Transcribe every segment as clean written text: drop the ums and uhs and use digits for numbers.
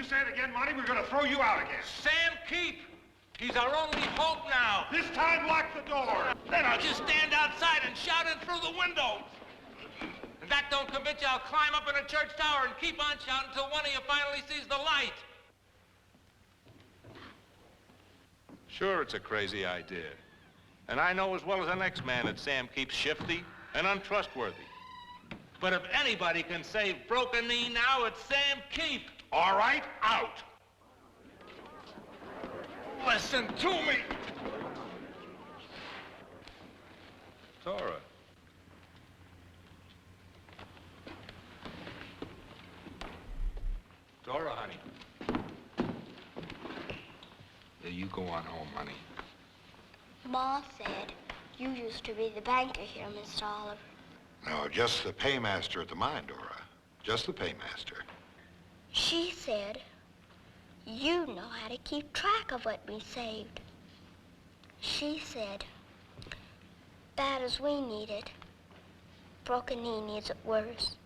you say it again, Monty, we're gonna throw you out again. Sam Keep! He's our only hope now. This time, lock the door. Then I'll just stand outside and shout in through the windows. If that don't convince you, I'll climb up in a church tower and keep on shouting until one of you finally sees the light. Sure, it's a crazy idea. And I know as well as the next man that Sam Keep's shifty and untrustworthy. But if anybody can save Broken Knee now, it's Sam Keep. All right, out. Listen to me. Tora. Tora, honey. Yeah, you go on home, honey. Ma said you used to be the banker here, Mr. Oliver. No, just the paymaster at the mine, Dora. Just the paymaster. She said you know how to keep track of what we saved. She said, bad as we need it, Broken Knee needs it worse.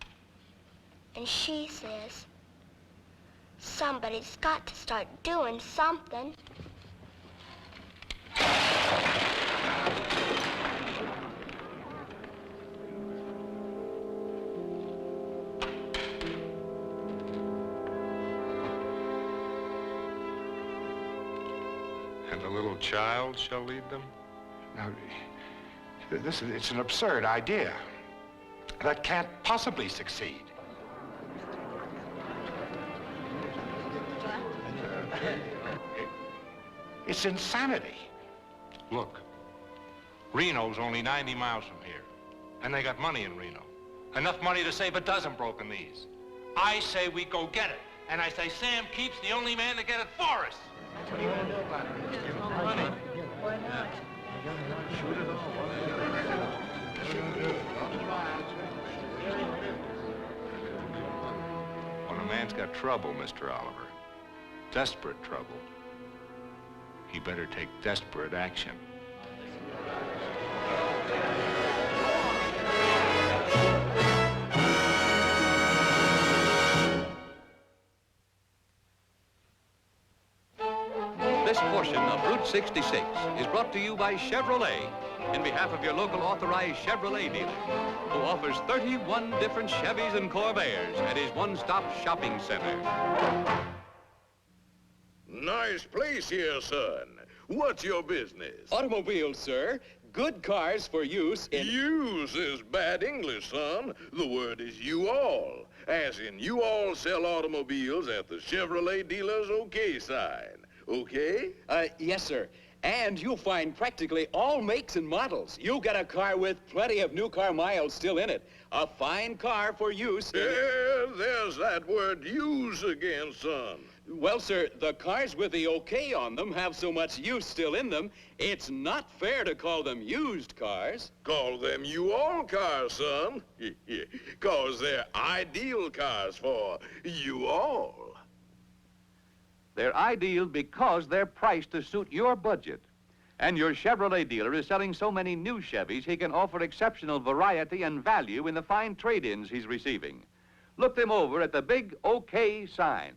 And she says, somebody's got to start doing something. And the little child shall lead them? Now, it's an absurd idea. That can't possibly succeed. It's insanity. Look, Reno's only 90 miles from here. And they got money in Reno. Enough money to save a dozen Broken Knees. I say we go get it. And I say Sam Keep's the only man to get it for us. What are you gonna do about it? Give him money. Why not? Shoot it all. When a man's got trouble, Mr. Oliver, desperate trouble, he better take desperate action. This portion of Route 66 is brought to you by Chevrolet in behalf of your local authorized Chevrolet dealer, who offers 31 different Chevys and Corvairs at his one-stop shopping center. Nice place here, son. What's your business? Automobiles, sir. Good cars for use in... Use is bad English, son. The word is you-all. As in, you all sell automobiles at the Chevrolet dealer's OK sign. Okay? Yes, sir. And you'll find practically all makes and models. You'll get a car with plenty of new car miles still in it. A fine car for use. There's that word use again, son. Well, sir, the cars with the OK on them have so much use still in them, it's not fair to call them used cars. Call them you-all cars, son. 'Cause they're ideal cars for you-all. They're ideal because they're priced to suit your budget. And your Chevrolet dealer is selling so many new Chevys, he can offer exceptional variety and value in the fine trade-ins he's receiving. Look them over at the big OK sign.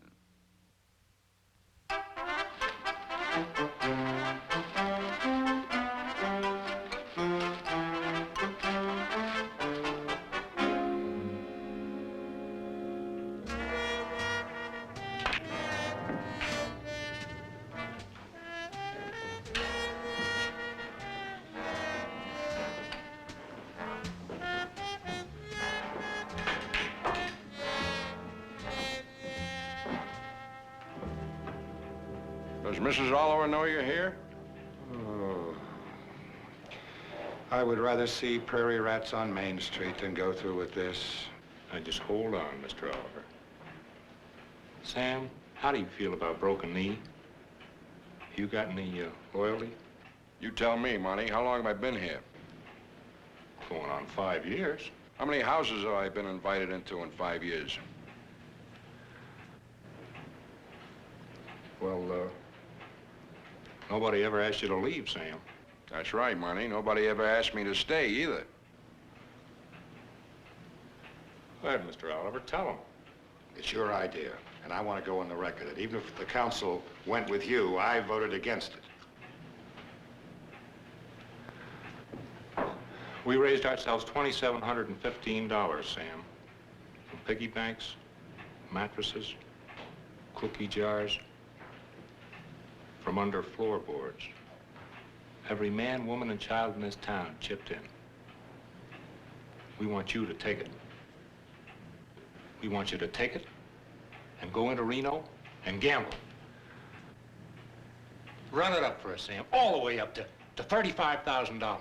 Does Mrs. Oliver know you're here? Oh. I would rather see prairie rats on Main Street than go through with this. Now just hold on, Mr. Oliver. Sam, how do you feel about Broken Knee? You got any loyalty? You tell me, Monty. How long have I been here? Going on 5 years. How many houses have I been invited into in 5 years? Well, nobody ever asked you to leave, Sam. That's right, Monty. Nobody ever asked me to stay either. Go ahead, Mr. Oliver, tell him. It's your idea. And I want to go on the record that even if the council went with you, I voted against it. We raised ourselves $2,715, Sam. From piggy banks, mattresses, cookie jars, from under floorboards. Every man, woman, and child in this town chipped in. We want you to take it. We want you to take it and go into Reno and gamble. Run it up for us, Sam, all the way up to $35,000.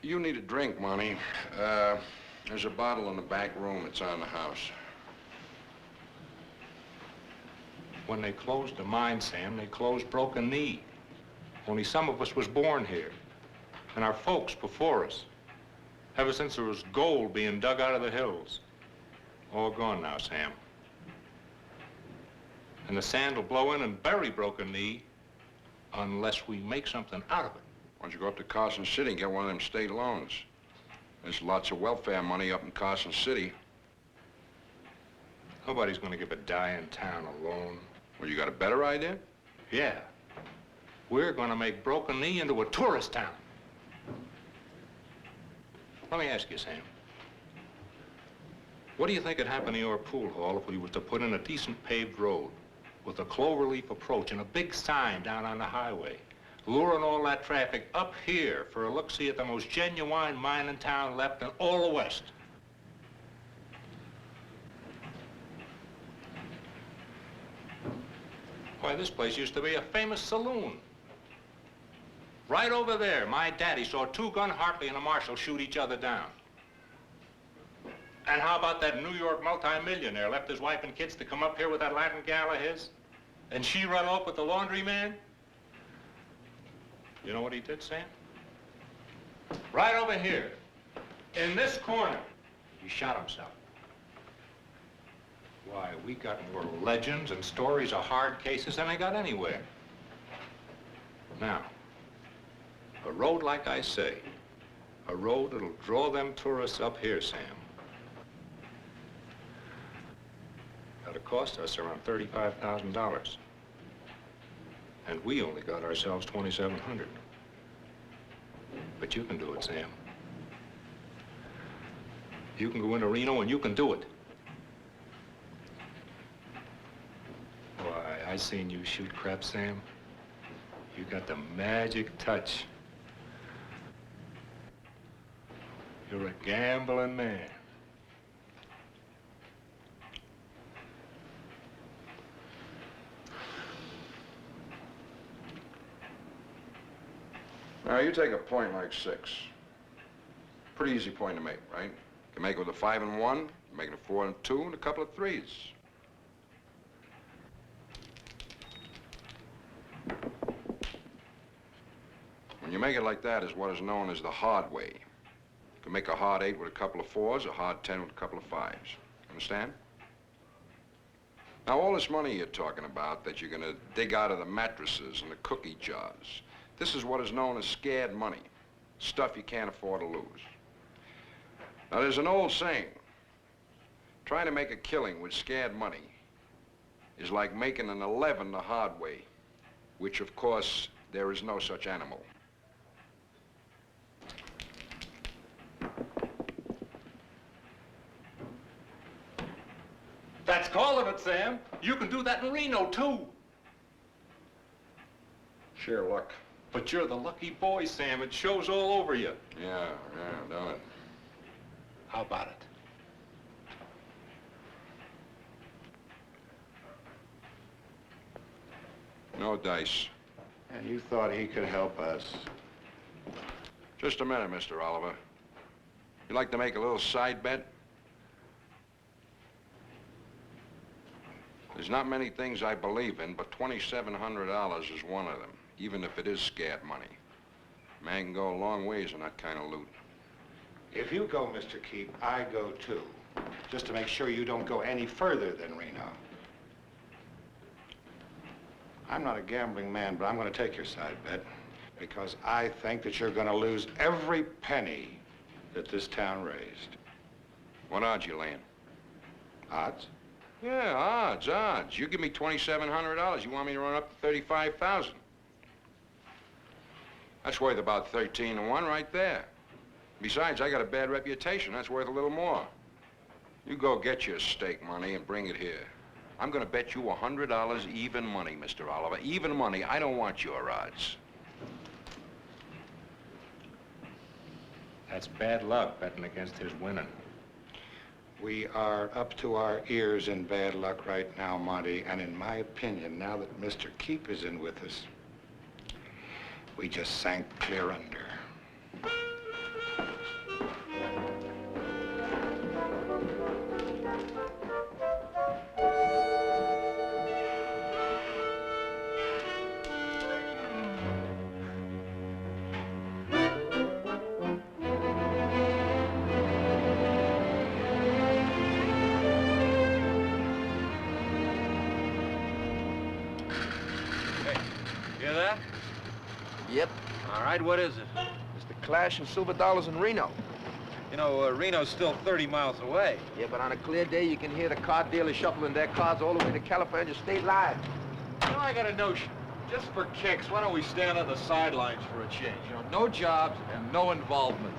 You need a drink, Monty. There's a bottle in the back room. It's on the house. When they closed the mine, Sam, they closed Broken Knee. Only some of us was born here, and our folks before us. Ever since there was gold being dug out of the hills. All gone now, Sam. And the sand will blow in and bury Broken Knee unless we make something out of it. Why don't you go up to Carson City and get one of them state loans? There's lots of welfare money up in Carson City. Nobody's gonna give a dying town a loan. Well, you got a better idea? Yeah. We're gonna make Broken Knee into a tourist town. Let me ask you, Sam. What do you think would happen to your pool hall if we was to put in a decent paved road with a cloverleaf approach and a big sign down on the highway, luring all that traffic up here for a look-see at the most genuine mining town left in all the West? Why, this place used to be a famous saloon. Right over there, my daddy saw two gun Hartley and a Marshall shoot each other down. And how about that New York multimillionaire left his wife and kids to come up here with that Latin gal of his? And she run off with the laundry man? You know what he did, Sam? Right over here, in this corner, he shot himself. Why, we got more legends and stories of hard cases than I got anywhere. Now, a road like I say, a road that'll draw them tourists up here, Sam. That'll cost us around $35,000. And we only got ourselves $2,700. But you can do it, Sam. You can go into Reno and you can do it. Why, I seen you shoot crap, Sam. You got the magic touch. You're a gambling man. Now, you take a point like 6. Pretty easy point to make, right? You can make it with a 5 and 1, you make it a 4 and 2, and a couple of 3s. When you make it like that is what is known as the hard way. You can make a hard 8 with a couple of 4s, a hard 10 with a couple of 5s. Understand? Now, all this money you're talking about that you're gonna dig out of the mattresses and the cookie jars, this is what is known as scared money. Stuff you can't afford to lose. Now, there's an old saying, trying to make a killing with scared money is like making an 11 the hard way, which, of course, there is no such animal. That's calling it, Sam. You can do that in Reno, too. Sheer luck. But you're the lucky boy, Sam. It shows all over you. Yeah, don't it? How about it? No dice. And you thought he could help us? Just a minute, Mr. Oliver. You'd like to make a little side bet? There's not many things I believe in, but $2,700 is one of them, even if it is scared money. A man can go a long ways in that kind of loot. If you go, Mr. Keep, I go too. Just to make sure you don't go any further than Reno. I'm not a gambling man, but I'm going to take your side bet because I think that you're going to lose every penny that this town raised. What odds you laying? Odds? Yeah, odds. You give me $2,700. You want me to run up to 35,000. That's worth about 13 to 1 right there. Besides, I got a bad reputation. That's worth a little more. You go get your stake money and bring it here. I'm gonna bet you $100 even money, Mr. Oliver. Even money. I don't want your odds. That's bad luck, betting against his winning. We are up to our ears in bad luck right now, Monty, and in my opinion, now that Mr. Keep is in with us, we just sank clear under. Hear that? Yep. All right, what is it? It's the Clash and Silver Dollars in Reno. You know, Reno's still 30 miles away. Yeah, but on a clear day, you can hear the car dealers shuffling their cars all the way to California State Line. You know, I got a notion. Just for kicks, why don't we stand on the sidelines for a change? You know, no jobs and no involvement.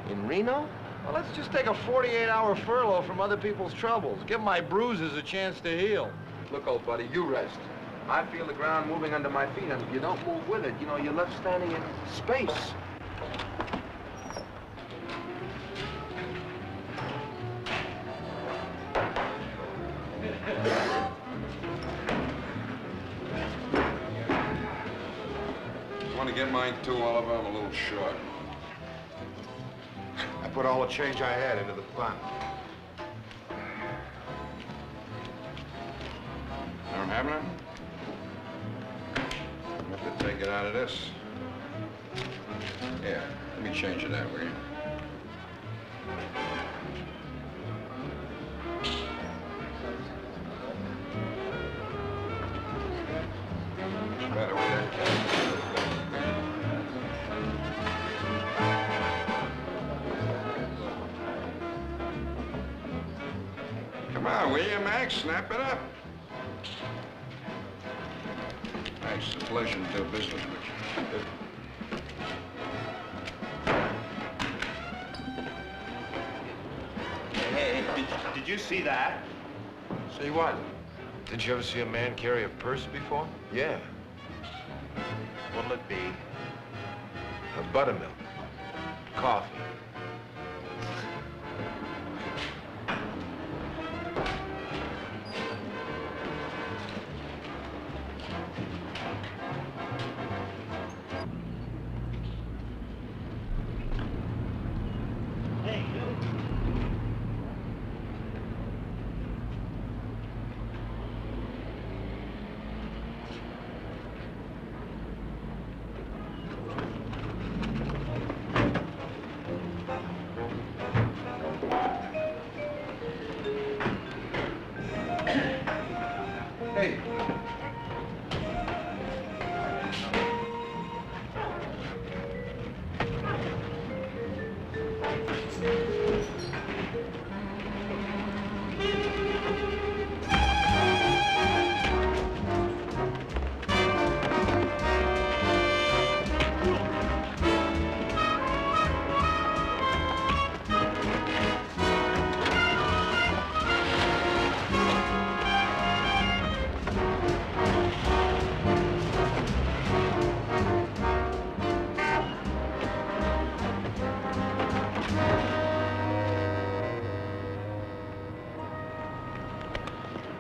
In Reno? Well, let's just take a 48-hour furlough from other people's troubles. Give my bruises a chance to heal. Look, old buddy, you rest. I feel the ground moving under my feet, and if you don't move with it, you know, you're left standing in space. I want to get mine too, Oliver. I'm a little short. I put all the change I had into the fund. I don't have none? I have to take it out of this. Yeah, let me change it that way. Better with that. Come on, will you, Max? Snap it up. Thanks. It's a pleasure to do business with you. Hey, did you see that? See what? Did you ever see a man carry a purse before? Yeah. What'll it be? A buttermilk. Coffee.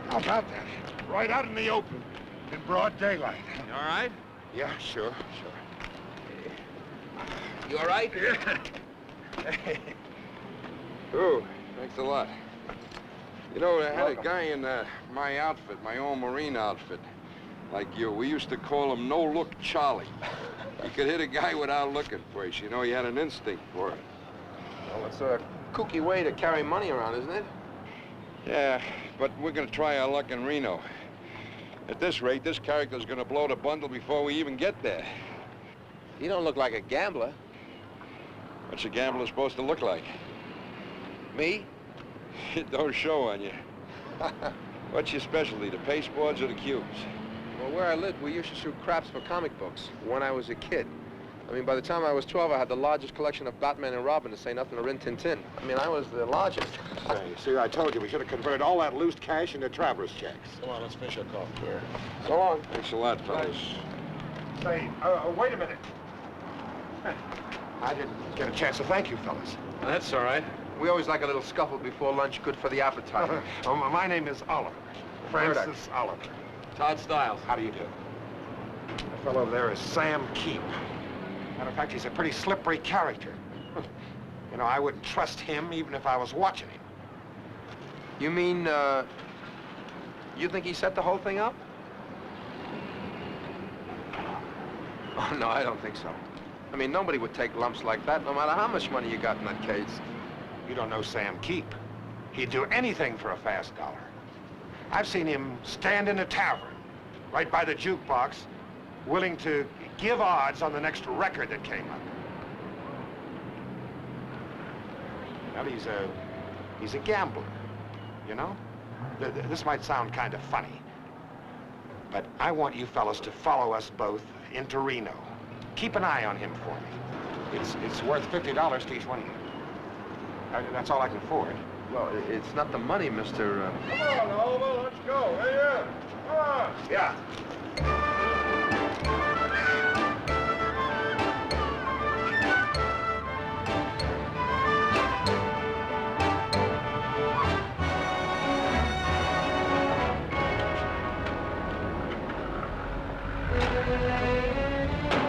How about that? Right out in the open, in broad daylight. You all right? Yeah, sure. You all right? Yeah. Ooh, thanks a lot. You know, I had a guy in my outfit, my own Marine outfit, like you. We used to call him No Look Charlie. He could hit a guy without looking first. You know, he had an instinct for it. Well, it's a kooky way to carry money around, isn't it? Yeah, but we're gonna try our luck in Reno. At this rate, this character's gonna blow the bundle before we even get there. You don't look like a gambler. What's a gambler supposed to look like? Me? It don't show on you. What's your specialty, the pasteboards or the cubes? Well, where I lived, we used to shoot craps for comic books when I was a kid. I mean, by the time I was 12, I had the largest collection of Batman and Robin, to say nothing of Rin Tin Tin. I mean, I was the largest. Say, see, I told you we should have converted all that loose cash into traveler's checks. Come on, let's finish our coffee here. So long. Thanks a lot, fellas. Say, wait a minute. I didn't get a chance to thank you, fellas. That's all right. We always like a little scuffle before lunch, good for the appetite. My name is Oliver. Francis Oliver. Todd Stiles. How do you do? The fellow over there is Sam Keep. Matter of fact, he's a pretty slippery character. You know, I wouldn't trust him even if I was watching him. You mean, you think he set the whole thing up? Oh, no, I don't think so. I mean, nobody would take lumps like that, no matter how much money you got in that case. You don't know Sam Keep. He'd do anything for a fast dollar. I've seen him stand in a tavern, right by the jukebox, willing to give odds on the next record that came up. Well, he's a gambler, you know? This might sound kind of funny, but I want you fellas to follow us both into Reno. Keep an eye on him for me. It's worth $50 to each one of you. That's all I can afford. Well, it's not the money, Mr. Come on, Oliver, let's go. Hey, yeah. Come on. Yeah.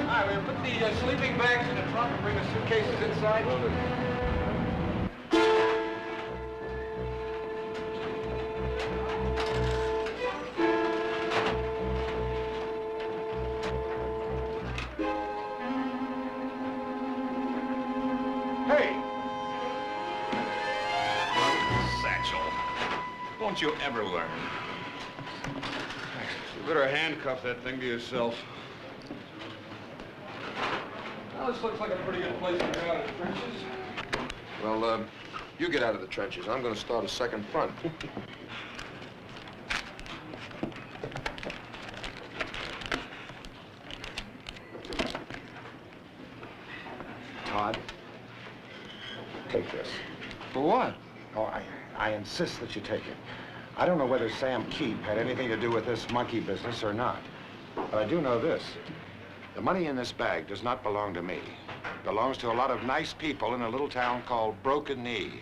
All right, we'll put the sleeping bags in the trunk and bring the suitcases inside. Hey! Satchel. Won't you ever learn? You better handcuff that thing to yourself. Well, this looks like a pretty good place to get out of the trenches. Well, you get out of the trenches. I'm going to start a second front. Todd, take this. For what? Oh, I insist that you take it. I don't know whether Sam Keep had anything to do with this monkey business or not. But I do know this. The money in this bag does not belong to me. It belongs to a lot of nice people in a little town called Broken Knee.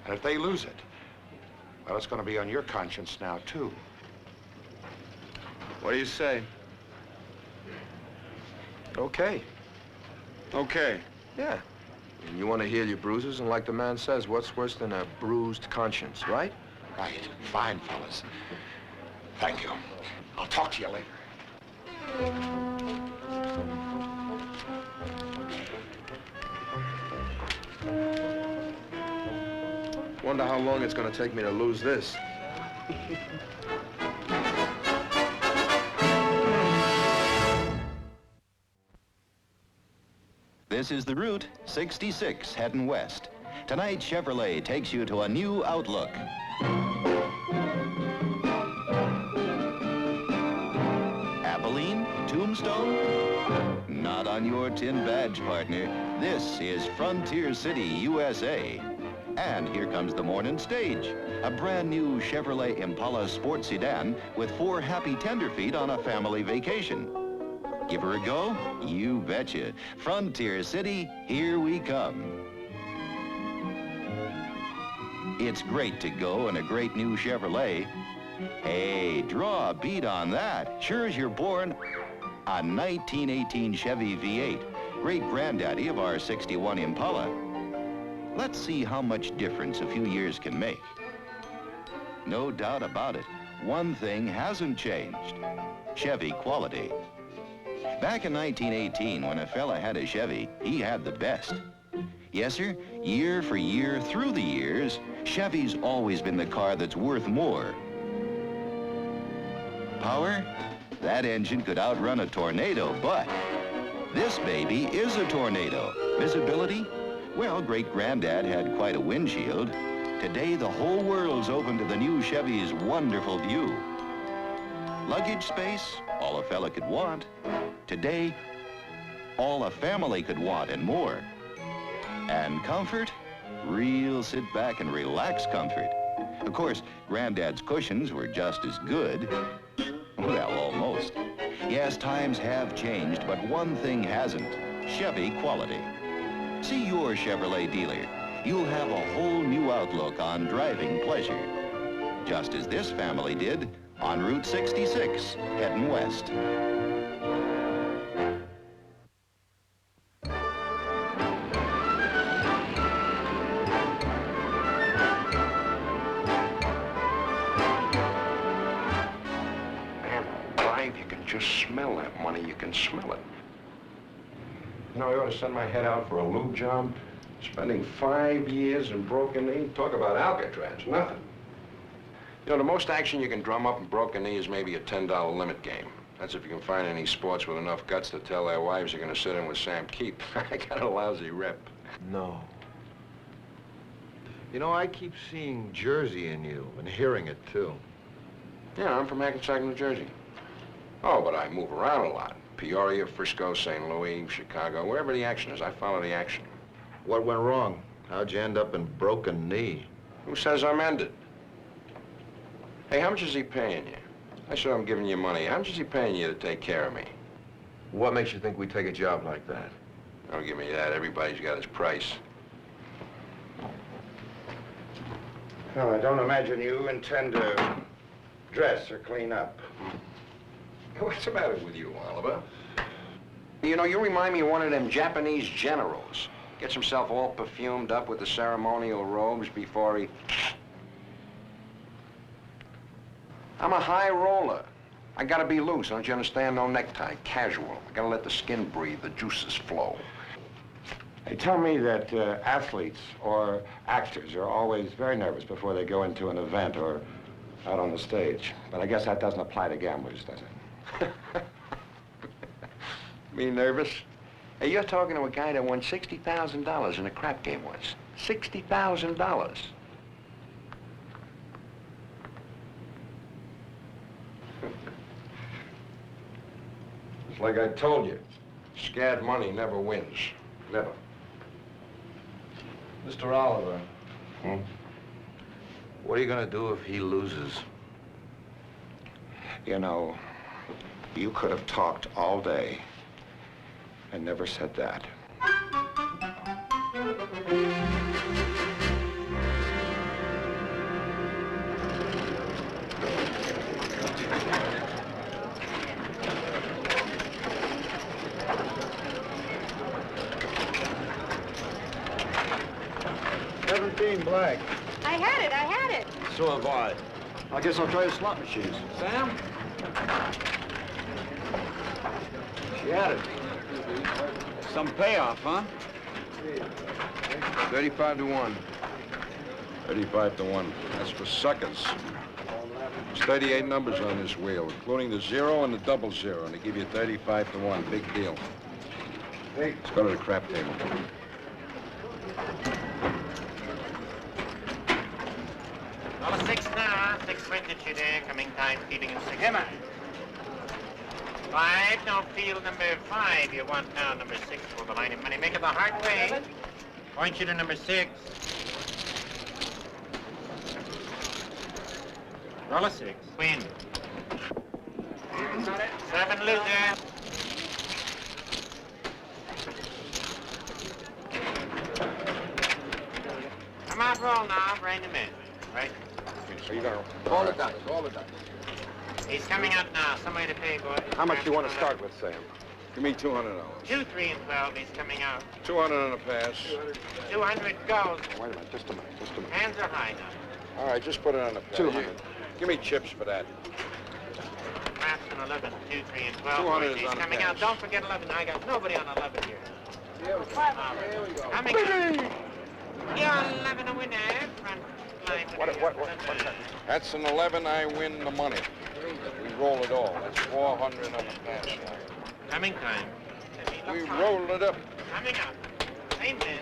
And if they lose it, well, it's going to be on your conscience now, too. What do you say? Okay. Okay. Yeah. And you want to heal your bruises, and like the man says, what's worse than a bruised conscience, right? Right. Fine, fellas. Thank you. I'll talk to you later. Wonder how long it's going to take me to lose this. This is the Route 66 heading west. Tonight, Chevrolet takes you to a new outlook. Abilene? Tombstone? Not on your tin badge, partner. This is Frontier City, USA. And here comes the morning stage. A brand new Chevrolet Impala sport sedan with 4 happy tenderfeet on a family vacation. Give her a go? You betcha. Frontier City, here we come. It's great to go in a great new Chevrolet. Hey, draw a bead on that. Sure as you're born, a 1918 Chevy V8, great-granddaddy of our 61 Impala. Let's see how much difference a few years can make. No doubt about it, one thing hasn't changed. Chevy quality. Back in 1918, when a fella had a Chevy, he had the best. Yes, sir, year for year, through the years, Chevy's always been the car that's worth more. Power? That engine could outrun a tornado, but this baby is a tornado. Visibility? Well, great-granddad had quite a windshield. Today, the whole world's open to the new Chevy's wonderful view. Luggage space, all a fella could want. Today, all a family could want and more. And comfort, real sit back and relax comfort. Of course, Granddad's cushions were just as good. Well, almost. Yes, times have changed, but one thing hasn't. Chevy quality. See your Chevrolet dealer. You'll have a whole new outlook on driving pleasure. Just as this family did on Route 66, heading west. Man alive, you can just smell that money. You can smell it. You know, I ought to send my head out for a lube job. Spending 5 years in Broken Knee. Talk about Alcatraz, nothing. You know, the most action you can drum up in Broken Knee is maybe a $10 limit game. That's if you can find any sports with enough guts to tell their wives they're going to sit in with Sam Keep. I got a lousy rep. No. You know, I keep seeing Jersey in you and hearing it, too. Yeah, I'm from Hackensack, New Jersey. Oh, but I move around a lot. Peoria, Frisco, St. Louis, Chicago, wherever the action is, I follow the action. What went wrong? How'd you end up in Broken Knee? Who says I'm ended? Hey, how much is he paying you? I said I'm giving you money. How much is he paying you to take care of me? What makes you think we'd take a job like that? Don't give me that. Everybody's got his price. Well, I don't imagine you intend to dress or clean up. What's the matter with you, Oliver? You know, you remind me of one of them Japanese generals. Gets himself all perfumed up with the ceremonial robes before he... I'm a high roller. I gotta be loose, don't you understand? No necktie, casual. I gotta let the skin breathe, the juices flow. They tell me that athletes or actors are always very nervous before they go into an event or out on the stage. But I guess that doesn't apply to gamblers, does it? Me nervous? Hey, you're talking to a guy that won $60,000 in a crap game once. $60,000. It's like I told you. Scared money never wins. Never. Mr. Oliver. What are you gonna do if he loses? You know, you could have talked all day and never said that. Black. I had it. So have I. I guess I'll try the slot machines. Sam? She had it. Some payoff, huh? 35 to 1. 35 to 1. That's for suckers. There's 38 numbers on this wheel, including the 0 and the 00, and they give you 35 to 1. Big deal. Hey, let's go to the crap table. $6 now, 6.22 there, coming time, feeding in 6. Come on. 5, don't feel number 5. You want now number 6 for the line of money. Make it the hard way. Point you to number 6. Roll a 6. Win. 7 loser. Come on, roll now, bring him in. Right? So you got All the dice, all the dice. He's coming out now. Somebody to pay, boys. How much do you want to start with, Sam? Give me $200. 2, 3, and 12. He's coming out. 200 on a pass. 200 goes. Wait a minute, just a minute, just a minute. Hands are high now. All right, just put it on a pass. 200. Give me chips for that. Craps and 11. 2, 3, and 12. 200 boys. is He's on a coming pass. out. Don't forget 11. I got nobody on 11 here. Here we go. Coming out. You're 11 a winner. Front line. What's that? That's an 11, I win the money. We roll it all. That's 400 on the pass line. Coming time. We roll it up. Coming out. Same man,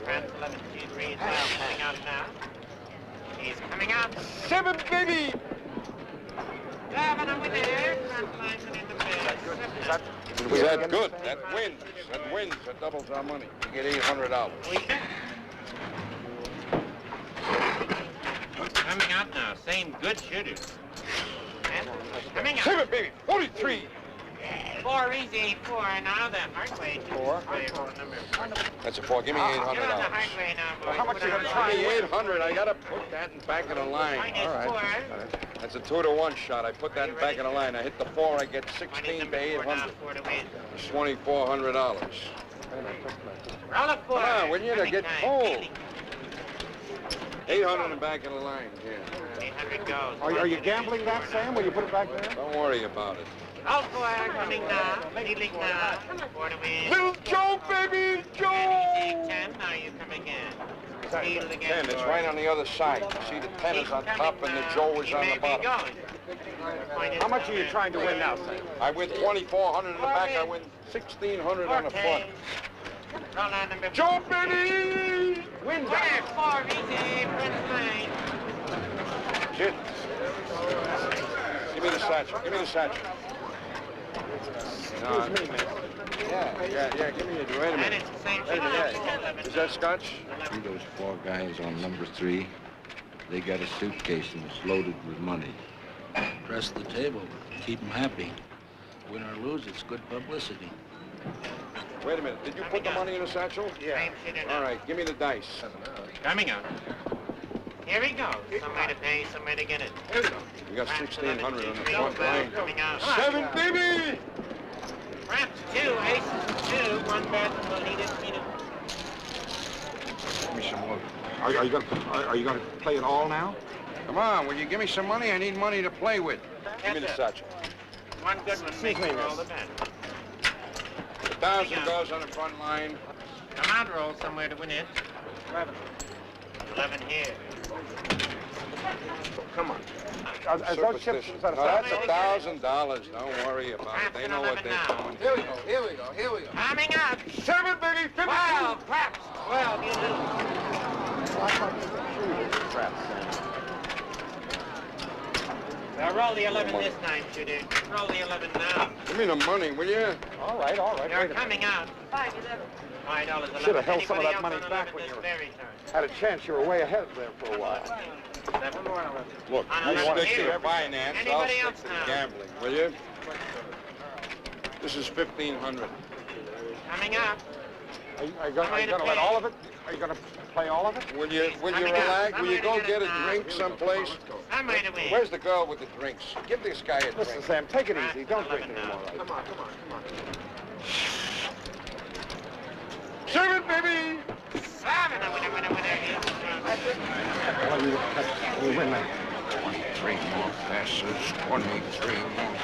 France 11, 2, 3, 12. Coming out now. He's coming out. 7, baby! 7 over there. Front line and in the base. Was that good? That wins. That wins. That doubles our money. You get $800. Coming out now. Same good shooters. And coming out. 7, baby! 43! 4 easy. 4 now. The hard way. 4. That's a 4. Give me Get on the $800. hard way now, boys. How much you gonna try? Give me 800. I gotta put that in back of the line. Minus 4. That's a 2-to-1 shot. I put that in back of the line. I hit the 4. I get 16 to 800. 4 to win. It's $2,400. Roll a 4. Come on, will you? They're Coming getting time. cold. 800 in the back of the line. Here. 800 goes. Are you gambling that, Sam? Will you put it back there? Don't worry about it. Roll 4. Coming now. Dealing now. 4 to win. Little Joe, baby, Joe! 10. Now you come again. Steal again. 10. It's right on the other side. You see, the 10 is on top and the Joe is on the bottom. How much are you trying to win now, Sam? I win 2,400 in the back. I win 1,600 on the front. Roll on number Joe, baby! Win, 4 easy. Front line. Shit. Give me the satchel. Give me the satchel. Excuse me, man. Yeah. Give me it. Wait a And minute. it's the same Wait a minute. shot. Is that scotch? See those 4 guys on number 3? They got a suitcase and it's loaded with money. Press the table. Keep them happy. Win or lose, it's good publicity. Wait a minute. Did you put the money in the satchel? Yeah. All right. Give me the dice. Coming up. Here we go. Somewhere to pay, somewhere to get it. We got 1,600 on the front line. Coming out. 7, baby! Perhaps 2 aces, 2. 1 bet will need it, need it. Give me some more. Are you gonna play it all now? Come on. Will you give me some money? I need money to play with. Give me the satchel. 1 good one makes you roll the bet. 1,000 goes on the front line. Come out, roll somewhere to win it. 11 here. Come on. Are those chips? Superstition. Is that No, a that's $1,000. Don't worry about it. They know what they're doing. Here we go. Coming up. 7, baby, 50. 12, perhaps. 12, you lose. Now roll the 11 this time, shooter. Roll the 11 now. Give me the money, will you? All right. You're coming out. $5.11. $5.11. Should have held some of that Anybody money else on back 11 when this you were- very time? Had a chance. You were way ahead there for a while. 7 more. Look, On you 11 stick to here. the finance, I'll Anybody stick else to now? the gambling, will you? This is 1,500. Coming up. Are you gonna let all of it? Are you gonna play all of it? Will you coming relax? up. Will you go Somewhere to get get a it drink now. someplace? Somewhere to win. Where's the girl with the drinks? Give this guy a Listen, drink. Sam, take it easy. Don't drink 11 anymore. now. Come on. 7, baby! 7. A winner. We win that. 23 more passes, 23 more.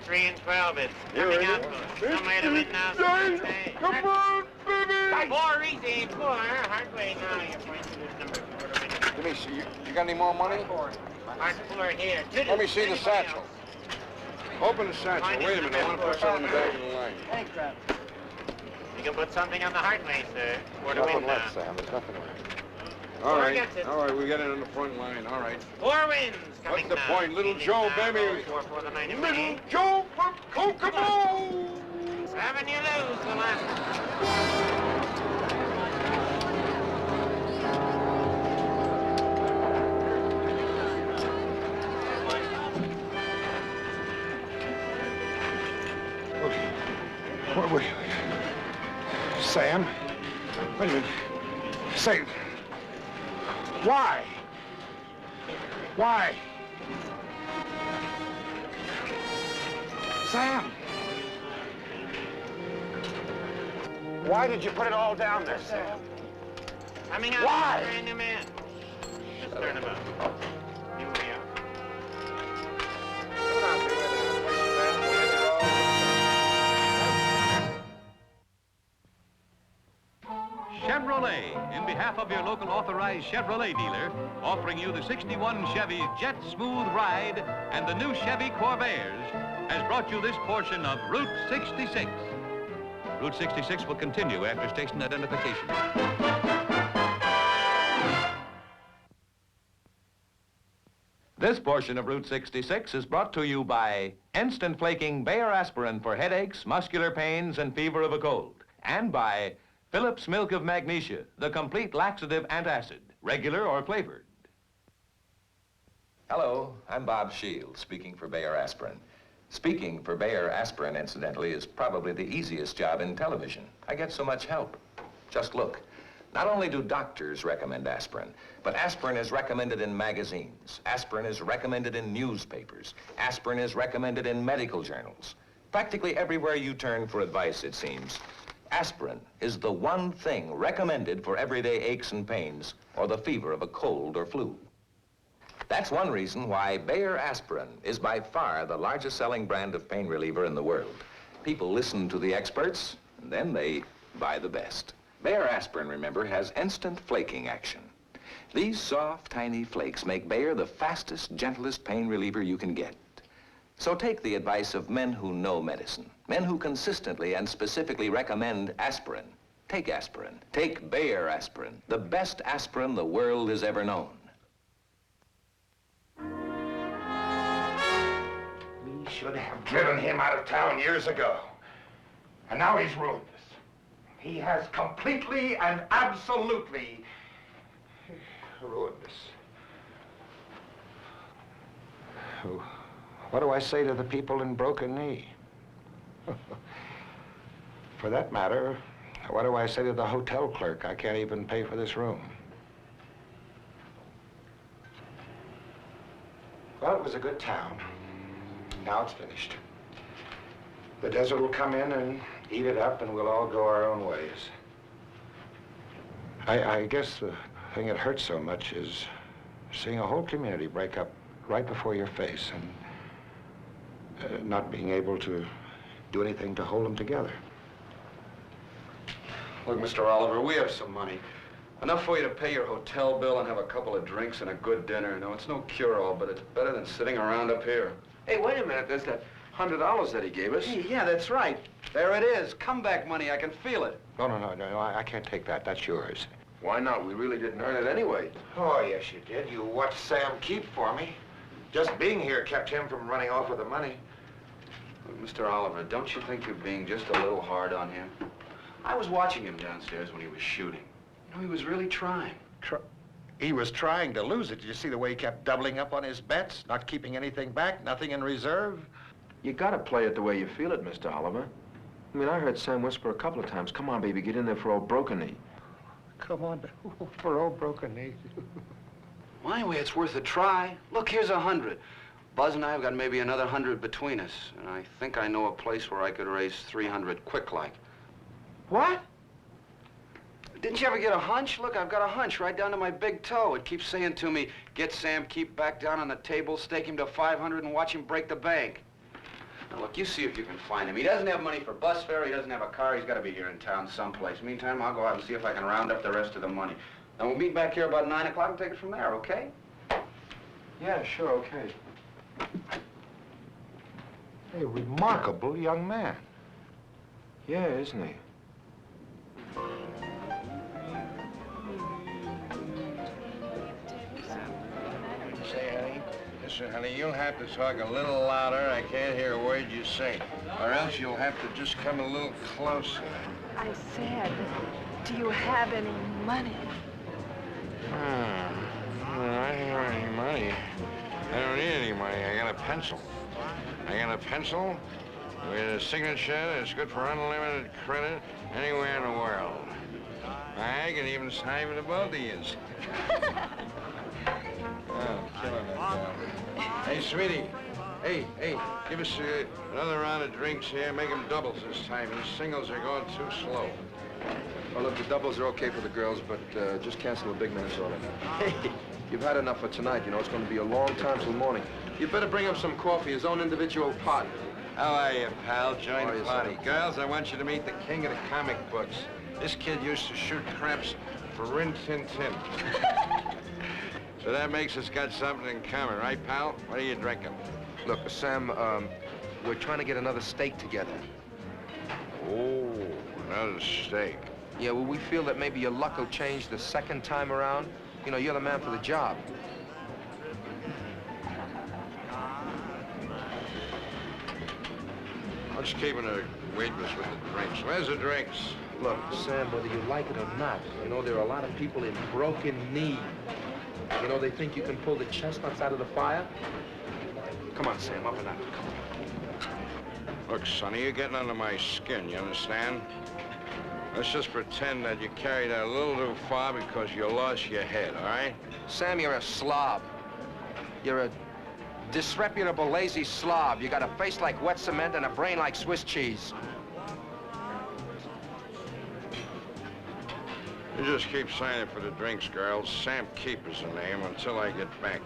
3 and 12 it's Here coming it up. is. Somewhere to win now. Nine. Come on, baby! 4 easy. 4. Hard way now. You're going to lose number 4 to win it. Let me see. You got any more money? Hard 4 here. Let me see the satchel. Open the satchel. Mine is Wait a minute. I want to put something in the back of the line. You can put something on the hard way, sir. 4 to win Nothing now. left, Sam. There's nothing left. All right. gets it. All right. We got it on the front line. All right. 4 wins. Coming What's the now. point? Little Easy Joe, now. baby. Roll 4 for the night of Little May. Joe from Kokomo! 7 you lose the last. Wait. Sam? Wait a minute. Say, why? Why? Sam! Why did you put it all down there, Sam? Coming up. Why? Brand new man. Just turn him out. Here we are. Chevrolet, in behalf of your local authorized Chevrolet dealer, offering you the 61 Chevy Jet Smooth Ride and the new Chevy Corvairs, has brought you this portion of Route 66. Route 66 will continue after station identification. This portion of Route 66 is brought to you by Instant Flaking Bayer Aspirin for headaches, muscular pains, and fever of a cold. And by Phillips Milk of Magnesia, the complete laxative antacid, regular or flavored. Hello, I'm Bob Shields, speaking for Bayer Aspirin. Speaking for Bayer Aspirin, incidentally, is probably the easiest job in television. I get so much help. Just look. Not only do doctors recommend aspirin, but aspirin is recommended in magazines. Aspirin is recommended in newspapers. Aspirin is recommended in medical journals. Practically everywhere you turn for advice, it seems. Aspirin is the one thing recommended for everyday aches and pains or the fever of a cold or flu. That's one reason why Bayer Aspirin is by far the largest selling brand of pain reliever in the world. People listen to the experts, and then they buy the best. Bayer Aspirin, remember, has instant flaking action. These soft, tiny flakes make Bayer the fastest, gentlest pain reliever you can get. So take the advice of men who know medicine, men who consistently and specifically recommend aspirin. Take aspirin. Take Bayer Aspirin, the best aspirin the world has ever known. We should have driven him out of town years ago. And now he's ruined us. He has completely and absolutely ruined us. What do I say to the people in Broken Knee? For that matter, what do I say to the hotel clerk? I can't even pay for this room. Well, it was a good town. Now it's finished. The desert will come in and eat it up, and we'll all go our own ways. I guess the thing that hurts so much is seeing a whole community break up right before your face and not being able to do anything to hold them together. Look, Mr. Oliver, we have some money. Enough for you to pay your hotel bill and have a couple of drinks and a good dinner. No, it's no cure-all, but it's better than sitting around up here. Hey, wait a minute. There's that $100 that he gave us. Hey, yeah, that's right. There it is. Comeback money. I can feel it. No, I can't take that. That's yours. Why not? We really didn't earn it anyway. Oh, yes, you did. You watched Sam keep for me. Just being here kept him from running off with the money. Look, Mr. Oliver, don't you think you're being just a little hard on him? I was watching him downstairs when he was shooting. You know, he was really trying. He was trying to lose it. Did you see the way he kept doubling up on his bets? Not keeping anything back, nothing in reserve? You gotta play it the way you feel it, Mr. Oliver. I mean, I heard Sam whisper a couple of times, "Come on, baby, get in there for old Broken Knee." Come on, for old Broken Knee. Well, anyway, it's worth a try. Look, here's 100. Buzz and I have got maybe another 100 between us, and I think I know a place where I could raise 300 quick-like. What? Didn't you ever get a hunch? Look, I've got a hunch right down to my big toe. It keeps saying to me, get Sam Keep back down on the table, stake him to 500, and watch him break the bank. Now, look, you see if you can find him. He doesn't have money for bus fare. He doesn't have a car. He's got to be here in town someplace. Meantime, I'll go out and see if I can round up the rest of the money. Then we'll meet back here about 9 o'clock and take it from there, okay? Yeah, sure, okay. A remarkable young man. Yeah, isn't he? Say, honey. Listen, honey, you'll have to talk a little louder. I can't hear a word you say. Or else you'll have to just come a little closer. I said, do you have any money? I don't have any money. I don't need any money. I got a pencil. I got a pencil with a signature that's good for unlimited credit anywhere in the world. I can even sign for the both of yous. Oh, killing it, pal. Hey, sweetie. Hey, give us another round of drinks here. Make them doubles this time. These singles are going too slow. Well, look, the doubles are okay for the girls, but just cancel the big Minnesota. Hey, you've had enough for tonight. You know, it's going to be a long time till morning. You better bring him some coffee, his own individual pot. How are you, pal? Join How are the you, party. sir? Girls, I want you to meet the king of the comic books. This kid used to shoot craps for Rin Tin Tin. So that makes us got something in common, right, pal? What are you drinking? Look, Sam, we're trying to get another steak together. Oh, another steak. Yeah, well, we feel that maybe your luck will change the second time around. You know, you're the man for the job. What's keeping the waitress with the drinks? Where's the drinks? Look, Sam, whether you like it or not, you know, there are a lot of people in broken knee. You know, they think you can pull the chestnuts out of the fire. Come on, Sam, up and out. Come on. Look, Sonny, you're getting under my skin, you understand? Let's just pretend that you carried that a little too far because you lost your head, all right? Sam, you're a slob. You're a disreputable, lazy slob. You got a face like wet cement and a brain like Swiss cheese. You just keep signing for the drinks, girls. Sam Keep is the name until I get back.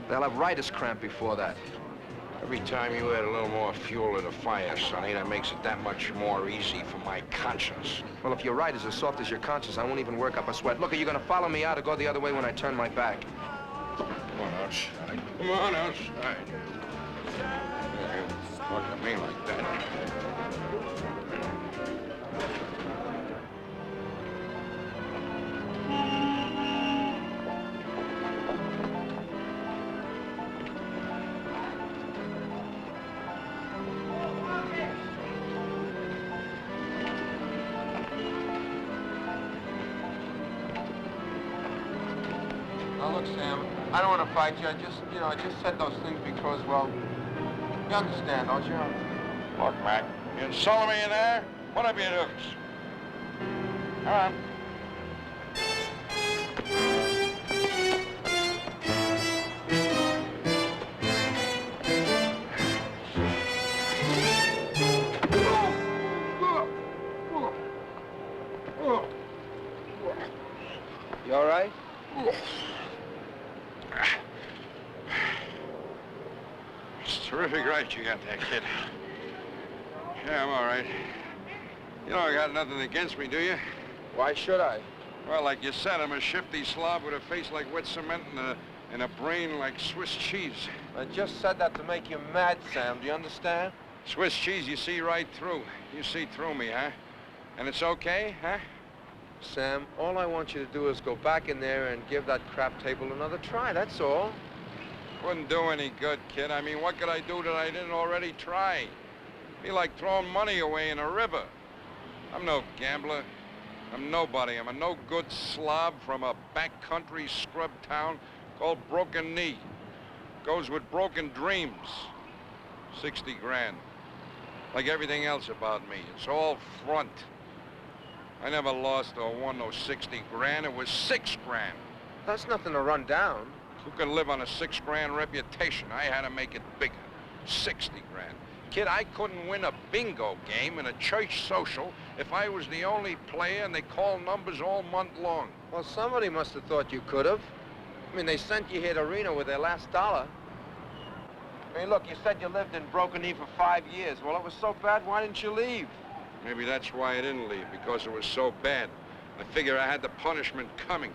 They'll have writer's cramp before that. Every time you add a little more fuel to the fire, Sonny, that makes it that much more easy for my conscience. Well, if your right is as soft as your conscience, I won't even work up a sweat. Look, are you gonna follow me out or go the other way when I turn my back? Come on outside. Come on outside. Yeah, you look at me like that. Now, look, Sam, I don't want to fight you. I just said those things because, well, you understand, don't you? Look, Mac, you insulting me in there? Put up your hooks. All right. You all right? It's terrific right you got there, kid. Yeah, I'm all right. You don't got nothing against me, do you? Why should I? Well, like you said, I'm a shifty slob with a face like wet cement and a brain like Swiss cheese. I just said that to make you mad, Sam. Do you understand? Swiss cheese you see right through. You see through me, huh? And it's okay, huh? Sam, all I want you to do is go back in there and give that crap table another try, that's all. Wouldn't do any good, kid. I mean, what could I do that I didn't already try? Be like throwing money away in a river. I'm no gambler. I'm nobody. I'm a no-good slob from a backcountry scrub town called Broken Knee. Goes with broken dreams. 60 grand. Like everything else about me. It's all front. I never lost or won no 60 grand. It was 6 grand. That's nothing to run down. Who could live on a 6 grand reputation? I had to make it bigger. 60 grand. Kid, I couldn't win a bingo game in a church social if I was the only player and they called numbers all month long. Well, somebody must have thought you could have. I mean, they sent you here to Reno with their last dollar. I mean, look, you said you lived in Broken Knee for 5 years. Well, it was so bad, why didn't you leave? Maybe that's why I didn't leave, because it was so bad. I figured I had the punishment coming.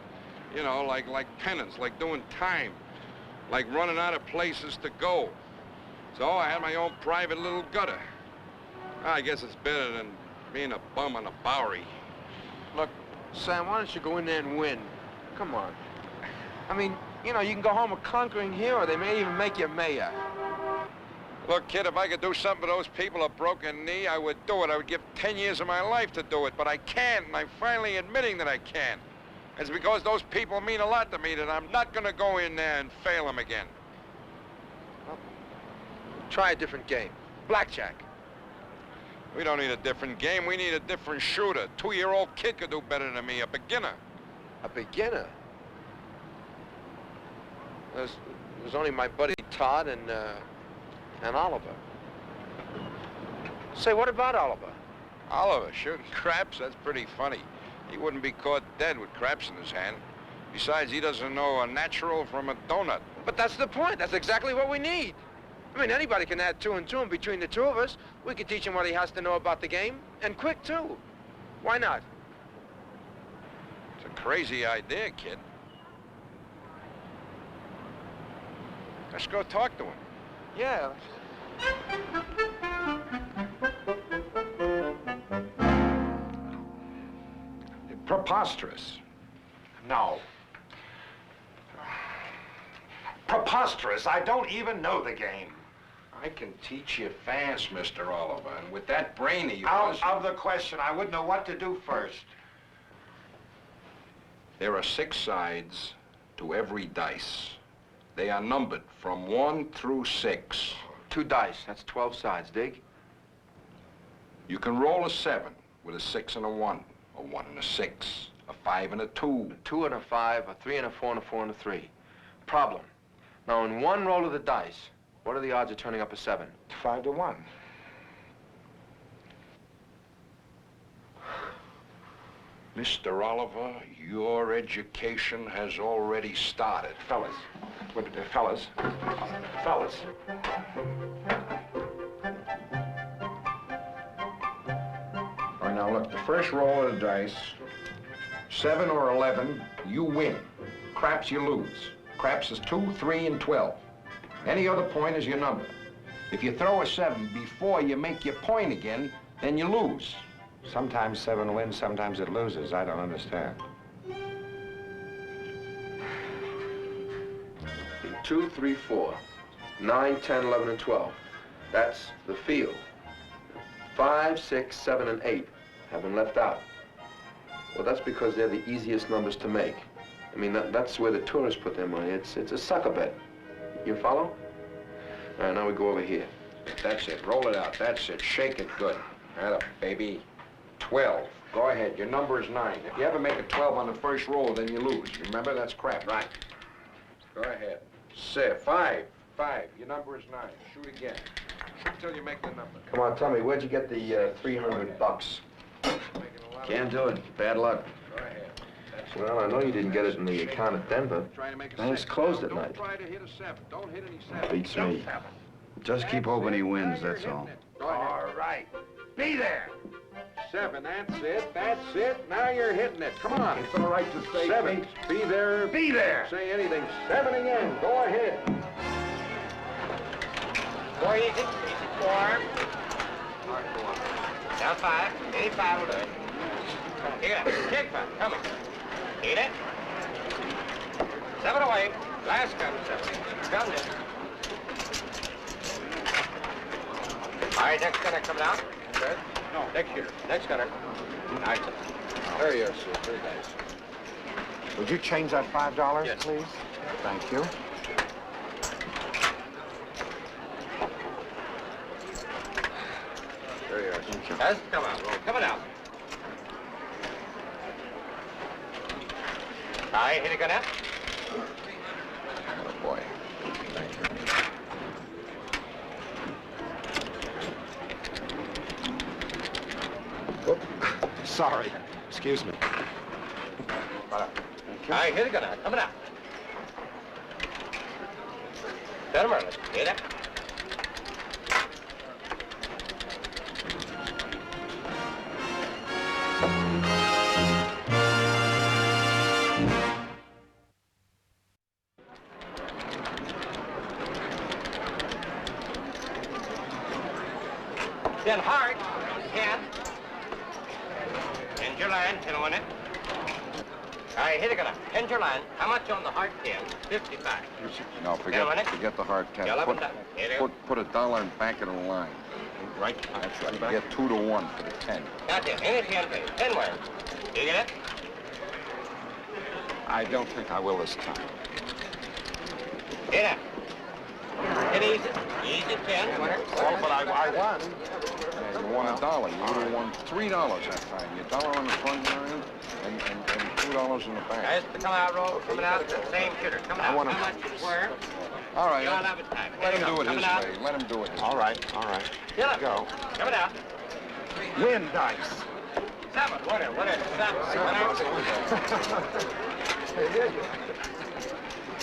You know, like penance, like doing time, like running out of places to go. So I had my own private little gutter. I guess it's better than being a bum on a Bowery. Look, Sam, why don't you go in there and win? Come on. I mean, you know, you can go home a conquering hero. They may even make you mayor. Look, kid, if I could do something for those people a broken knee, I would do it. I would give 10 years of my life to do it, but I can't, and I'm finally admitting that I can't. It's because those people mean a lot to me that I'm not going to go in there and fail them again. Well, try a different game. Blackjack. We don't need a different game. We need a different shooter. 2-year-old kid could do better than me, a beginner. A beginner? There's only my buddy Todd and Oliver. Say, what about Oliver? Oliver shooting craps? That's pretty funny. He wouldn't be caught dead with craps in his hand. Besides, he doesn't know a natural from a donut. But that's the point. That's exactly what we need. I mean, anybody can add 2 and 2, and between the two of us, we could teach him what he has to know about the game, and quick, too. Why not? It's a crazy idea, kid. Let's go talk to him. Yeah. Preposterous. No. Preposterous. I don't even know the game. I can teach you fast, Mr. Oliver, and with that brain of yours... Out of the question. I wouldn't know what to do first. There are 6 sides to every dice. They are numbered from 1 through 6. 2 dice. That's 12 sides. Dig? You can roll a 7 with a 6 and a 1, a 1 and a 6, a 5 and a 2. A 2 and a 5, a 3 and a 4, and a 4 and a 3. Problem. Now, in one roll of the dice, what are the odds of turning up a 7? 5 to 1. Mr. Oliver, your education has already started. Fellas. Fellas. All right, now look, the first roll of the dice, 7 or 11, you win. Craps, you lose. Craps is 2, 3, and 12. Any other point is your number. If you throw a 7 before you make your point again, then you lose. Sometimes 7 wins, sometimes it loses. I don't understand. 2, 3, 4, 9, 10, 11, and 12. That's the field. 5, 6, 7, and 8 have been left out. Well, that's because they're the easiest numbers to make. I mean, that's where the tourists put their money. It's a sucker bet. You follow? All right, now we go over here. That's it. Roll it out. That's it. Shake it good. Atta, baby. 12. Go ahead. Your number is 9. If you ever make a 12 on the first roll, then you lose. Remember, that's crap. Right. Go ahead. 5. Your number is 9. Shoot again. Shoot till you make the number. Come on, tell me, where'd you get the $300? Can't do it. Bad luck. Go ahead. Well, I know you didn't get it in the account at Denver. And it's closed at night. Don't try to hit a 7. Don't hit any 7. Beats me. Just keep hoping he wins, that's all. All right. Be there. 7, that's it. That's it. Now you're hitting it. Come on. It's all right to say 7. Be there. Be there. Say anything. 7 again. Go ahead. 4 easy. Easy 4. Down 5. 85 will do it. Here, kick 5. Come on. Eat it. 7 away. Last gun, 7. Gun it. All right, next gunner coming out. Good. No. Next shooter. Next gunner. All right. There you are, sir. 3 dice. Would you change that $5, Yes. please? Thank you. There you are, sir. Let's come out. Roll. Coming out. All right, hit a gun out. Oh, boy. Thank you. Whoop. Sorry. Excuse me. All right, hit a gun out. Coming out. Set him early. Hit it. Then hard, 10. End your line, 10 on it. All right, hit it, gonna. End your line. How much on the hard 10? 55. No, forget the hard 10. Yeah, Put, $11. put $1 in back of the line. Right? That's right. You get 2 to 1 for the 10. That's it. Any 10, please. 10 where? You get it? I don't think I will this time. Hit it. Hit easy. Easy 10. Winner. Well, but I won. Yeah, you won $1. You would have won $3 that time. You $1 on the front line and $2 in the back. Guys, the come out roll coming out. Same shooter. Coming out. I wanna- How much is where? All right. You all have a time. Let Here him you do go. it his Coming out. way. Let him do it his way. All right. Get up. Go. Coming out. Win dice. 7. Winner. 7.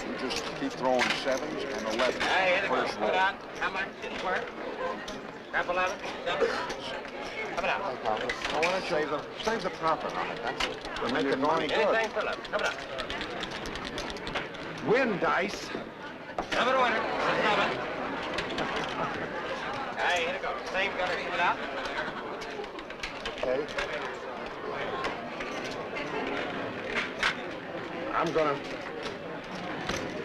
You just keep throwing 7s and 11s. Hey, here they go. First Coming roll. out. How much is where? Grab 11. 7. Coming out. I want to save the profit on it. That's it. We're making money good. Anything for 11. Coming out. Win dice. 7 winner. 7. Hey, here they go. Same gunner coming out. Okay.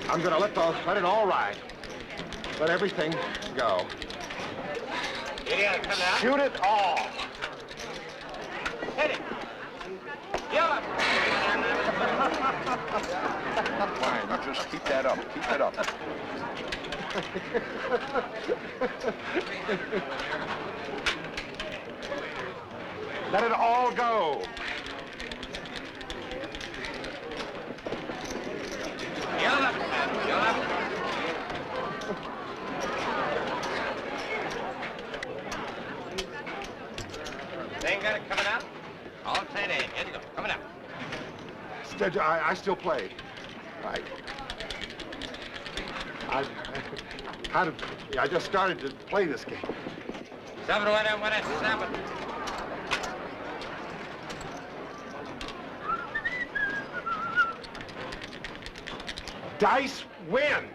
I'm gonna let it all ride. Let everything go. Idiot, come out. Shoot it all. Hit it. Yell it. Fine, you just keep that up. Keep it up. Let it all go. Yell it. Yell it. Ain't got it coming out? All tight end. Here you go. Coming out. I still play. Right. I just started to play this game. 7 1 7. Dice win.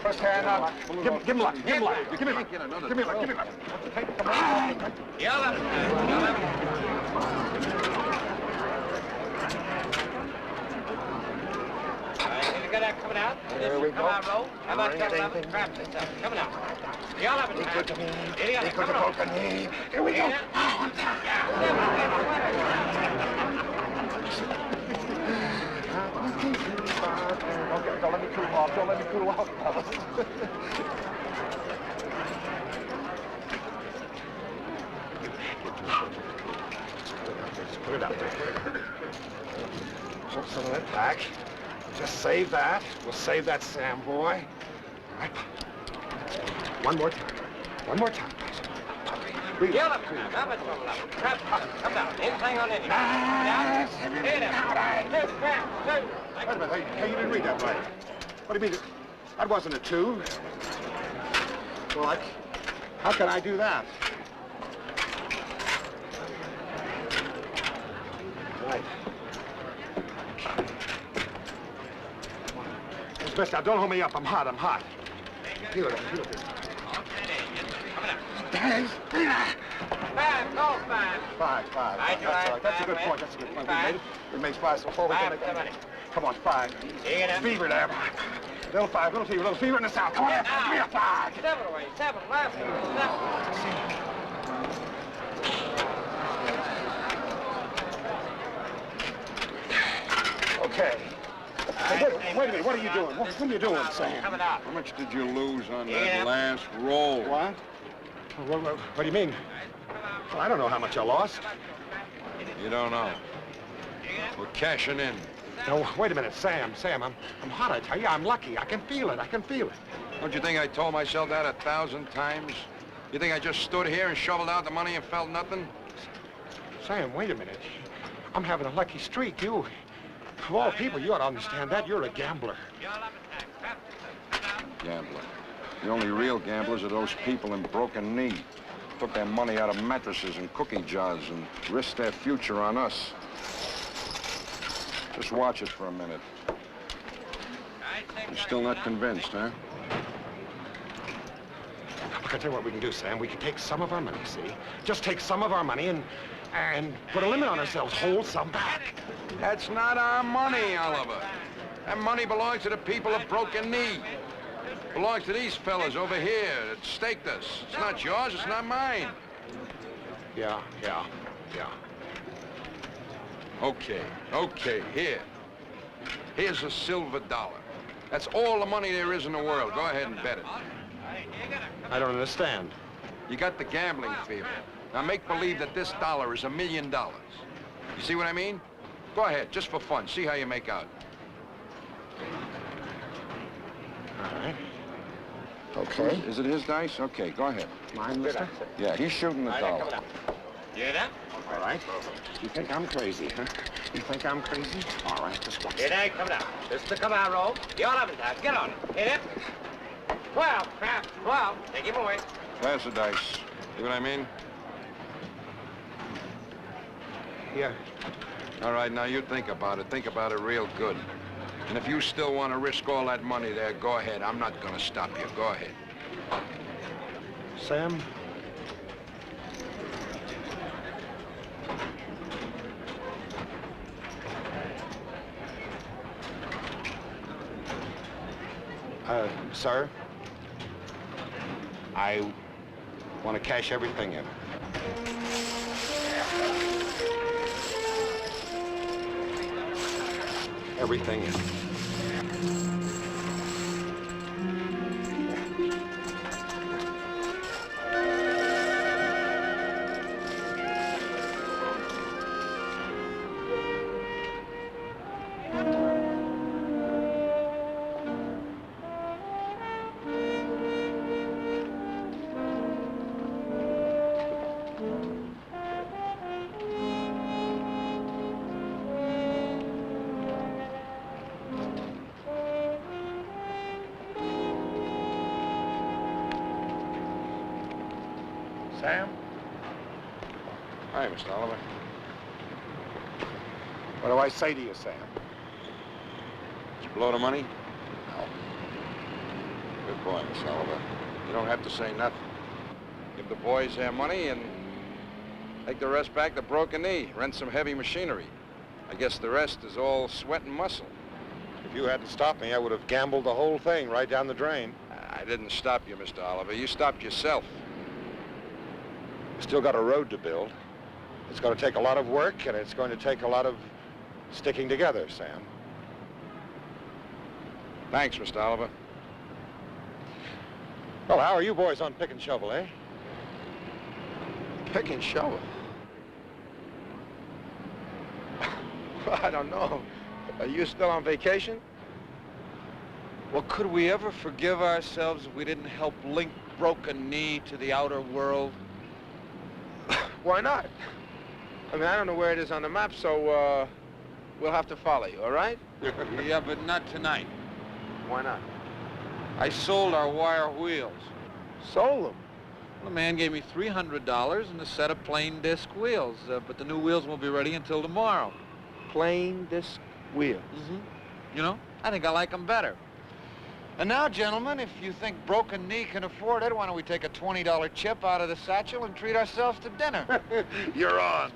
First hand up. Give him luck. Give him luck. Give me luck. Give me luck. Give me luck. Yell it. Yell it. You got that coming out? There we go. Come out, roll. How about double up and trap this up? Coming out. Yell up and trap. Idiot, come on. Here we go. Okay, don't let me cool off. Don't let me cool off, fellas. Put it out there. Put some of it back. Just save that. We'll save that Sam boy. All right. One more time. One more time. Yell up, trap. How about double up? Trap, come down. Anything on anything. Down. Hit him. Two, trap, two. Wait a minute. Hey, you didn't read that right. What do you mean? That wasn't a 2. Well, how can I do that? Right. Mister, don't hold me up. I'm hot. I'm hot. Feel it. Feel it. Five, go, five. Five. Right, That's all right. That's a good point. That's a good point. We made 5 so far. We can make it. Come on, 5. Fever there. Little 5, little fever, little fever in the south. Come on, give me a 5. 7 away, 7 left, 7. Okay. Hey, wait a minute. What are you doing? What are you doing, Sam? Coming out. How much did you lose on that last roll? What? What do you mean? Well, I don't know how much I lost. You don't know. We're cashing in. No, wait a minute, Sam, I'm hot, I tell you. I'm lucky. I can feel it. Don't you think I told myself that 1,000 times? You think I just stood here and shoveled out the money and felt nothing? Sam, wait a minute. I'm having a lucky streak. You, of all people, you ought to understand that. You're a gambler. Gambler. The only real gamblers are those people in broken knee. Took their money out of mattresses and cookie jars and risked their future on us. Just watch it for a minute. You're still not convinced, huh? Look, I tell you what we can do, Sam. We can take some of our money, see? Just take some of our money and put a limit on ourselves. Hold some back. That's not our money, Oliver. That money belongs to the people of broken knee. Belongs to these fellas over here that staked us. It's not yours, it's not mine. Yeah. Okay, here. Here's a silver dollar. That's all the money there is in the world. Go ahead and bet it. I don't understand. You got the gambling fever. Now make believe that this dollar is $1 million. You see what I mean? Go ahead, just for fun. See how you make out. All right. Okay. Is it his dice? Okay, go ahead. Mine, mister? Yeah, he's shooting the dollar. You hear that? All right. You think I'm crazy, huh? You think I'm crazy? All right, just watch. Here they come down. This is the come out roll. You're up in time. Get on it. Hit it. 12, crap. 12. Take him away. Pass the dice. See what I mean? Yeah. All right, now you think about it. Think about it real good. And if you still want to risk all that money there, go ahead. I'm not going to stop you. Go ahead. Sam? Sir? I want to cash everything in. Everything in. Sam? Hi, Mr. Oliver. What do I say to you, Sam? Did you blow the money? No. Good boy, Mr. Oliver. You don't have to say nothing. Give the boys their money and take the rest back to Broken Knee. Rent some heavy machinery. I guess the rest is all sweat and muscle. If you hadn't stopped me, I would have gambled the whole thing right down the drain. I didn't stop you, Mr. Oliver. You stopped yourself. We still got a road to build. It's going to take a lot of work, and it's going to take a lot of sticking together, Sam. Thanks, Mr. Oliver. Well, how are you boys on pick and shovel, eh? Pick and shovel? I don't know. Are you still on vacation? Well, could we ever forgive ourselves if we didn't help link Broken Knee to the outer world? Why not? I mean, I don't know where it is on the map, so, we'll have to follow you, all right? Yeah, but not tonight. Why not? I sold our wire wheels. Sold them? Well, the man gave me $300 and a set of plain disc wheels, but the new wheels won't be ready until tomorrow. Plain disc wheels? Mm-hmm. You know, I think I like them better. And now, gentlemen, if you think Broken Knee can afford it, why don't we take a $20 chip out of the satchel and treat ourselves to dinner? You're on.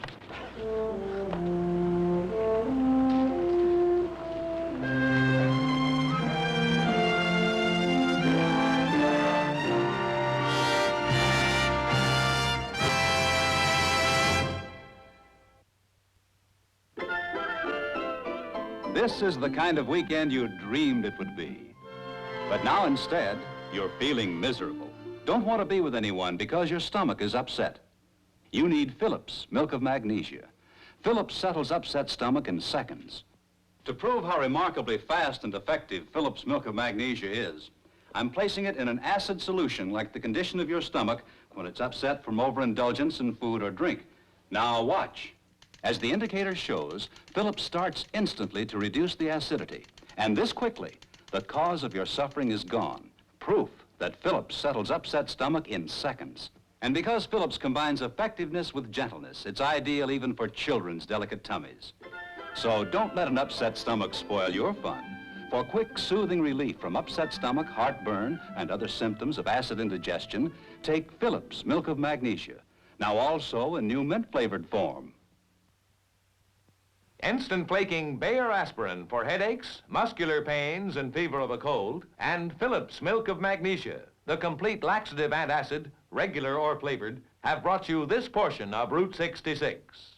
This is the kind of weekend you dreamed it would be. But now instead, you're feeling miserable. Don't want to be with anyone because your stomach is upset. You need Phillips Milk of Magnesia. Phillips settles upset stomach in seconds. To prove how remarkably fast and effective Phillips Milk of Magnesia is, I'm placing it in an acid solution like the condition of your stomach when it's upset from overindulgence in food or drink. Now watch. As the indicator shows, Phillips starts instantly to reduce the acidity. And this quickly, the cause of your suffering is gone. Proof that Phillips settles upset stomach in seconds. And because Phillips combines effectiveness with gentleness, it's ideal even for children's delicate tummies. So don't let an upset stomach spoil your fun. For quick, soothing relief from upset stomach, heartburn, and other symptoms of acid indigestion, take Phillips Milk of Magnesia, now also in new mint-flavored form. Instant flaking Bayer aspirin for headaches, muscular pains, and fever of a cold, and Phillips Milk of Magnesia, the complete laxative antacid, regular or flavored, have brought you this portion of Route 66.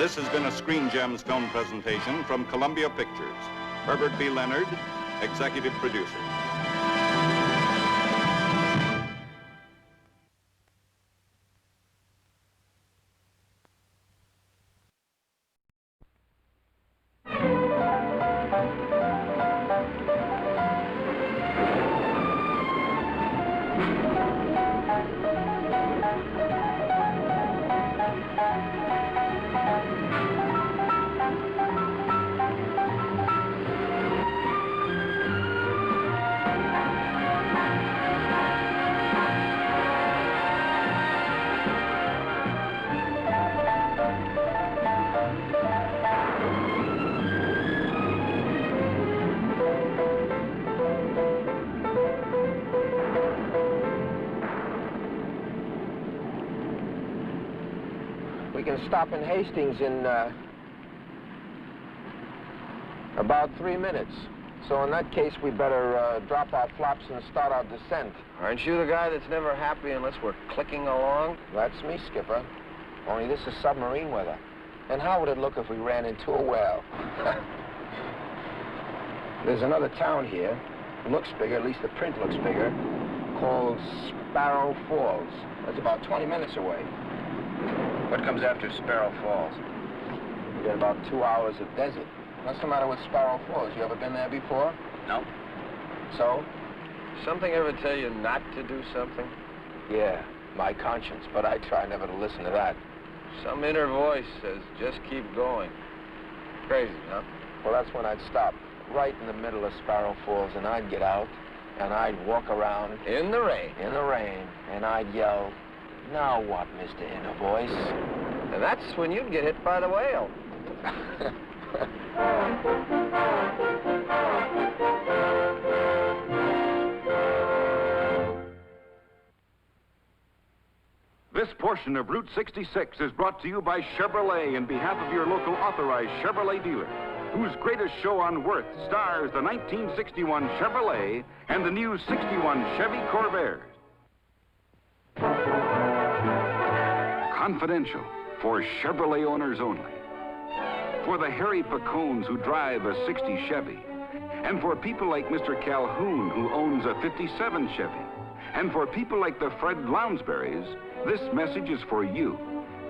This has been a Screen Gems film presentation from Columbia Pictures. Herbert B. Leonard, executive producer. We can stop in Hastings in about 3 minutes. So in that case, we better drop our flops and start our descent. Aren't you the guy that's never happy unless we're clicking along? That's me, Skipper. Only this is submarine weather. And how would it look if we ran into a whale? There's another town here. It looks bigger, at least the print looks bigger, called Sparrow Falls. That's about 20 minutes away. What comes after Sparrow Falls? We got about 2 hours of desert. What's the matter with Sparrow Falls? You ever been there before? No. So? Something ever tell you not to do something? Yeah, my conscience, but I try never to listen to that. Some inner voice says, just keep going. Crazy, huh? Well, that's when I'd stop, right in the middle of Sparrow Falls, and I'd get out, and I'd walk around. In the rain? In the rain, and I'd yell, "Now what, Mr. Inner Voice?" And that's when you'd get hit by the whale. This portion of Route 66 is brought to you by Chevrolet in behalf of your local authorized Chevrolet dealer, whose greatest show on Worth stars the 1961 Chevrolet and the new 61 Chevy Corvair. Confidential, for Chevrolet owners only. For the Harry Pacones who drive a 60 Chevy. And for people like Mr. Calhoun who owns a 57 Chevy. And for people like the Fred Lounsburys, this message is for you.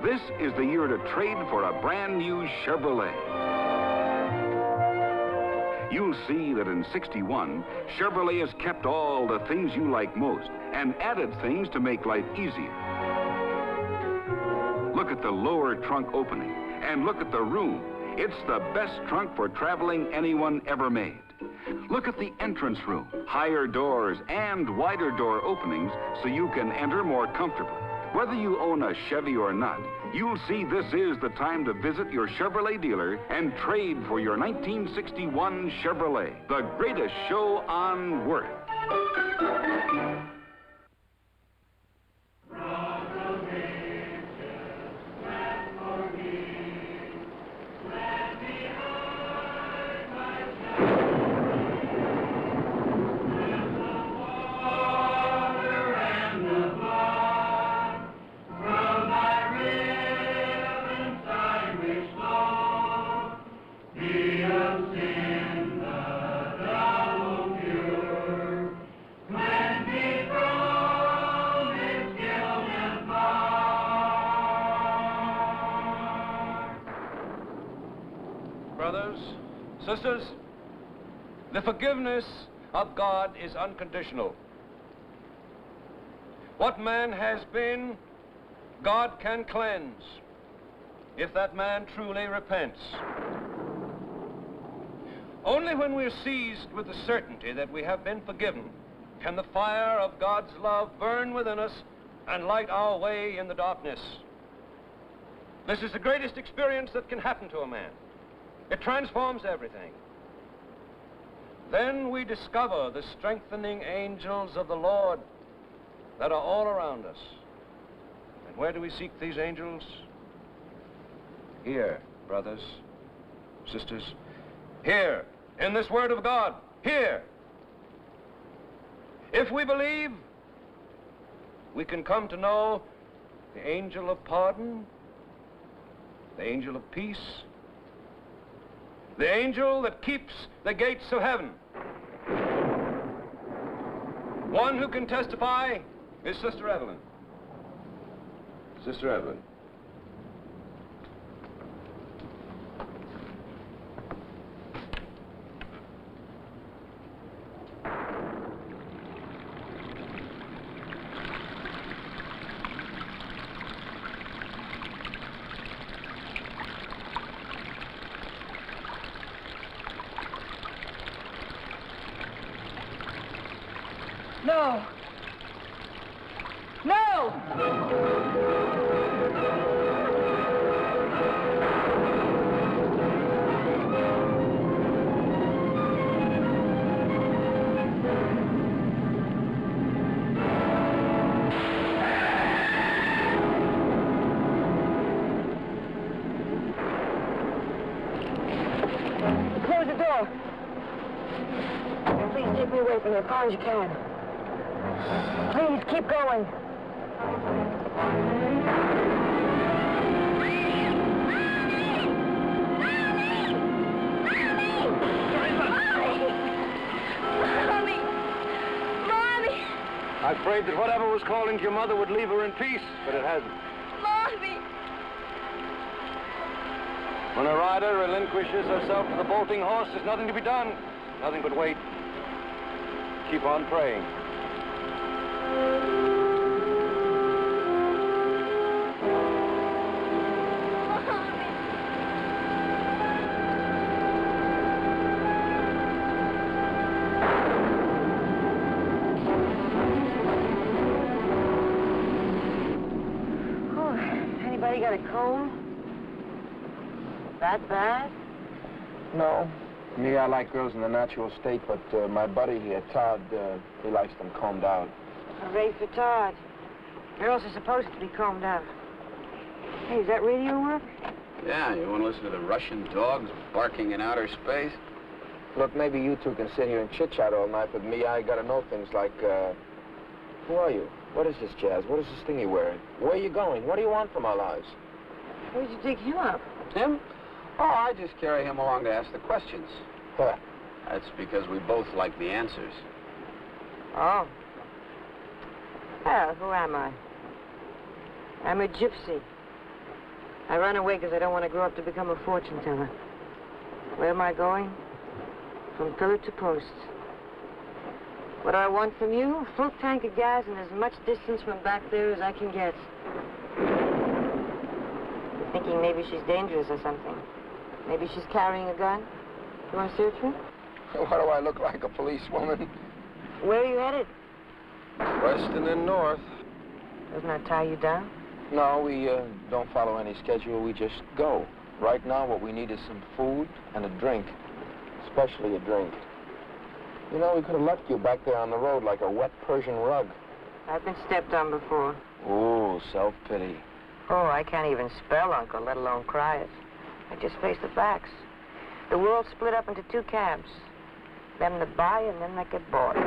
This is the year to trade for a brand new Chevrolet. You'll see that in 61, Chevrolet has kept all the things you like most and added things to make life easier. Look at the lower trunk opening and look at the room. It's the best trunk for traveling anyone ever made. Look at the entrance room, higher doors and wider door openings so you can enter more comfortably. Whether you own a Chevy or not, you'll see this is the time to visit your Chevrolet dealer and trade for your 1961 Chevrolet, the greatest show on Worth. Brothers, sisters, the forgiveness of God is unconditional. What man has been, God can cleanse, if that man truly repents. Only when we're seized with the certainty that we have been forgiven can the fire of God's love burn within us and light our way in the darkness. This is the greatest experience that can happen to a man. It transforms everything. Then we discover the strengthening angels of the Lord that are all around us. And where do we seek these angels? Here, brothers, sisters, here, in this Word of God, here. If we believe, we can come to know the angel of pardon, the angel of peace, the angel that keeps the gates of heaven. One who can testify is Sister Evelyn. Sister Evelyn. No. No! Close the door. Please take me away from here as far as you can. Please, keep going. I prayed that whatever was calling to your mother would leave her in peace, but it hasn't. Mommy! When a rider relinquishes herself to the bolting horse, there's nothing to be done. Nothing but wait. Keep on praying. Anybody got a comb? That bad? No. Me, I like girls in the natural state, but my buddy here, Todd, he likes them combed out. Hooray for Todd. Girls are supposed to be combed out. Hey, is that radio work? Yeah, you want to listen to the Russian dogs barking in outer space? Look, maybe you two can sit here and chit-chat all night, but me, I gotta know things like, who are you? What is this, Jazz? What is this thing you're wearing? Where are you going? What do you want from our lives? Where'd you dig him up? Him? Oh, I just carry him along to ask the questions. Huh. That's because we both like the answers. Oh. Well, who am I? I'm a gypsy. I run away because I don't want to grow up to become a fortune teller. Where am I going? From pillar to post. What do I want from you? A full tank of gas and as much distance from back there as I can get. You're thinking maybe she's dangerous or something. Maybe she's carrying a gun. You want to search her? What do I look like, a policewoman? Where are you headed? West and then north. Doesn't that tie you down? No, we don't follow any schedule. We just go. Right now, what we need is some food and a drink. Especially a drink. You know, we could have left you back there on the road like a wet Persian rug. I've been stepped on before. Ooh, self-pity. Oh, I can't even spell, Uncle, let alone cry it. I just face the facts. The world split up into two camps. Them that buy and them that get bought. You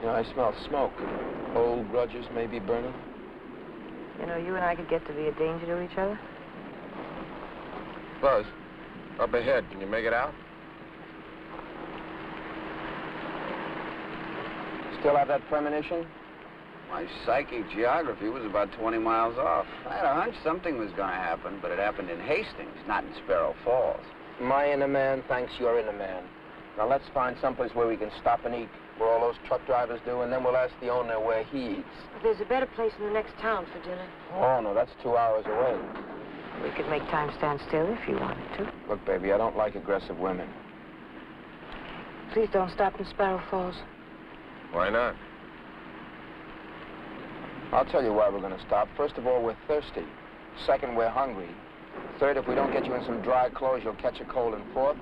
know, I smell smoke. Old grudges may be burning. You know, you and I could get to be a danger to each other. Buzz, up ahead. Can you make it out? Still have that premonition? My psychic geography was about 20 miles off. I had a hunch something was going to happen, but it happened in Hastings, not in Sparrow Falls. My inner man thanks your inner man. Now let's find someplace where we can stop and eat, where all those truck drivers do, and then we'll ask the owner where he eats. There's a better place in the next town for dinner. Oh, no, that's 2 hours away. We could make time stand still if you wanted to. Look, baby, I don't like aggressive women. Please don't stop in Sparrow Falls. Why not? I'll tell you why we're going to stop. First of all, we're thirsty. Second, we're hungry. Third, if we don't get you in some dry clothes, you'll catch a cold. And fourth,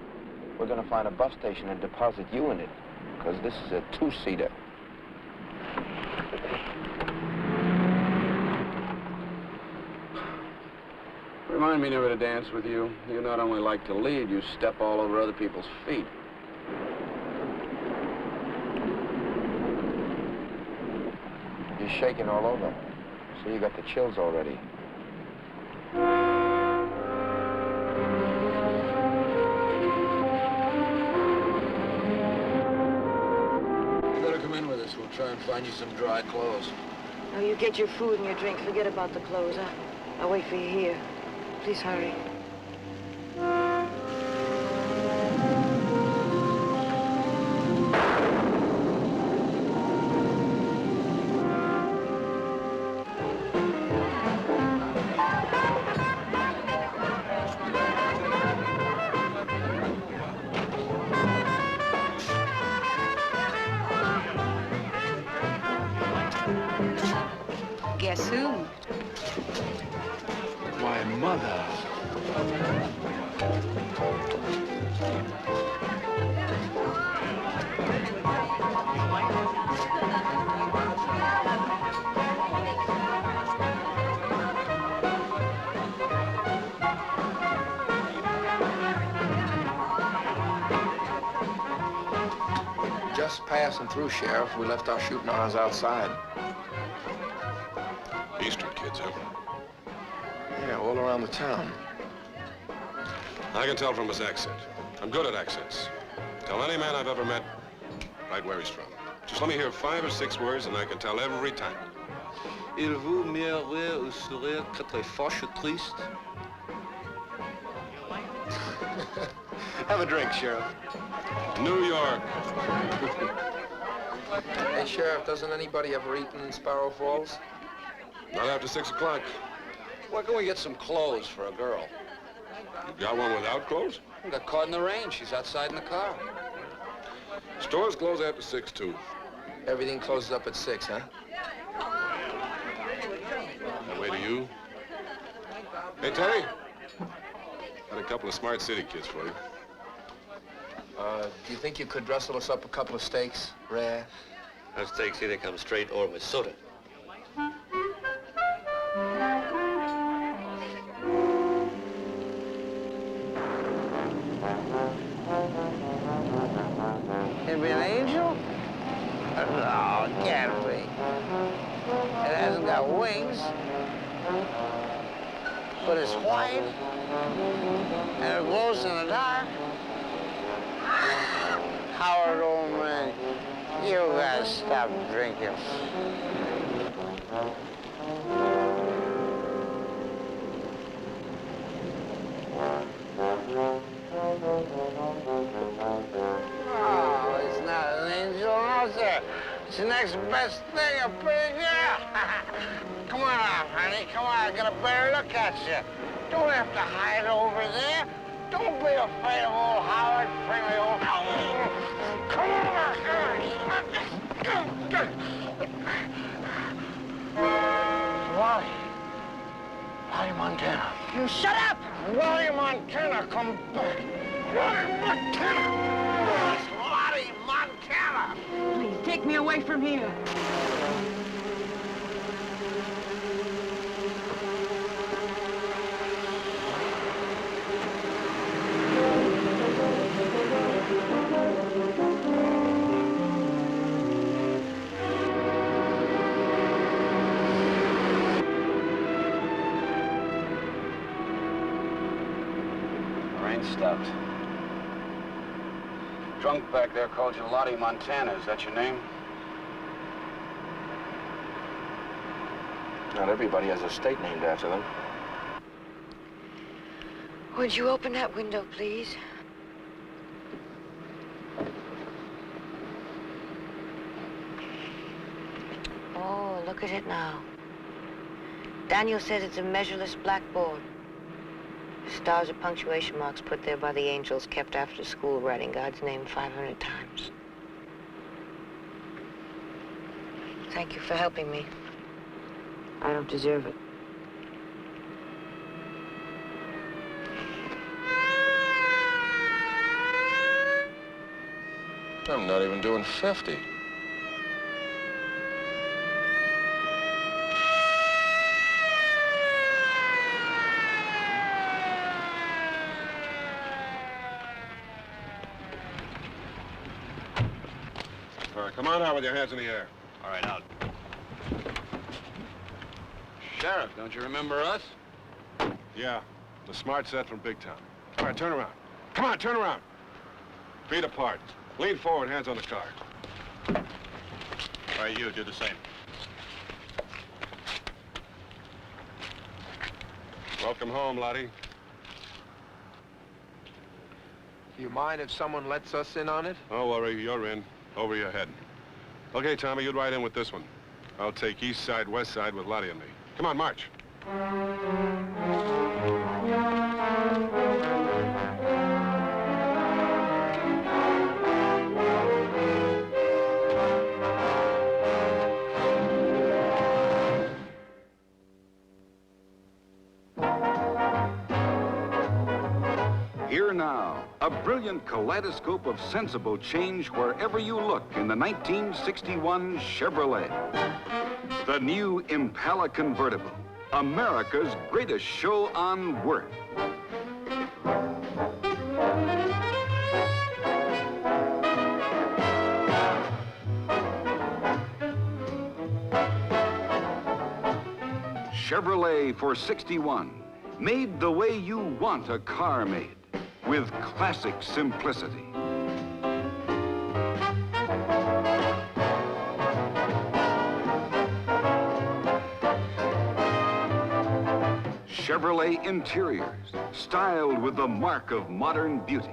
we're going to find a bus station and deposit you in it. Because this is a two-seater. Remind me never to dance with you. You not only like to lead, you step all over other people's feet. You're shaking all over. So you got the chills already. come in with us. We'll try and find you some dry clothes. No, you get your food and your drink. Forget about the clothes. I'll wait for you here. Please hurry. Guess who? My mother. Just passing through, Sheriff. We left our shooting irons outside. Eastern kids, huh? Yeah, all around the town. I can tell from his accent. I'm good at accents. Tell any man I've ever met right where he's from. Just let me hear 5 or 6 words and I can tell every time. Il vous mirez au sourire très fâche triste. Have a drink, Sheriff. New York. Hey, Sheriff, doesn't anybody ever eat in Sparrow Falls? Not after 6 o'clock. Why can't we get some clothes for a girl? You got one without clothes? I got caught in the rain. She's outside in the car. Stores close after 6, too. Everything closes up at 6, huh? That way to you. Hey, Terry. Got a couple of smart city kids for you. Do you think you could dressel us up a couple of steaks, rare? Those steaks either come straight or with soda. Can it be an angel? No, it can't be. It hasn't got wings, but it's white, and it glows in the dark. Howard, old man, you gotta stop drinking. Oh, it's not an angel, no, sir. It's the next best thing, a pretty girl. Come on out, honey. Come on, I got a better look at you. Don't have to hide over there. Don't be afraid of old Howard. Bring me old Howard. Come on, Wally. Wally Montana. You shut up! Wally Montana, come back. Wally Montana! It's Wally Montana! Please, take me away from here. Stopped. Drunk back there called you Lottie Montana. Is that your name? Not everybody has a state named after them. Would you open that window, please? Oh, look at it now. Daniel says it's a measureless blackboard. Stars are punctuation marks put there by the angels, kept after school, writing God's name 500 times. Thank you for helping me. I don't deserve it. I'm not even doing 50. Come on out with your hands in the air. All right, out. Sheriff, don't you remember us? Yeah, the smart set from Big Town. All right, turn around. Come on, turn around. Feet apart. Lean forward, hands on the car. All right, you do the same. Welcome home, Lottie. Do you mind if someone lets us in on it? Don't worry, you're in. Over your head. Okay, Tommy, you'd ride in with this one. I'll take east side, west side with Lottie and me. Come on, march. Here now, a brilliant kaleidoscope of sensible change wherever you look in the 1961 Chevrolet. The new Impala convertible, America's greatest show on worth. Chevrolet for 61, made the way you want a car made, with classic simplicity. Chevrolet interiors, styled with the mark of modern beauty.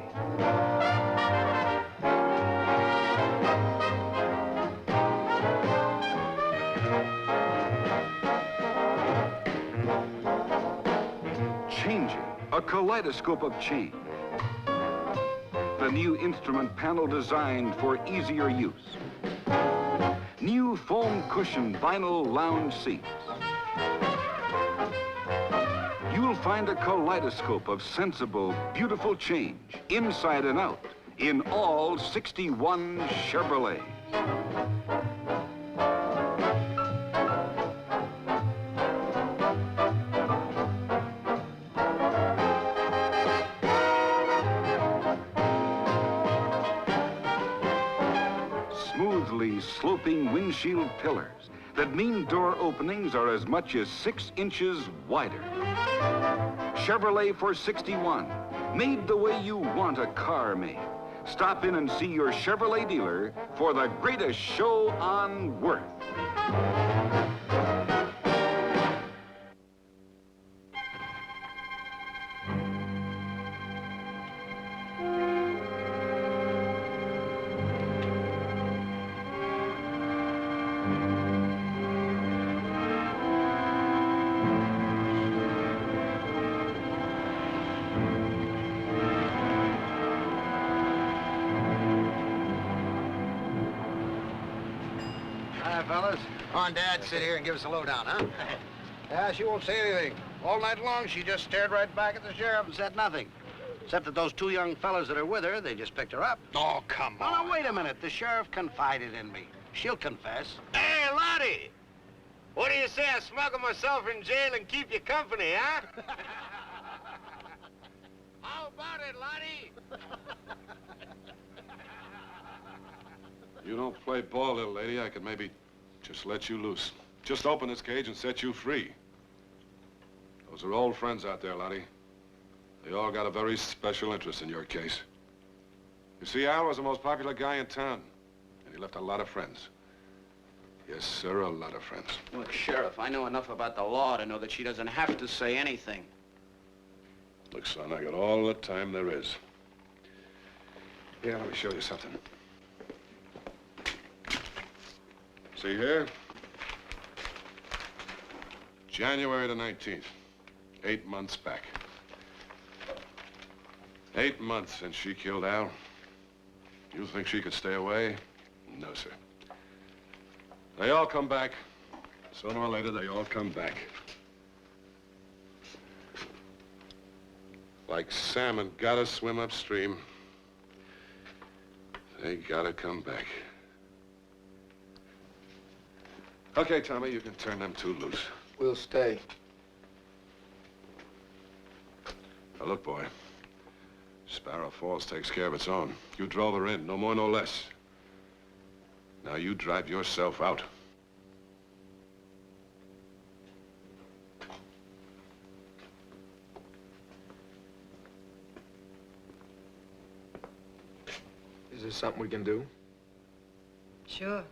Changing, a kaleidoscope of change. The new instrument panel designed for easier use. New foam cushion vinyl lounge seats. You'll find a kaleidoscope of sensible, beautiful change, inside and out, in all 61 Chevrolets. Smoothly sloping windshield pillars that mean door openings are as much as 6 inches wider. Chevrolet for 61, made the way you want a car made. Stop in and see your Chevrolet dealer for the greatest show on worth. Hi, fellas. Come on, Dad, sit here and give us a lowdown, huh? Yeah, she won't say anything. All night long, she just stared right back at the sheriff and said nothing. Except that those 2 young fellas that are with her, they just picked her up. Oh, come on. Oh, no, wait a minute. The sheriff confided in me. She'll confess. Hey, Lottie! What do you say I smuggle myself in jail and keep you company, huh? How about it, Lottie? You don't play ball, little lady, I could maybe just let you loose. Just open this cage and set you free. Those are old friends out there, Lottie. They all got a very special interest in your case. You see, Al was the most popular guy in town, and he left a lot of friends. Yes, sir, a lot of friends. Look, Sheriff, I know enough about the law to know that she doesn't have to say anything. Look, son, I got all the time there is. Here, let me show you something. See here? January the 19th, 8 months back. 8 months since she killed Al. You think she could stay away? No, sir. They all come back. Sooner or later, they all come back. Like salmon gotta swim upstream, they gotta come back. Okay, Tommy, you can turn them 2 loose. We'll stay. Now, look, boy. Sparrow Falls takes care of its own. You drove her in, no more, no less. Now you drive yourself out. Is there something we can do? Sure.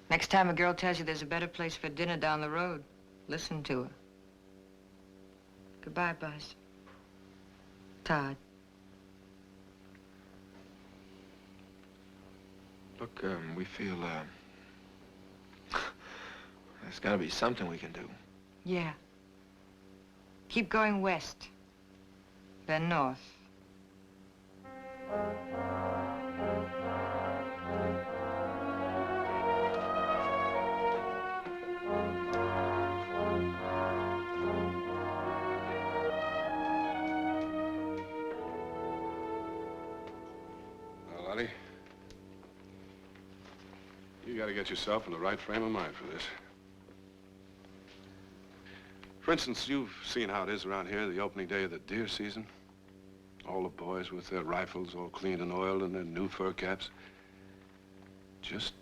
Next time a girl tells you there's a better place for dinner down the road, listen to her. Goodbye, Buzz. Todd. Look, we feel, there's gotta be something we can do. Yeah. Keep going west, then north. Now, Lottie, you gotta get yourself in the right frame of mind for this. For instance, you've seen how it is around here the opening day of the deer season. All the boys with their rifles all cleaned and oiled and their new fur caps. Just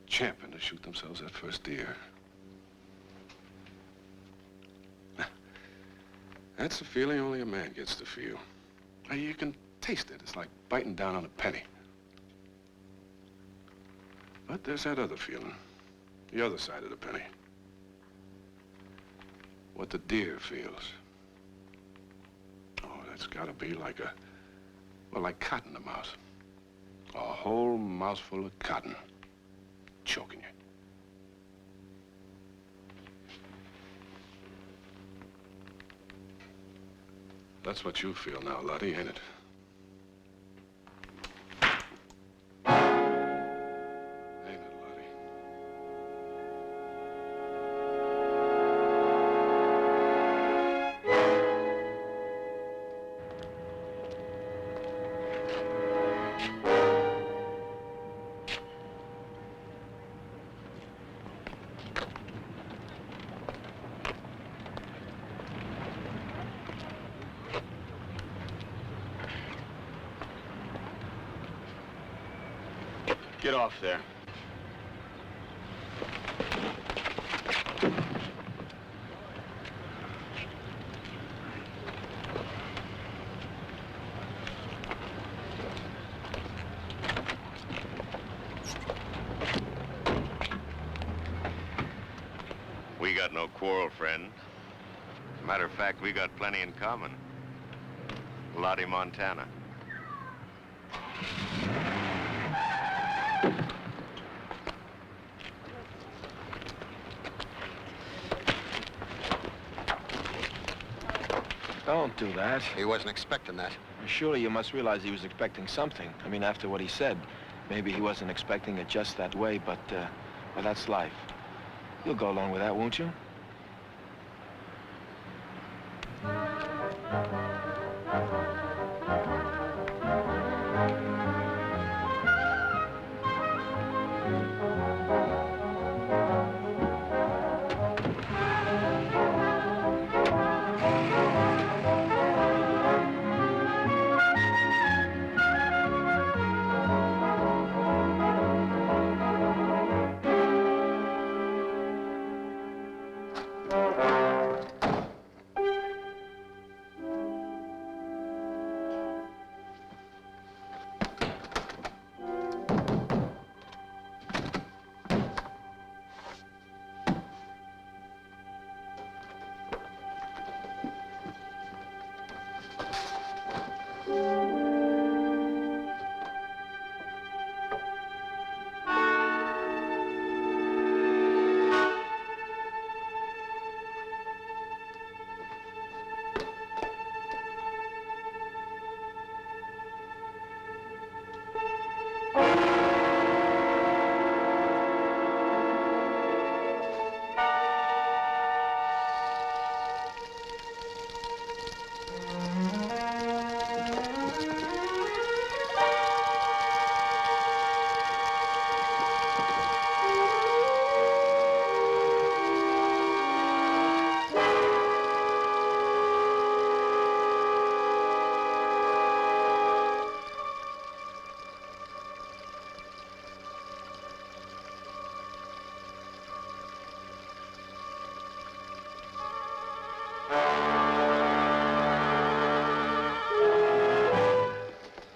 champing to shoot themselves that first deer. That's a feeling only a man gets to feel. You can taste it. It's like biting down on a penny. But there's that other feeling. The other side of the penny. What the deer feels. Oh, that's gotta be like like cotton to mouth. A whole mouthful of cotton. Choking you. That's what you feel now, Lottie, ain't it? Get off there. We got no quarrel, friend. As a matter of fact, we got plenty in common. Lottie, Montana. Don't do that. He wasn't expecting that. Surely you must realize he was expecting something. I mean, after what he said. Maybe he wasn't expecting it just that way, but, well, that's life. You'll go along with that, won't you?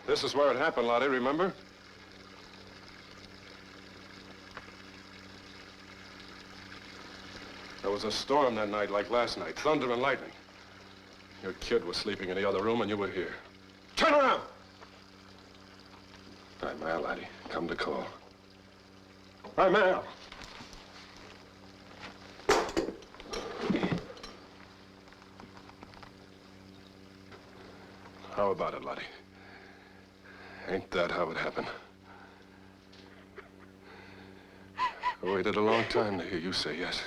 This is where it happened, Lottie, remember? There was a storm that night like last night, thunder and lightning. Your kid was sleeping in the other room and you were here. Turn around! Hi, Mal, laddie. Come to call. Hi, Mal. How about it, laddie? Ain't that how it happened? I waited a long time to hear you say yes.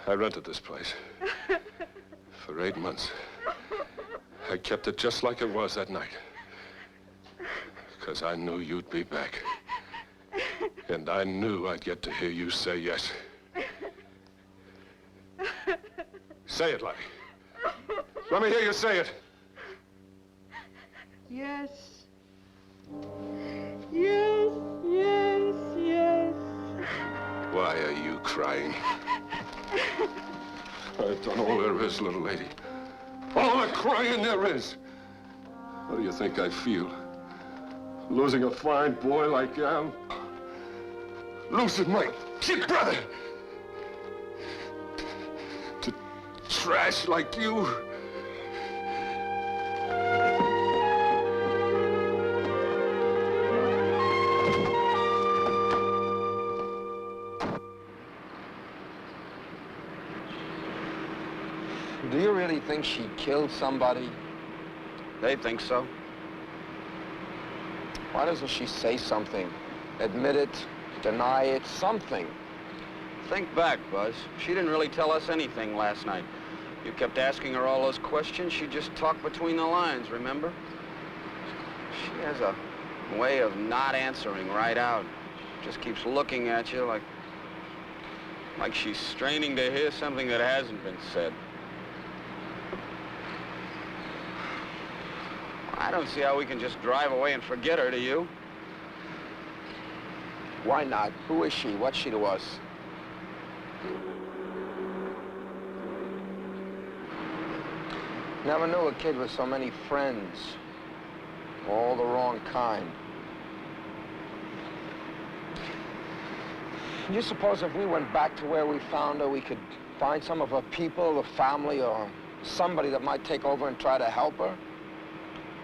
I rented this place for 8 months. I kept it just like it was that night. Because I knew you'd be back. And I knew I'd get to hear you say yes. Say it, laddie. Let me hear you say it. Yes. Yes, yes, yes. Why are you crying? I've done all there is, little lady. All the crying there is. How do you think I feel? Losing a fine boy like you am? Losing my kid brother? To trash like you? Do you really think she killed somebody? They think so. Why doesn't she say something? Admit it, deny it, something. Think back, Buzz. She didn't really tell us anything last night. You kept asking her all those questions. She just talked between the lines, remember? She has a way of not answering right out. Just keeps looking at you like she's straining to hear something that hasn't been said. I don't see how we can just drive away and forget her, do you? Why not? Who is she? What's she to us? Never knew a kid with so many friends. All the wrong kind. You suppose if we went back to where we found her, we could find some of her people, the family, or somebody that might take over and try to help her?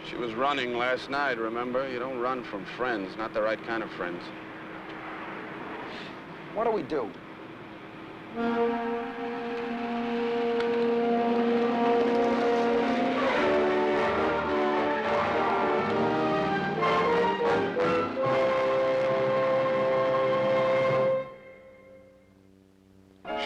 She was running last night, remember? You don't run from friends, not the right kind of friends. What do we do?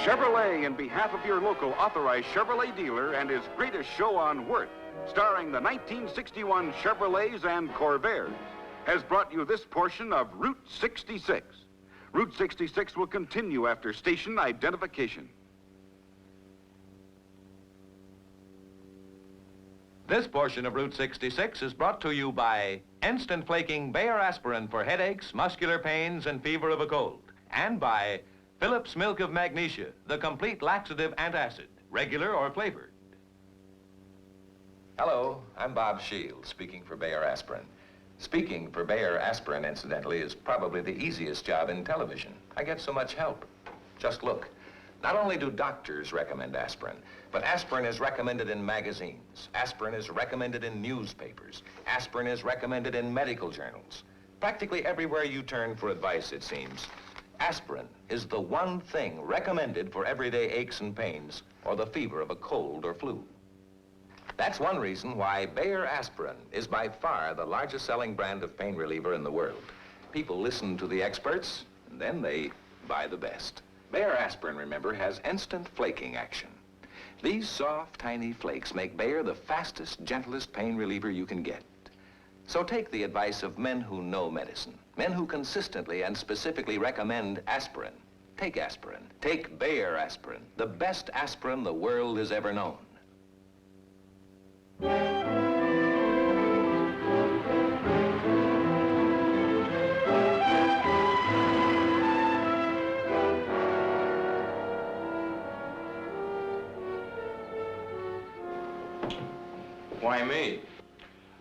Chevrolet, in behalf of your local authorized Chevrolet dealer and his greatest show on Worth, starring the 1961 Chevrolets and Corvairs, has brought you this portion of Route 66. Route 66 will continue after station identification. This portion of Route 66 is brought to you by Instant Flaking Bayer Aspirin for headaches, muscular pains, and fever of a cold. And by Phillips Milk of Magnesia, the complete laxative antacid, regular or flavored. Hello, I'm Bob Shields, speaking for Bayer Aspirin. Speaking for Bayer Aspirin, incidentally, is probably the easiest job in television. I get so much help. Just look. Not only do doctors recommend aspirin, but aspirin is recommended in magazines. Aspirin is recommended in newspapers. Aspirin is recommended in medical journals. Practically everywhere you turn for advice, it seems, aspirin is the one thing recommended for everyday aches and pains or the fever of a cold or flu. That's one reason why Bayer Aspirin is by far the largest selling brand of pain reliever in the world. People listen to the experts, and then they buy the best. Bayer Aspirin, remember, has instant flaking action. These soft, tiny flakes make Bayer the fastest, gentlest pain reliever you can get. So take the advice of men who know medicine, men who consistently and specifically recommend aspirin. Take aspirin. Take Bayer Aspirin, the best aspirin the world has ever known. Why me?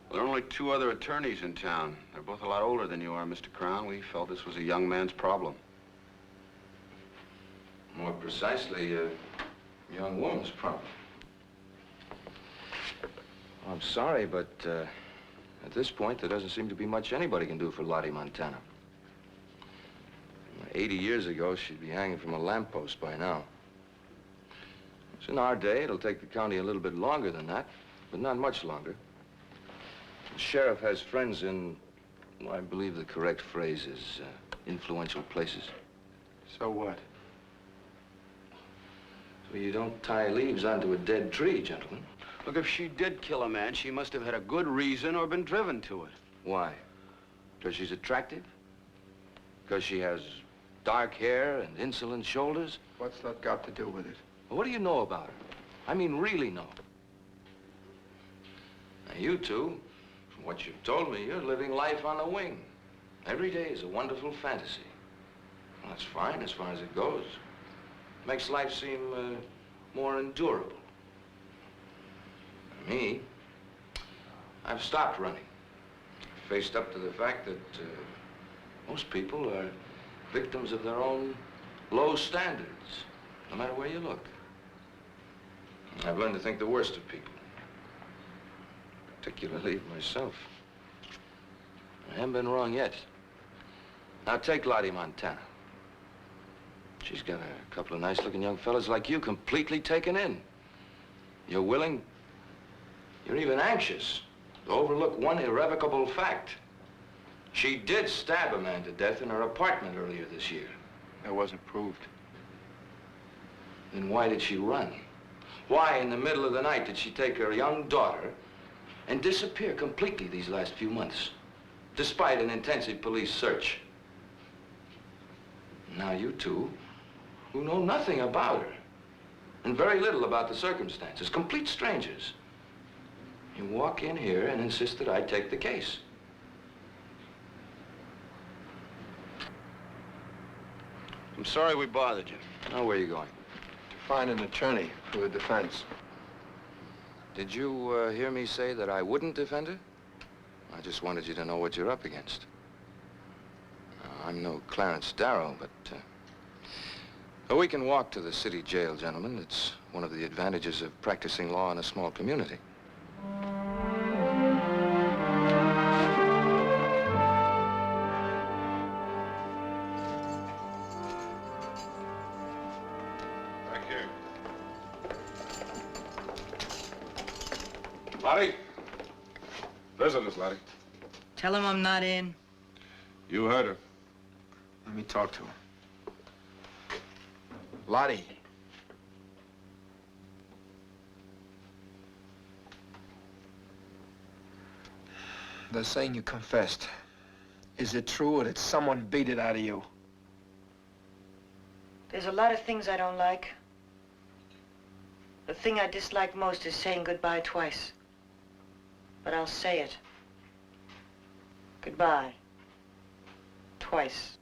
Well, there are only two other attorneys in town. They're both a lot older than you are, Mr. Crown. We felt this was a young man's problem. More precisely, a young woman's problem. I'm sorry, but at this point, there doesn't seem to be much anybody can do for Lottie Montana. 80 years ago, she'd be hanging from a lamppost by now. So in our day, it'll take the county a little bit longer than that, but not much longer. The sheriff has friends in, well, I believe the correct phrase is influential places. So what? So you don't tie leaves onto a dead tree, gentlemen. Look, if she did kill a man, she must have had a good reason or been driven to it. Why? Because she's attractive? Because she has dark hair and insolent shoulders? What's that got to do with it? Well, what do you know about her? I mean, really know. Now, you two, from what you've told me, you're living life on the wing. Every day is a wonderful fantasy. Well, that's fine as far as it goes. Makes life seem more endurable. Me, I've stopped running. Faced up to the fact that most people are victims of their own low standards, no matter where you look. I've learned to think the worst of people, particularly of myself. I haven't been wrong yet. Now take Lottie Montana. She's got a couple of nice-looking young fellas like you completely taken in. You're willing, you're even anxious to overlook one irrevocable fact. She did stab a man to death in her apartment earlier this year. That wasn't proved. Then why did she run? Why, in the middle of the night, did she take her young daughter and disappear completely these last few months, despite an intensive police search? Now you two, who know nothing about her, and very little about the circumstances, complete strangers, you walk in here and insist that I take the case. I'm sorry we bothered you. Now, where are you going? To find an attorney for the defense. Did you hear me say that I wouldn't defend her? I just wanted you to know what you're up against. I'm no Clarence Darrow, but we can walk to the city jail, gentlemen. It's one of the advantages of practicing law in a small community. Back here. Lottie? Visitors, Lottie. Tell him I'm not in. You heard her. Let me talk to her. Lottie. They're saying you confessed. Is it true or did someone beat it out of you? There's a lot of things I don't like. The thing I dislike most is saying goodbye twice. But I'll say it. Goodbye. Twice.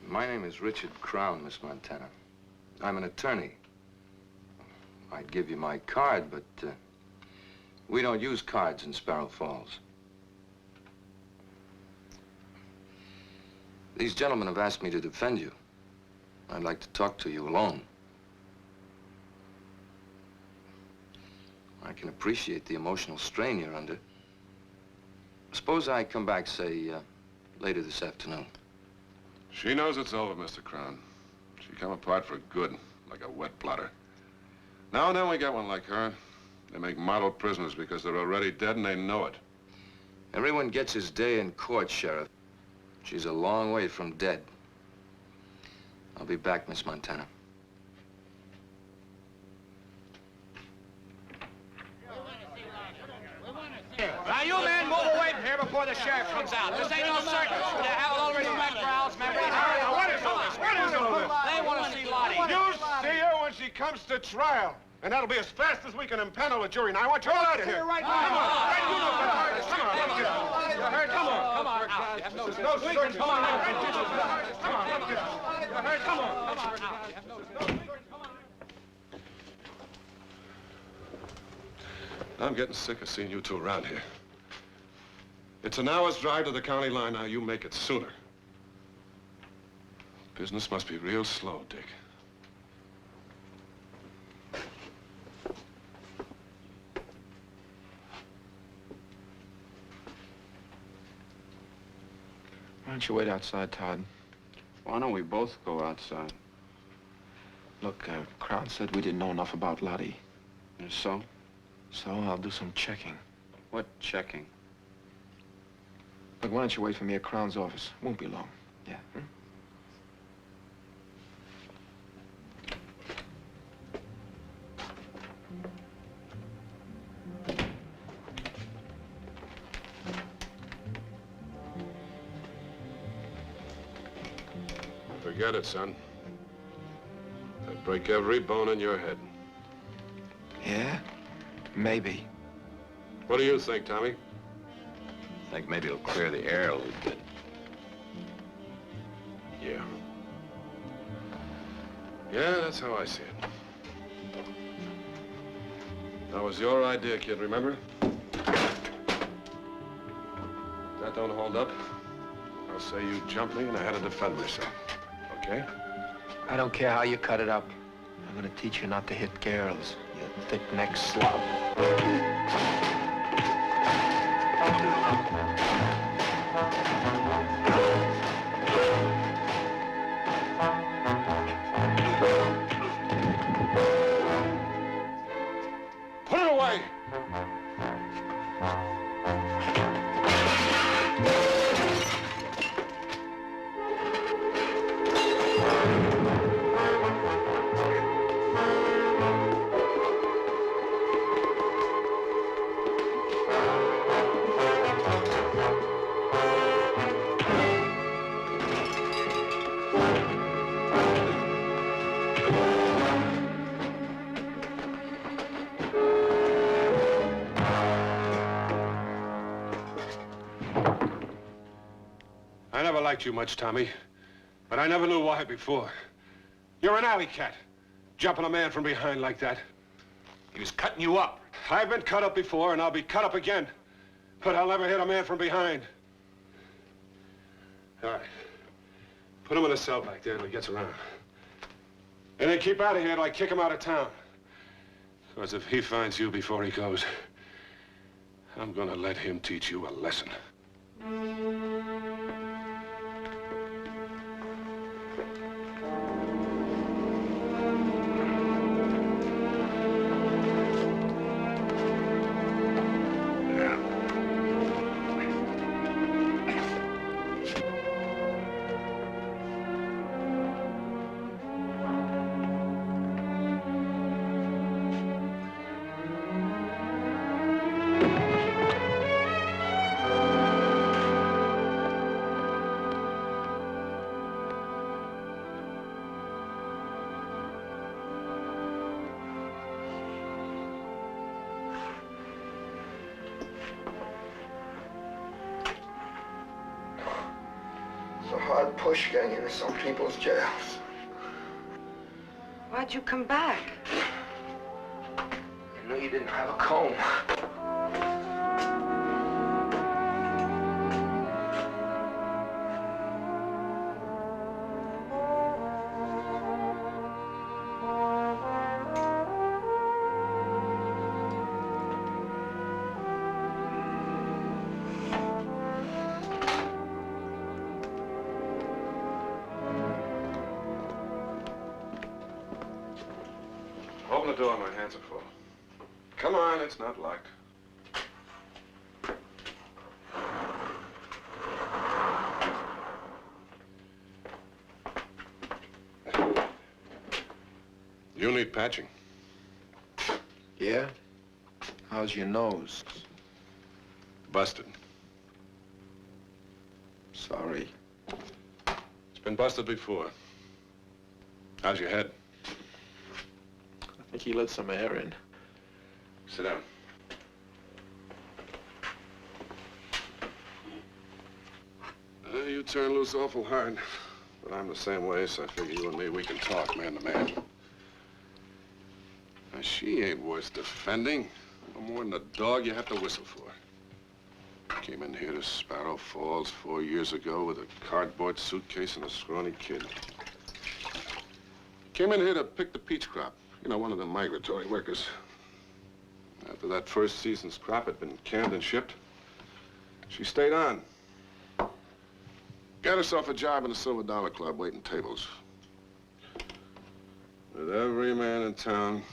My name is Richard Crown, Miss Montana. I'm an attorney. I'd give you my card, but we don't use cards in Sparrow Falls. These gentlemen have asked me to defend you. I'd like to talk to you alone. I can appreciate the emotional strain you're under. Suppose I come back, say, later this afternoon. She knows it's over, Mr. Crown. She come apart for good, like a wet blotter. Now and then we get one like her. They make model prisoners because they're already dead and they know it. Everyone gets his day in court, Sheriff. She's a long way from dead. I'll be back, Miss Montana. Now, you men move away from here before the sheriff comes out. This ain't no circus. You have all respect for Al's memory. What is all this? What is all this? They want to see Lottie. You'll see her when she comes to trial. And that'll be as fast as we can impanel a jury. Now, I want you all out of here. Right Come on. Right, you know the hardest. Come on, let's get out. You heard? Come on. Come on, out. You have no There's no circus. Come on, out. Come on, let's get out. You heard? Come on. Come on, out. You have no I'm getting sick of seeing you two around here. It's an hour's drive to the county line. Now, you make it sooner. Business must be real slow, Dick. Why don't you wait outside, Todd? Why don't we both go outside? Look, Crown said we didn't know enough about Lottie. So? So I'll do some checking. What checking? Look, why don't you wait for me at Crown's office? Won't be long. Yeah? Forget it, son. I'd break every bone in your head. Yeah? Maybe. What do you think, Tommy? I think maybe it'll clear the air a little bit. Yeah. Yeah, that's how I see it. That was your idea, kid, remember? That don't hold up. I'll say you jumped me and I had to defend myself. Okay? I don't care how you cut it up. I'm gonna teach you not to hit girls, you thick-necked slob. Put it away! I never liked you much, Tommy, but I never knew why before. You're an alley cat, jumping a man from behind like that. He was cutting you up. I've been cut up before, and I'll be cut up again, but I'll never hit a man from behind. All right. Put him in a cell back there till he gets around. And then keep out of here till I kick him out of town. Because if he finds you before he goes, I'm gonna let him teach you a lesson. It's a hard push getting into some people's jails. Why'd you come back? I knew you didn't have a comb. Open the door, my hands are full. Come on, it's not locked. You need patching. Yeah? How's your nose? Busted. Sorry. It's been busted before. How's your head? I think he let some air in. Sit down. You turn loose awful hard. But I'm the same way, so I figure you and me, we can talk man to man. Now, she ain't worth defending. No more than a dog you have to whistle for. Came in here to Sparrow Falls 4 years ago with a cardboard suitcase and a scrawny kid. Came in here to pick the peach crop. You know, one of the migratory workers. After that first season's crop had been canned and shipped, she stayed on. Got herself a job in the Silver Dollar Club waiting tables. With every man in town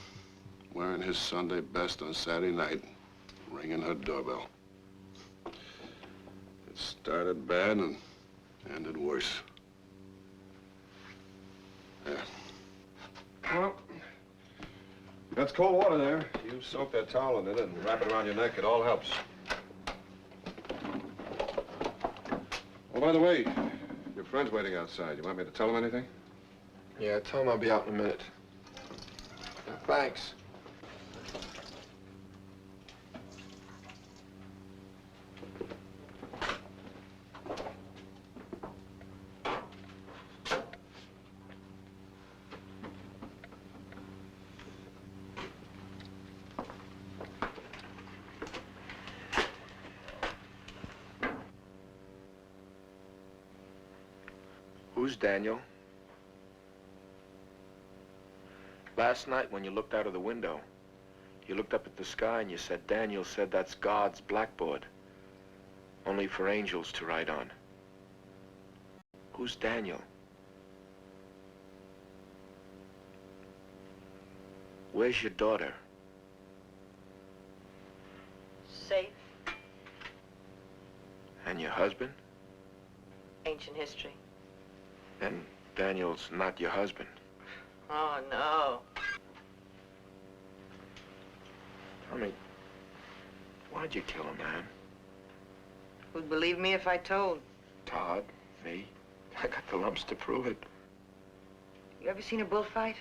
wearing his Sunday best on Saturday night, ringing her doorbell. It started bad and ended worse. Yeah. Well, that's cold water there. You soak that towel in it and wrap it around your neck. It all helps. Oh, by the way, your friend's waiting outside. You want me to tell him anything? Yeah, tell him I'll be out in a minute. Thanks. Who's Daniel? Last night when you looked out of the window, you looked up at the sky and you said, Daniel said that's God's blackboard, only for angels to write on. Who's Daniel? Where's your daughter? Safe. And your husband? Ancient history. And Daniel's not your husband. Oh, no. Tell me, why'd you kill him, man? Who'd believe me if I told? Todd, me. I got the lumps to prove it. You ever seen a bullfight?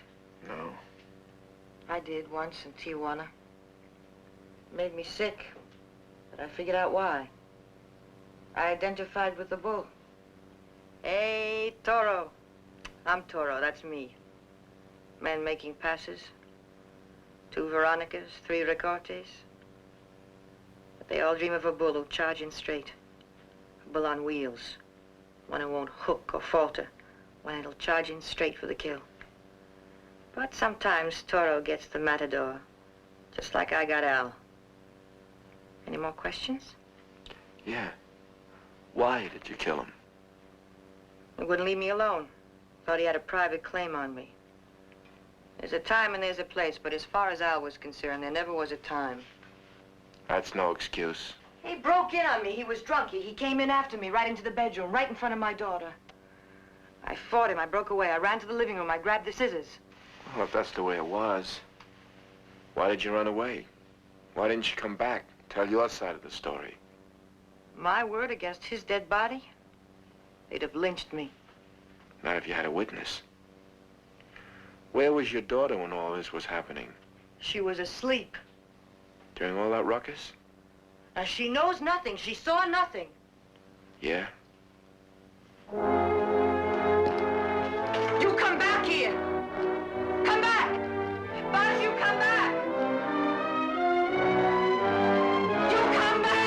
No. I did once in Tijuana. It made me sick, but I figured out why. I identified with the bull. Hey, Toro. I'm Toro, that's me. Men making passes. 2 Veronicas, 3 Recortes. But they all dream of a bull who'll charge in straight. A bull on wheels. One who won't hook or falter. One that'll charge in straight for the kill. But sometimes Toro gets the matador. Just like I got Al. Any more questions? Yeah. Why did you kill him? He wouldn't leave me alone. Thought he had a private claim on me. There's a time and there's a place, but as far as Al was concerned, there never was a time. That's no excuse. He broke in on me. He was drunk. He came in after me, right into the bedroom, right in front of my daughter. I fought him. I broke away. I ran to the living room. I grabbed the scissors. Well, if that's the way it was, why did you run away? Why didn't you come back? Tell your side of the story. My word against his dead body? They'd have lynched me. Not if you had a witness. Where was your daughter when all this was happening? She was asleep. During all that ruckus? Now, she knows nothing. She saw nothing. Yeah? You come back here! Come back! Buzz, you come back! You come back!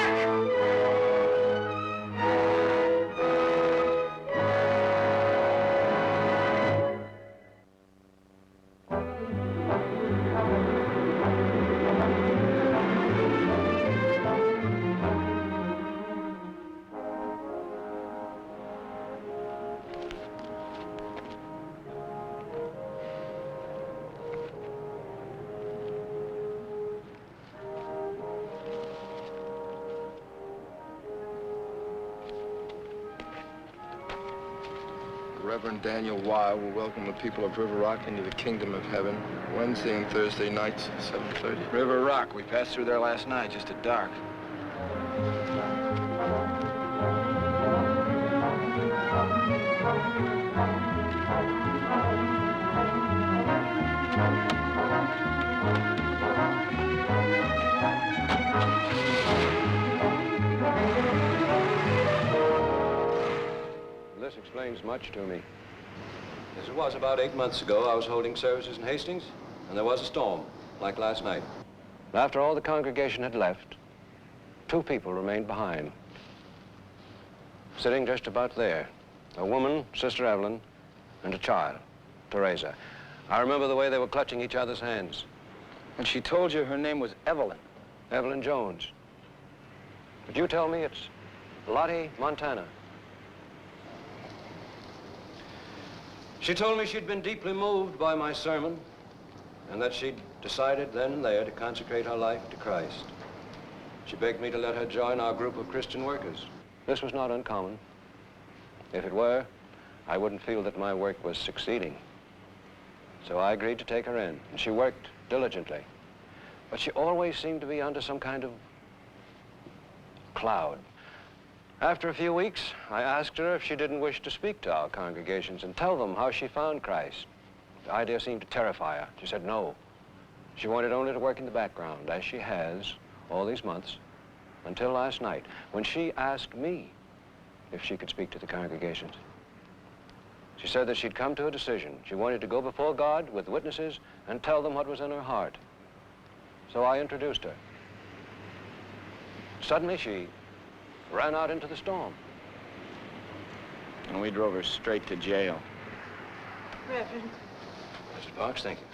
Reverend Daniel Weil will welcome the people of River Rock into the kingdom of heaven Wednesday and Thursday nights at 7:30. River Rock. We passed through there last night, just at dark. This explains much to me. As it was about 8 months ago, I was holding services in Hastings, and there was a storm, like last night. After all the congregation had left, 2 people remained behind. Sitting just about there, a woman, Sister Evelyn, and a child, Teresa. I remember the way they were clutching each other's hands. And she told you her name was Evelyn? Evelyn Jones. But you tell me it's Lottie Montana. She told me she'd been deeply moved by my sermon and that she'd decided then and there to consecrate her life to Christ. She begged me to let her join our group of Christian workers. This was not uncommon. If it were, I wouldn't feel that my work was succeeding. So I agreed to take her in, and she worked diligently. But she always seemed to be under some kind of cloud. After a few weeks, I asked her if she didn't wish to speak to our congregations and tell them how she found Christ. The idea seemed to terrify her. She said no. She wanted only to work in the background, as she has all these months, until last night, when she asked me if she could speak to the congregations. She said that she'd come to a decision. She wanted to go before God with witnesses and tell them what was in her heart. So I introduced her. Suddenly, she ran out into the storm. And we drove her straight to jail. Reverend. Mrs. Parks, thank you.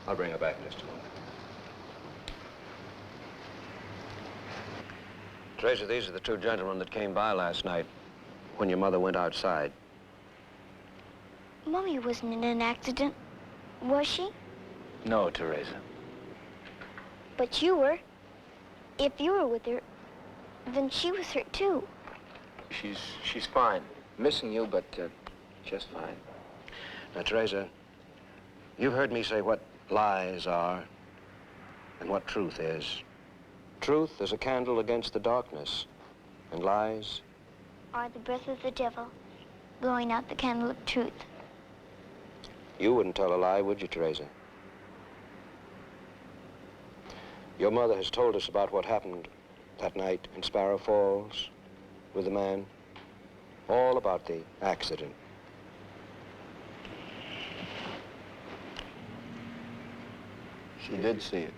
I'll bring her back in just a moment. Teresa, these are the 2 gentlemen that came by last night when your mother went outside. Mommy wasn't in an accident, was she? No, Teresa. But you were. If you were with her, then she was hurt too. She's fine. Missing you, but just fine. Now, Teresa, you've heard me say what lies are and what truth is. Truth is a candle against the darkness, and lies Are the breath of the devil, blowing out the candle of truth. You wouldn't tell a lie, would you, Teresa? Your mother has told us about what happened that night in Sparrow Falls with the man. All about the accident. She did see it.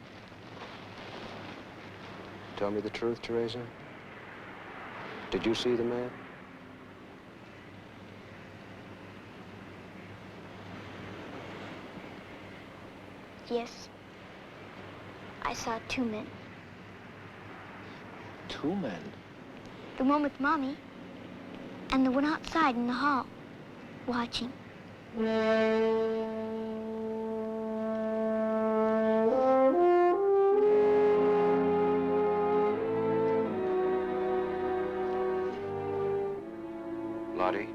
Tell me the truth, Teresa. Did you see the man? Yes. I saw 2 men. 2 men? The one with Mommy, and the one outside in the hall, watching. Lottie?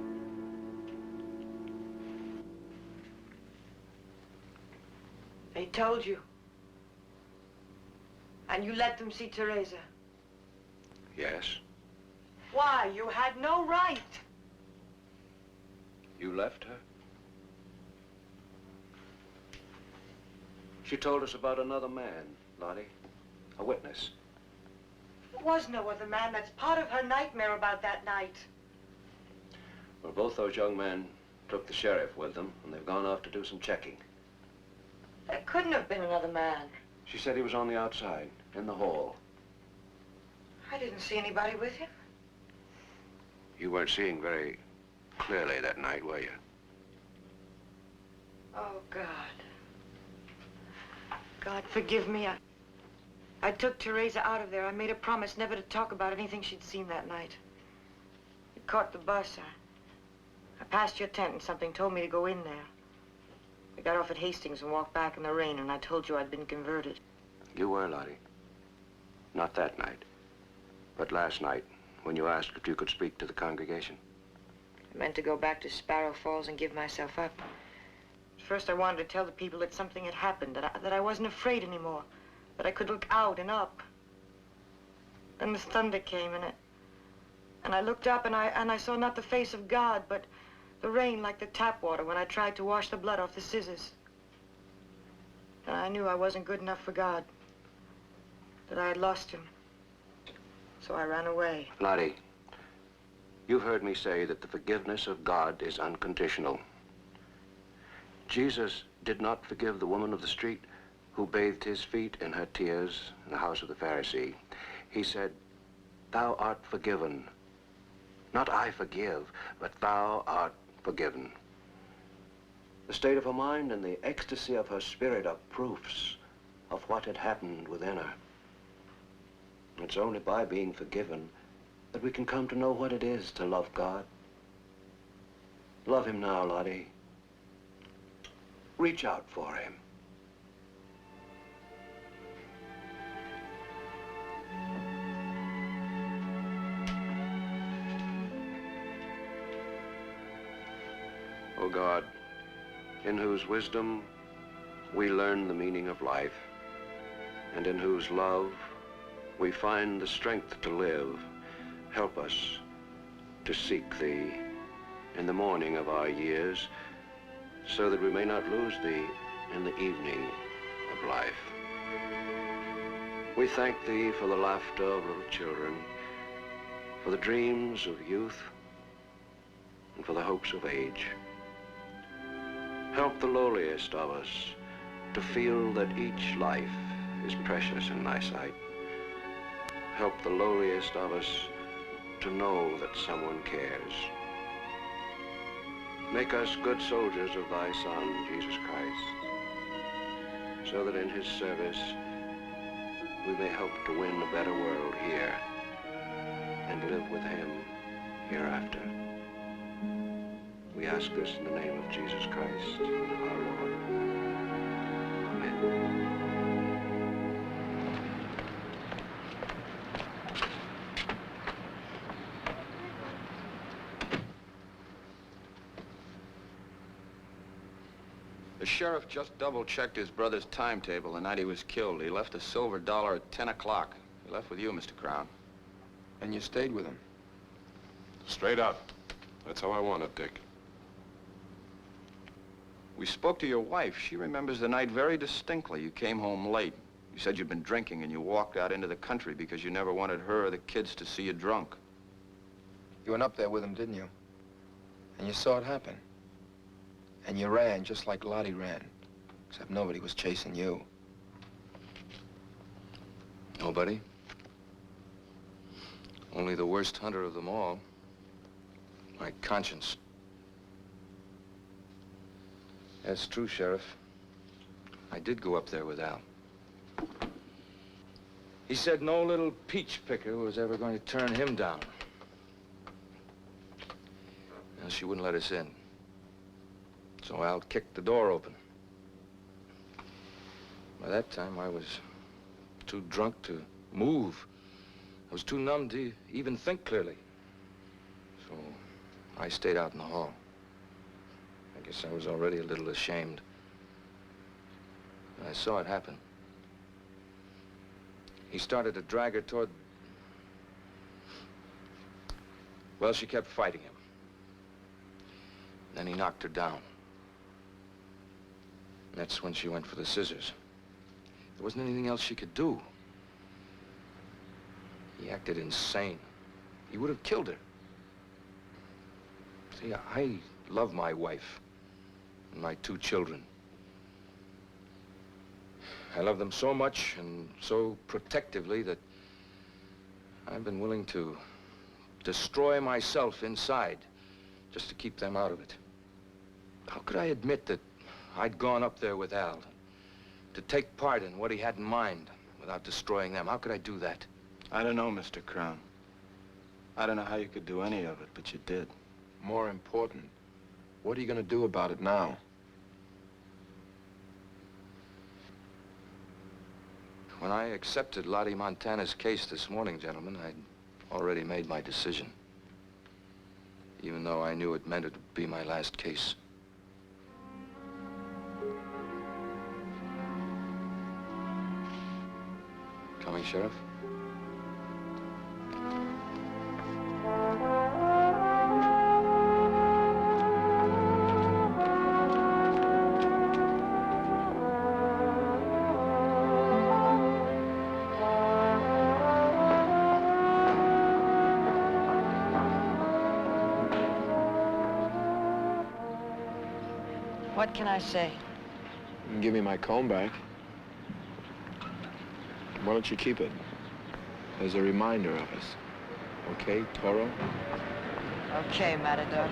They told you. And you let them see Teresa. Yes. Why? You had no right. You left her? She told us about another man, Lottie. A witness. There was no other man. That's part of her nightmare about that night. Well, both those young men took the sheriff with them, and they've gone off to do some checking. There couldn't have been another man. She said he was on the outside, in the hall. I didn't see anybody with him. You weren't seeing very clearly that night, were you? Oh, God. God, forgive me. I took Teresa out of there. I made a promise never to talk about anything she'd seen that night. We caught the bus. I passed your tent and something told me to go in there. We got off at Hastings and walked back in the rain, and I told you I'd been converted. You were, Lottie. Not that night, but last night, when you asked if you could speak to the congregation. I meant to go back to Sparrow Falls and give myself up. First, I wanted to tell the people that something had happened, that I wasn't afraid anymore, that I could look out and up. Then the thunder came, and I looked up, and I saw not the face of God, but the rain like the tap water when I tried to wash the blood off the scissors. And I knew I wasn't good enough for God, that I had lost him. So I ran away. Lottie, you've heard me say that the forgiveness of God is unconditional. Jesus did not forgive the woman of the street who bathed his feet in her tears in the house of the Pharisee. He said, "Thou art forgiven. Not I forgive, but thou art forgiven." The state of her mind and the ecstasy of her spirit are proofs of what had happened within her. It's only by being forgiven that we can come to know what it is to love God. Love him now, Lottie. Reach out for him. O God, in whose wisdom we learn the meaning of life, and in whose love we find the strength to live, help us to seek thee in the morning of our years, so that we may not lose thee in the evening of life. We thank thee for the laughter of little children, for the dreams of youth, and for the hopes of age. Help the lowliest of us to feel that each life is precious in thy sight. Help the lowliest of us to know that someone cares. Make us good soldiers of thy Son, Jesus Christ, so that in his service we may help to win a better world here and live with him hereafter. We ask this in the name of Jesus Christ, our Lord. Amen. The sheriff just double-checked his brother's timetable the night he was killed. He left a silver dollar at 10 o'clock. He left with you, Mr. Crown. And you stayed with him? Straight up. That's how I want it, Dick. We spoke to your wife. She remembers the night very distinctly. You came home late. You said you'd been drinking and you walked out into the country because you never wanted her or the kids to see you drunk. You went up there with him, didn't you? And you saw it happen. And you ran just like Lottie ran, except nobody was chasing you. Nobody. Only the worst hunter of them all. My conscience. That's true, Sheriff. I did go up there with Al. He said no little peach picker was ever going to turn him down. Well, she wouldn't let us in. So Al kicked the door open. By that time, I was too drunk to move. I was too numb to even think clearly. So I stayed out in the hall. I guess I was already a little ashamed. I saw it happen. He started to drag her toward... Well, she kept fighting him. Then he knocked her down. That's when she went for the scissors. There wasn't anything else she could do. He acted insane. He would have killed her. See, I love my wife and my 2 children. I love them so much and so protectively that I've been willing to destroy myself inside just to keep them out of it. How could I admit that I'd gone up there with Al to take part in what he had in mind without destroying them? How could I do that? I don't know, Mr. Crown. I don't know how you could do any of it, but you did. More important, what are you going to do about it now? When I accepted Lottie Montana's case this morning, gentlemen, I'd already made my decision. Even though I knew it meant it would be my last case. Coming, Sheriff? What can I say? You can give me my comb back. Why don't you keep it as a reminder of us? Okay, Toro? Okay, Matador.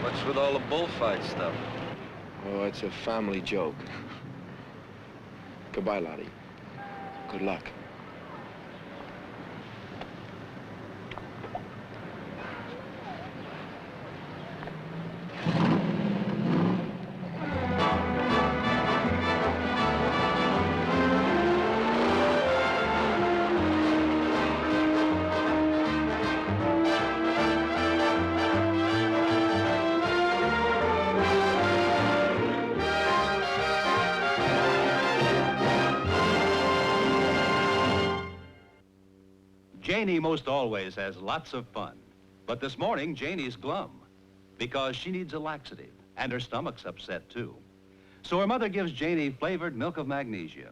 What's with all the bullfight stuff? Oh, it's a family joke. Goodbye, Lottie. Good luck. Janie most always has lots of fun. But this morning, Janie's glum because she needs a laxative, and her stomach's upset, too. So her mother gives Janie flavored milk of magnesia.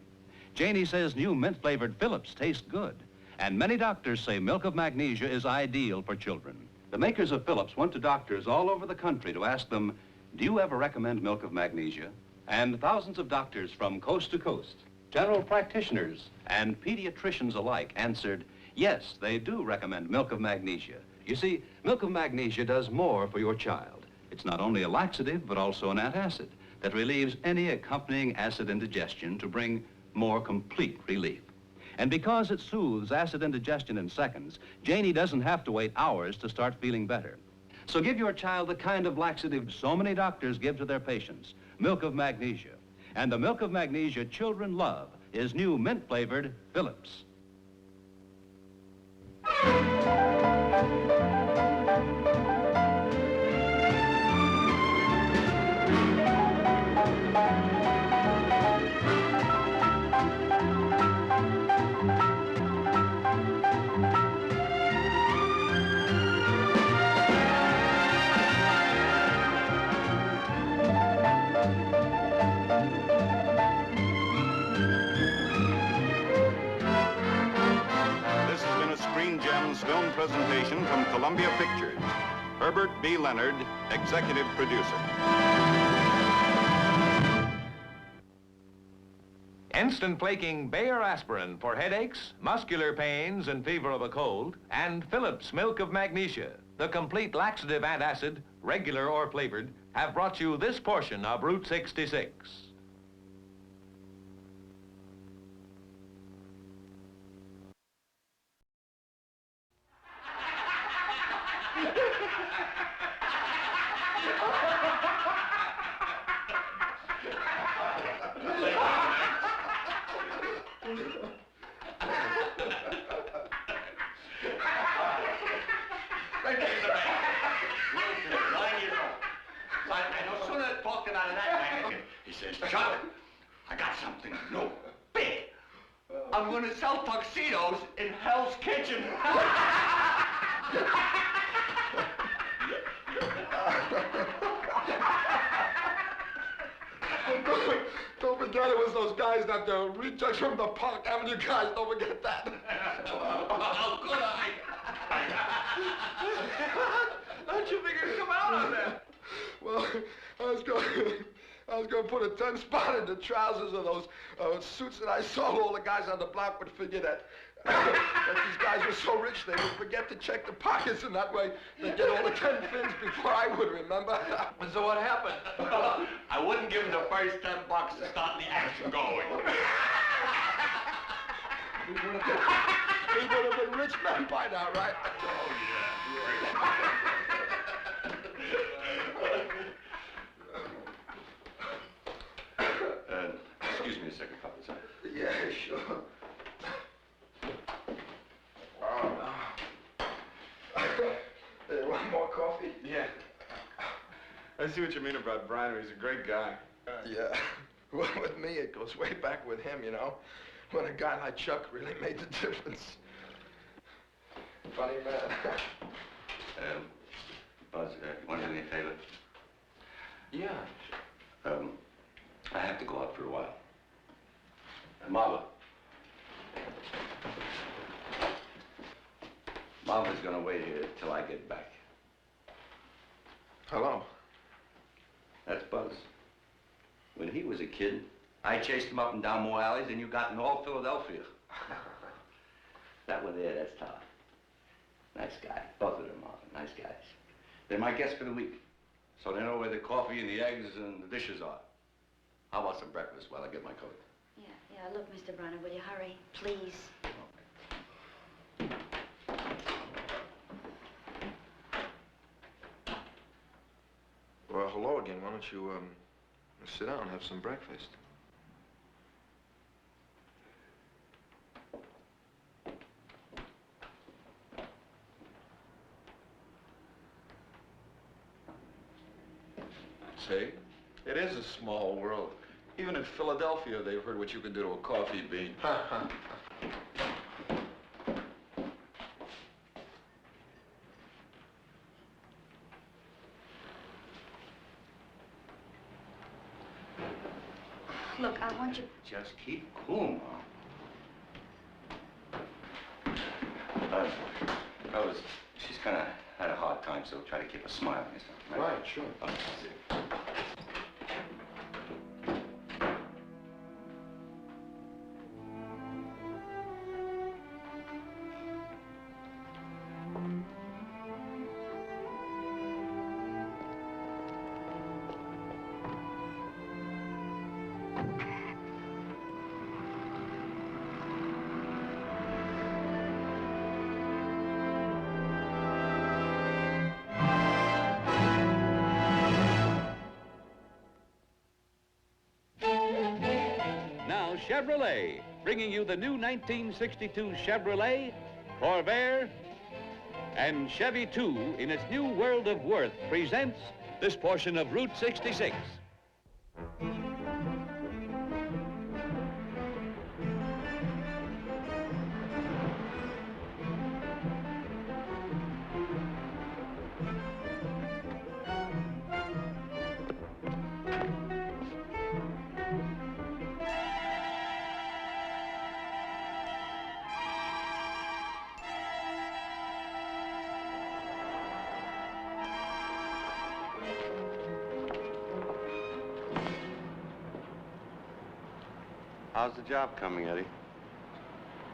Janie says new mint-flavored Phillips taste good, and many doctors say milk of magnesia is ideal for children. The makers of Phillips went to doctors all over the country to ask them, do you ever recommend milk of magnesia? And thousands of doctors from coast to coast, general practitioners and pediatricians alike answered, yes, they do recommend milk of magnesia. You see, milk of magnesia does more for your child. It's not only a laxative, but also an antacid that relieves any accompanying acid indigestion to bring more complete relief. And because it soothes acid indigestion in seconds, Janie doesn't have to wait hours to start feeling better. So give your child the kind of laxative so many doctors give to their patients, milk of magnesia. And the milk of magnesia children love is new mint-flavored Phillips. This has been a Screen Gems film presentation from Columbia Pictures. Herbert B. Leonard, executive producer. Instant flaking Bayer aspirin for headaches, muscular pains, and fever of a cold, and Phillips milk of magnesia, the complete laxative antacid, regular or flavored, have brought you this portion of Route 66. No sooner talking out of that man, he says, Chuck, I got something new, big. I'm gonna sell tuxedos in Hell's Kitchen. Don't forget it was those guys that rejects from the Park Avenue guys. Don't forget that. How could I? Don't you figure to come out on that? Well, I was going to put a 10 spot in the trousers of those suits that I saw. All the guys on the block would figure that these guys were so rich they would forget to check the pockets, and that way they'd get all the 10 fins before I would, remember? And so what happened? I wouldn't give him the first $10 to start the action going. We would have been rich men by now, right? Excuse me a second, Papa. Yeah, sure. Hey, want more coffee? Yeah. I see what you mean about Brian. He's a great guy. Yeah. Well, with me, it goes way back with him, you know, when a guy like Chuck really made the difference. Funny man. Buzz, you want any favor? Yeah. I have to go out for a while. Marva. Marva's gonna wait here till I get back. Hello. That's Buzz. When he was a kid, I chased him up and down more alleys than you got in all Philadelphia. That one there, that's Todd. Nice guy. Both of them are nice guys. They're my guests for the week, so they know where the coffee and the eggs and the dishes are. How about some breakfast while I get my coat? Yeah, look, Mr. Brunner, will you hurry, please? Well, hello again. Why don't you, sit down and have some breakfast? See? It is a small world. Even in Philadelphia, they've heard what you can do to a coffee bean. Look, I want you... Just keep cool, Mom. Fellas, she's kind of had a hard time, so try to keep a smile on yourself. Right, sure. Okay. Chevrolet, bringing you the new 1962 Chevrolet, Corvair, and Chevy 2 in its new world of worth presents this portion of Route 66. How's the job coming, Eddie?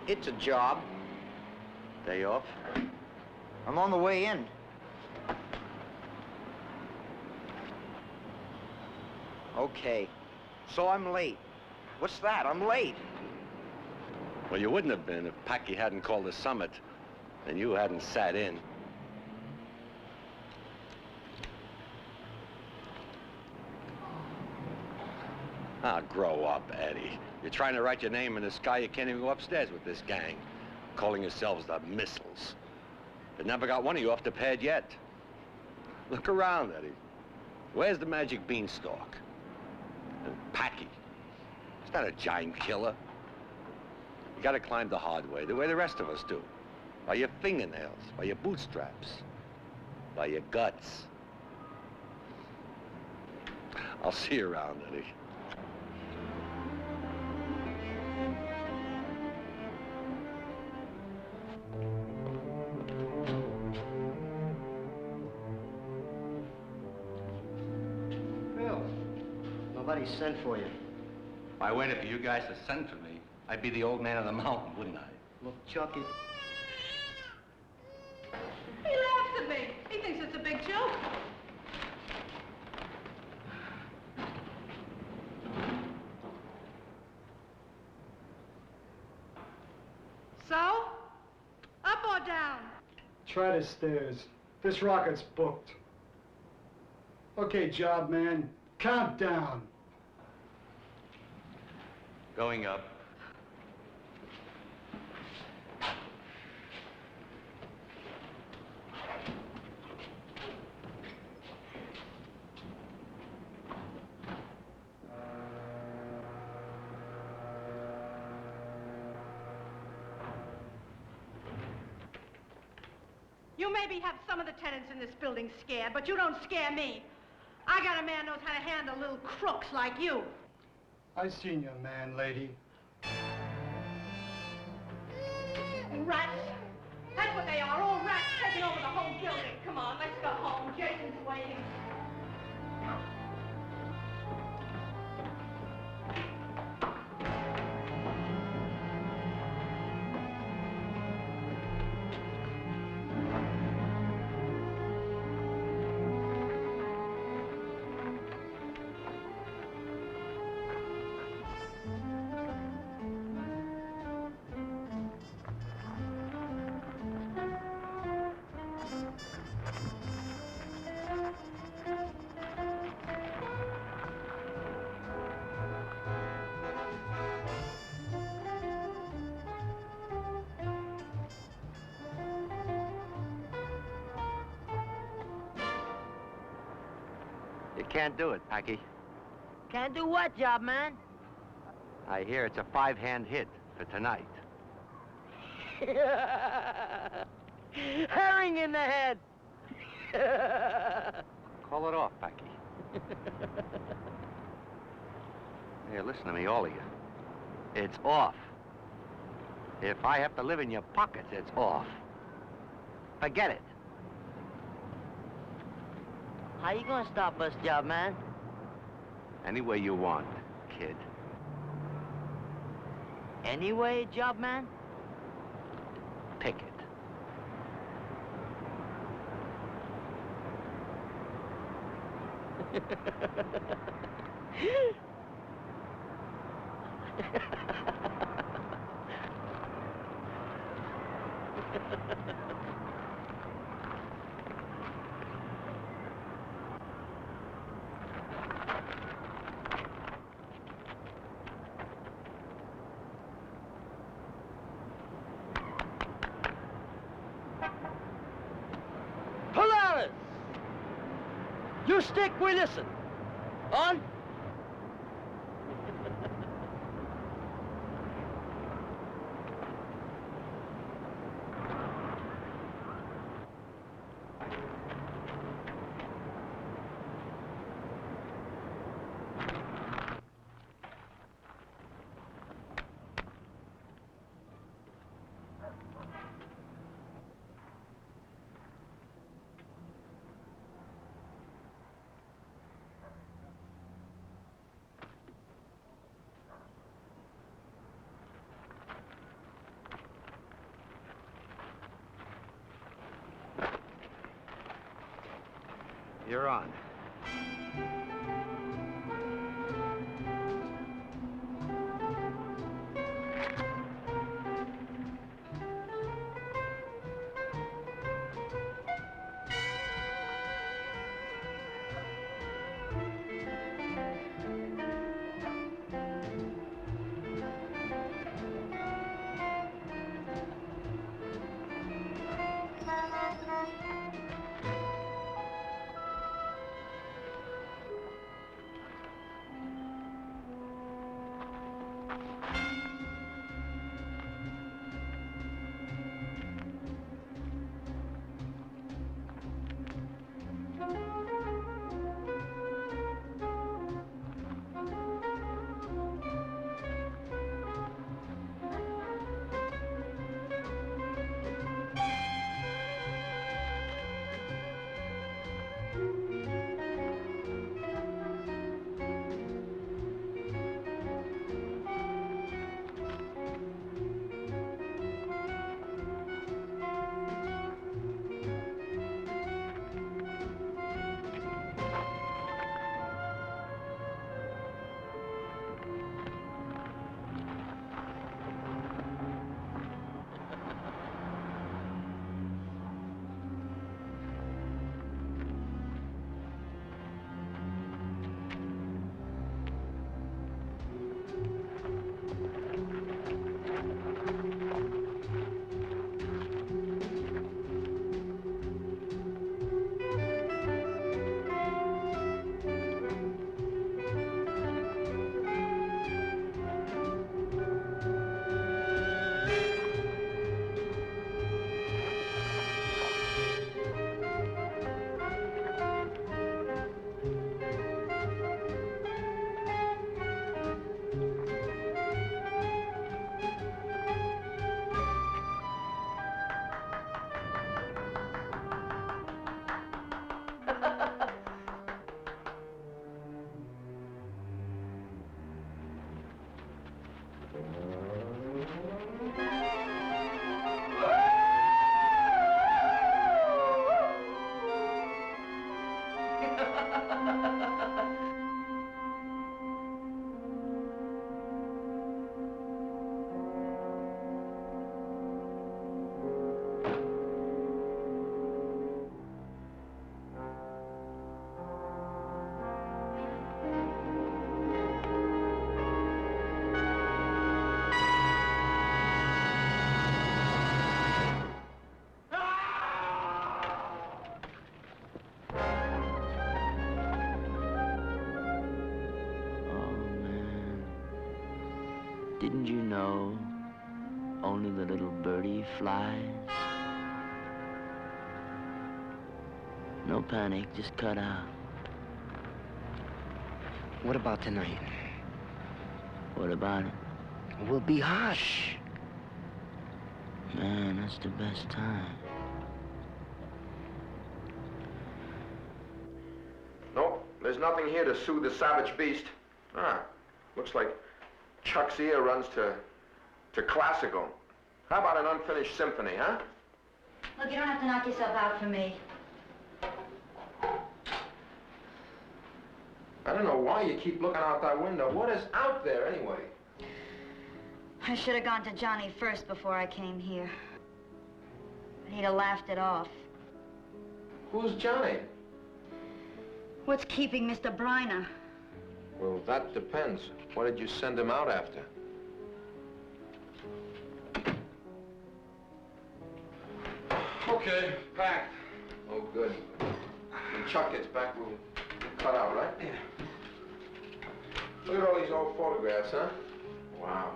It's a job. Day off? I'm on the way in. Okay. So I'm late. What's that? I'm late. Well, you wouldn't have been if Packy hadn't called the summit and you hadn't sat in. Ah, grow up, Eddie. You're trying to write your name in the sky. You can't even go upstairs with this gang, calling yourselves the Missiles. They never got one of you off the pad yet. Look around, Eddie. Where's the magic beanstalk? And Packy. He's not a giant killer. You gotta climb the hard way, the way the rest of us do. By your fingernails, by your bootstraps, by your guts. I'll see you around, Eddie. Nobody sent for you. If I waited for you guys to send for me, I'd be the old man of the mountain, wouldn't I? Look, Chucky. He laughs at me. He thinks it's a big joke. So? Up or down? Try the stairs. This rocket's booked. Okay, job man. Count down. Going up. You maybe have some of the tenants in this building scared, but you don't scare me. I got a man knows how to handle little crooks like you. I seen your man, lady. Rats. That's what they are, all rats taking over the whole building. Come on, let's go home. Jason's waiting. can't do it, Packy. Can't do what, job man? I hear it's a 5-hand hit for tonight. Herring in the head. Call it off, Packy. Here, listen to me, all of you. It's off. If I have to live in your pockets, it's off. Forget it. How you gonna stop us, job man? Any way you want, kid. Anyway, job man? Pick it. Polaris! You stick, we listen. On? You're on. Didn't you know only the little birdie flies? No panic, just cut out. What about tonight? What about it? We'll be hush. Man, that's the best time. No, there's nothing here to soothe the savage beast. Looks like Chuck's ear runs to classical. How about an unfinished symphony, huh? Look, you don't have to knock yourself out for me. I don't know why you keep looking out that window. What is out there, anyway? I should have gone to Johnny first before I came here. But he'd have laughed it off. Who's Johnny? What's keeping Mr. Briner? Well, that depends. What did you send him out after? Okay, packed. Oh, good. When Chuck gets back, we'll cut out, right? Yeah. Look at all these old photographs, huh? Wow.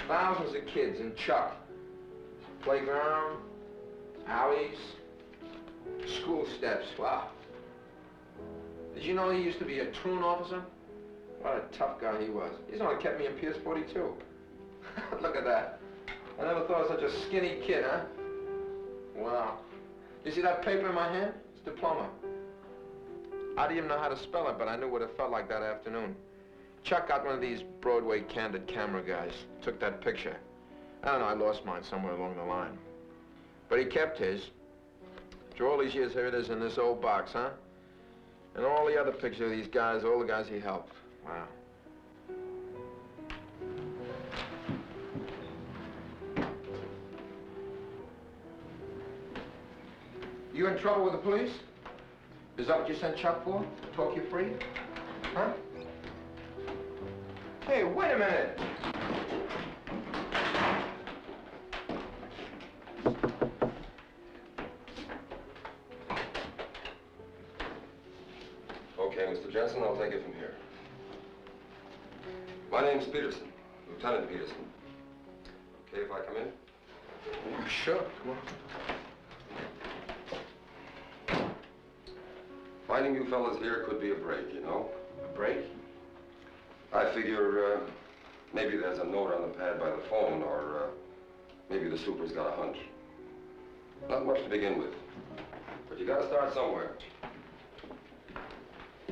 Thousands of kids in Chuck. Playground, alleys, school steps. Wow. Did you know he used to be a truant officer? What a tough guy he was. He's the one that kept me in Pierce 42. Look at that. I never thought of such a skinny kid, huh? Wow. You see that paper in my hand? It's diploma. I didn't even know how to spell it, but I knew what it felt like that afternoon. Chuck got one of these Broadway candid camera guys, took that picture. I don't know, I lost mine somewhere along the line. But he kept his. After all these years, here it is in this old box, huh? And all the other pictures of these guys, all the guys he helped. Wow. You in trouble with the police? Is that what you sent Chuck for? To talk you free? Huh? Hey, wait a minute. Okay, Mr. Jensen, I'll take it from here. My name's Peterson, Lieutenant Peterson. Okay if I come in? Sure, come on. Finding you fellas here could be a break, you know? A break? I figure maybe there's a note on the pad by the phone, or maybe the super's got a hunch. Not much to begin with, but you gotta start somewhere.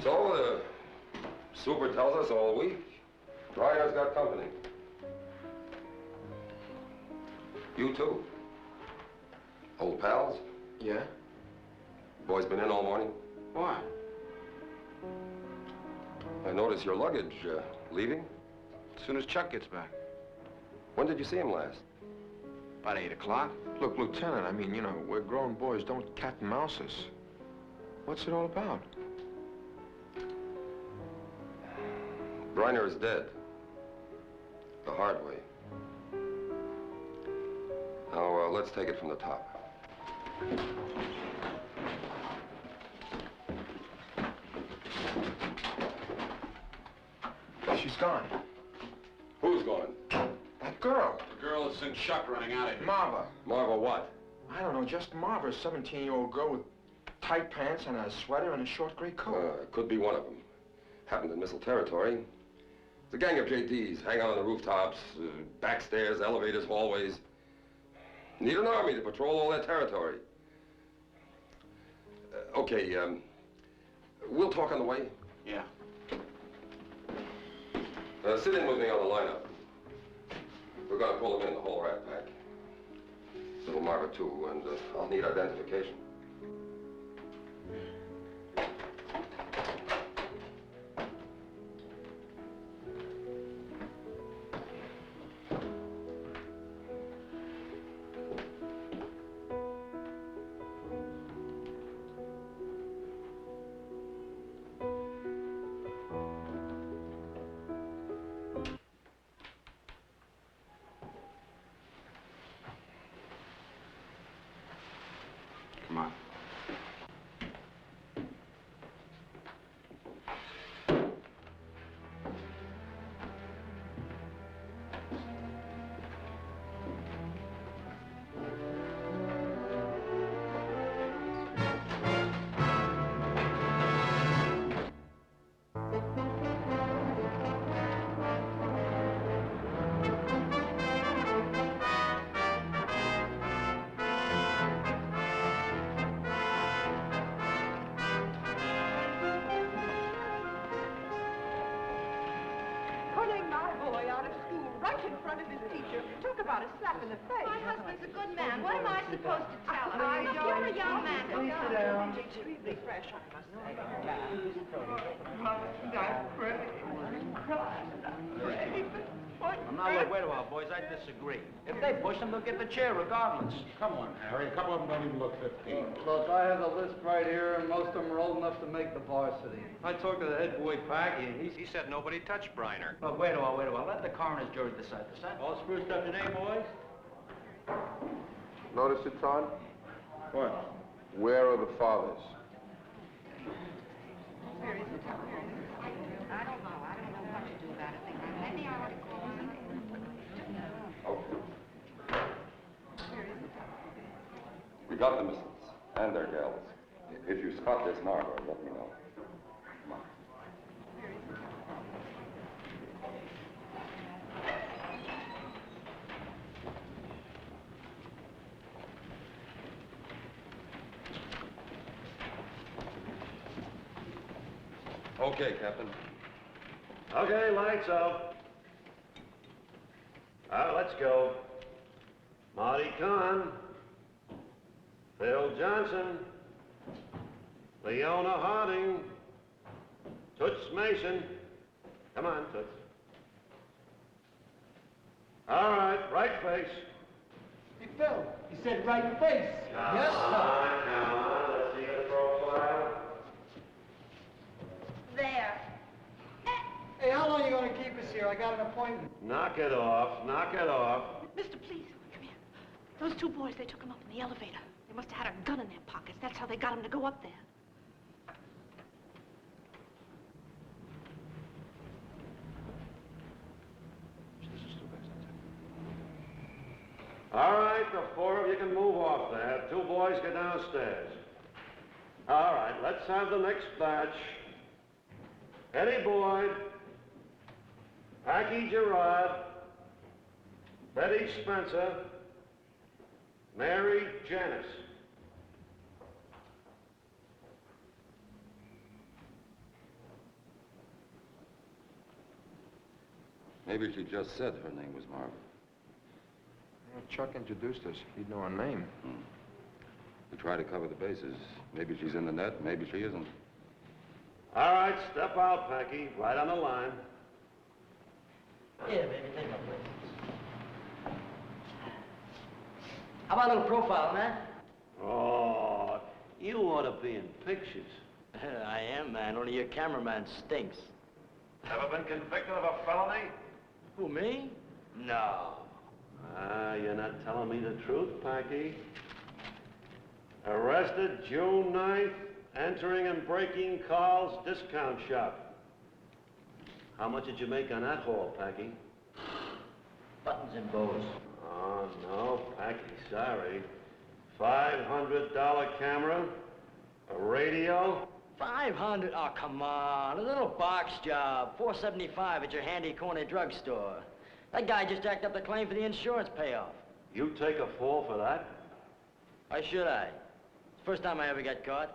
So the super tells us all week, Briner's got company. You too. Old pals? Yeah? Boys been in all morning? Why? I notice your luggage, leaving? As soon as Chuck gets back. When did you see him last? About 8 o'clock. Look, Lieutenant, I mean, you know, we're grown boys, don't cat and mouses. What's it all about? Briner is dead. The hard way. Now, let's take it from the top. She's gone. Who's gone? That girl. The girl that's in Chuck running out of here. Marva. Marva what? I don't know, just Marva, a 17-year-old girl with tight pants and a sweater and a short gray coat. Could be one of them. Happened in missile territory. It's a gang of JDs, hang out on the rooftops, back stairs, elevators, hallways. Need an army to patrol all that territory. Okay, we'll talk on the way. Yeah. Sit in with me on the lineup. We're gonna pull them in, the whole rat pack. Little Marva too, and I'll need identification. Come with his teacher. Talk about a slap in the face. My husband's a good man. What am I supposed to tell him? Look, you're a young man. Please sit down. Extremely fresh, I must say. Now, look, wait a while, boys. I disagree. If they push him, they'll get the chair regardless. Come on, Harry. A couple of them don't even look 15. Look, I have the list right here, and most of them are old enough to make the varsity. I talked to the head boy, Packy, and He said nobody touched Briner. Look, wait a while. Let the coroner's jury decide this, huh? All spruced up today, boys? Notice it, Todd? What? Where are the fathers? Where is it? I don't know. I don't know what to do about it. Maybe I ought to call him. We got the missiles and their gals. If you spot this Margot, let me know. Come on. Okay, Captain. Okay, lights out. Let's go. Marty Kahn, Phil Johnson, Leona Harding, Toots Mason. Come on, Toots. All right, right face. Hey, Phil, he said right face. Yes, sir. Come on, let's see the profile. There. Hey, how long are you going to keep us here? I got an appointment. Knock it off, knock it off. Mister, please, come here. Those two boys, they took him up in the elevator. They must have had a gun in their pockets. That's how they got him to go up there. All right, the four of you can move off there. Two boys get downstairs. All right, let's have the next batch. Eddie Boyd, Packy Gerard, Betty Spencer, Mary Janice. Maybe she just said her name was Margaret. Chuck introduced us. He'd know her name. We try to cover the bases. Maybe she's in the net, maybe she isn't. All right, step out, Packy. Right on the line. Yeah, baby, take my place. How about a little profile, man? Oh, you ought to be in pictures. I am, man. Only your cameraman stinks. Ever been convicted of a felony? Who, me? No. You're not telling me the truth, Packy. Arrested June 9th, entering and breaking Carl's discount shop. How much did you make on that haul, Packy? Buttons and bows. Oh, no, Packy, sorry. $500 camera, a radio. 500? Oh, come on. A little box job. $475 at your handy corner drugstore. That guy just jacked up the claim for the insurance payoff. You take a fall for that? Why should I? It's the first time I ever got caught.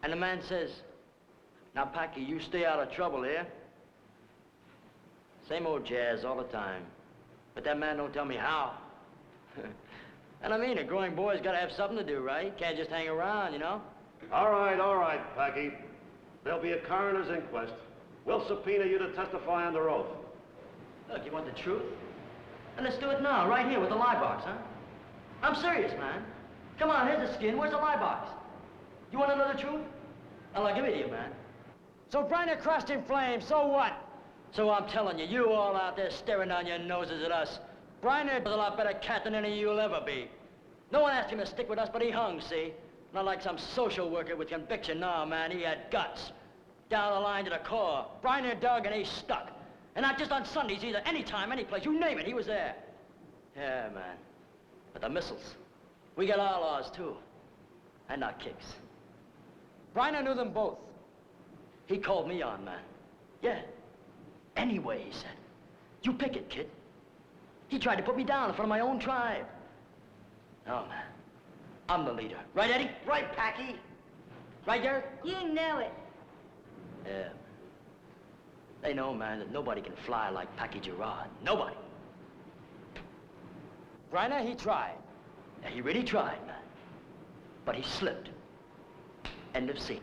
And the man says, now, Packy, you stay out of trouble here. Same old jazz all the time. But that man don't tell me how. And I mean, a growing boy's got to have something to do, right? Can't just hang around, you know? All right, Packy. There'll be a coroner's inquest. We'll subpoena you to testify under oath. Look, you want the truth? And let's do it now, right here with the lie box, huh? I'm serious, man. Come on, here's the skin. Where's the lie box? You want to know the truth? I'll give it to you, man. So Briner crushed in flames, so what? So I'm telling you, you all out there staring down your noses at us. Briner was a lot better cat than any of you'll ever be. No one asked him to stick with us, but he hung, see? Not like some social worker with conviction. No, man, he had guts. Down the line to the core. Briner dug and he stuck. And not just on Sundays either. Anytime, any place, you name it, he was there. Yeah, man. But the missiles, we got our laws, too. And our kicks. Briner knew them both. He called me on, man. Yeah. Anyway, he said, you pick it, kid. He tried to put me down in front of my own tribe. No, man. I'm the leader. Right, Eddie? Right, Packy? Right, Derek? You know it. Yeah. They know, man, that nobody can fly like Packy Gerard. Nobody. Griner, he tried. Yeah, he really tried, man. But he slipped. End of scene.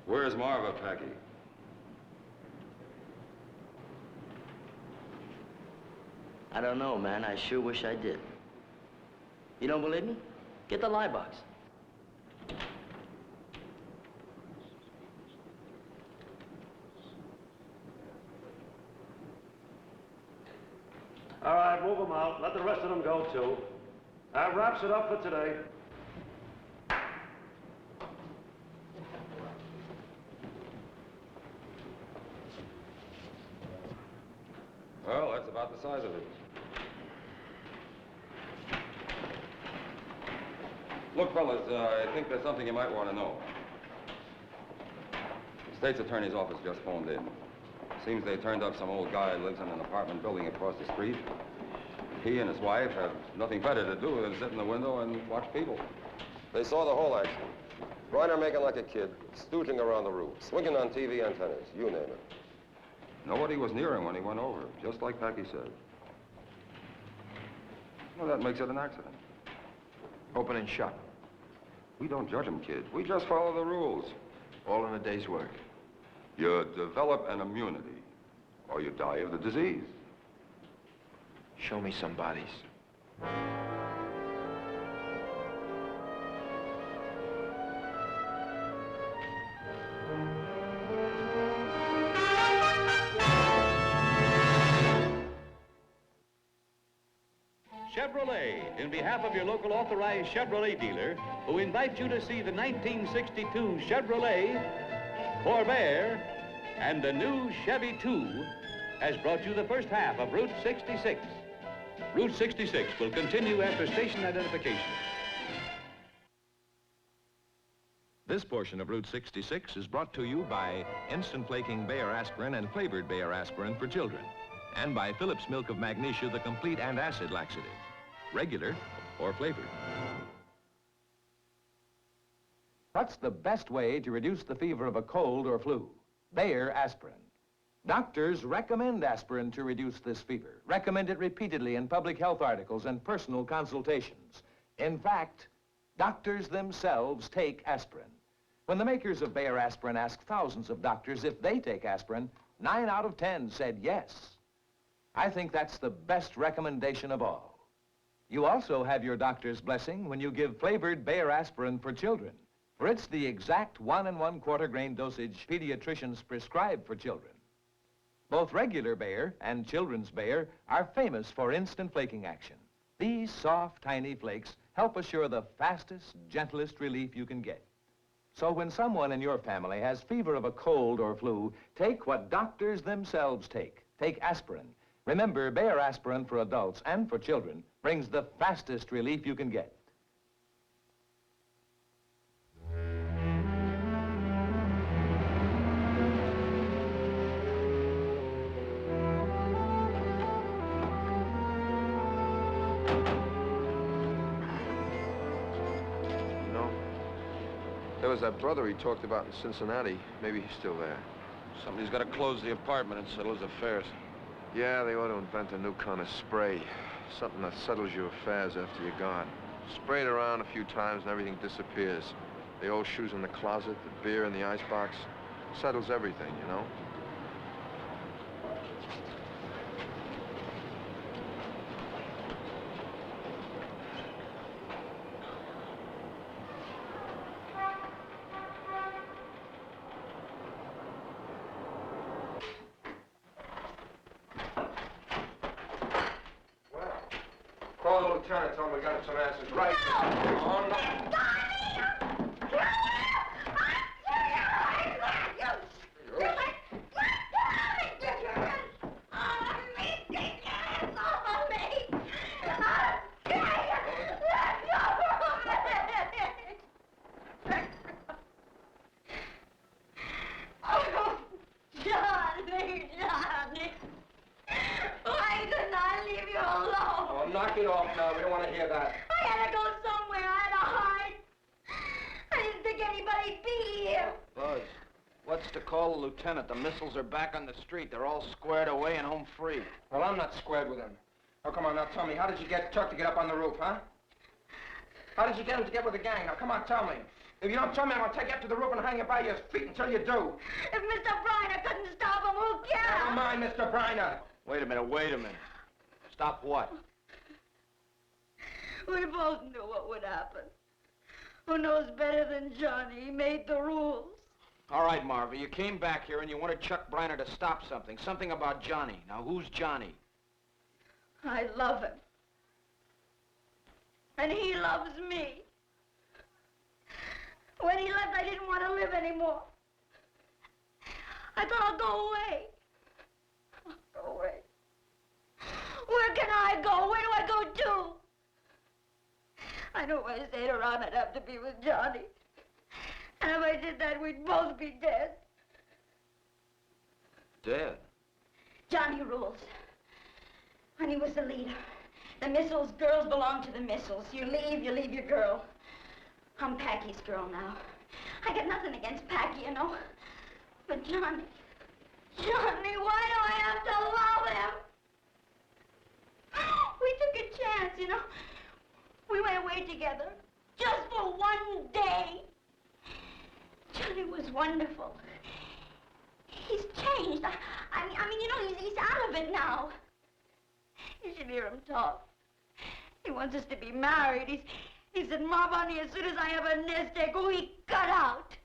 Where's Marva, Packy? I don't know, man. I sure wish I did. You don't believe me? Get the lie box. All right, move them out. Let the rest of them go, too. That wraps it up for today. Well, that's about the size of it. Look, fellas, I think there's something you might want to know. The state's attorney's office just phoned in. Seems they turned up some old guy who lives in an apartment building across the street. He and his wife have nothing better to do than sit in the window and watch people. They saw the whole action. Griner making like a kid, stooging around the roof, swinging on TV antennas, you name it. Nobody was near him when he went over, just like Packy said. Well, that makes it an accident. Open and shut. We don't judge him, kid. We just follow the rules. All in a day's work. You develop an immunity, or you die of the disease. Show me some bodies. Chevrolet, in behalf of your local authorized Chevrolet dealer, who invites you to see the 1962 Chevrolet Corvair and the new Chevy 2, has brought you the first half of Route 66. Route 66 will continue after station identification. This portion of Route 66 is brought to you by instant flaking Bayer aspirin and flavored Bayer aspirin for children, and by Phillips Milk of Magnesia, the complete and acid laxative, regular or flavored. What's the best way to reduce the fever of a cold or flu? Bayer aspirin. Doctors recommend aspirin to reduce this fever, recommend it repeatedly in public health articles and personal consultations. In fact, doctors themselves take aspirin. When the makers of Bayer aspirin asked thousands of doctors if they take aspirin, 9 out of 10 said yes. I think that's the best recommendation of all. You also have your doctor's blessing when you give flavored Bayer aspirin for children, for it's the exact 1 1/4 grain dosage pediatricians prescribe for children. Both regular Bayer and children's Bayer are famous for instant flaking action. These soft, tiny flakes help assure the fastest, gentlest relief you can get. So when someone in your family has fever of a cold or flu, take what doctors themselves take. Take aspirin. Remember, Bayer aspirin for adults and for children brings the fastest relief you can get. You know, there was that brother he talked about in Cincinnati. Maybe he's still there. Somebody's got to close the apartment and settle his affairs. Yeah, they ought to invent a new kind of spray. Something that settles your affairs after you're gone. Spray it around a few times and everything disappears. The old shoes in the closet, the beer in the icebox. Settles everything, you know? Call the lieutenant, tell him we got some answers right. Oh, no. Knock it off now. We don't want to hear that. I had to go somewhere. I had to hide. I didn't think anybody'd be here. Buzz, what's to call the lieutenant? The missiles are back on the street. They're all squared away and home free. Well, I'm not squared with him. Oh, come on, now tell me, how did you get Chuck to get up on the roof, huh? How did you get him to get with the gang? Now, come on, tell me. If you don't tell me, I'm gonna take you up to the roof and hang you by your feet until you do. If Mr. Briner couldn't stop him, who can? Never mind, Mr. Briner. Wait a minute. Stop what? We both knew what would happen. Who knows better than Johnny? He made the rules. All right, Marva, you came back here and you wanted Chuck Briner to stop something. Something about Johnny. Now, who's Johnny? I love him. And he loves me. When he left, I didn't want to live anymore. I thought I'll go away. I'll go away. Where can I go? Where do I go to? I know if I stayed around, I'd have to be with Johnny. And if I did that, we'd both be dead. Dead? Johnny rules. And he was the leader. The Missiles girls belong to the Missiles. You leave your girl. I'm Packy's girl now. I got nothing against Packy, you know. But Johnny, why do I have to love him? We took a chance, you know. We went away together, just for one day. Johnny was wonderful. He's changed. I mean, you know, he's out of it now. You should hear him talk. He wants us to be married. He said, Ma Bunny, as soon as I have a nest egg, we cut out.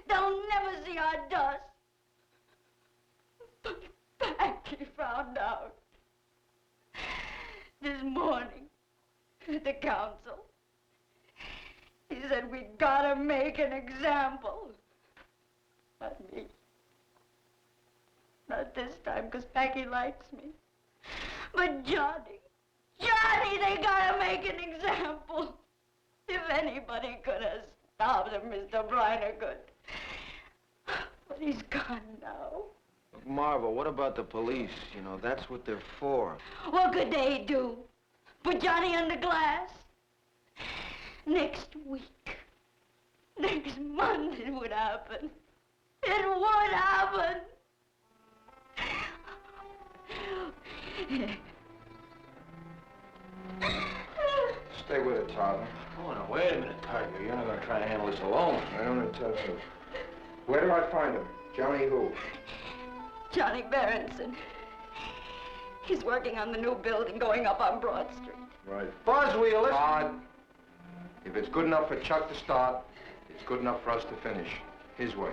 They'll never see our dust. But Packy found out this morning at the council. He said, we gotta make an example. Not me. Not this time, because Packy likes me. But Johnny, they gotta make an example. If anybody could have stopped him, Mr. Briner could. But he's gone now. Look, Marva, what about the police? You know, that's what they're for. What could they do? Put Johnny under glass? Next week, next month it would happen. It would happen. Stay with it, Tyler. Oh, now, wait a minute, Tiger. You're not going to try to handle this alone. I don't intend to. Where do I find him? Johnny who? Johnny Berenson. He's working on the new building going up on Broad Street. Right. Boswell, listen. Todd, if it's good enough for Chuck to start, it's good enough for us to finish. His way.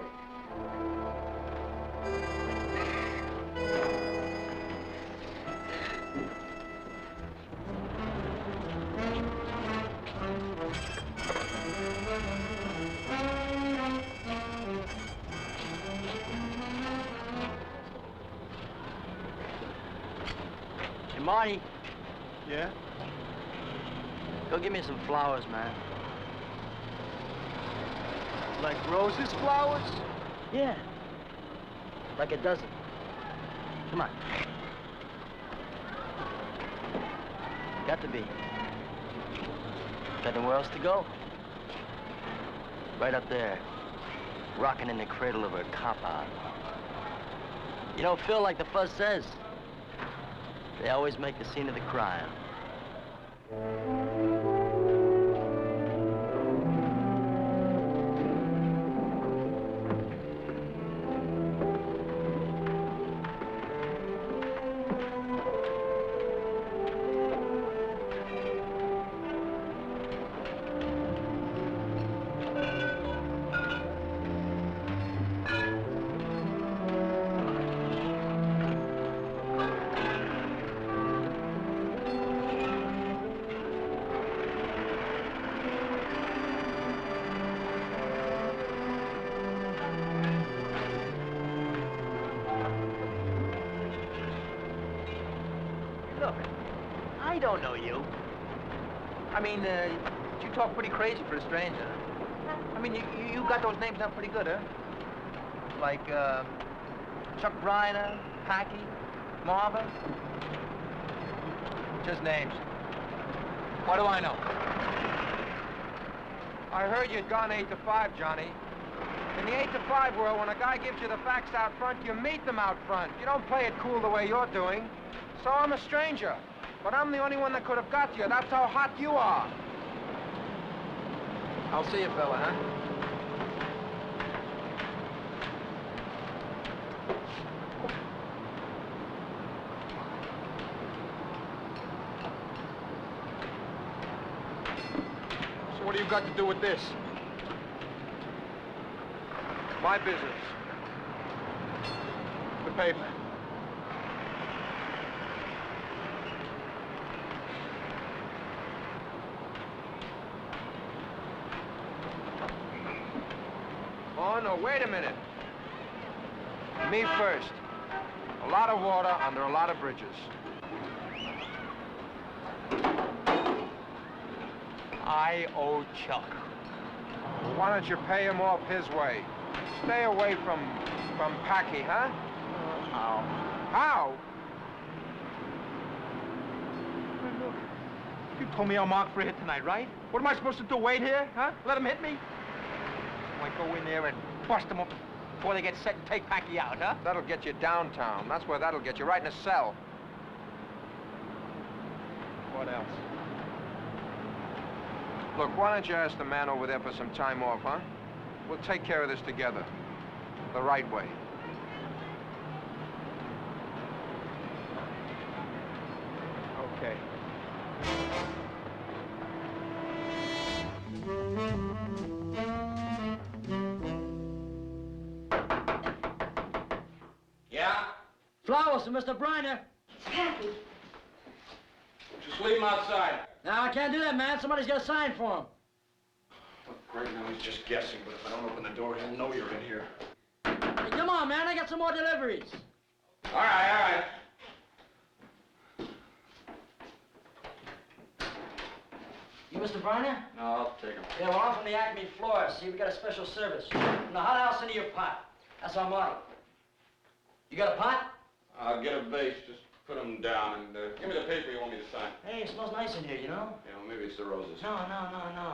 Hey, Marty. Yeah? Go get me some flowers, man. Like roses flowers? Yeah. Like a dozen. Come on. Got to be. Got nowhere else to go. Right up there. Rocking in the cradle of a compound. You know, Phil, like the fuzz says, they always make the scene of the crime. Look, I don't know you. I mean, you talk pretty crazy for a stranger. I mean, you got those names down pretty good, huh? Like, Chuck Briner, Packy, Marva. Just names. What do I know? I heard you'd gone 8 to 5, Johnny. In the 8 to 5 world, when a guy gives you the facts out front, you meet them out front. You don't play it cool the way you're doing. So I'm a stranger. But I'm the only one that could have got you. That's how hot you are. I'll see you, fella, huh? So what do you got to do with this? My business. The paper. Oh, no, wait a minute. Me first. A lot of water under a lot of bridges. I owe Chuck. Well, why don't you pay him off his way? Stay away from Packy, huh? How? How? Look, you told me I'm marked for a hit tonight, right? What am I supposed to do, wait here, huh? Let him hit me? I go in there and bust them up before they get set and take Packy out, huh? That'll get you downtown. That's where that'll get you, right in a cell. What else? Look, why don't you ask the man over there for some time off, huh? We'll take care of this together. The right way. Okay. Yeah? Flowers for Mr. Briner. Packy. Just leave him outside. No, I can't do that, man. Somebody's got to sign for him. Look, right now he's just guessing, but if I don't open the door, he'll know you're in here. Hey, come on, man. I got some more deliveries. All right. You Mr. Briner? No, I'll take him. Yeah, well, I'm from the Acme Florist. See, we got a special service. From the hot house into your pot. That's our motto. You got a pot? I'll get a vase. Just put them down and give me the paper you want me to sign. Hey, it smells nice in here, you know? Yeah, well, maybe it's the roses. No.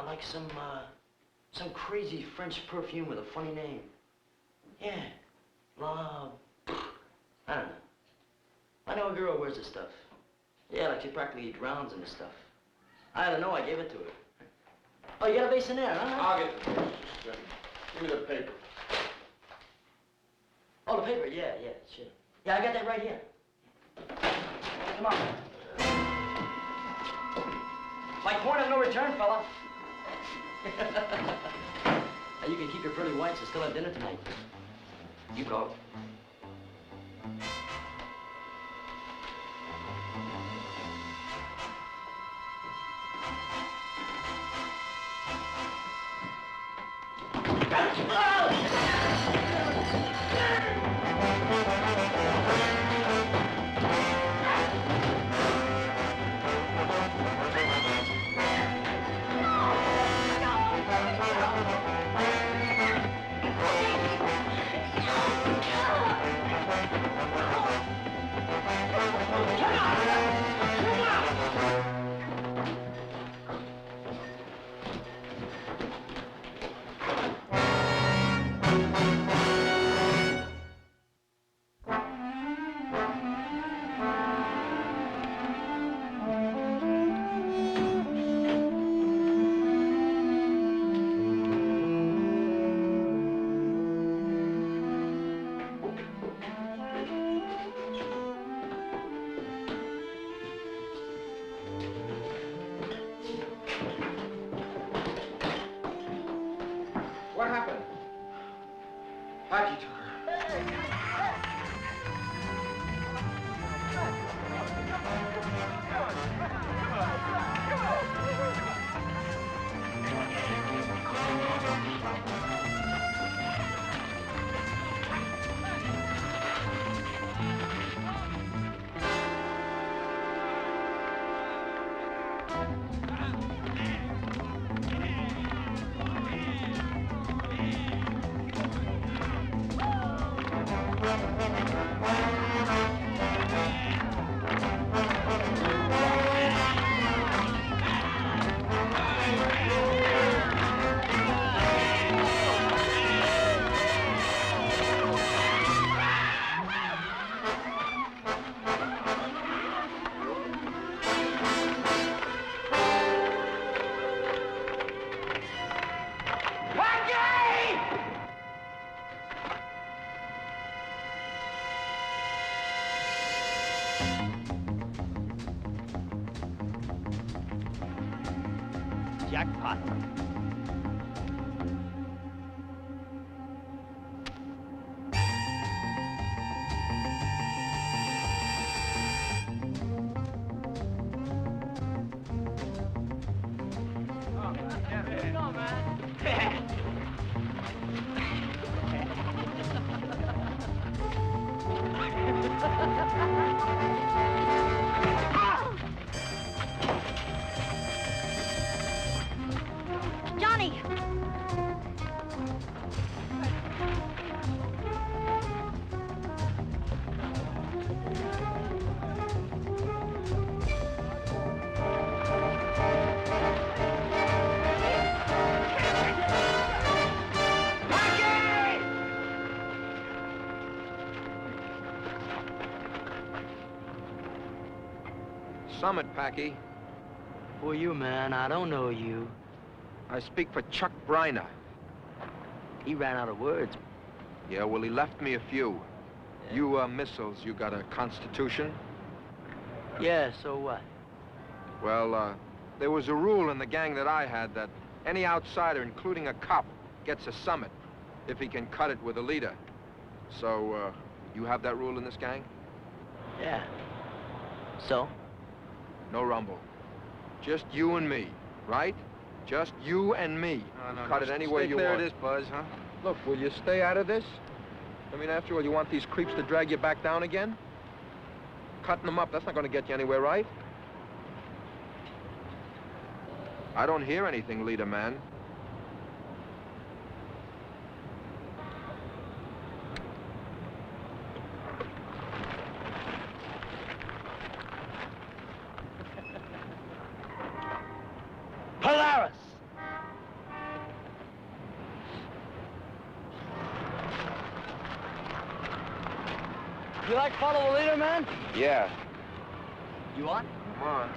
Like some crazy French perfume with a funny name. Yeah. Love. I don't know. I know a girl who wears this stuff. Yeah, like she practically drowns in this stuff. I don't know, I gave it to her. Oh, you got a vase in there, huh? I'll get the vase. Just, give me the paper. Oh, the paper, yeah, sure. Yeah, I got that right here. Come on. My point of no return, fella. Now, you can keep your pearly whites and still have dinner tonight. You go. What happened? Packy took her. Jackpot. Johnny! Summit, Packy. Who are you, man? I don't know you. I speak for Chuck Briner. He ran out of words. Yeah, well, he left me a few. You, missiles, you got a constitution? Yeah, so what? Well, there was a rule in the gang that I had that any outsider, including a cop, gets a summit if he can cut it with a leader. So, you have that rule in this gang? Yeah. So? No rumble. Just you and me, right? Just you and me. No, Cut it any way you want. Stay clear of this, Buzz, huh? Look, will you stay out of this? I mean, after all, you want these creeps to drag you back down again? Cutting them up, that's not going to get you anywhere, right? I don't hear anything, leader man. Polaris! You like follow a leader, man? Yeah. You want? Come on.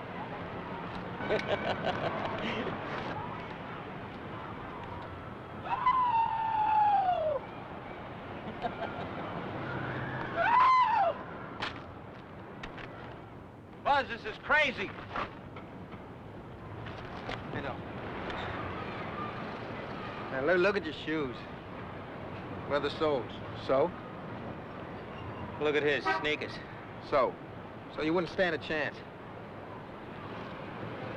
Buzz, this is crazy. You know. Now, look at your shoes. Leather soles. So? Look at his sneakers. So? So you wouldn't stand a chance.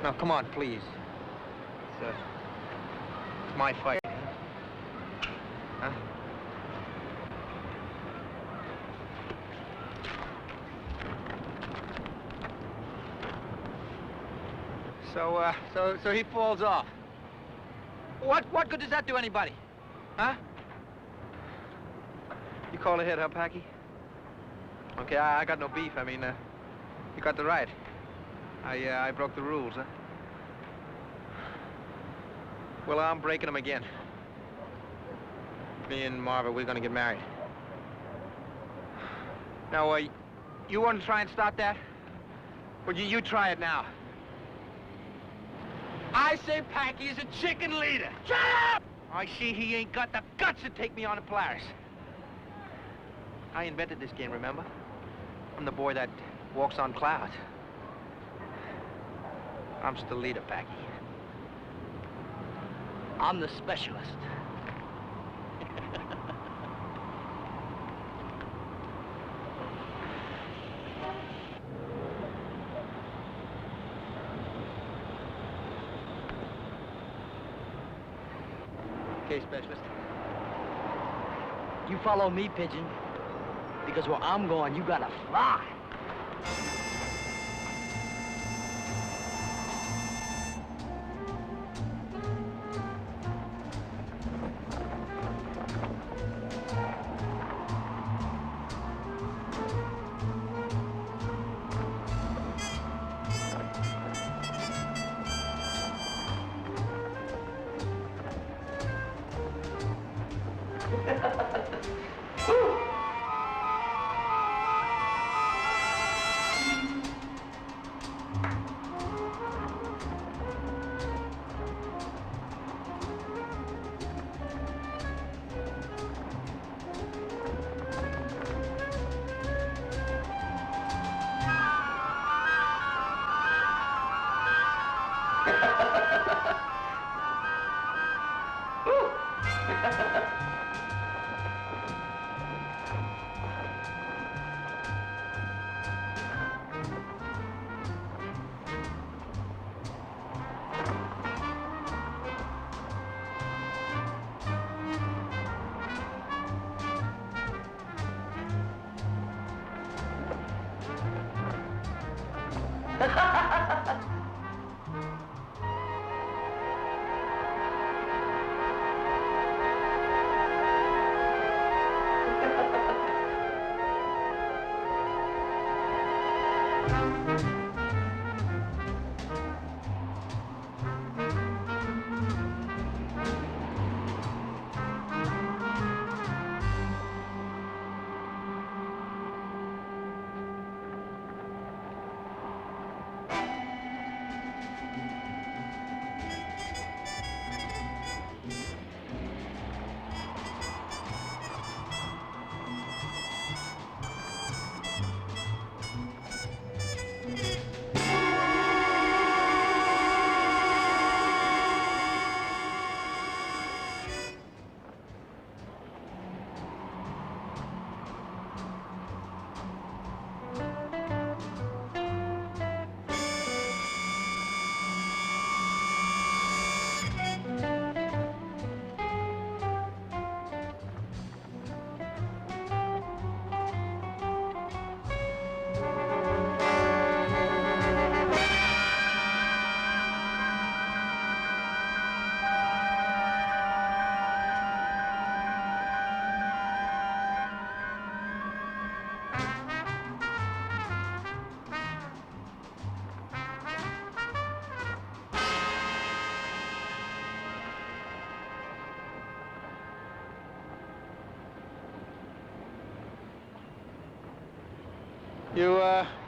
Now, come on, please. It's my fight. Huh? So he falls off. What good does that do anybody? Huh? You call ahead, huh, Packy? Okay, I got no beef. I mean, you got the right. I broke the rules, huh? Well, I'm breaking them again. Me and Marva, we're gonna get married. Now, you want to try and stop that? Well, you try it now. I say Packy is a chicken leader. Shut up! I see he ain't got the guts to take me on to Polaris. I invented this game, remember? I'm the boy that walks on clouds. I'm still leader, Packy. I'm the specialist. Okay, specialist. You follow me, Pigeon, because where I'm going, you gotta fly.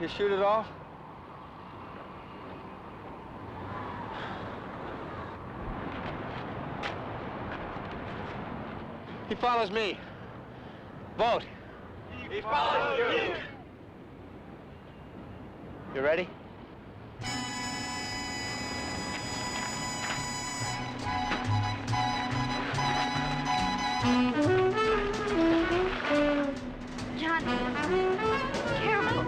You shoot it off? He follows me. Vote. He follows you. You ready? John, careful.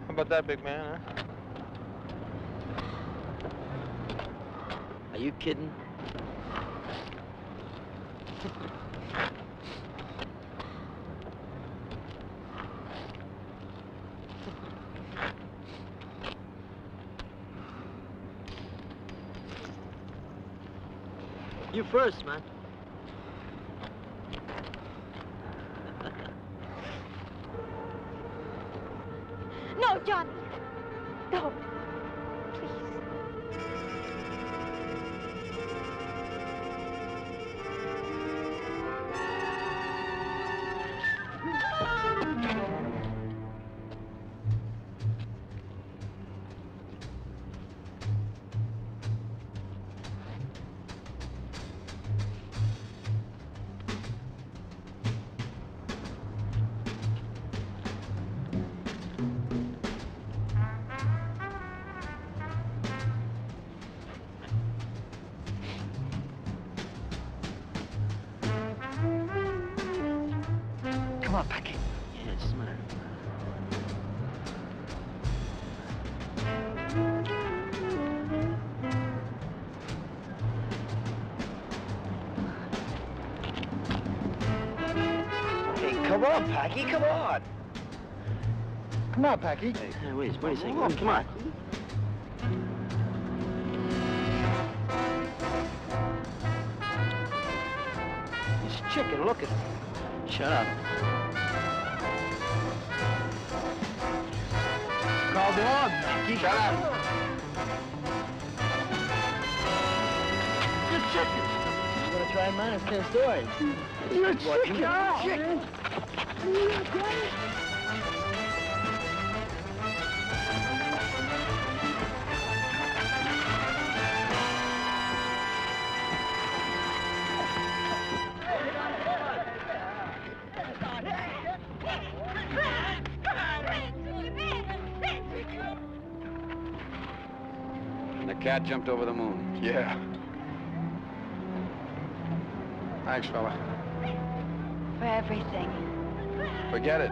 How about that, big man, huh? Are you kidding? You first, man. No, Johnny. No. Come on, Packy. Yes, man. Hey, come on, Packy, come on. Come on, Packy. Hey, wait a second. Come on. This chicken, look at him. Shut up. Come on, Packy. Shut up. You're chicken. I'm gonna try and manage 10 stories. You're What? chicken. Chicken. And the cat jumped over the moon. Yeah. Thanks, fella. For everything. Forget it.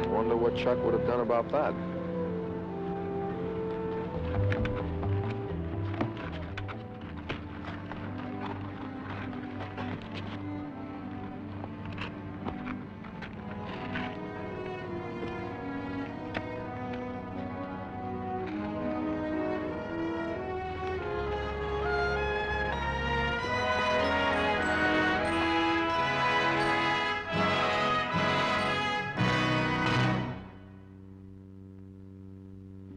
Wonder what Chuck would have done about that.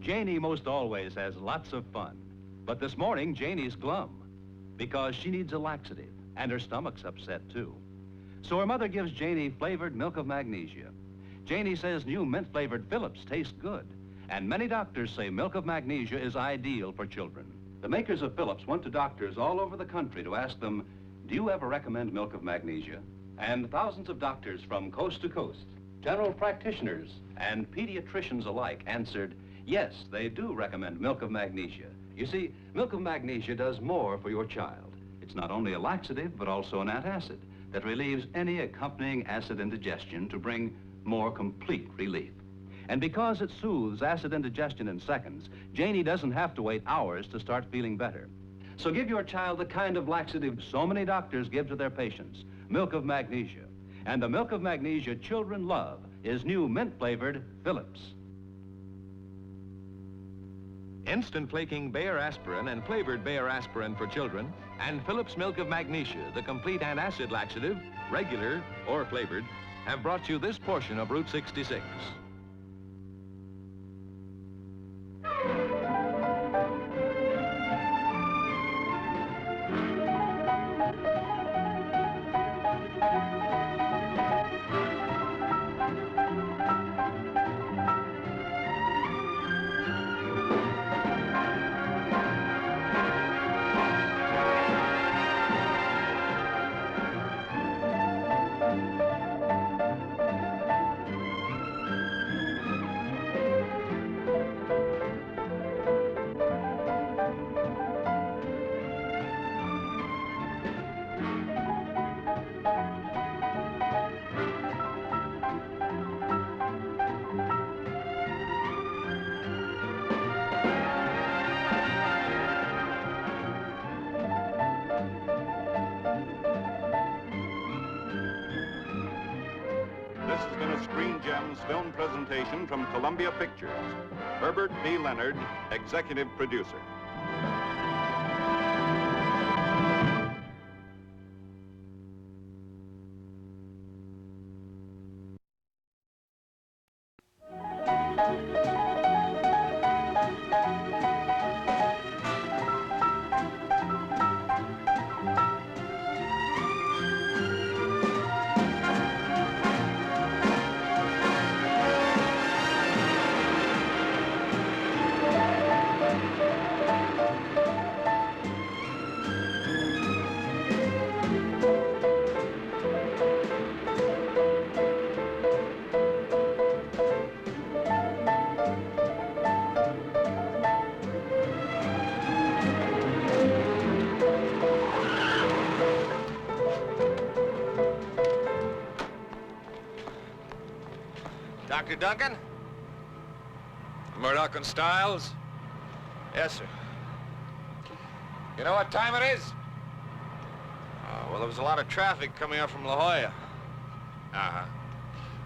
Janie most always has lots of fun. But this morning, Janie's glum because she needs a laxative, and her stomach's upset, too. So her mother gives Janie flavored milk of magnesia. Janie says new mint-flavored Phillips tastes good, and many doctors say milk of magnesia is ideal for children. The makers of Phillips went to doctors all over the country to ask them, do you ever recommend milk of magnesia? And thousands of doctors from coast to coast, general practitioners and pediatricians alike answered, yes, they do recommend milk of magnesia. You see, milk of magnesia does more for your child. It's not only a laxative, but also an antacid that relieves any accompanying acid indigestion to bring more complete relief. And because it soothes acid indigestion in seconds, Janie doesn't have to wait hours to start feeling better. So give your child the kind of laxative so many doctors give to their patients, milk of magnesia. And the milk of magnesia children love is new mint-flavored Phillips. Instant flaking Bayer aspirin and flavored Bayer aspirin for children, and Phillips milk of magnesia, the complete antacid laxative, regular or flavored, have brought you this portion of Route 66. Adams film presentation from Columbia Pictures. Herbert B. Leonard, executive producer. Dr. Duncan? Murdoch and Stiles? Yes, sir. You know what time it is? Well, there was a lot of traffic coming up from La Jolla. Uh-huh.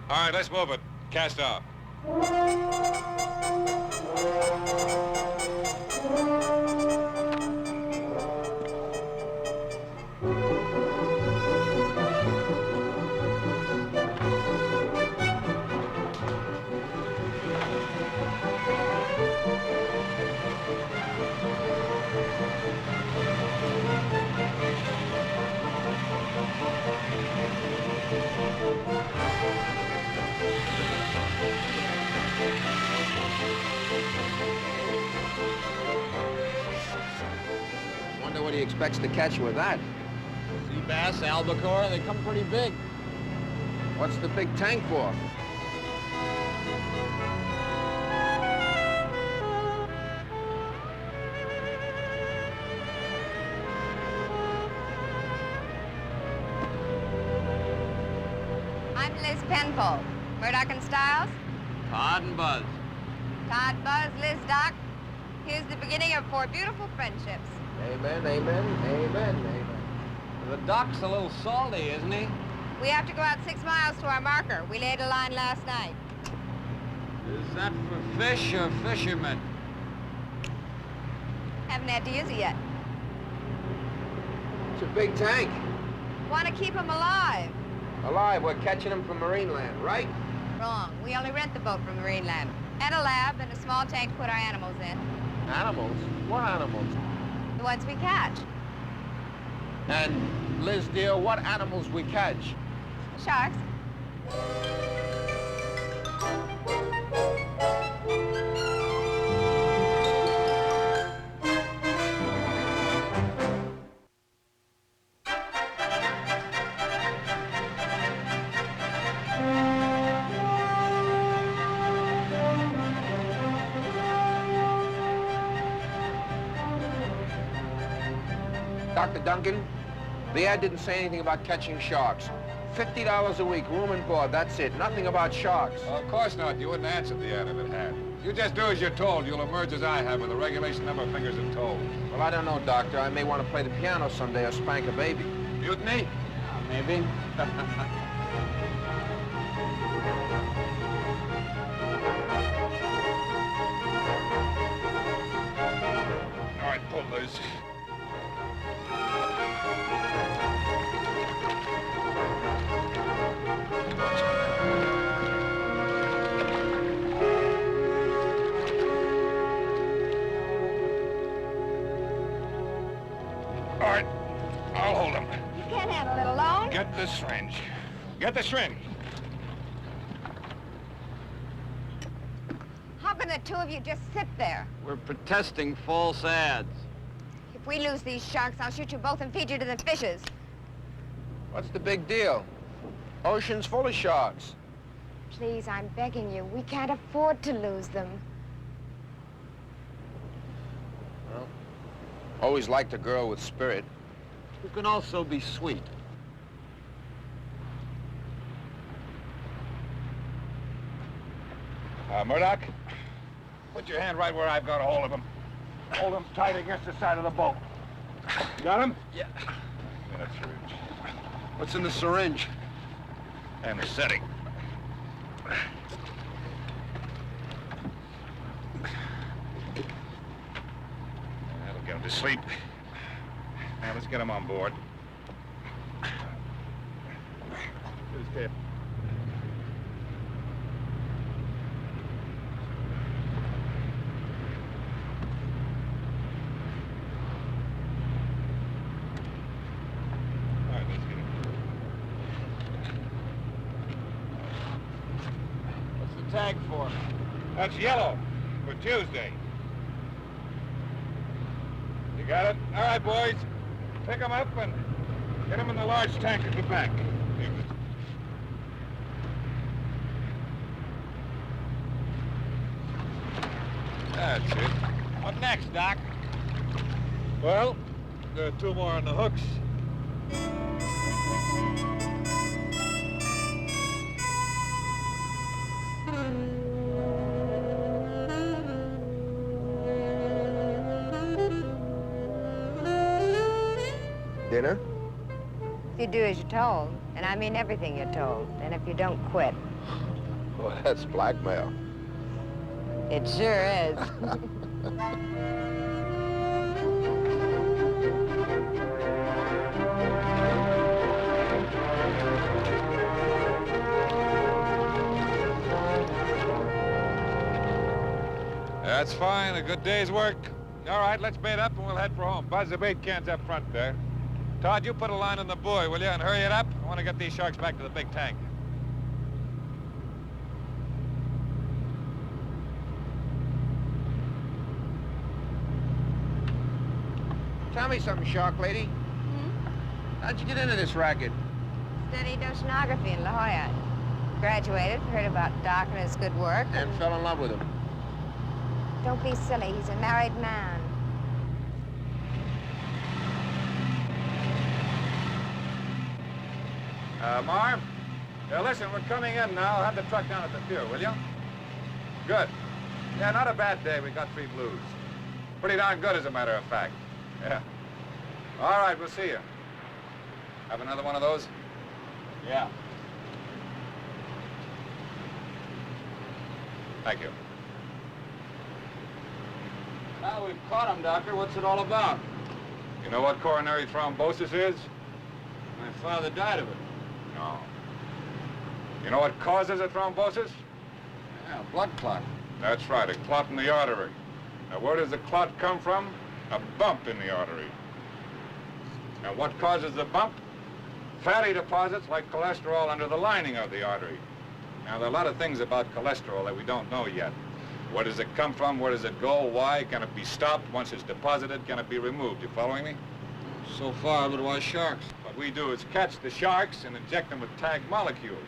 All right, let's move it. Cast off. Wonder what he expects to catch with that. Sea bass, albacore, they come pretty big. What's the big tank for? I'm Liz Penfold. Murdoch and Stiles? Todd and Buzz. Todd, Buzz, Liz, Doc. Here's the beginning of 4 beautiful friendships. Amen, amen, amen, amen. The Doc's a little salty, isn't he? We have to go out 6 miles to our marker. We laid a line last night. Is that for fish or fishermen? Haven't had to use it yet. It's a big tank. Want to keep them alive. Alive, we're catching them from Marineland, right? Wrong. We only rent the boat from Marineland. And a lab and a small tank to put our animals in. Animals? What animals? The ones we catch. And, Liz, dear, what animals we catch? Sharks. Dr. Duncan, the ad didn't say anything about catching sharks. $50 a week, room and board, that's it. Nothing about sharks. Of course not. You wouldn't answer the ad if it had. You just do as you're told. You'll emerge as I have with a regulation number of fingers and toes. Well, I don't know, Doctor. I may want to play the piano someday or spank a baby. Mutiny? Maybe. All right, pull loose. All right, I'll hold him. You can't handle it alone. Get the syringe. Get the syringe. How can the 2 of you just sit there? We're protesting false ads. If we lose these sharks, I'll shoot you both and feed you to the fishes. What's the big deal? Ocean's full of sharks. Please, I'm begging you. We can't afford to lose them. Well, always liked a girl with spirit. Who can also be sweet. Murdoch, put your hand right where I've got a hold of him. Hold him tight against the side of the boat. Got him? Yeah. In a syringe. What's in the syringe? Anesthetic. asleep. Now, let's get him on board. Who's there? All right, let's get him. What's the tag for? That's yellow for Tuesday. You got it? All right, boys. Pick them up and get them in the large tank at the back. That's it. What next, Doc? Well, there are 2 more on the hooks. Dinner? If you do as you're told, and I mean everything you're told, and if you don't quit. Well, that's blackmail. It sure is. That's fine, a good day's work. All right, let's bait up and we'll head for home. Buzz the bait cans up front there. Todd, you put a line on the buoy, will you, and hurry it up? I want to get these sharks back to the big tank. Tell me something, Shark Lady. How'd you get into this racket? Studied oceanography in La Jolla. Graduated, heard about Doc and his good work. And fell in love with him. Don't be silly, he's a married man. Marv? Yeah, listen, we're coming in now. I'll have the truck down at the pier, will you? Good. Yeah, not a bad day. We got 3 blues. Pretty darn good, as a matter of fact. Yeah. All right, we'll see you. Have another one of those? Yeah. Thank you. Now we've caught him, Doctor. What's it all about? You know what coronary thrombosis is? My father died of it. No. You know what causes a thrombosis? Yeah, blood clot. That's right, a clot in the artery. Now, where does the clot come from? A bump in the artery. Now, what causes the bump? Fatty deposits like cholesterol under the lining of the artery. Now, there are a lot of things about cholesterol that we don't know yet. Where does it come from? Where does it go? Why? Can it be stopped? Once it's deposited, can it be removed? You following me? So far, but why sharks? What we do is catch the sharks and inject them with tagged molecules.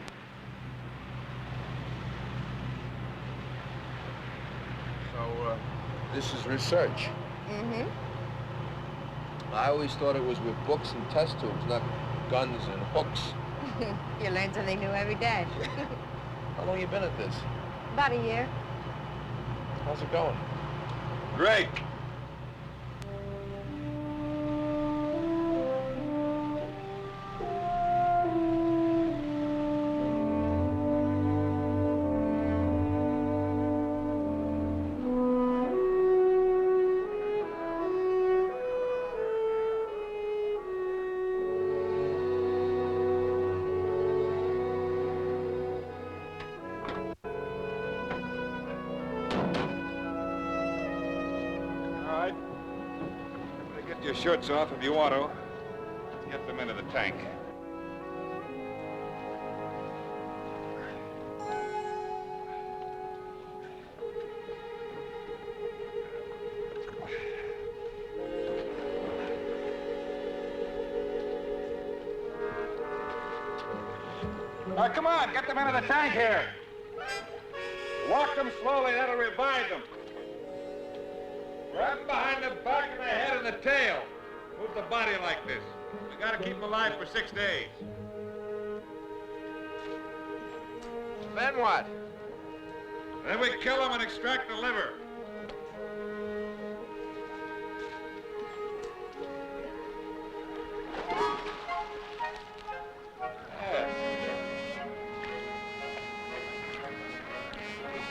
So, this is research. Mm-hmm. I always thought it was with books and test tubes, not guns and hooks. You learn something new every day. How long you been at this? About a year. How's it going? Great. Your shirts off if you want to. Get them into the tank. Now, come on, get them into the tank here. Walk them slowly, that'll revive them. Grab them behind the back of the head and the tail. Move the body like this. We gotta keep them alive for 6 days. Then what? Then we kill them and extract the liver.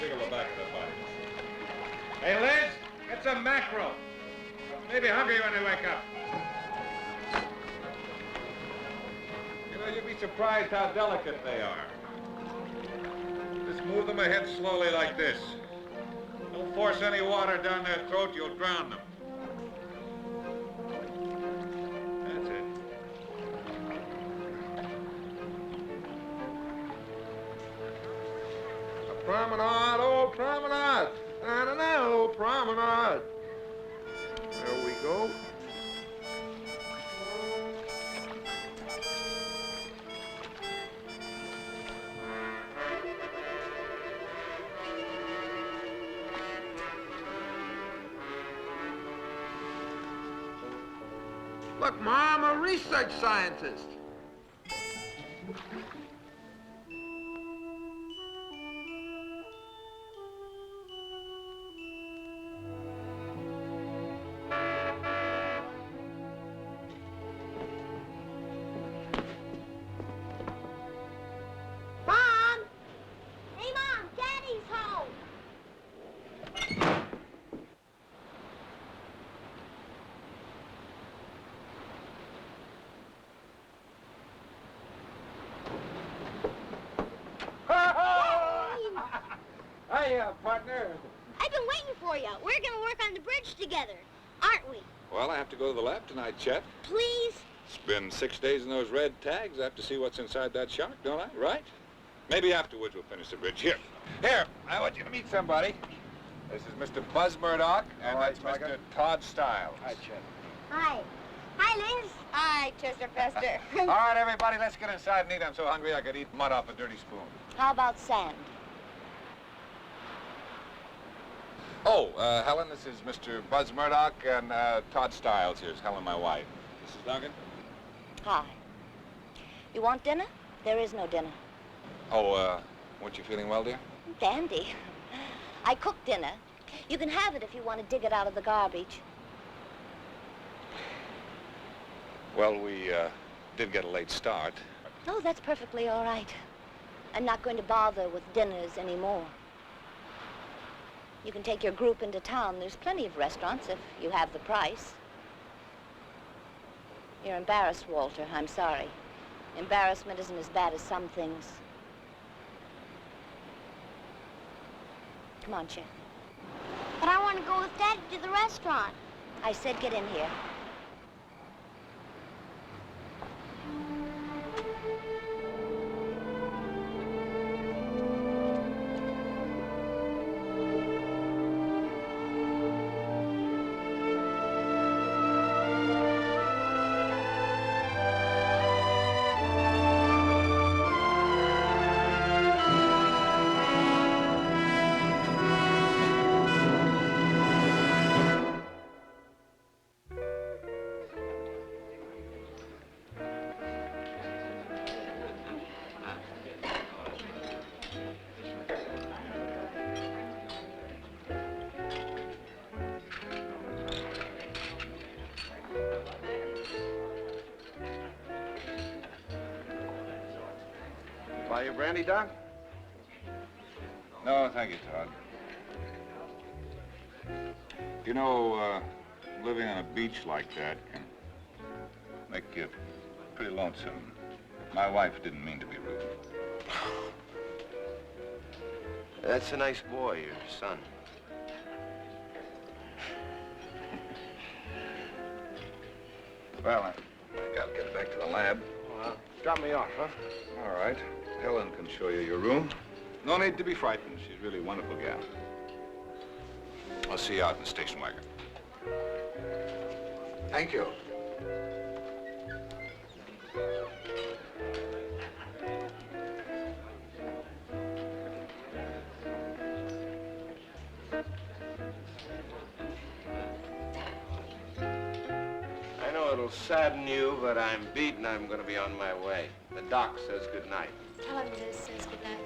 Jiggle the back of the body. Hey, Liz, get some mackerel. They'll be hungry when they wake up. You know, you'd be surprised how delicate they are. Just move them ahead slowly like this. Don't force any water down their throat, you'll drown them. That's it. A promenade, old promenade. Na-na-na, old promenade. There we go. Look, Ma, I'm a research scientist. Mom! Hey, Mom, Daddy's home. Hiya, partner. I've been waiting for you. We're gonna work on the bridge together, aren't we? Well, I have to go to the lab tonight, Chet. Please? It's been 6 days in those red tags. I have to see what's inside that shark, don't I? Right? Maybe afterwards we'll finish the bridge. Here, I want you to meet somebody. This is Mr. Buzz Murdoch, and that's Mr. Todd Stiles. Hi, Chet. Hi. Hi, Liz. Hi, Chester Fester. All right, everybody, let's get inside and eat. I'm so hungry I could eat mud off a dirty spoon. How about sand? Oh, Helen, this is Mr. Buzz Murdoch, and Todd Stiles. Here's Helen, my wife. Mrs. Duggan? Hi. You want dinner? There is no dinner. Oh, weren't you feeling well, dear? Dandy. I cooked dinner. You can have it if you want to dig it out of the garbage. Well, we did get a late start. Oh, that's perfectly all right. I'm not going to bother with dinners anymore. You can take your group into town. There's plenty of restaurants if you have the price. You're embarrassed, Walter. I'm sorry. Embarrassment isn't as bad as some things. Come on, Chet. But I want to go with Daddy to the restaurant. I said get in here. Buy you brandy, Doc? No, thank you, Todd. You know, living on a beach like that can make you pretty lonesome. My wife didn't mean to be rude. That's a nice boy, your son. Well, I gotta get back to the lab. Well, drop me off, huh? All right. Helen can show you your room. No need to be frightened. She's really a wonderful gal. I'll see you out in the station wagon. Thank you. I know it'll sadden you, but I'm beaten. I'm going to be on my way. The doc says good night. Tell him Liz says goodnight.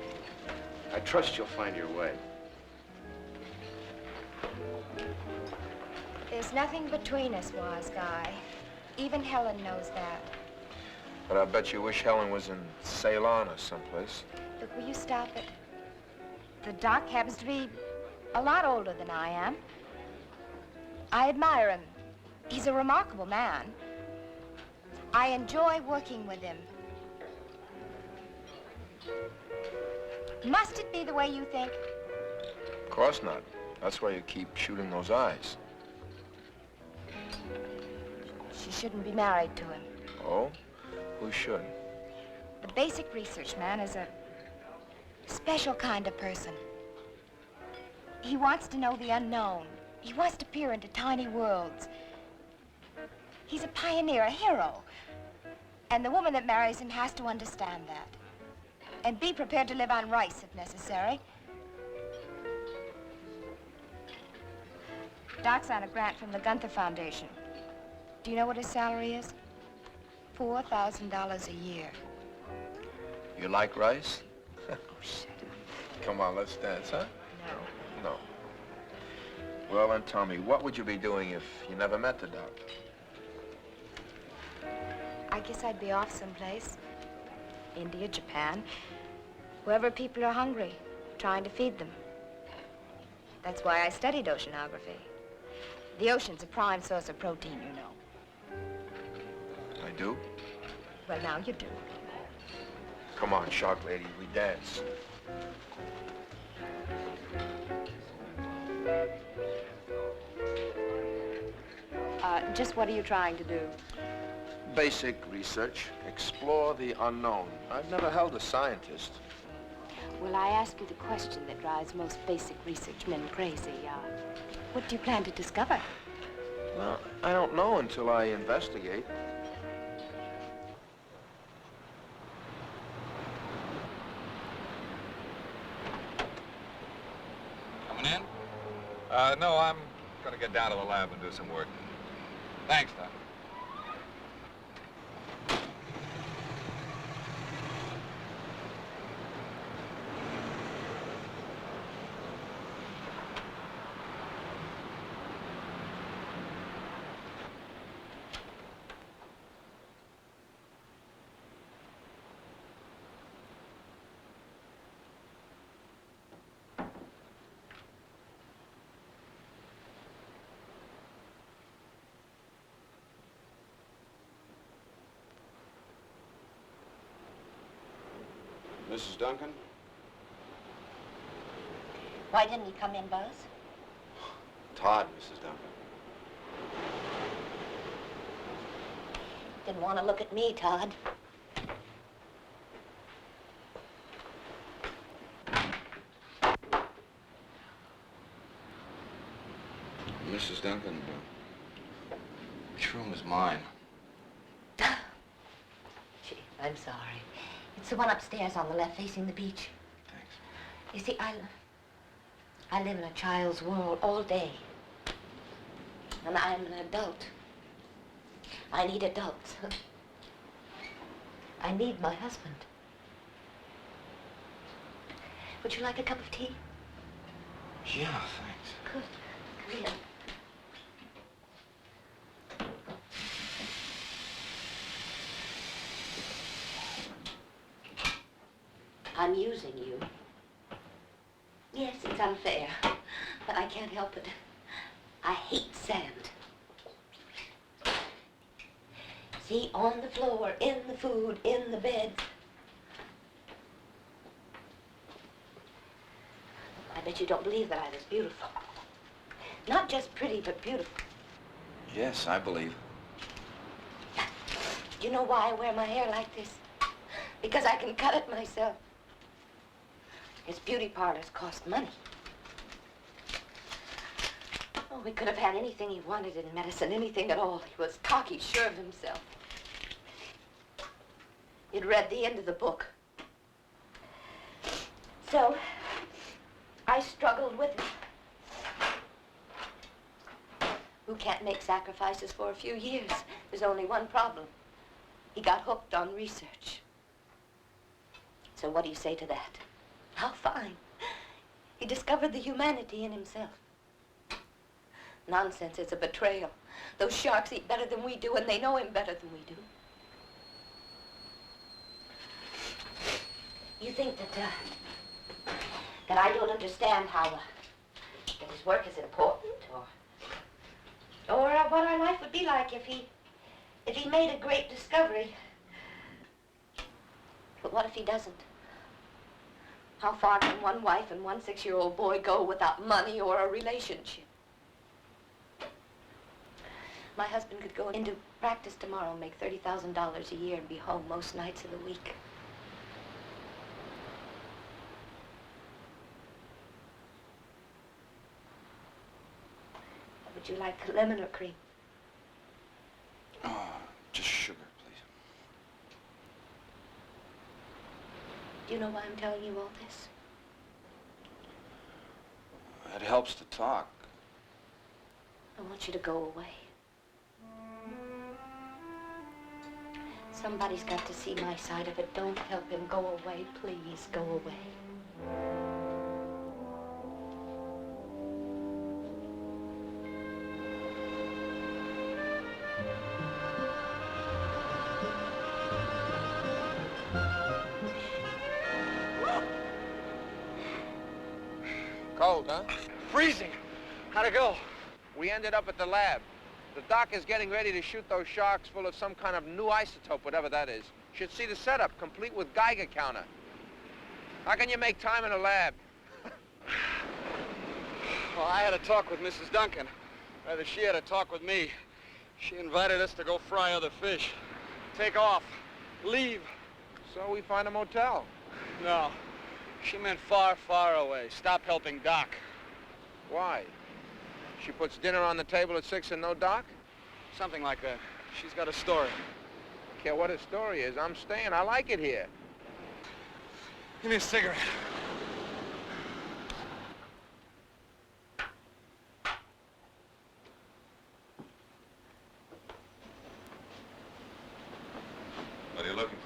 I trust you'll find your way. There's nothing between us, wise guy. Even Helen knows that. But I bet you wish Helen was in Ceylon or someplace. Look, will you stop it? The doc happens to be a lot older than I am. I admire him, He's a remarkable man. I enjoy working with him. Must it be the way you think? Of course not. That's why you keep shooting those eyes. She shouldn't be married to him. Oh? Who should? The basic research man is a special kind of person. He wants to know the unknown. He wants to peer into tiny worlds. He's a pioneer, a hero. And the woman that marries him has to understand that. And be prepared to live on rice if necessary. Doc's on a grant from the Gunther Foundation. Do you know what his salary is? $4,000 a year. You like rice? Oh, shut up. Come on, let's dance, huh? No. No. Well, then tell me, what would you be doing if you never met the Doc? I guess I'd be off someplace. India, Japan. Wherever people are hungry, trying to feed them. That's why I studied oceanography. The ocean's a prime source of protein, you know. I do? Well, now you do. Come on, Shark Lady, we dance. Just what are you trying to do? Basic research. Explore the unknown. I've never held a scientist. Well, I ask you the question that drives most basic research men crazy. What do you plan to discover? Well, I don't know until I investigate. Coming in? No, I'm gonna get down to the lab and do some work. Thanks, Doc. Mrs. Duncan? Why didn't he come in, Buzz? Todd, Mrs. Duncan. Didn't want to look at me, Todd. Mrs. Duncan, which room is mine? Gee, I'm sorry. It's the one upstairs on the left, facing the beach. Thanks. You see, I live in a child's world all day. And I'm an adult. I need adults. I need my husband. Would you like a cup of tea? Yeah, thanks. Good. Come here. I'm using you. Yes, it's unfair, but I can't help it. I hate sand. See, on the floor, in the food, in the bed. I bet you don't believe that I was beautiful. Not just pretty, but beautiful. Yes, I believe. You know why I wear my hair like this? Because I can cut it myself. His beauty parlors cost money. Oh, we could have had anything he wanted in medicine, anything at all. He was cocky, sure of himself. He'd read the end of the book. So, I struggled with him. Who can't make sacrifices for a few years? There's only one problem. He got hooked on research. So what do you say to that? How fine. He discovered the humanity in himself. Nonsense, it's a betrayal. Those sharks eat better than we do, and they know him better than we do. You think that I don't understand how that his work is important, or about what our life would be like if he made a great discovery. But what if he doesn't? How far can one wife and one 6-year-old boy go without money or a relationship? My husband could go into practice tomorrow and make $30,000 a year and be home most nights of the week. Would you like lemon or cream? Oh, just sugar, please. Do you know why I'm telling you all this? It helps to talk. I want you to go away. Somebody's got to see my side of it. Don't help him. Go away, please. Go away. Cold, huh? Freezing. How'd it go? We ended up at the lab. The doc is getting ready to shoot those sharks full of some kind of new isotope, whatever that is. Should see the setup, complete with Geiger counter. How can you make time in a lab? Well, I had a talk with Mrs. Duncan. Rather, she had a talk with me. She invited us to go fry other fish. Take off. Leave. So we find a motel. No. She meant far, far away. Stop helping Doc. Why? She puts dinner on the table at 6 and no Doc? Something like that. She's got a story. I don't care what her story is. I'm staying. I like it here. Give me a cigarette. What are you looking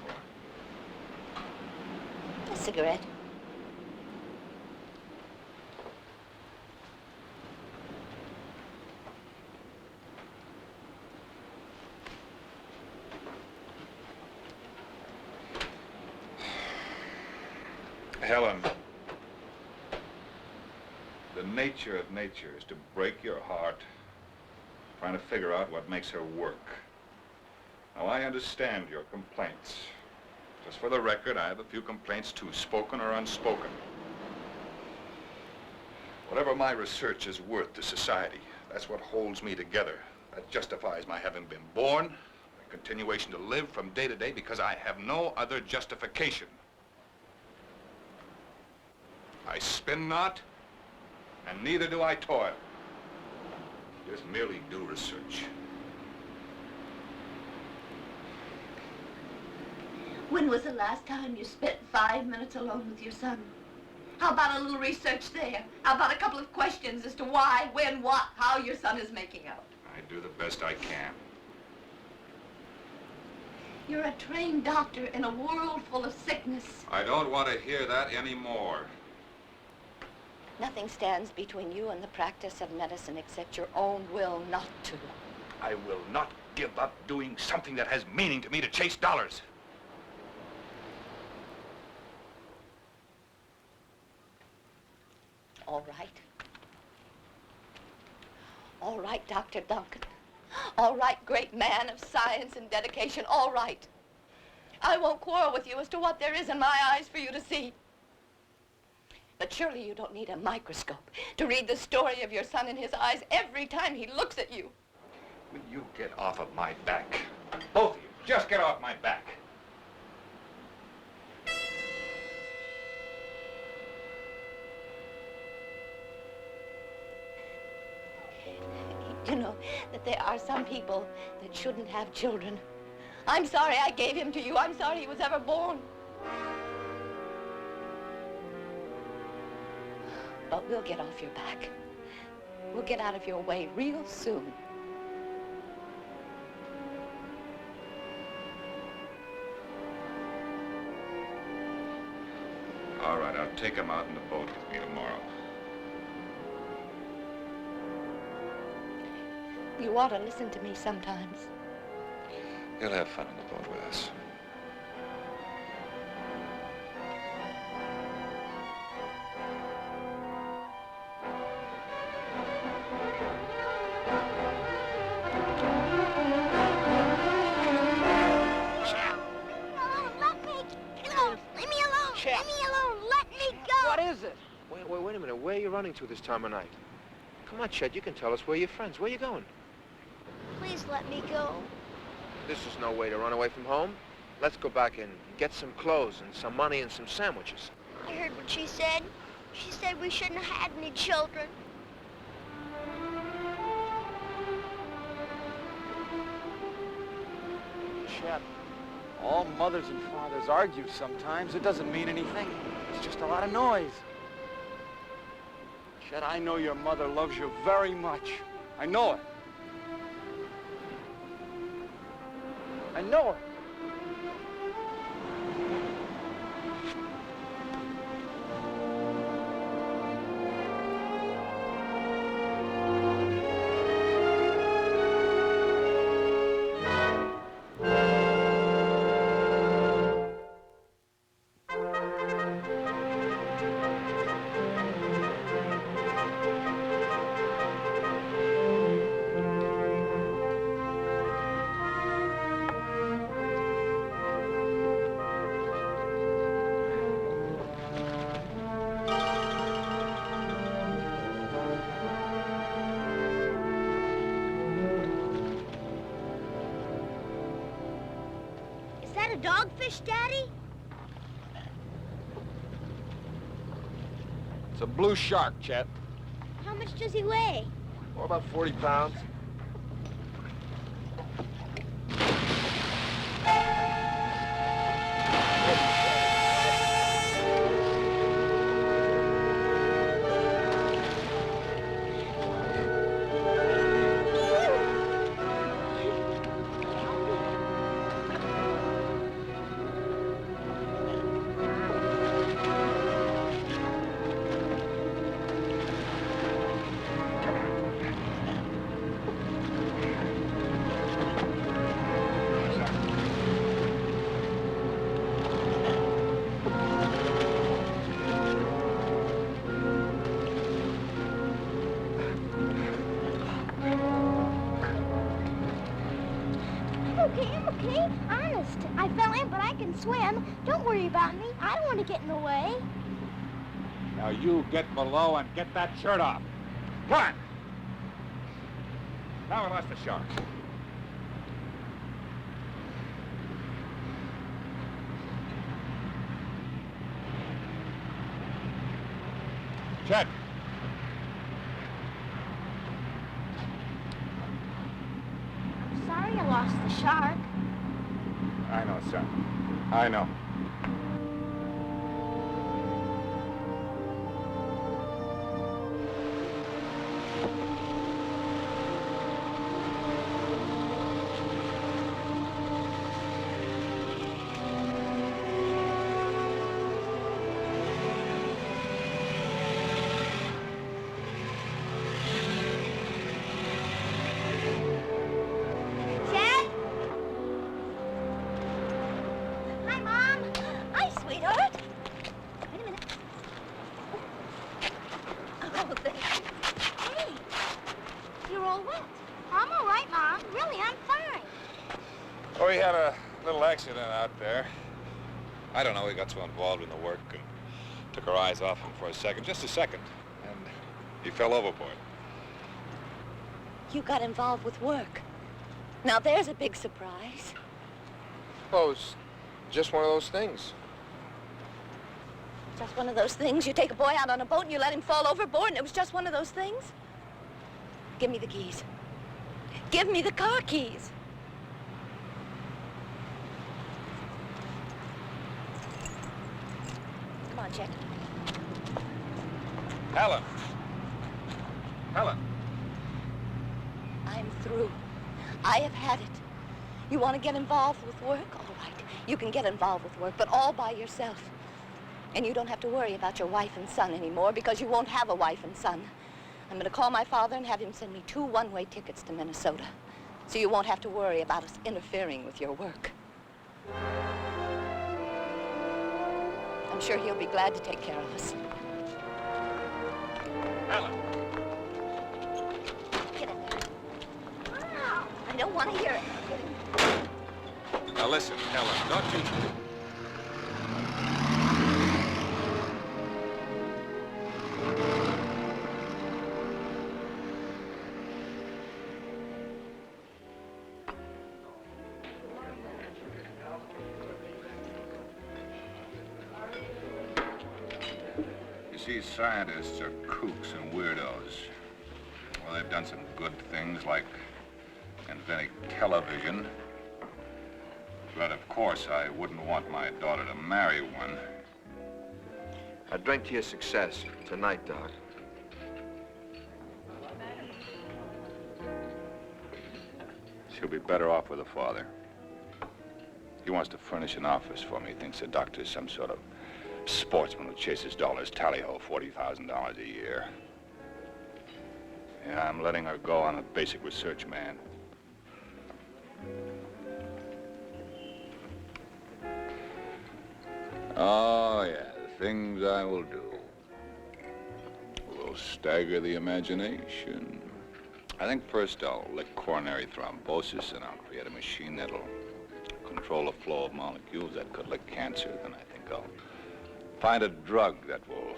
for? A cigarette. Helen, the nature of nature is to break your heart, trying to figure out what makes her work. Now, I understand your complaints. Just for the record, I have a few complaints too, spoken or unspoken. Whatever my research is worth to society, that's what holds me together. That justifies my having been born, a continuation to live from day to day, because I have no other justification. I spin not, and neither do I toil. Just merely do research. When was the last time you spent 5 minutes alone with your son? How about a little research there? How about a couple of questions as to why, when, what, how your son is making out? I do the best I can. You're a trained doctor in a world full of sickness. I don't want to hear that anymore. Nothing stands between you and the practice of medicine except your own will not to. I will not give up doing something that has meaning to me to chase dollars. All right. All right, Dr. Duncan. All right, great man of science and dedication. All right. I won't quarrel with you as to what there is in my eyes for you to see. But surely you don't need a microscope to read the story of your son in his eyes every time he looks at you. Will you get off of my back? Both of you, just get off my back. You know that there are some people that shouldn't have children. I'm sorry I gave him to you. I'm sorry he was ever born. But we'll get off your back. We'll get out of your way real soon. All right, I'll take him out in the boat with me tomorrow. You ought to listen to me sometimes. He'll have fun on the boat with us. listening to this time of night? Come on, Chet, you can tell us where you're friends. Where you going? Please let me go. This is no way to run away from home. Let's go back and get some clothes and some money and some sandwiches. I heard what she said. She said we shouldn't have had any children. Chet, all mothers and fathers argue sometimes. It doesn't mean anything. It's just a lot of noise. Chet, I know your mother loves you very much. I know it. I know it. Is that a dogfish, Daddy? It's a blue shark, Chet. How much does he weigh? Oh, about 40 pounds. I'm okay. Honest. I fell in, but I can swim. Don't worry about me. I don't want to get in the way. Now you get below and get that shirt off. Come on. Now we lost the shark. Chet. I'm sorry I lost the shark. I know, son. I know. Oh, we had a little accident out there. I don't know, we got so involved in the work and took our eyes off him for a second, just a second, and he fell overboard. You got involved with work. Now there's a big surprise. Oh, it's just one of those things. Just one of those things. You take a boy out on a boat and you let him fall overboard and it was just one of those things? Give me the keys. Give me the car keys. Come on, Chet. Helen. Helen. I'm through. I have had it. You want to get involved with work? All right. You can get involved with work, but all by yourself. And you don't have to worry about your wife and son anymore because you won't have a wife and son. I'm going to call my father and have him send me 2 one-way tickets to Minnesota. So you won't have to worry about us interfering with your work. I'm sure he'll be glad to take care of us. Helen. Get in there. I don't want to hear it. Now listen, Helen, don't you... these scientists are kooks and weirdos. Well, they've done some good things like inventing television. But of course, I wouldn't want my daughter to marry one. I drink to your success tonight, Doc. She'll be better off with her father. He wants to furnish an office for me. He thinks the doctor's some sort of sportsman who chases dollars tally-ho, $40,000 a year. Yeah, I'm letting her go on a basic research, man. Oh, yeah, the things I will do will stagger the imagination. I think first I'll lick coronary thrombosis, and I'll create a machine that'll control the flow of molecules that could lick cancer. Then I think I'll find a drug that will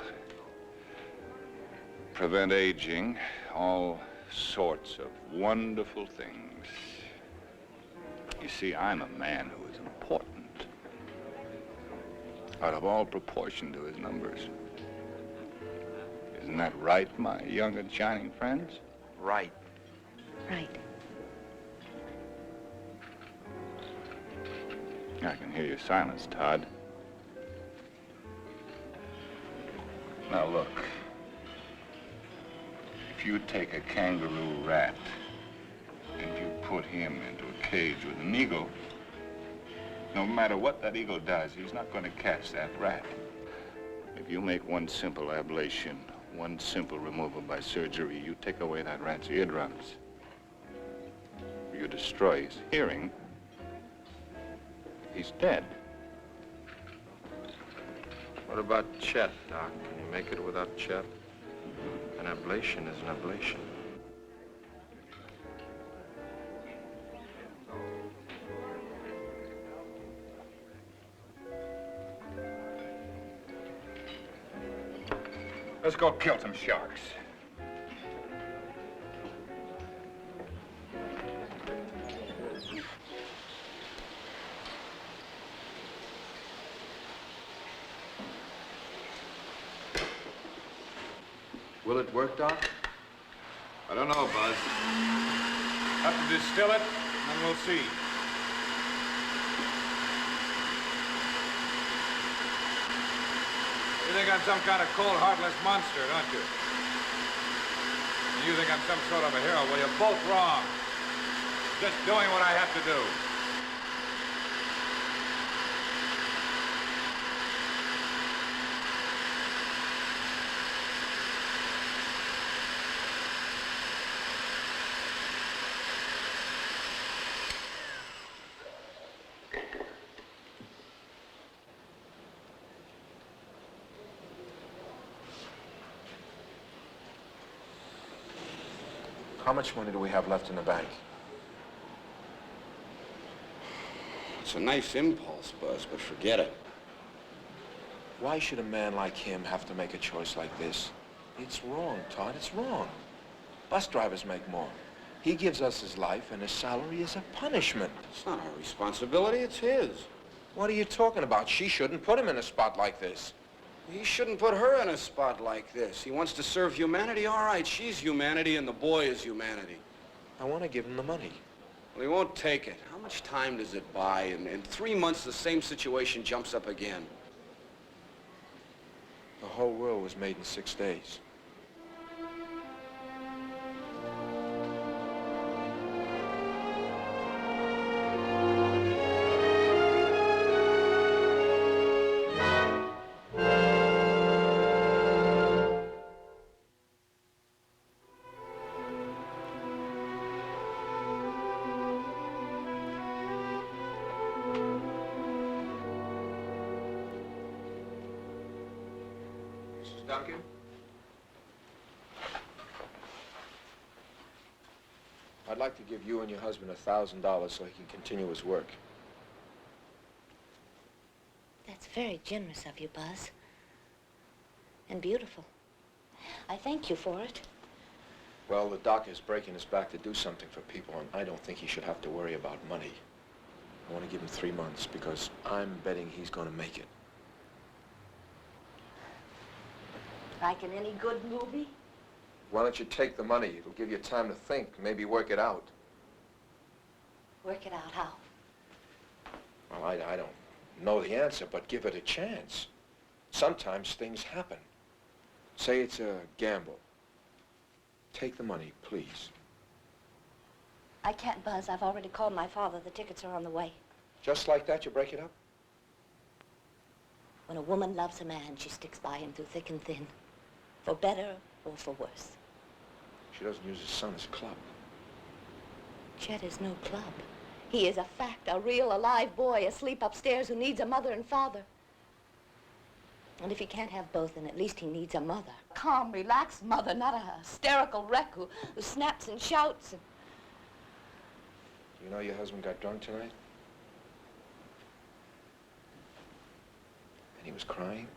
prevent aging, all sorts of wonderful things. You see, I'm a man who is important, out of all proportion to his numbers. Isn't that right, my young and shining friends? Right. Right. I can hear your silence, Todd. Now look, if you take a kangaroo rat and you put him into a cage with an eagle, no matter what that eagle does, he's not going to catch that rat. If you make one simple ablation, one simple removal by surgery, you take away that rat's eardrums. You destroy his hearing. He's dead. What about Chet, Doc? Can you make it without Chet? An ablation is an ablation. Let's go kill some sharks. Will it work, Doc? I don't know, Buzz. Have to distill it, and we'll see. You think I'm some kind of cold, heartless monster, don't you? And you think I'm some sort of a hero. Well, you're both wrong. Just doing what I have to do. How much money do we have left in the bank? It's a nice impulse, Buzz, but forget it. Why should a man like him have to make a choice like this? It's wrong, Todd, it's wrong. Bus drivers make more. He gives us his life, and his salary is a punishment. It's not our responsibility, it's his. What are you talking about? She shouldn't put him in a spot like this. He shouldn't put her in a spot like this. He wants to serve humanity. All right, she's humanity and the boy is humanity. I want to give him the money. Well, he won't take it. How much time does it buy? In 3 months, the same situation jumps up again. The whole world was made in 6 days. Duncan? I'd like to give you and your husband $1,000 so he can continue his work. That's very generous of you, Buzz. And beautiful. I thank you for it. Well, the doc is breaking his back to do something for people, and I don't think he should have to worry about money. I want to give him 3 months because I'm betting he's going to make it. Like in any good movie? Why don't you take the money? It'll give you time to think, maybe work it out. Work it out how? Well, I don't know the answer, but give it a chance. Sometimes things happen. Say it's a gamble. Take the money, please. I can't, Buzz. I've already called my father. The tickets are on the way. Just like that, you break it up? When a woman loves a man, she sticks by him through thick and thin. For better or for worse. She doesn't use his son as a club. Chet is no club. He is a fact, a real, alive boy asleep upstairs who needs a mother and father. And if he can't have both, then at least he needs a mother. Calm, relaxed mother, not a hysterical wreck who snaps and shouts. You know your husband got drunk tonight? And he was crying?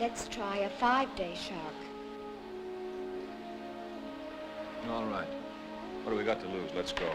Let's try a 5-day shark. All right. What do we got to lose? Let's go.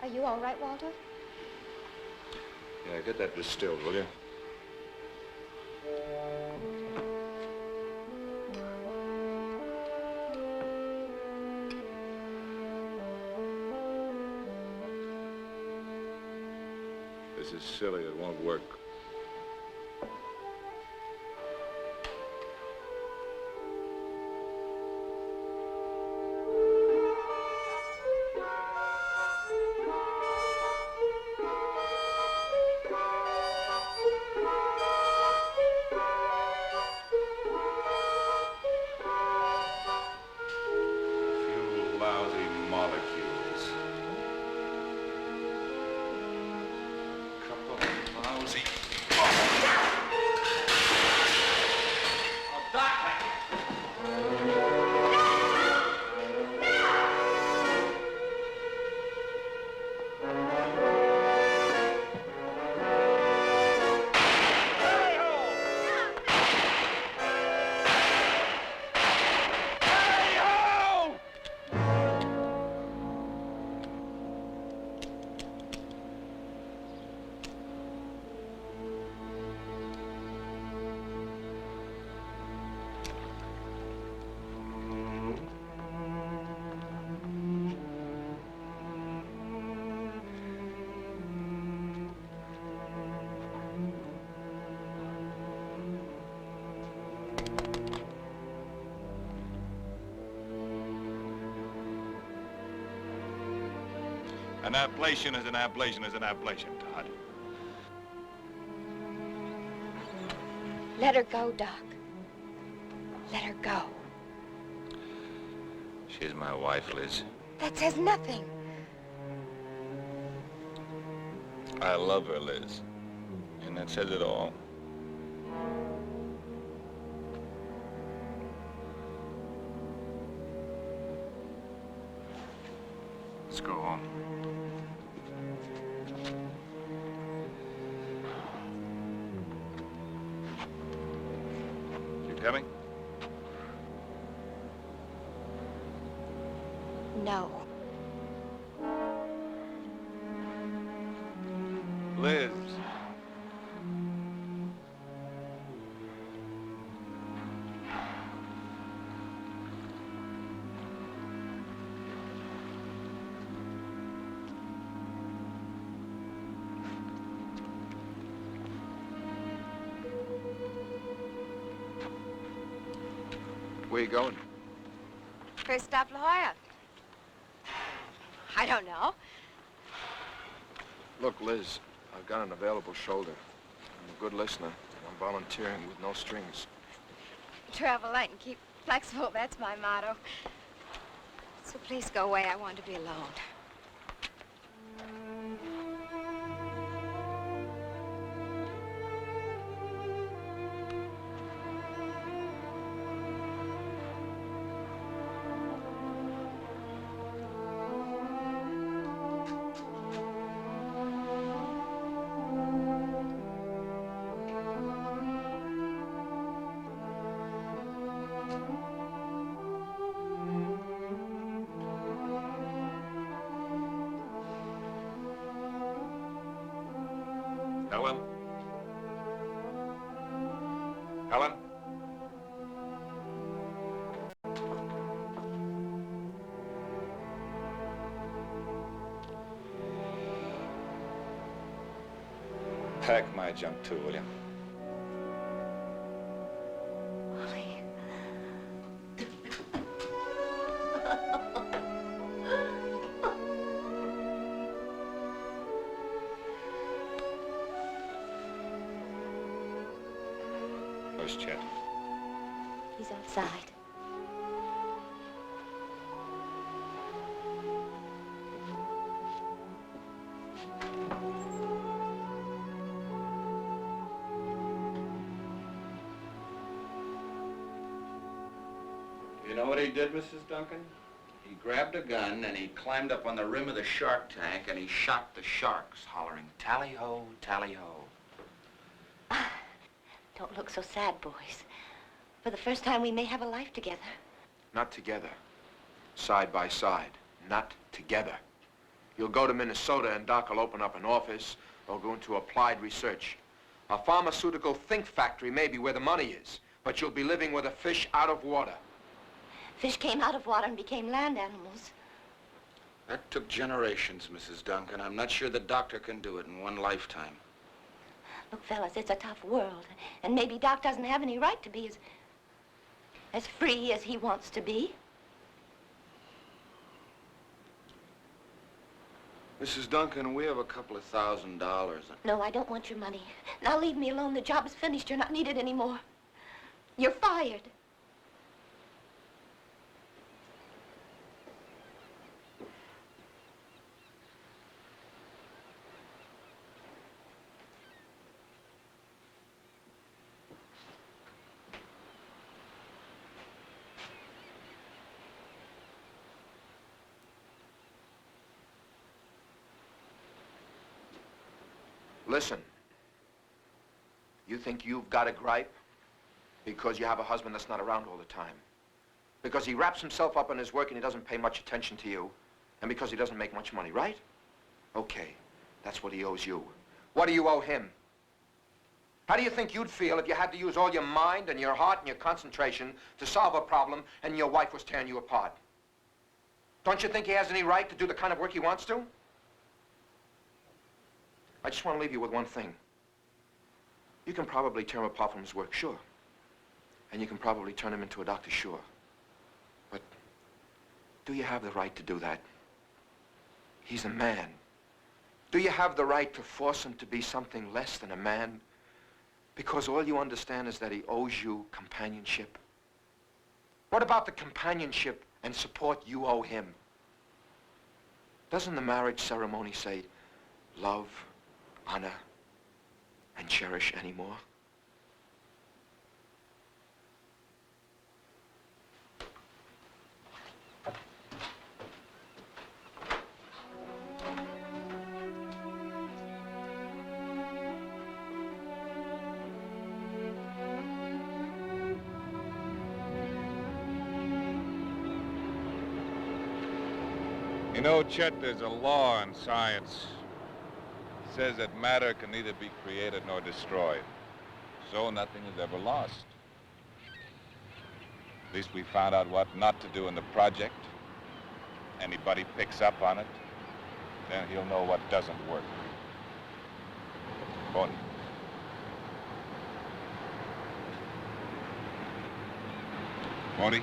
Are you all right, Walter? Yeah, get that distilled, will you? This is silly. It won't work. An ablation is an ablation is an ablation, Todd. Let her go, Doc. Let her go. She's my wife, Liz. That says nothing. I love her, Liz. And that says it all. Let's go home. You coming? No. Liz. Where you going? First stop, La Jolla. I don't know. Look, Liz, I've got an available shoulder. I'm a good listener, and I'm volunteering with no strings. Travel light and keep flexible, that's my motto. So please go away. I want to be alone. Helen? Helen? Pack my junk too, will you? Where's Chet? He's outside. You know what he did, Mrs. Duncan? He grabbed a gun and he climbed up on the rim of the shark tank and he shot the sharks, hollering, tally-ho, tally-ho. Don't look so sad, boys. For the first time, we may have a life together. Not together. Side by side. Not together. You'll go to Minnesota and Doc will open up an office or go into applied research. A pharmaceutical think factory may be where the money is, but you'll be living with a fish out of water. Fish came out of water and became land animals. That took generations, Mrs. Duncan. I'm not sure the doctor can do it in one lifetime. Look, fellas, it's a tough world. And maybe Doc doesn't have any right to be as free as he wants to be. Mrs. Duncan, we have a couple of $1,000. No, I don't want your money. Now leave me alone. The job is finished. You're not needed anymore. You're fired. Listen, you think you've got a gripe because you have a husband that's not around all the time, because he wraps himself up in his work and he doesn't pay much attention to you, and because he doesn't make much money, right? Okay, that's what he owes you. What do you owe him? How do you think you'd feel if you had to use all your mind and your heart and your concentration to solve a problem and your wife was tearing you apart? Don't you think he has any right to do the kind of work he wants to? I just want to leave you with one thing. You can probably tear him apart from his work, sure. And you can probably turn him into a doctor, sure. But do you have the right to do that? He's a man. Do you have the right to force him to be something less than a man? Because all you understand is that he owes you companionship. What about the companionship and support you owe him? Doesn't the marriage ceremony say love, honor, and cherish anymore? You know, Chet, there's a law in science. It says that matter can neither be created nor destroyed. So nothing is ever lost. At least we found out what not to do in the project. Anybody picks up on it, then he'll know what doesn't work. Bonnie. 40.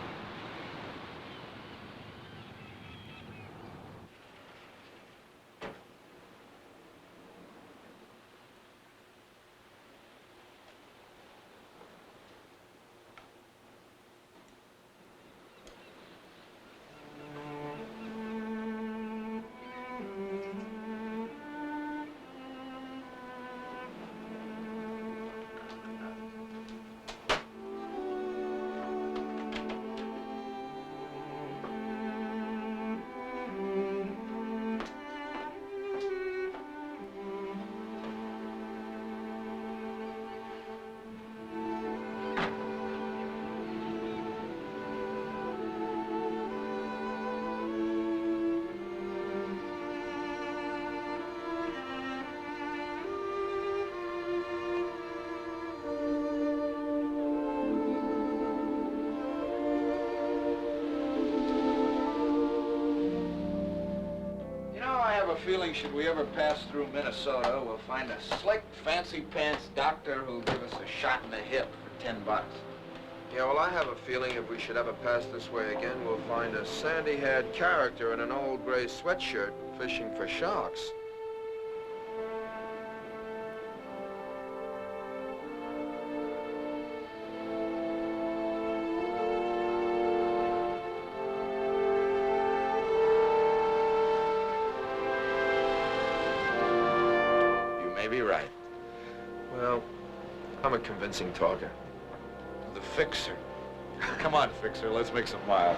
Feeling should we ever pass through Minnesota, we'll find a slick, fancy-pants doctor who'll give us a shot in the hip for $10. Yeah, well, I have a feeling if we should ever pass this way again, we'll find a sandy-haired character in an old gray sweatshirt fishing for sharks. Be right. Well, I'm a convincing talker. The Fixer. Come on, Fixer, let's make some miles.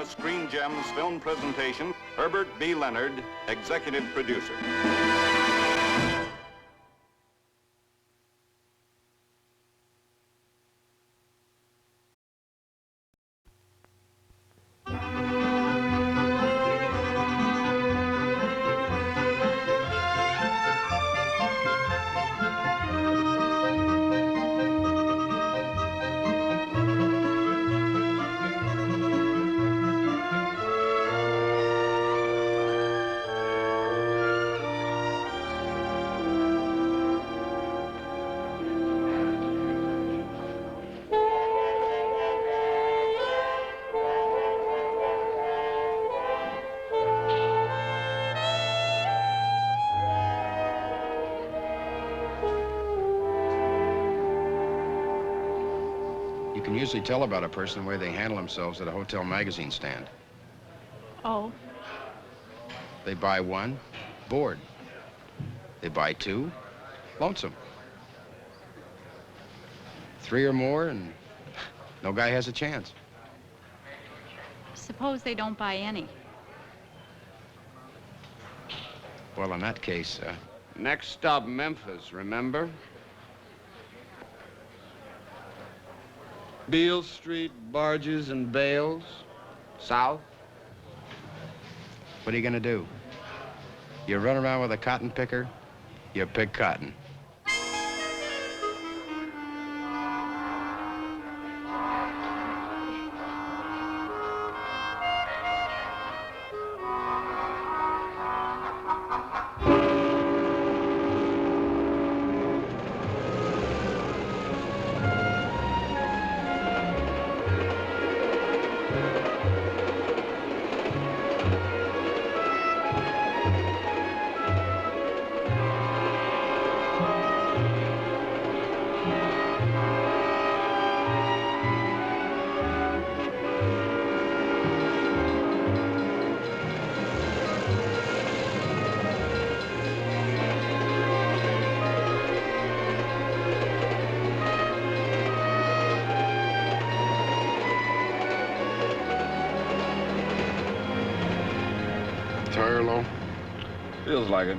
Screen Gems film presentation, Herbert B. Leonard, executive producer. You can usually tell about a person the way they handle themselves at a hotel magazine stand. Oh? They buy one, bored. They buy two, lonesome. 3 or more, and no guy has a chance. Suppose they don't buy any. Well, in that case, Next stop, Memphis, remember? Beale Street, barges and bales. South? what are you gonna do? You run around with a cotton picker, You pick cotton. Tire low? Feels like it.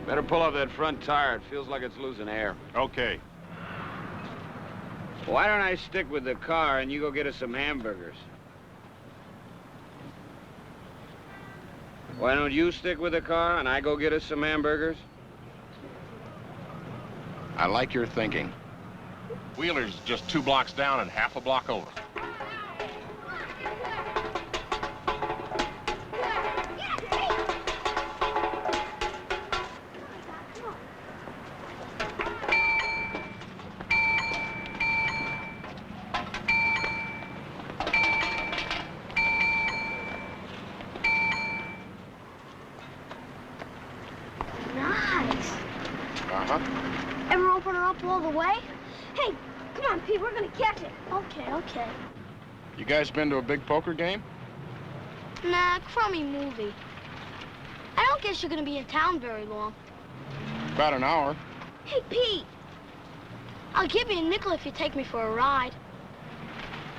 Better pull up that front tire. It feels like it's losing air. Okay. Why don't I stick with the car and you go get us some hamburgers? Why don't you stick with the car and I go get us some hamburgers? I like your thinking. Wheeler's just 2 blocks down and half a block over. Nice. Uh-huh. Ever open her up all the way? Hey, come on, Pete, we're gonna catch it. Okay, okay. You guys been to a big poker game? Nah, crummy movie. I don't guess you're gonna be in town very long. About an hour. Hey, Pete. I'll give you a nickel if you take me for a ride.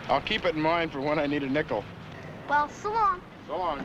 I'll keep it in mind for when I need a nickel. Well, so long. So long.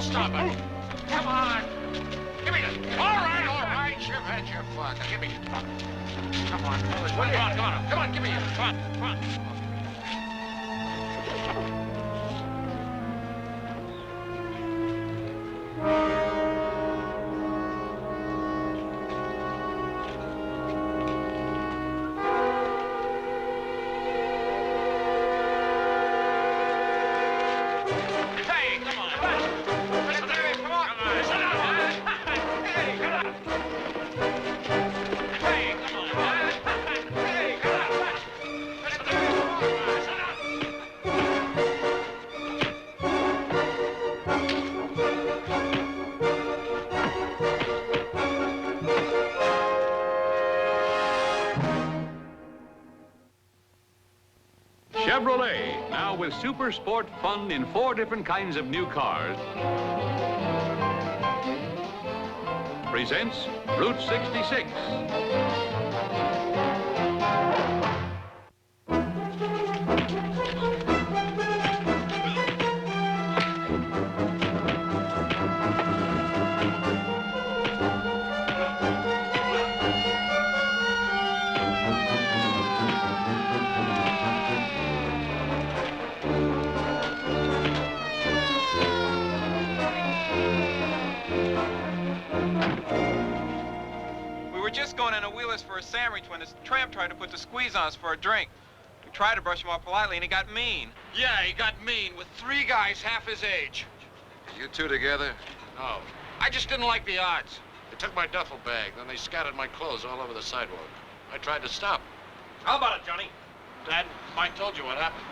Stop it. Come on. Give me this. All right. You've had your fun. Now, give me it. Come on. Come on, give me it. Come on. Chevrolet, now with super sport fun in 4 different kinds of new cars, presents Route 66. sandwich when this tramp tried to put the squeeze on us for a drink. We tried to brush him off politely, and he got mean. Yeah, he got mean with 3 guys half his age. You two together? No, I just didn't like the odds. They took my duffel bag, then they scattered my clothes all over the sidewalk. I tried to stop. How about it, Johnny? Dad, Mike told you what happened.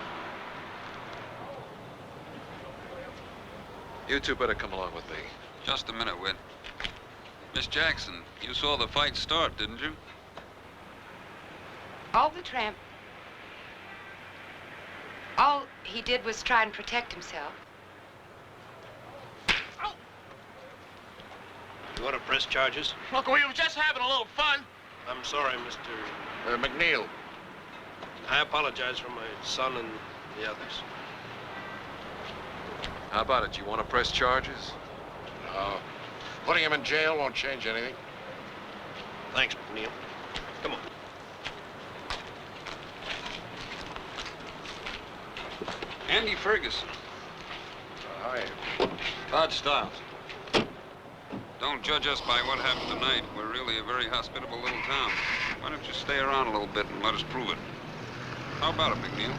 You two better come along with me. Just a minute, Whit. Miss Jackson, you saw the fight start, didn't you? All he did was try and protect himself. You want to press charges? Look, we were just having a little fun. I'm sorry, Mr. McNeil. I apologize for my son and the others. How about it? You want to press charges? No. Putting him in jail won't change anything. Thanks, McNeil. Come on. Andy Ferguson. Hi. Todd Stiles. Don't judge us by what happened tonight. We're really a very hospitable little town. Why don't you stay around a little bit and let us prove it? How about it, McNeil?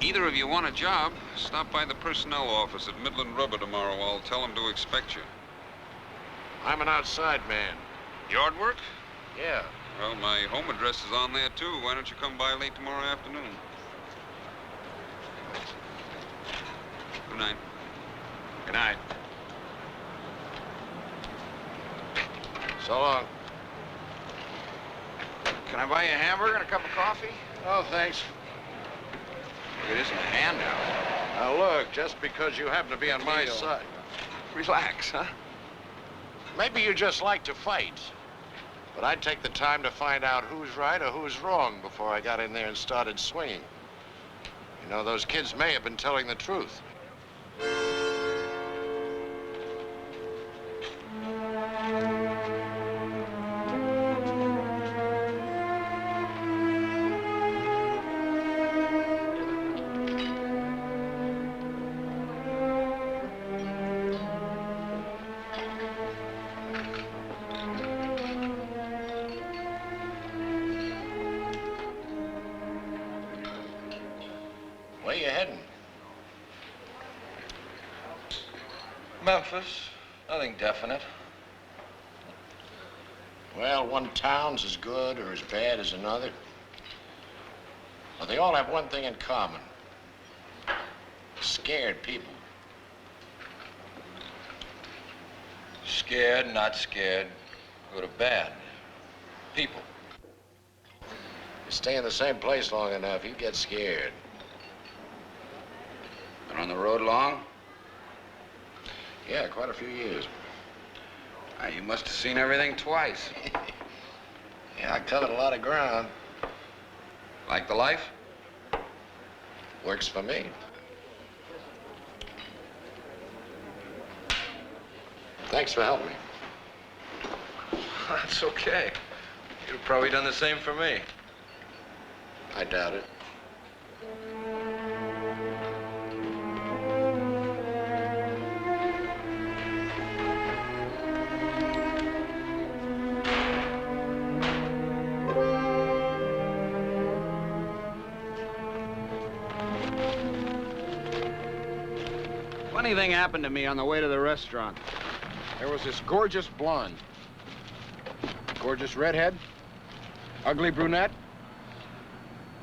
Either of you want a job, stop by the personnel office at Midland Rubber tomorrow. I'll tell them to expect you. I'm an outside man. Yard work? Yeah. Well, my home address is on there, too. Why don't you come by late tomorrow afternoon? Good night. Good night. So long. Can I buy you a hamburger and a cup of coffee? Oh, thanks. It isn't a handout. Now, look, just because you happen to be on my side. Relax, huh? Maybe you just like to fight. But I'd take the time to find out who's right or who's wrong before I got in there and started swinging. You know, those kids may have been telling the truth. Where you heading? Memphis. Nothing definite. Well, one town's as good or as bad as another. But they all have one thing in common. Scared people. Scared, not scared. Good or bad. People. You stay in the same place long enough, you get scared. Been on the road long? Yeah, quite a few years. You must have seen everything twice. Yeah, I covered a lot of ground. Like the life? Works for me. Thanks for helping me. That's okay. You'd have probably done the same for me. I doubt it. Funny thing happened to me on the way to the restaurant. There was this gorgeous blonde. Gorgeous redhead. Ugly brunette.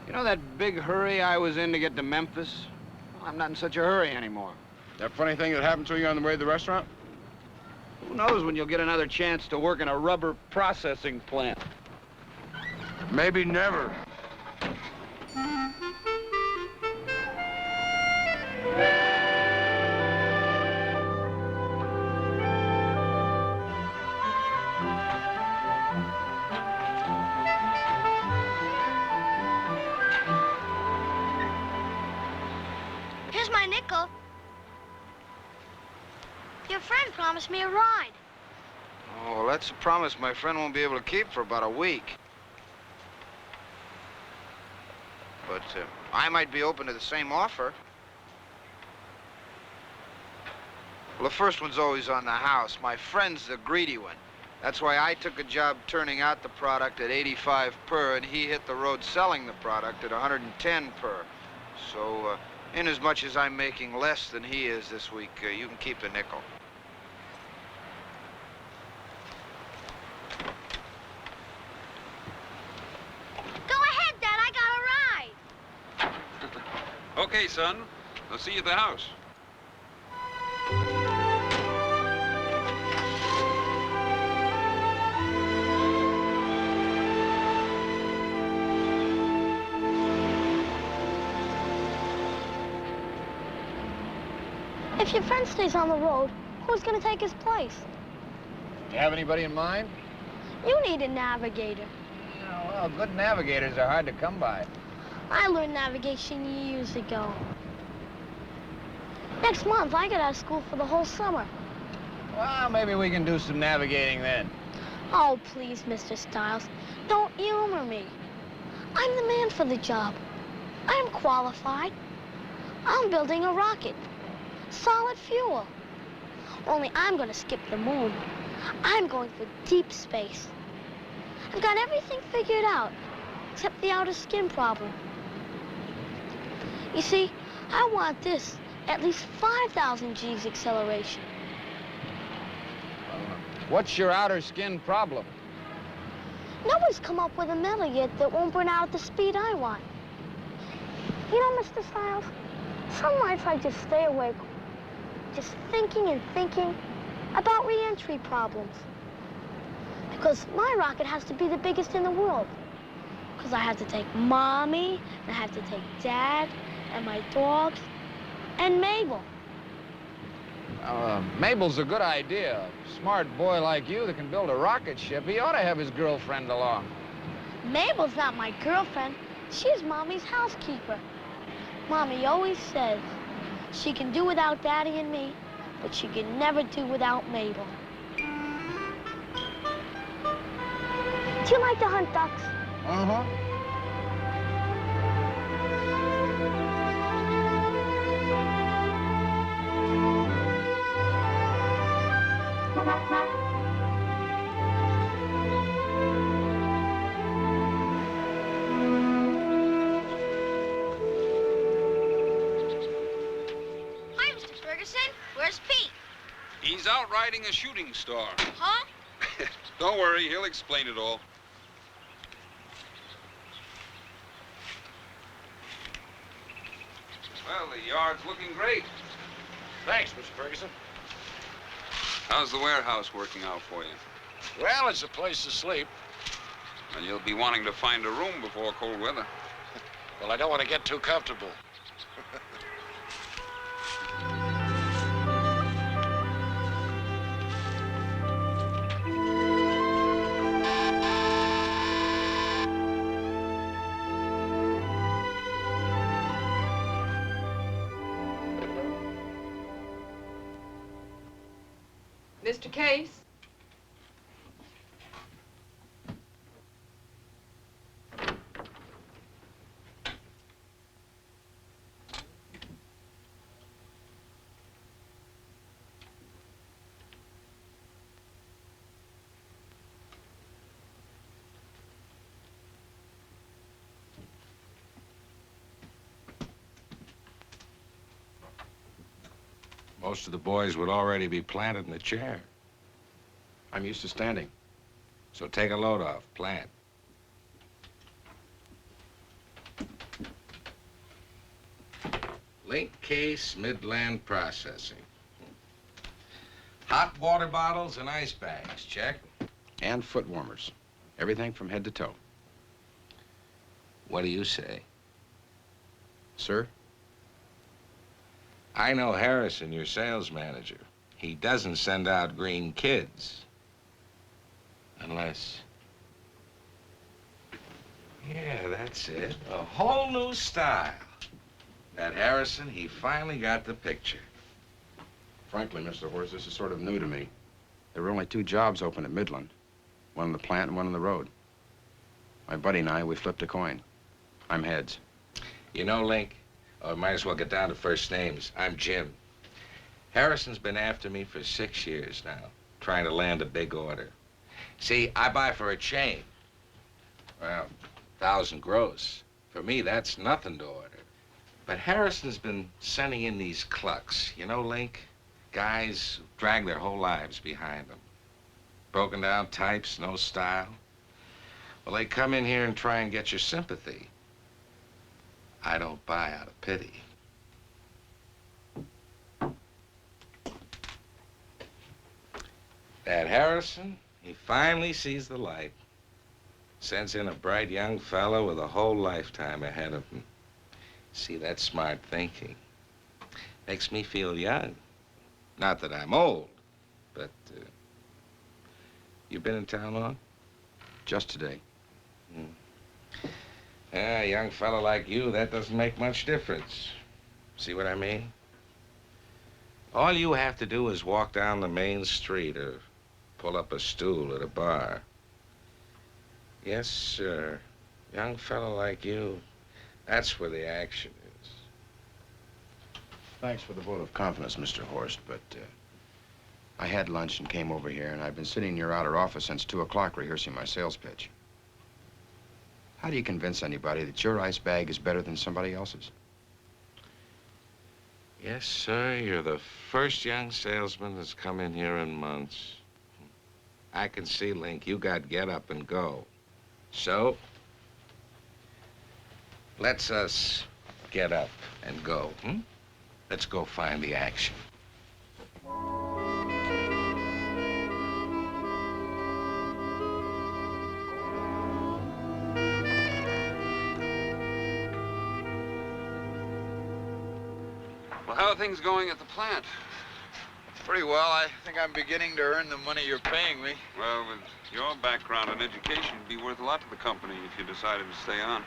You know that big hurry I was in to get to Memphis? Well, I'm not in such a hurry anymore. That funny thing that happened to you on the way to the restaurant? Who knows when you'll get another chance to work in a rubber processing plant? Maybe never. Here's my nickel. Your friend promised me a ride. Oh, well, that's a promise my friend won't be able to keep for about a week. But I might be open to the same offer. Well, the first one's always on the house. My friend's the greedy one. That's why I took a job turning out the product at 85 per, and he hit the road selling the product at 110 per. So, inasmuch as I'm making less than he is this week, you can keep the nickel. Go ahead, Dad. I got a ride. Okay, son. I'll see you at the house. If your friend stays on the road, who's gonna take his place? Do you have anybody in mind? You need a navigator. Oh, well, good navigators are hard to come by. I learned navigation years ago. Next month, I get out of school for the whole summer. Well, maybe we can do some navigating then. Oh, please, Mr. Stiles, don't humor me. I'm the man for the job. I'm qualified. I'm building a rocket. Solid fuel. Only I'm gonna skip the moon. I'm going for deep space. I've got everything figured out, except the outer skin problem. You see, I want this at least 5,000 G's acceleration. What's your outer skin problem? Nobody's come up with a metal yet that won't burn out at the speed I want. You know, Mr. Stiles, some nights I just stay awake, just thinking and thinking about re-entry problems. Because my rocket has to be the biggest in the world. Because I have to take Mommy, and I have to take Dad, and my dogs, and Mabel. Mabel's a good idea. A smart boy like you that can build a rocket ship, he ought to have his girlfriend along. Mabel's not my girlfriend. She's Mommy's housekeeper. Mommy always says she can do without Daddy and me, but she can never do without Mabel. Do you like to hunt ducks? Uh-huh. Hi, Mr. Ferguson. Where's Pete? He's out riding a shooting star. Huh? Don't worry, he'll explain it all. Well, the yard's looking great. Thanks, Mr. Ferguson. How's the warehouse working out for you? Well, it's a place to sleep. And you'll be wanting to find a room before cold weather. Well, I don't want to get too comfortable. Mr. Case? Most of the boys would already be planted in the chair. I'm used to standing. So take a load off, plant. Link Case Midland Processing. Hot water bottles and ice bags, check. And foot warmers. Everything from head to toe. What do you say? Sir? I know Harrison, your sales manager. He doesn't send out green kids. Unless... Yeah, that's it. A whole new style. That Harrison, he finally got the picture. Frankly, Mr. Horst, this is sort of new to me. There were only 2 jobs open at Midland. One in the plant and one on the road. My buddy and I, we flipped a coin. I'm heads. You know, Link, I might as well get down to first names. I'm Jim. Harrison's been after me for 6 years now, trying to land a big order. See, I buy for a chain. Well, 1,000 gross. For me, that's nothing to order. But Harrison's been sending in these clucks. You know, Link? Guys who drag their whole lives behind them. Broken down types, no style. Well, they come in here and try and get your sympathy. I don't buy out of pity. That Harrison, he finally sees the light. Sends in a bright young fellow with a whole lifetime ahead of him. See, that's smart thinking. Makes me feel young. Not that I'm old, but, you been in town long? Just today. Yeah, a young fellow like you, that doesn't make much difference. See what I mean? All you have to do is walk down the main street or pull up a stool at a bar. Yes, sir. Young fellow like you, that's where the action is. Thanks for the vote of confidence, Mr. Horst, but I had lunch and came over here, and I've been sitting in your outer office since 2 o'clock rehearsing my sales pitch. How do you convince anybody that your ice bag is better than somebody else's? Yes, sir. You're the first young salesman that's come in here in months. I can see, Link, you got get up and go. So, let's us get up and go, Let's go find the action. Well, how are things going at the plant? Pretty well. I think I'm beginning to earn the money you're paying me. Well, with your background in education, it'd be worth a lot to the company if you decided to stay on.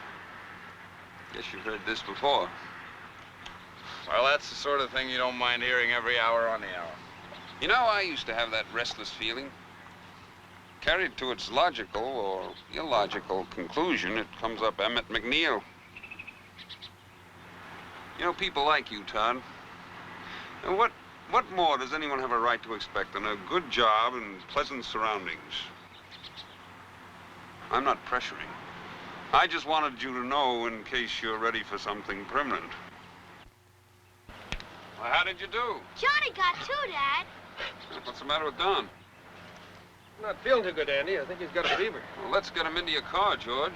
Guess you've heard this before. Well, that's the sort of thing you don't mind hearing every hour on the hour. You know, I used to have that restless feeling. Carried to its logical or illogical conclusion, it comes up Emmett McNeil. You know, people like you, Todd. And what more does anyone have a right to expect than a good job and pleasant surroundings? I'm not pressuring. I just wanted you to know in case you're ready for something permanent. Well, how did you do? Johnny got 2, Dad. What's the matter with Don? Not feeling too good, Andy. I think he's got a fever. Well, let's get him into your car, George.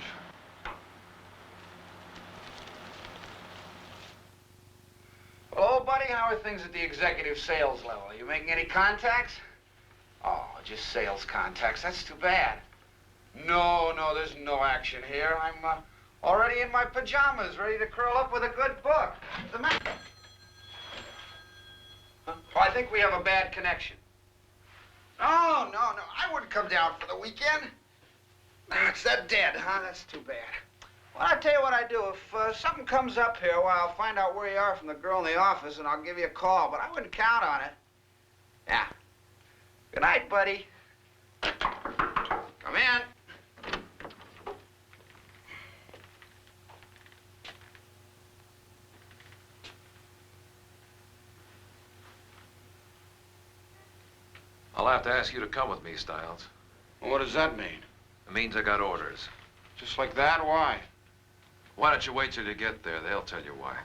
Hello, buddy. How are things at the executive sales level? Are you making any contacts? Oh, just sales contacts. That's too bad. No, there's no action here. I'm already in my pajamas, ready to curl up with a good book. The man. Huh? Oh, I think we have a bad connection. Oh, no. I wouldn't come down for the weekend. It's that dead, huh? That's too bad. Well, I'll tell you what I do. If something comes up here, well, I'll find out where you are from the girl in the office, and I'll give you a call, but I wouldn't count on it. Yeah. Good night, buddy. Come in. I'll have to ask you to come with me, Stiles. Well, what does that mean? It means I got orders. Just like that? Why? Why don't you wait till you get there? They'll tell you why.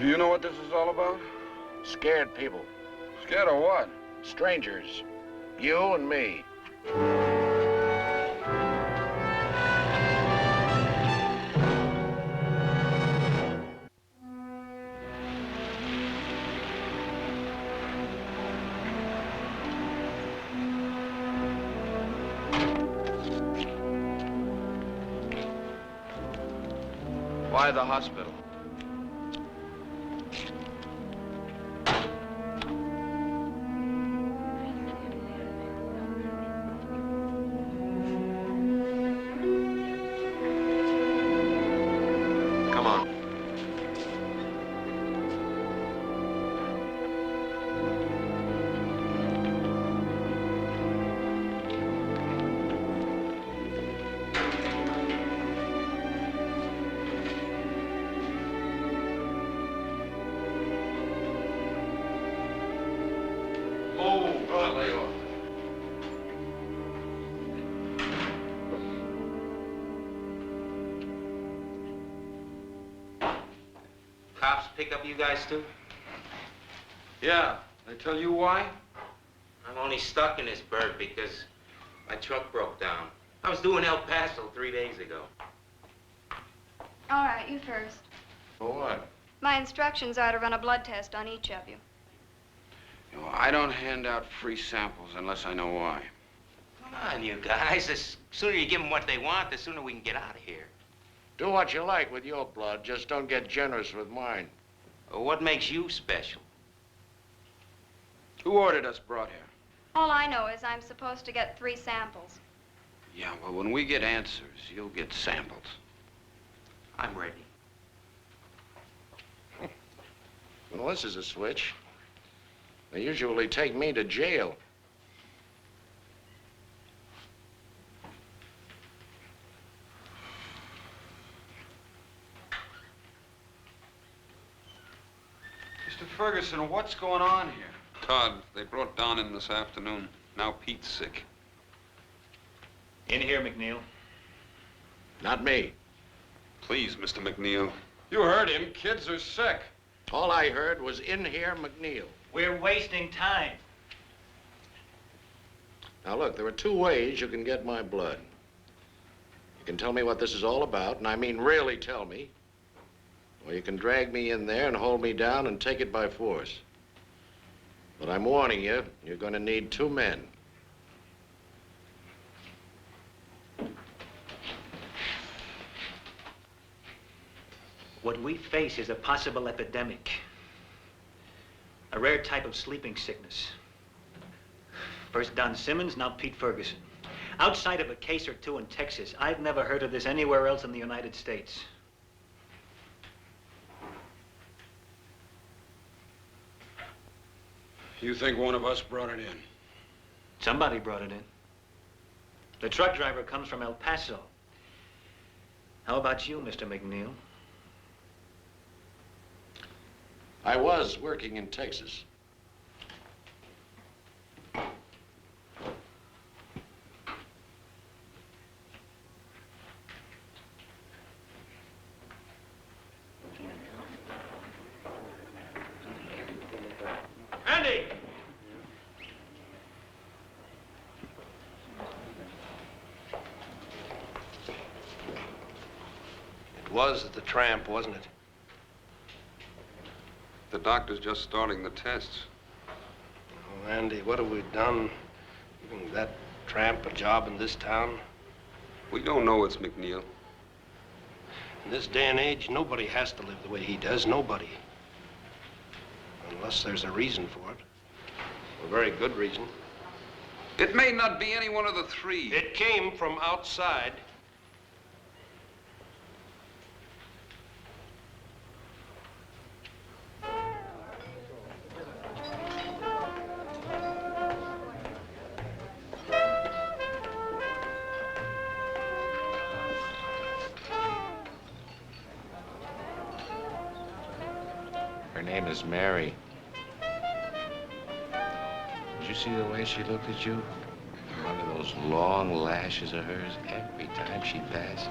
Do you know what this is all about? Scared people. Scared of what? Strangers. You and me. Why the hospital? Cops pick up you guys too? Yeah. They tell you why? I'm only stuck in this burg because my truck broke down. I was doing El Paso 3 days ago. All right, you first. For what? My instructions are to run a blood test on each of you. You know, I don't hand out free samples unless I know why. Come on, you guys. The sooner you give them what they want, the sooner we can get out of here. Do what you like with your blood, just don't get generous with mine. Well, what makes you special? Who ordered us brought here? All I know is I'm supposed to get 3 samples. Yeah, well, when we get answers, you'll get samples. I'm ready. Well, this is a switch. They usually take me to jail. Mr. Ferguson, what's going on here? Todd, they brought Don in this afternoon. Now Pete's sick. In here, McNeil. Not me. Please, Mr. McNeil. You heard him. Kids are sick. All I heard was in here, McNeil. We're wasting time. Now, look, there are 2 ways you can get my blood. You can tell me what this is all about, and I mean really tell me. Or you can drag me in there and hold me down and take it by force. But I'm warning you, you're going to need 2 men. What we face is a possible epidemic. A rare type of sleeping sickness. First Don Simmons, now Pete Ferguson. Outside of a case or 2 in Texas, I've never heard of this anywhere else in the United States. You think one of us brought it in? Somebody brought it in. The truck driver comes from El Paso. How about you, Mr. McNeil? I was working in Texas. Andy! It was the tramp, wasn't it? The doctor's just starting the tests. Oh, Andy, what have we done? Giving that tramp a job in this town? We don't know it's McNeil. In this day and age, nobody has to live the way he does. Nobody. Unless there's a reason for it. A very good reason. It may not be any one of the 3. It came from outside. Her name is Mary. Did you see the way she looked at you? Under those long lashes of hers every time she passed.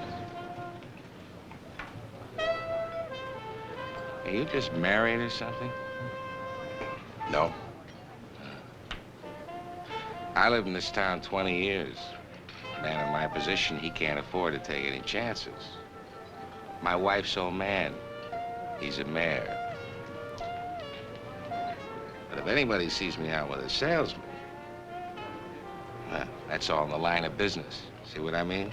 Are you just married or something? No. I lived in this town 20 years. A man in my position, he can't afford to take any chances. My wife's old man. He's a mayor. But if anybody sees me out with a salesman, well, that's all in the line of business. See what I mean?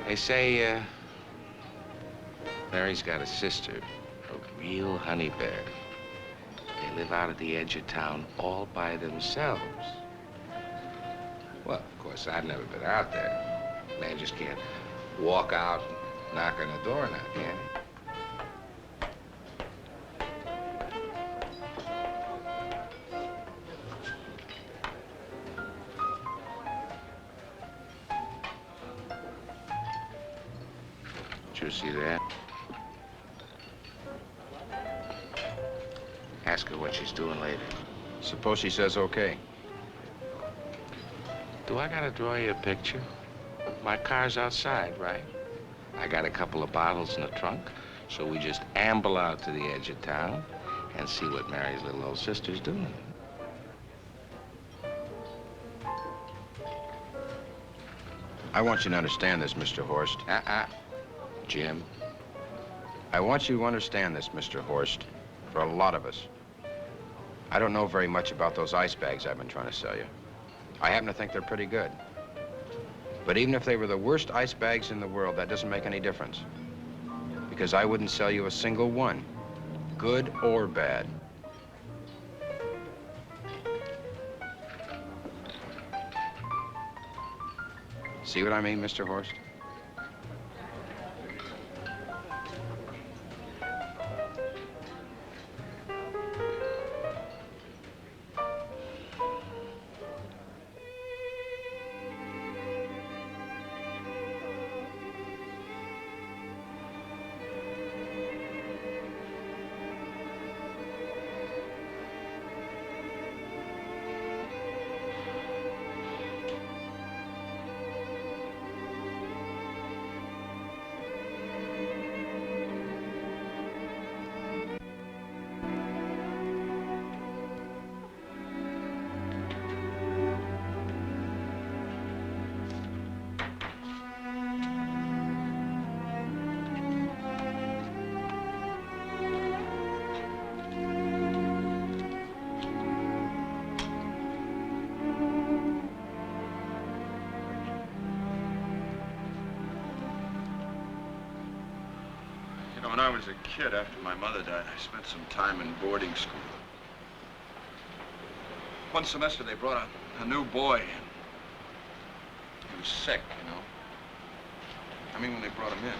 They say, Mary's got a sister, a real honey bear. They live out at the edge of town all by themselves. Well, of course, I've never been out there. Man just can't walk out and knock on the door now, can he? Did you see that? Ask her what she's doing later. Suppose she says okay. Do I gotta draw you a picture? My car's outside, right? I got a couple of bottles in the trunk, so we just amble out to the edge of town and see what Mary's little old sister's doing. I want you to understand this, Mr. Horst. Jim. I want you to understand this, Mr. Horst, for a lot of us. I don't know very much about those ice bags I've been trying to sell you. I happen to think they're pretty good. But even if they were the worst ice bags in the world, that doesn't make any difference. Because I wouldn't sell you a single one, good or bad. See what I mean, Mr. Horst? When I was a kid, after my mother died, I spent some time in boarding school. One semester, they brought a new boy in. He was sick, you know. I mean, when they brought him in.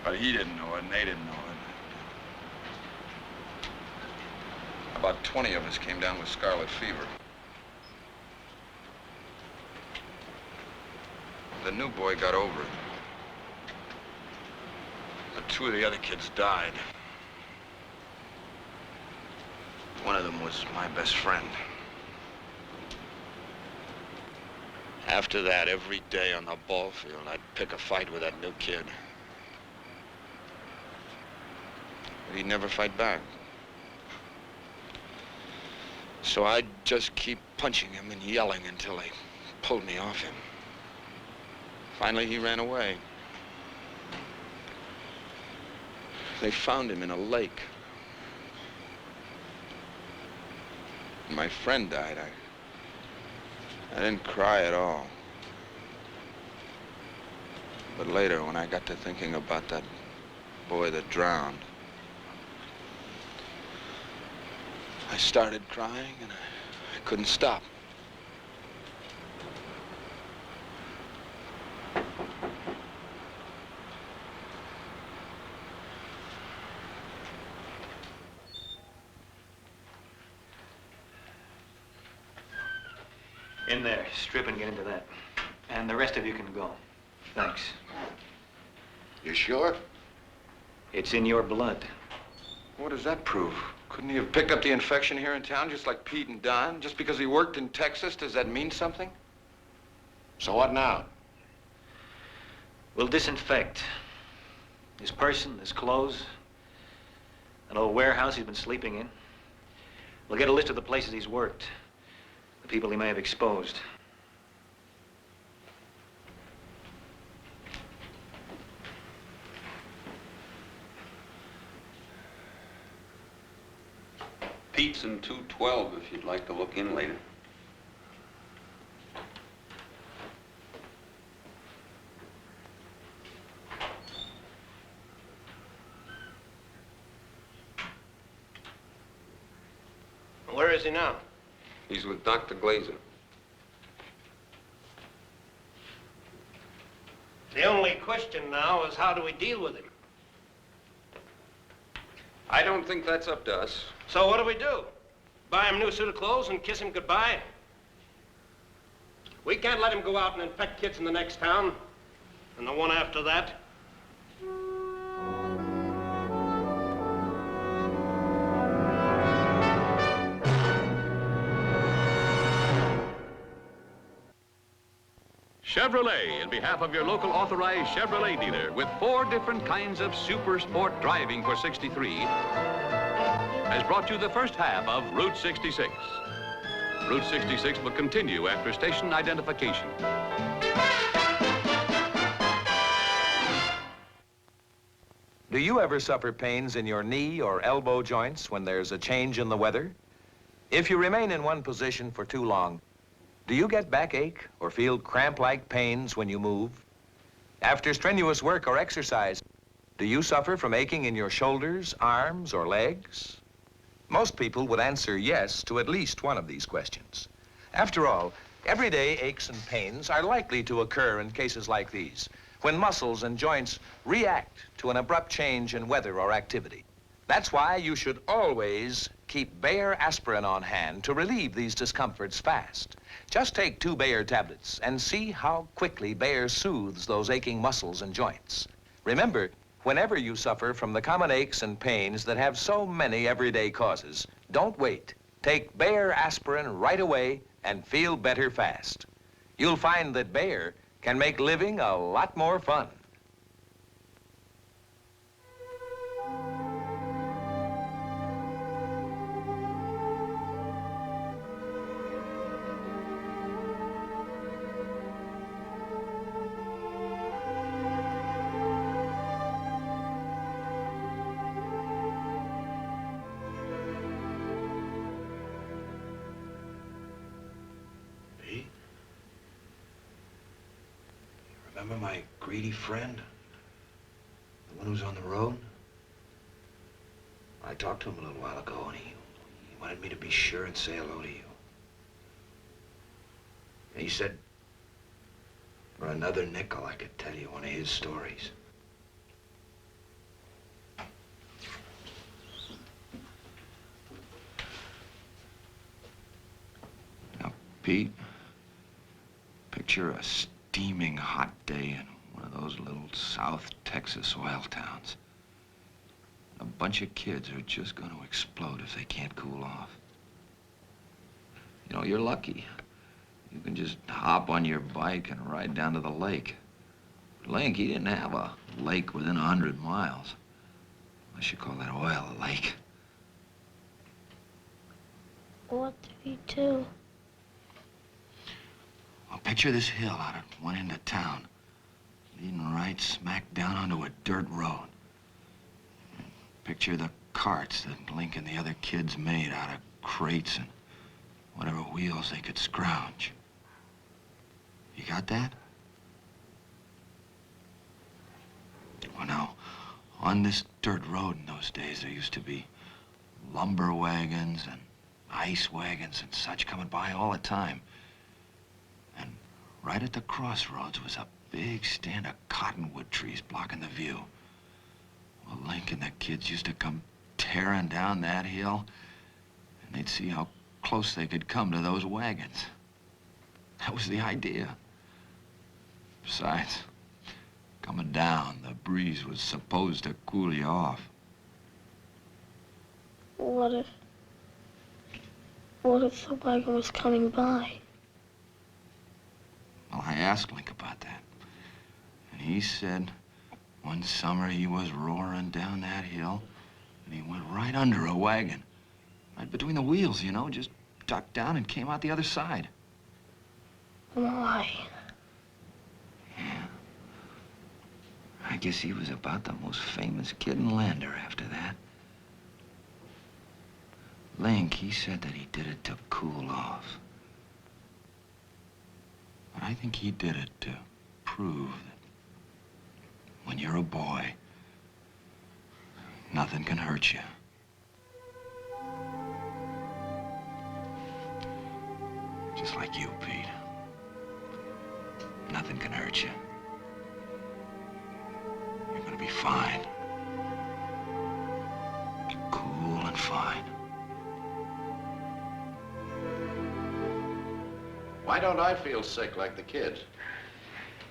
But he didn't know it, and they didn't know it. About 20 of us came down with scarlet fever. The new boy got over it. But 2 of the other kids died. One of them was my best friend. After that, every day on the ball field, I'd pick a fight with that new kid. But he'd never fight back. So I'd just keep punching him and yelling until they pulled me off him. Finally, he ran away. They found him in a lake. When my friend died, I didn't cry at all. But later, when I got to thinking about that boy that drowned, I started crying and I couldn't stop. In there, strip and get into that. And the rest of you can go. Thanks. You sure? It's in your blood. What does that prove? Couldn't he have picked up the infection here in town just like Pete and Don? Just because he worked in Texas, does that mean something? So what now? We'll disinfect his person, his clothes, an old warehouse he's been sleeping in. We'll get a list of the places he's worked, the people he may have exposed. Pete's in 212 if you'd like to look in later. Where is he now? He's with Dr. Glazer. The only question now is how do we deal with him? I don't think that's up to us. So what do? Buy him a new suit of clothes and kiss him goodbye? We can't let him go out and infect kids in the next town, and the one after that. Chevrolet, in behalf of your local authorized Chevrolet dealer, with 4 different kinds of super sport driving for 63, has brought you the first half of Route 66. Route 66 will continue after station identification. Do you ever suffer pains in your knee or elbow joints when there's a change in the weather? If you remain in one position for too long, do you get backache or feel cramp-like pains when you move? After strenuous work or exercise, do you suffer from aching in your shoulders, arms, or legs? Most people would answer yes to at least one of these questions. After all, everyday aches and pains are likely to occur in cases like these, when muscles and joints react to an abrupt change in weather or activity. That's why you should always keep Bayer aspirin on hand to relieve these discomforts fast. Just take 2 Bayer tablets and see how quickly Bayer soothes those aching muscles and joints. Remember, whenever you suffer from the common aches and pains that have so many everyday causes, don't wait. Take Bayer aspirin right away and feel better fast. You'll find that Bayer can make living a lot more fun. Remember my greedy friend? The one who's on the road? I talked to him a little while ago, and he wanted me to be sure and say hello to you. And he said, for another nickel, I could tell you one of his stories. Now, Pete, picture a steaming hot day in one of those little South Texas oil towns. A bunch of kids are just going to explode if they can't cool off. You know, you're lucky. You can just hop on your bike and ride down to the lake. Link, he didn't have a lake within 100 miles. Unless you call that oil a lake. What did he do? Well, picture this hill out at one end of town, leading right smack down onto a dirt road. Picture the carts that Link and the other kids made out of crates and whatever wheels they could scrounge. You got that? Well, now, on this dirt road in those days, there used to be lumber wagons and ice wagons and such coming by all the time. And right at the crossroads was a big stand of cottonwood trees blocking the view. Well, Link and the kids used to come tearing down that hill, and they'd see how close they could come to those wagons. That was the idea. Besides, coming down, the breeze was supposed to cool you off. What if the wagon was coming by? Well, I asked Link about that. And he said one summer he was roaring down that hill, and he went right under a wagon. Right between the wheels, you know, just ducked down and came out the other side. Why? Yeah. I guess he was about the most famous kid in Lander after that. Link, he said that he did it to cool off. But I think he did it to prove that when you're a boy, nothing can hurt you. Just like you, Pete. Nothing can hurt you. You're gonna be fine. Cool and fine. Why don't I feel sick like the kids?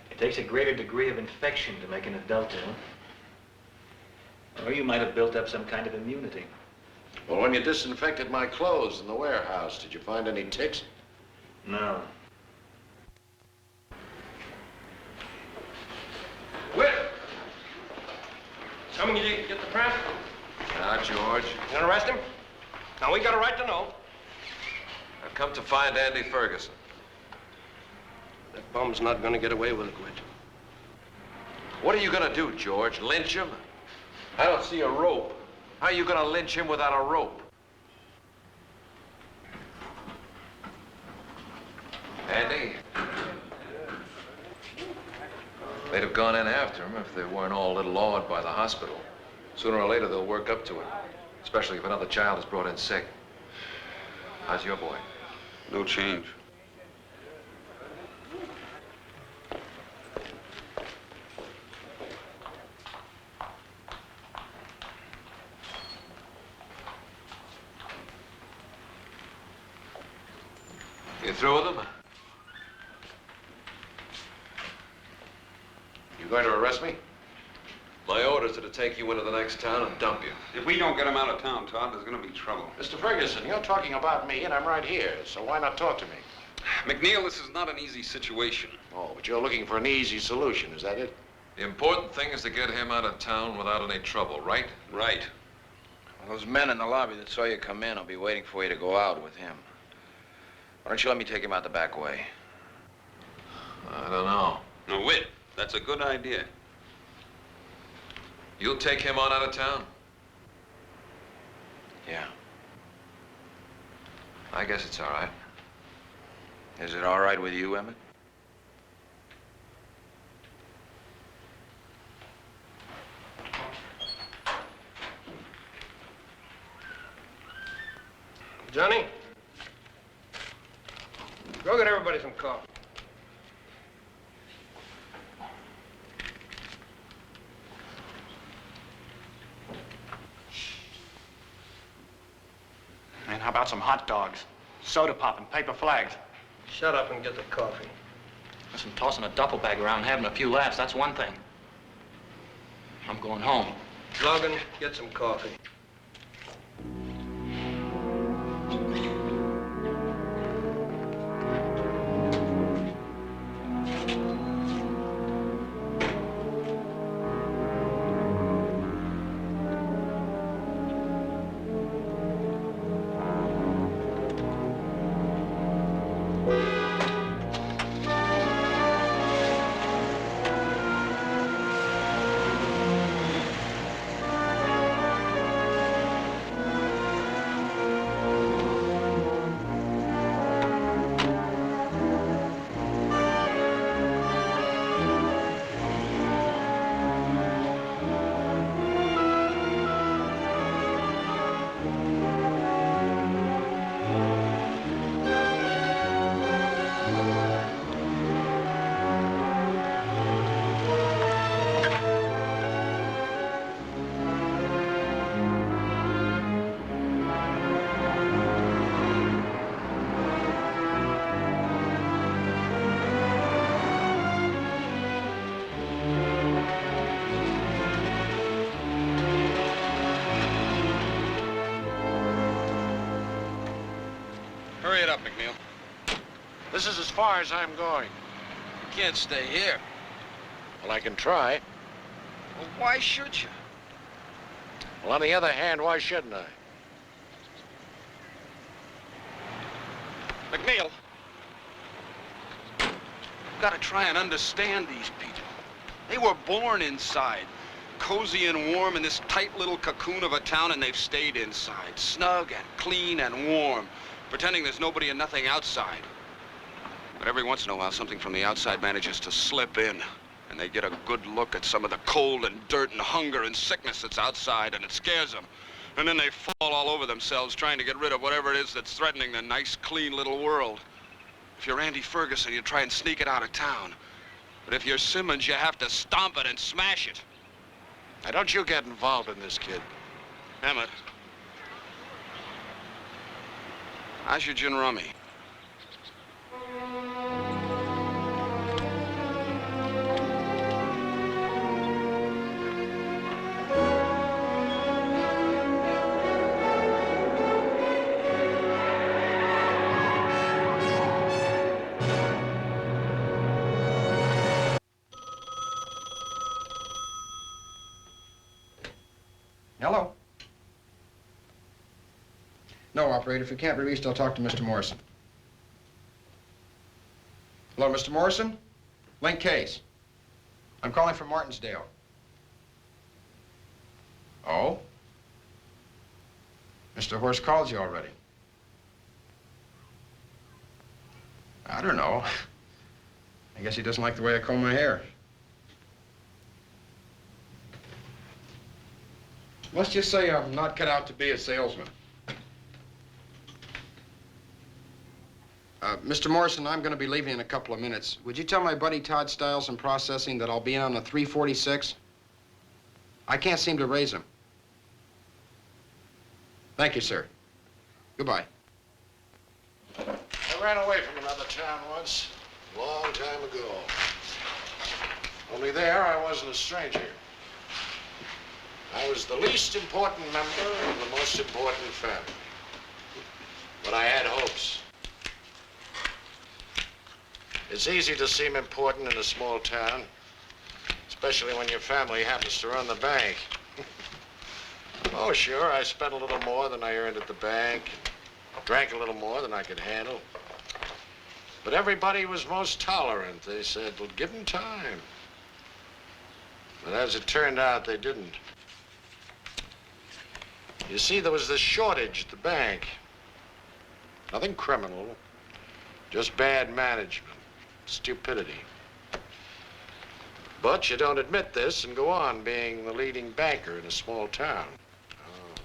It takes a greater degree of infection to make an adult ill. Or you might have built up some kind of immunity. Well, when you disinfected my clothes in the warehouse, did you find any ticks? No. Coming, you get the tramp? Now, George. You gonna arrest him? Now, we got a right to know. I've come to find Andy Ferguson. That bum's not gonna get away with it, Whit. What are you gonna do, George? Lynch him? I don't see a rope. How are you gonna lynch him without a rope? Andy? They'd have gone in after him if they weren't all a little awed by the hospital. Sooner or later, they'll work up to it, especially if another child is brought in sick. How's your boy? No change. You through with him? You going to arrest me? My orders are to take you into the next town and dump you. If we don't get him out of town, Todd, there's gonna be trouble. Mr. Ferguson, you're talking about me, and I'm right here, so why not talk to me? McNeil, this is not an easy situation. Oh, but you're looking for an easy solution, is that it? The important thing is to get him out of town without any trouble, right? Right. Well, those men in the lobby that saw you come in will be waiting for you to go out with him. Why don't you let me take him out the back way? I don't know. No, Whit, that's a good idea. You'll take him on out of town? Yeah. I guess it's all right. Is it all right with you, Emmett? Johnny? Go get everybody some coffee. And how about some hot dogs, soda pop, and paper flags? Shut up and get the coffee. Listen, tossing a duffel bag around, having a few laughs, that's one thing. I'm going home. Logan, get some coffee. Hurry it up, McNeil. This is as far as I'm going. You can't stay here. Well, I can try. Well, why should you? Well, on the other hand, why shouldn't I? McNeil, you've got to try and understand these people. They were born inside, cozy and warm in this tight little cocoon of a town, and they've stayed inside, snug and clean and warm, pretending there's nobody and nothing outside. But every once in a while, something from the outside manages to slip in, and they get a good look at some of the cold and dirt and hunger and sickness that's outside, and it scares them. And then they fall all over themselves trying to get rid of whatever it is that's threatening their nice, clean little world. If you're Andy Ferguson, you try and sneak it out of town. But if you're Simmons, you have to stomp it and smash it. Now, don't you get involved in this, kid. Emmett, how's your gin rummy? Hello? No, operator, if you can't be reached, I'll talk to Mr. Morrison. Hello, Mr. Morrison? Link Case. I'm calling from Martinsdale. Oh? Mr. Horst called you already. I don't know. I guess he doesn't like the way I comb my hair. Let's just say I'm not cut out to be a salesman. Mr. Morrison, I'm going to be leaving in a couple of minutes. Would you tell my buddy Todd Stiles in processing that I'll be in on the 346? I can't seem to raise him. Thank you, sir. Goodbye. I ran away from another town once, a long time ago. Only there I wasn't a stranger. I was the least important member of the most important family. But I had hopes. It's easy to seem important in a small town, especially when your family happens to run the bank. Oh, sure, I spent a little more than I earned at the bank, drank a little more than I could handle. But everybody was most tolerant. They said, well, give them time. But as it turned out, they didn't. You see, there was this shortage at the bank. Nothing criminal, just bad management, stupidity. But you don't admit this and go on being the leading banker in a small town. Oh.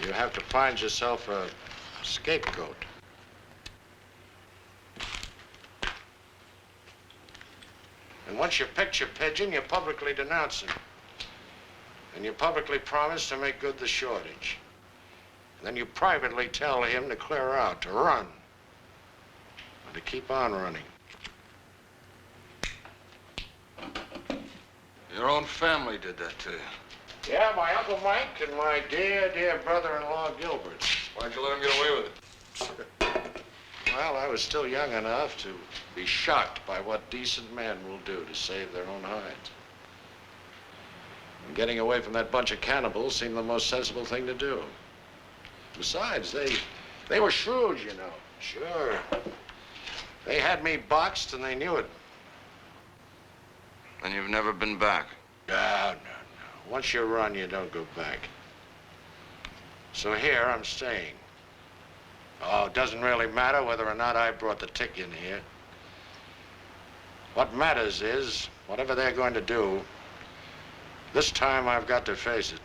You have to find yourself a scapegoat. And once you pitch your pigeon, you publicly denounce him. And you publicly promise to make good the shortage. And then you privately tell him to clear out, to run, and to keep on running. Your own family did that to you. Yeah, my Uncle Mike and my dear, dear brother-in-law, Gilbert. Why'd you let him get away with it? Well, I was still young enough to be shocked by what decent men will do to save their own hides. And getting away from that bunch of cannibals seemed the most sensible thing to do. Besides, they were shrewd, you know. Sure. They had me boxed and they knew it. And you've never been back? No. Once you run, you don't go back. So here I'm staying. Oh, it doesn't really matter whether or not I brought the tick in here. What matters is, whatever they're going to do, this time I've got to face it.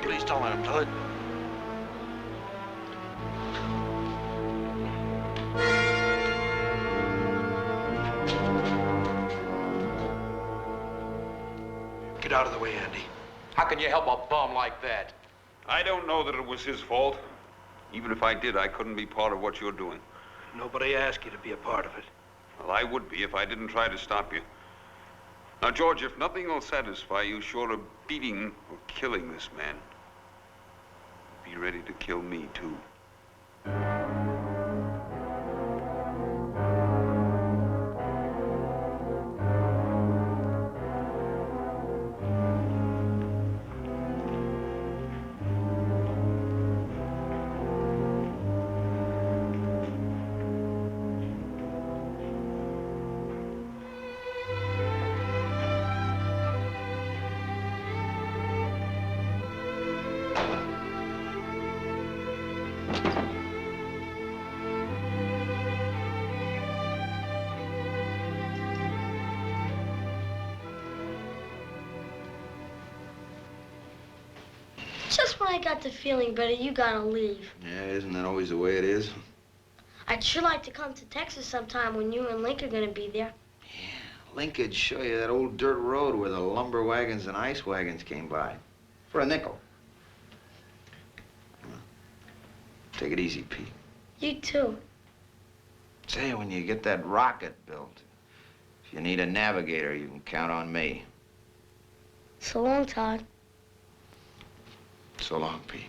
Please don't let him do it. Get out of the way, Andy. How can you help a bum like that? I don't know that it was his fault. Even if I did, I couldn't be part of what you're doing. Nobody asked you to be a part of it. Well, I would be if I didn't try to stop you. Now, George, if nothing will satisfy you short of beating or killing this man, be ready to kill me, too. Just when I got the feeling better, you gotta leave. Yeah, isn't that always the way it is? I'd sure like to come to Texas sometime when you and Link are gonna be there. Link could show you that old dirt road where the lumber wagons and ice wagons came by. For a nickel. Take it easy, Pete. You too. Say, when you get that rocket built, if you need a navigator, you can count on me. So long, Todd. So long, Pete.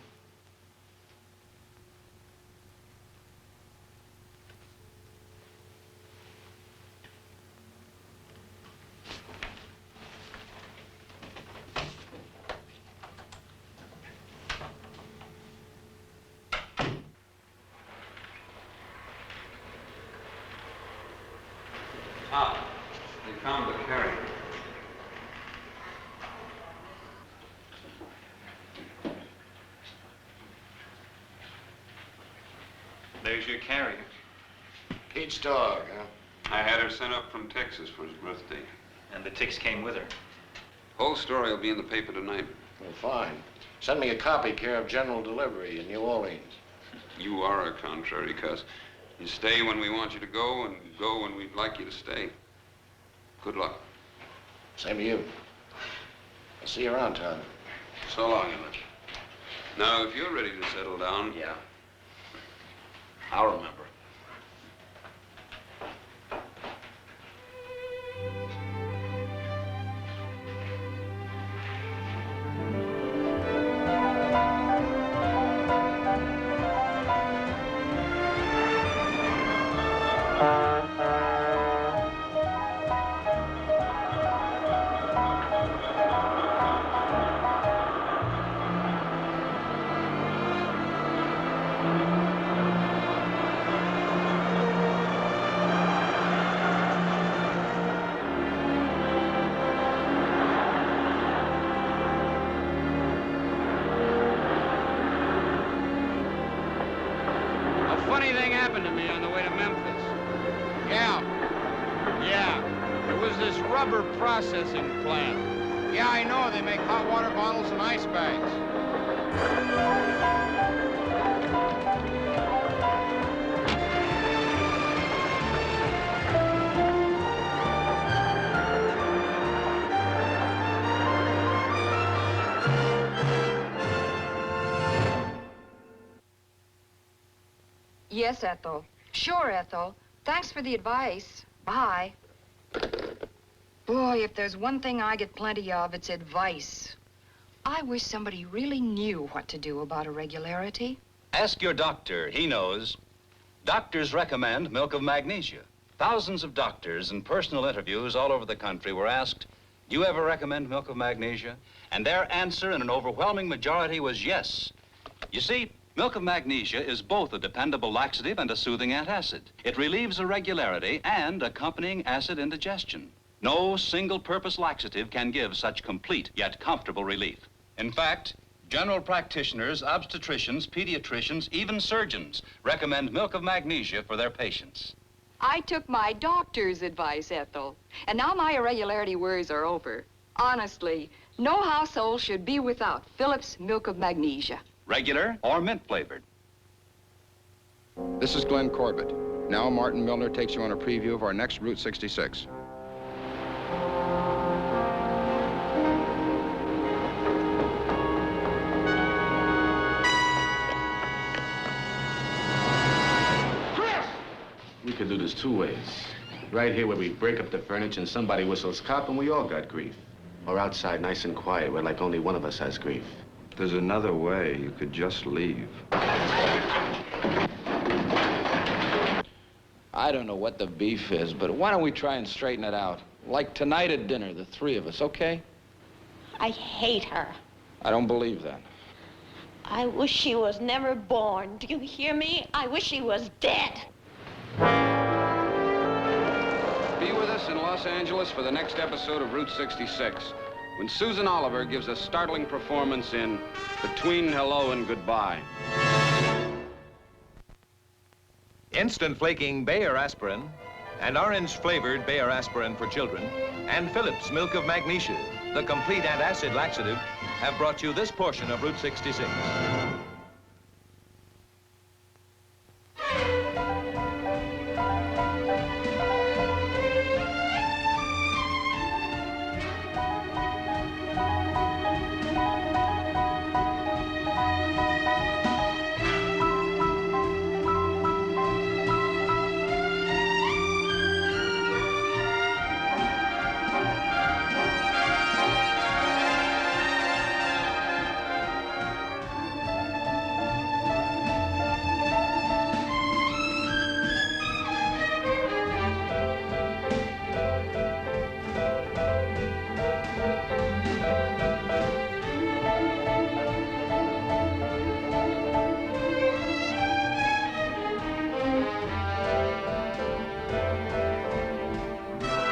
Ah, they found the carrier. There's your carrier. Pete's dog, huh? I had her sent up from Texas for his birthday. And the ticks came with her. Whole story will be in the paper tonight. Well, fine. Send me a copy, care of General Delivery in New Orleans. You are a contrary cuss. You stay when we want you to go and go when we'd like you to stay. Good luck. Same to you. I'll see you around, Todd. So long, Emmett. Now, if you're ready to settle down... Yeah. I'll remember. Funny thing happened to me on the way to Memphis. Yeah. It was this rubber processing plant. Yeah, I know. They make hot water bottles and ice bags. Yes, Ethel. Sure, Ethel. Thanks for the advice. Bye. Boy, if there's one thing I get plenty of, it's advice. I wish somebody really knew what to do about irregularity. Ask your doctor. He knows. Doctors recommend milk of magnesia. Thousands of doctors in personal interviews all over the country were asked, do you ever recommend milk of magnesia? And their answer in an overwhelming majority was yes. You see, milk of magnesia is both a dependable laxative and a soothing antacid. It relieves irregularity and accompanying acid indigestion. No single-purpose laxative can give such complete yet comfortable relief. In fact, general practitioners, obstetricians, pediatricians, even surgeons recommend milk of magnesia for their patients. I took my doctor's advice, Ethel, and now my irregularity worries are over. Honestly, no household should be without Phillips milk of magnesia. Regular or mint flavored. This is Glenn Corbett. Now Martin Milner takes you on a preview of our next Route 66. We could do this two ways. Right here where we break up the furniture and somebody whistles cop and we all got grief. Or outside nice and quiet where like only one of us has grief. There's another way. You could just leave. I don't know what the beef is, but why don't we try and straighten it out? Like tonight at dinner, the three of us, okay? I hate her. I don't believe that. I wish she was never born. Do you hear me? I wish she was dead. Be with us in Los Angeles for the next episode of Route 66, when Susan Oliver gives a startling performance in Between Hello and Goodbye. Instant flaking Bayer aspirin and orange-flavored Bayer aspirin for children and Phillips Milk of Magnesia, the complete antacid laxative, have brought you this portion of Route 66.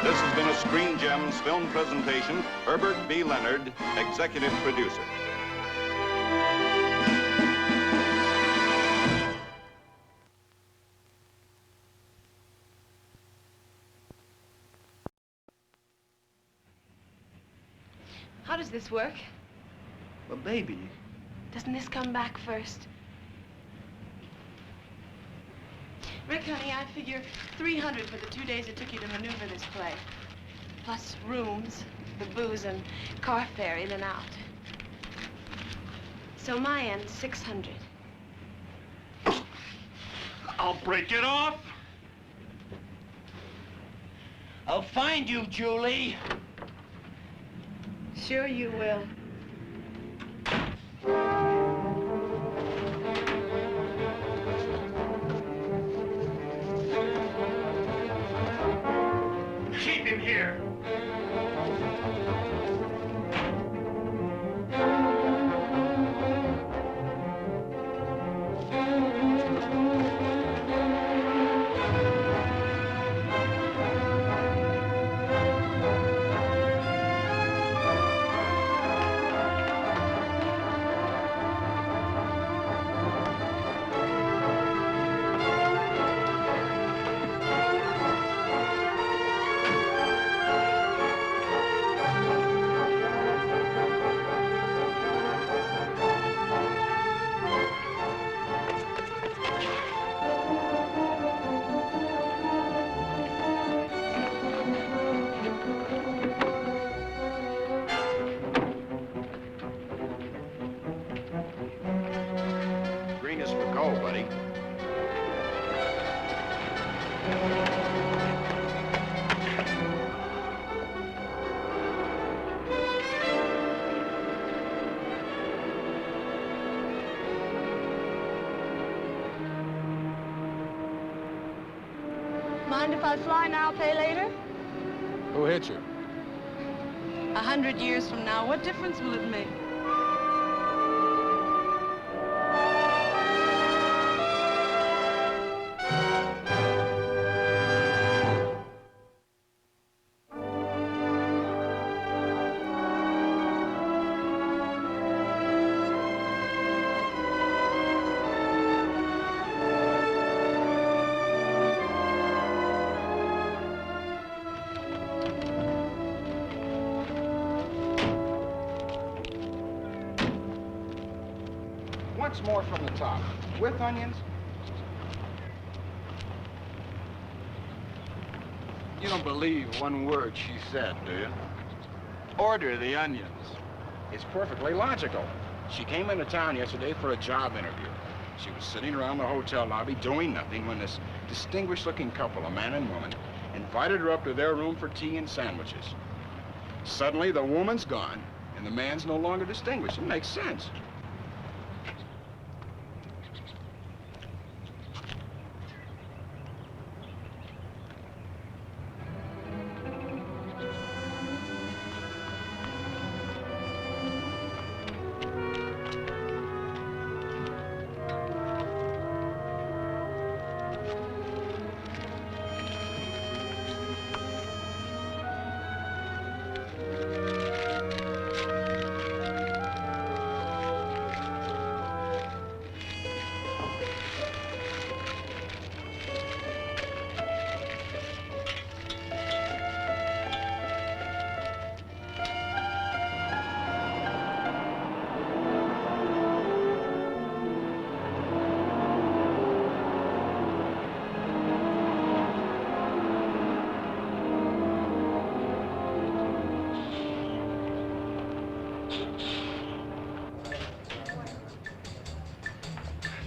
This has been a Screen Gems film presentation. Herbert B. Leonard, executive producer. How does this work? Well, baby. Doesn't this come back first? Rick, honey, I figure $300 for the 2 days it took you to maneuver this play. Plus rooms, the booze, and car fare in and out. So my end, $600. I'll break it off. I'll find you, Julie. Sure you will. Keep him here. Green is for go, buddy. Mind if I fly now, pay later? Who hit you? 100 years from now, what difference will it make? Once more from the top. With onions? You don't believe one word she said, do you? Order the onions. It's perfectly logical. She came into town yesterday for a job interview. She was sitting around the hotel lobby doing nothing when this distinguished-looking couple, a man and woman, invited her up to their room for tea and sandwiches. Suddenly, the woman's gone, and the man's no longer distinguished. It makes sense.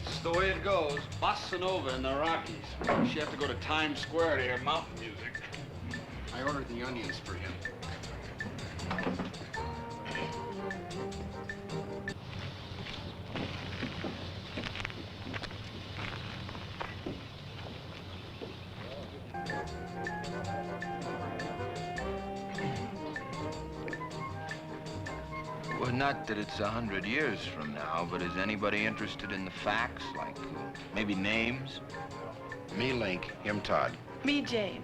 It's the way it goes. Bossa Nova in the Rockies. She have to go to Times Square to hear mountain music. I ordered the onions for him. Well, not that it's 100 years from now, but is anybody interested in the facts, like maybe names? Me, Link. Him, Todd. Me, Jane.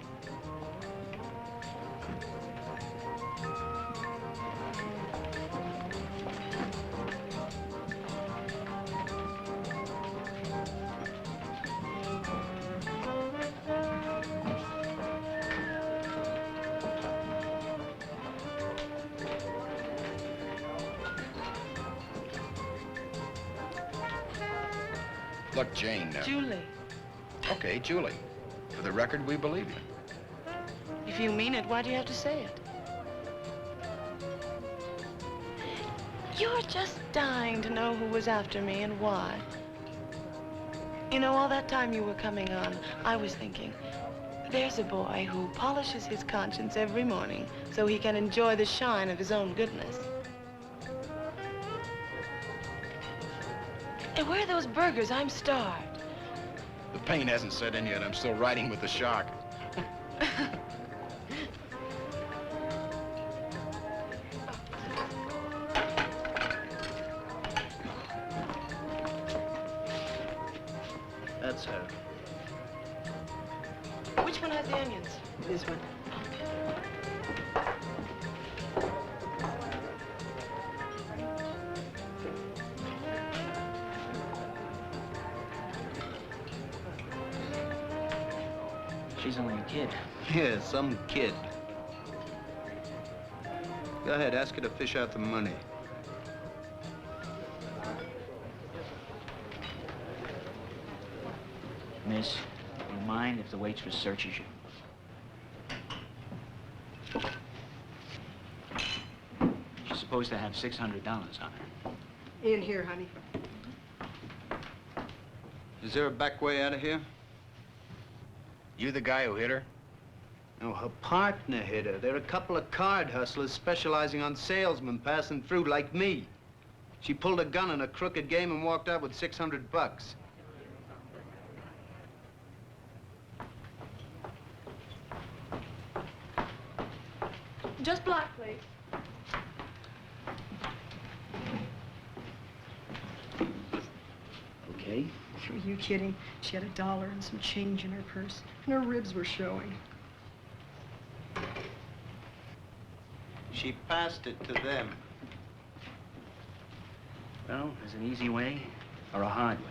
Look, Jane. Julie. Okay, Julie. For the record, we believe you. If you mean it, why do you have to say it? You're just dying to know who was after me and why. You know, all that time you were coming on, I was thinking, there's a boy who polishes his conscience every morning so he can enjoy the shine of his own goodness. And where are those burgers? I'm starved. The pain hasn't set in yet. I'm still riding with the shock. That's her. Which one has the onions? This one. She's only a kid. Yeah, some kid. Go ahead, ask her to fish out the money. Miss, do you mind if the waitress searches you? She's supposed to have $600 on her. In here, honey. Is there a back way out of here? You the guy who hit her? No, her partner hit her. They're a couple of card hustlers specializing on salesmen passing through like me. She pulled a gun on a crooked game and walked out with $600. Just black, please. Okay. Are you kidding? She had $1 and some change in her purse, and her ribs were showing. She passed it to them. Well, there's an easy way or a hard way.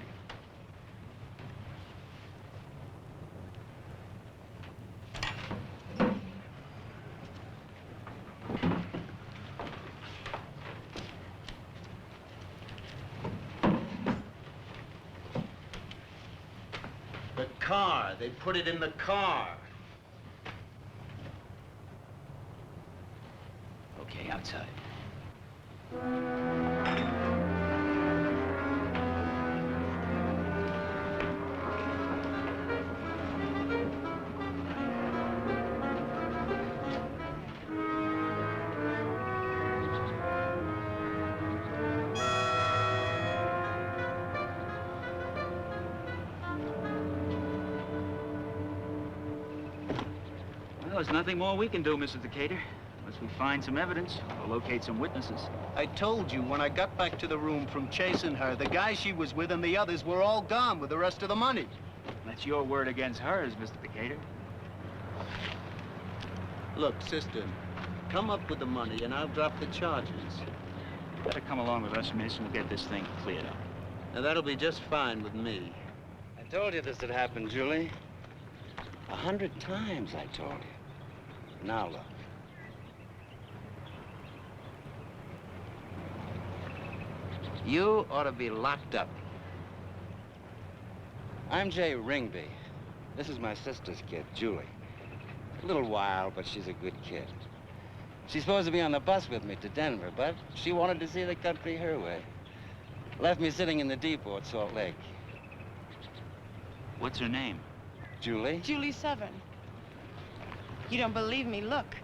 The car. They put it in the car. Okay, outside. Well, there's nothing more we can do, Mrs. Decatur. Unless we find some evidence or locate some witnesses. I told you, when I got back to the room from chasing her, the guy she was with and the others were all gone with the rest of the money. That's your word against hers, Mr. Decatur. Look, sister, come up with the money and I'll drop the charges. Better come along with us, miss, and we'll get this thing cleared up. Now, that'll be just fine with me. I told you this would happen, Julie. 100 times I told you. Now look. You ought to be locked up. I'm Jay Ringby. This is my sister's kid, Julie. A little wild, but she's a good kid. She's supposed to be on the bus with me to Denver, but she wanted to see the country her way. Left me sitting in the depot at Salt Lake. What's her name? Julie? Julie Severn. You don't believe me? Look.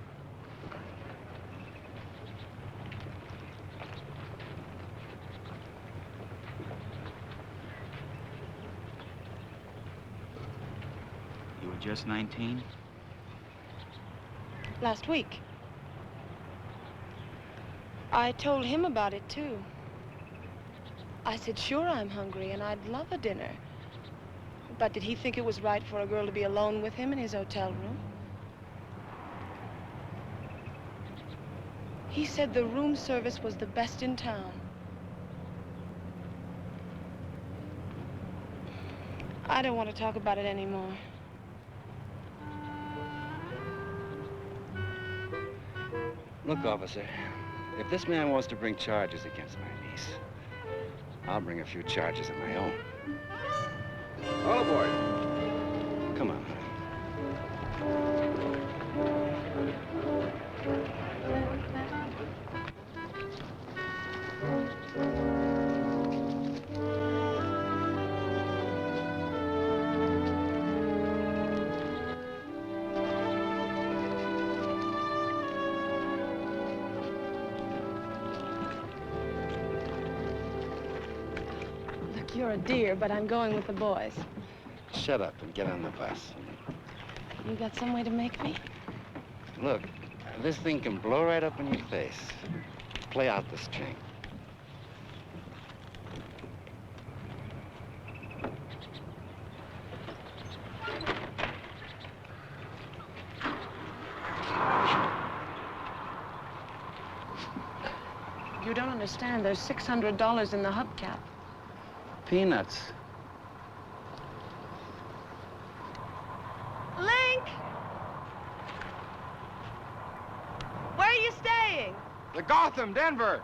You were just 19? Last week. I told him about it, too. I said, sure, I'm hungry, and I'd love a dinner. But did he think it was right for a girl to be alone with him in his hotel room? He said the room service was the best in town. I don't want to talk about it anymore. Look, officer, if this man wants to bring charges against my niece, I'll bring a few charges of my own. All aboard. Come on. Look, you're a dear, but I'm going with the boys. Shut up and get on the bus. You got some way to make me? Look, this thing can blow right up in your face. Play out the string. You don't understand. There's $600 in the hubcap. Peanuts. Link! Where are you staying? The Gotham, Denver.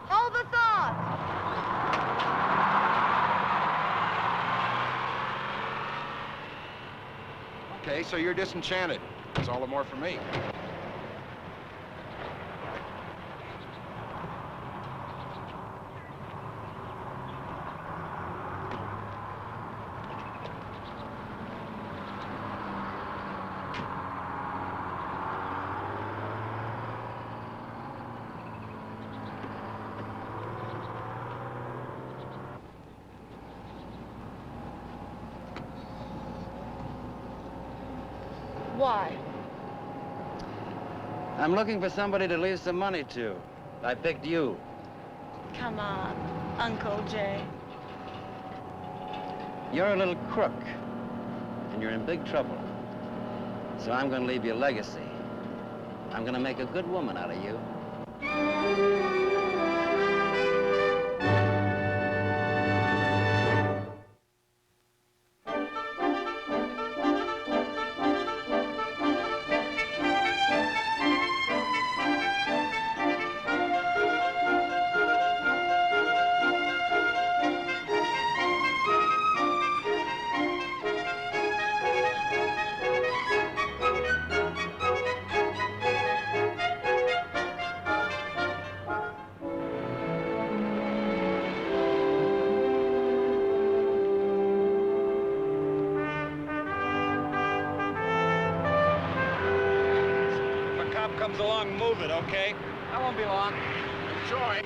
Hold the thought. Okay, so you're disenchanted. That's all the more for me. Why? I'm looking for somebody to leave some money to. I picked you. Come on, Uncle Jay. You're a little crook, and you're in big trouble. So I'm going to leave you a legacy. I'm going to make a good woman out of you. Comes along, move it, okay? I won't be long. Enjoy.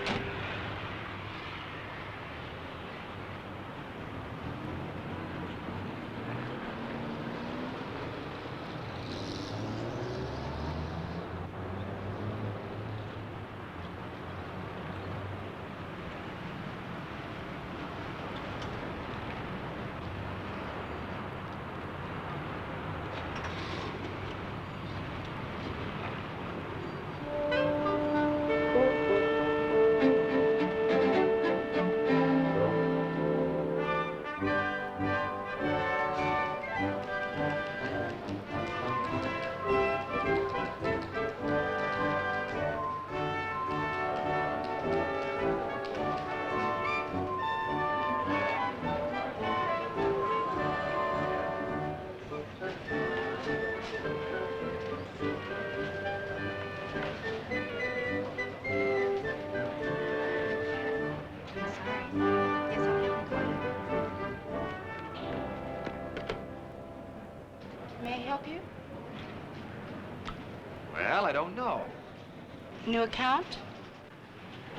I don't know. New account?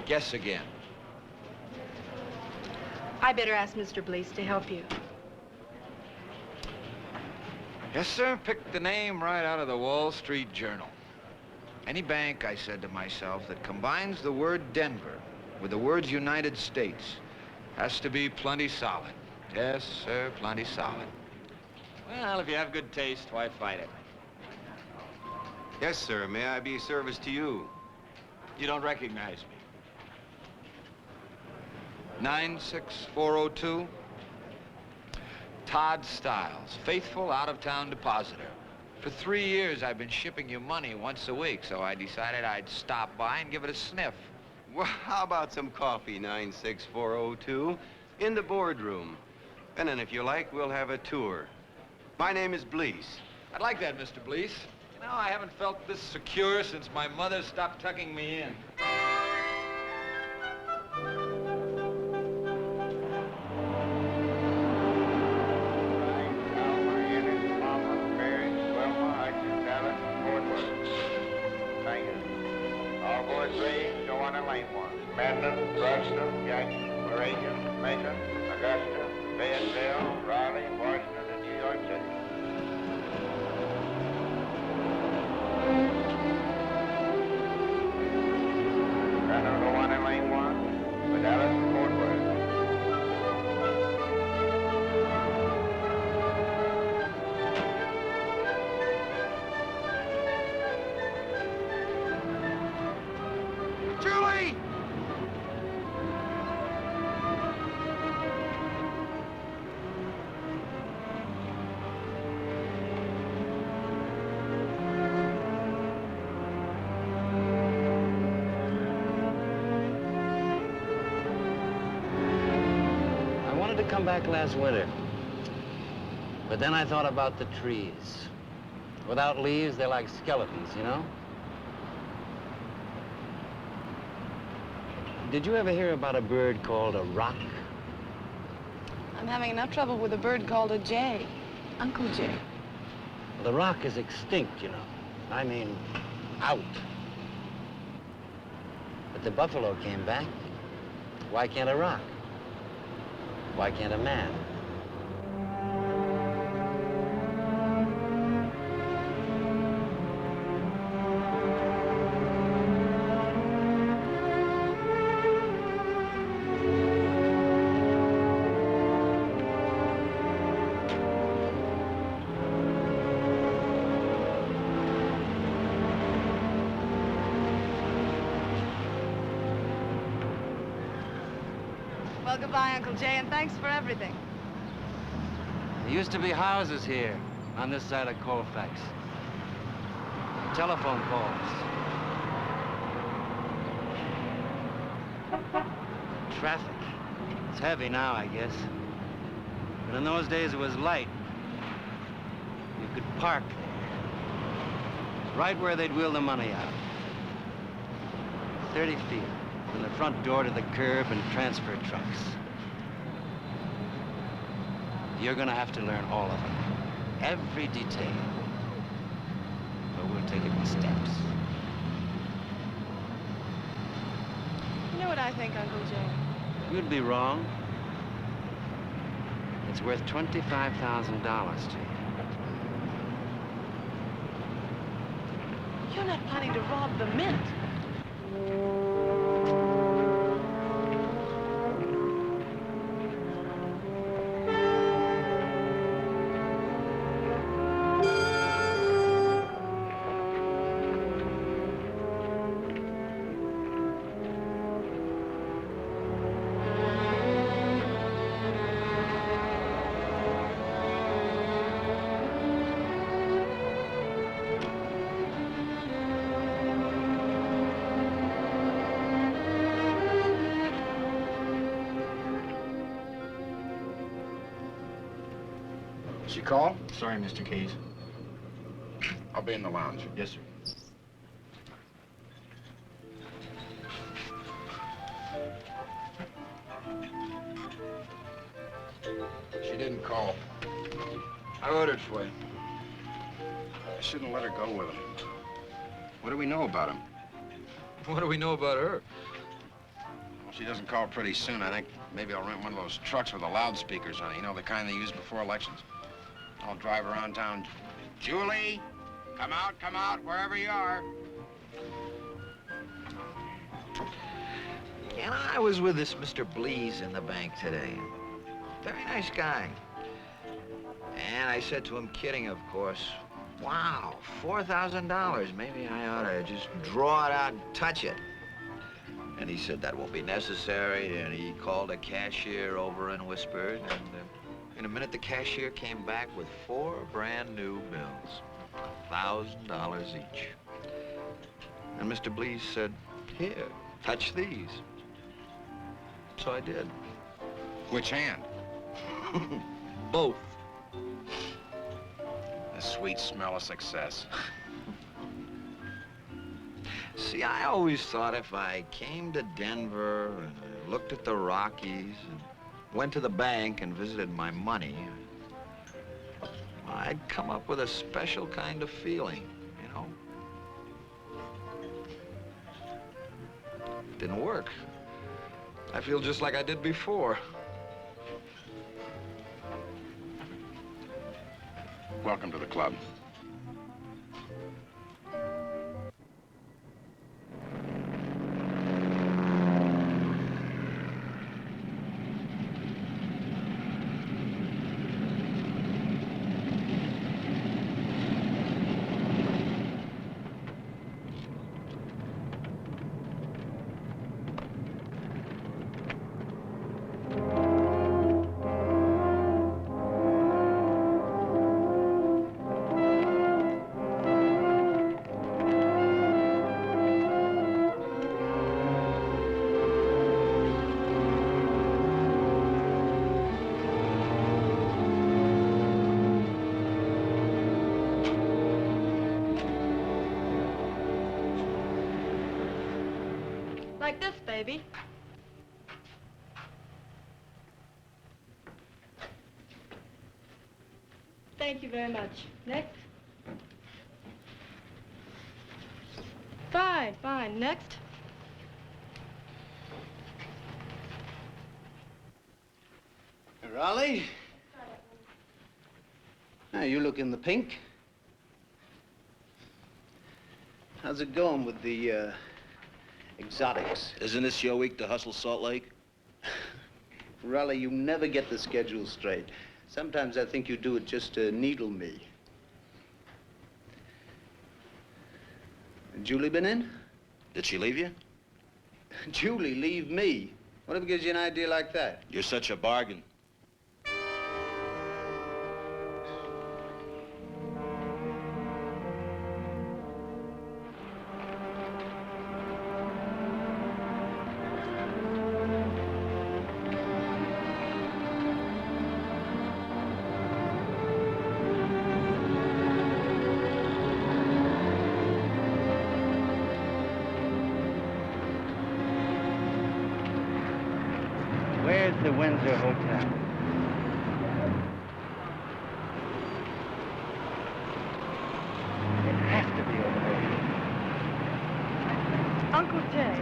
Guess again. I better ask Mr. Blease to help you. Yes, sir. Picked the name right out of the Wall Street Journal. Any bank, I said to myself, that combines the word Denver with the words United States has to be plenty solid. Yes, sir, plenty solid. Well, if you have good taste, why fight it? Yes, sir. May I be of service to you? You don't recognize me. 96402. Todd Stiles, faithful out-of-town depositor. For 3 years, I've been shipping you money once a week, so I decided I'd stop by and give it a sniff. Well, how about some coffee, 96402, in the boardroom? And then if you like, we'll have a tour. My name is Blease. I'd like that, Mr. Blease. You know, I haven't felt this secure since my mother stopped tucking me in. Madison, Bruxton, Jackson, Moravian, Macon, Augusta, Fayetteville, Raleigh, Washington, and New York City. Randall, the one in lane 1, with Dallas and Fort Worth. Julie! I wanted to come back last winter, but then I thought about the trees. Without leaves, they're like skeletons, you know? Did you ever hear about a bird called a rock? I'm having enough trouble with a bird called a jay. Uncle Jay. Well, the rock is extinct, you know. I mean, out. But the buffalo came back. Why can't a rock? Why can't a man? Well, goodbye, Uncle Jay, and thanks for everything. There used to be houses here on this side of Colfax. Telephone poles. Traffic. It's heavy now, I guess. But in those days, it was light. You could park there. Right where they'd wheel the money out. 30 feet. From the front door to the curb and transfer trucks. You're gonna have to learn all of it. Every detail. But we'll take it in steps. You know what I think, Uncle Jay? You'd be wrong. It's worth $25,000 to you. You're not planning to rob the mint. She called? Sorry, Mr. Case. I'll be in the lounge. Yes, sir. She didn't call. I ordered for you. I shouldn't let her go with him. What do we know about him? What do we know about her? Well, if she doesn't call pretty soon, I think maybe I'll rent one of those trucks with the loudspeakers on it. You know, the kind they use before elections. I'll drive around town. Julie, come out, wherever you are. And I was with this Mr. Blease in the bank today. Very nice guy. And I said to him, kidding, of course, wow, $4,000. Maybe I ought to just draw it out and touch it. And he said that won't be necessary, and he called a cashier over and whispered, and in a minute the cashier came back with 4 brand new bills, $1,000 each. And Mr. Blease said, here, touch these. So I did. Which hand? Both. The sweet smell of success. See, I always thought if I came to Denver and I looked at the Rockies and went to the bank and visited my money, I'd come up with a special kind of feeling, you know? It didn't work. I feel just like I did before. Welcome to the club. Like this, baby. Thank you very much. Next. Fine, fine. Next. Raleigh? Now, you look in the pink. How's it going with the, exotics? Isn't this your week to hustle Salt Lake? Raleigh, you never get the schedule straight. Sometimes I think you do it just to needle me. Julie been in? Did she leave you? Julie, leave me? Whatever gives you an idea like that? You're such a bargain. Where's the Windsor Hotel? It has to be over there. Uncle Jay.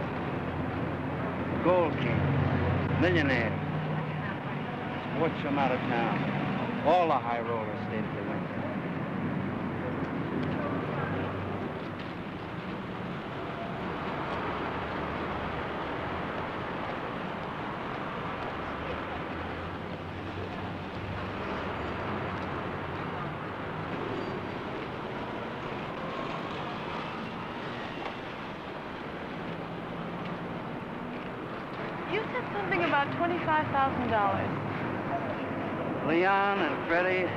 Gold King, millionaire. Sports from out of town. All the high rollers stayed at the Windsor. You said something about $25,000. Leon and Freddie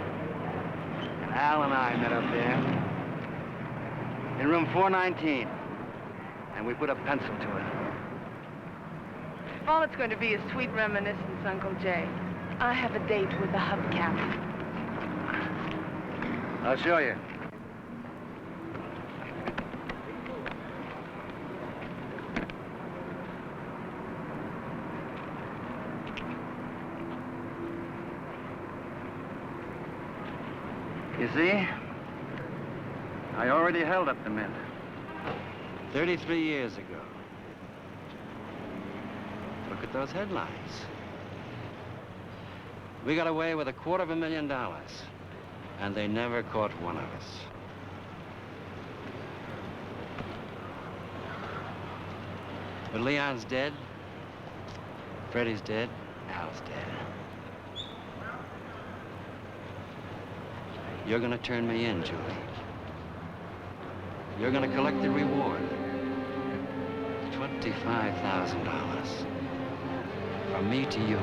and Al and I met up there in room 419, and we put a pencil to it. All it's going to be is sweet reminiscence, Uncle Jay. I have a date with the hubcap. I'll show you. You see? I already held up the mint. 33 years ago. Look at those headlines. We got away with $250,000, and they never caught one of us. But Leon's dead, Freddie's dead, Al's dead. You're gonna turn me in, Julie. You're gonna collect the reward. $25,000. From me to you.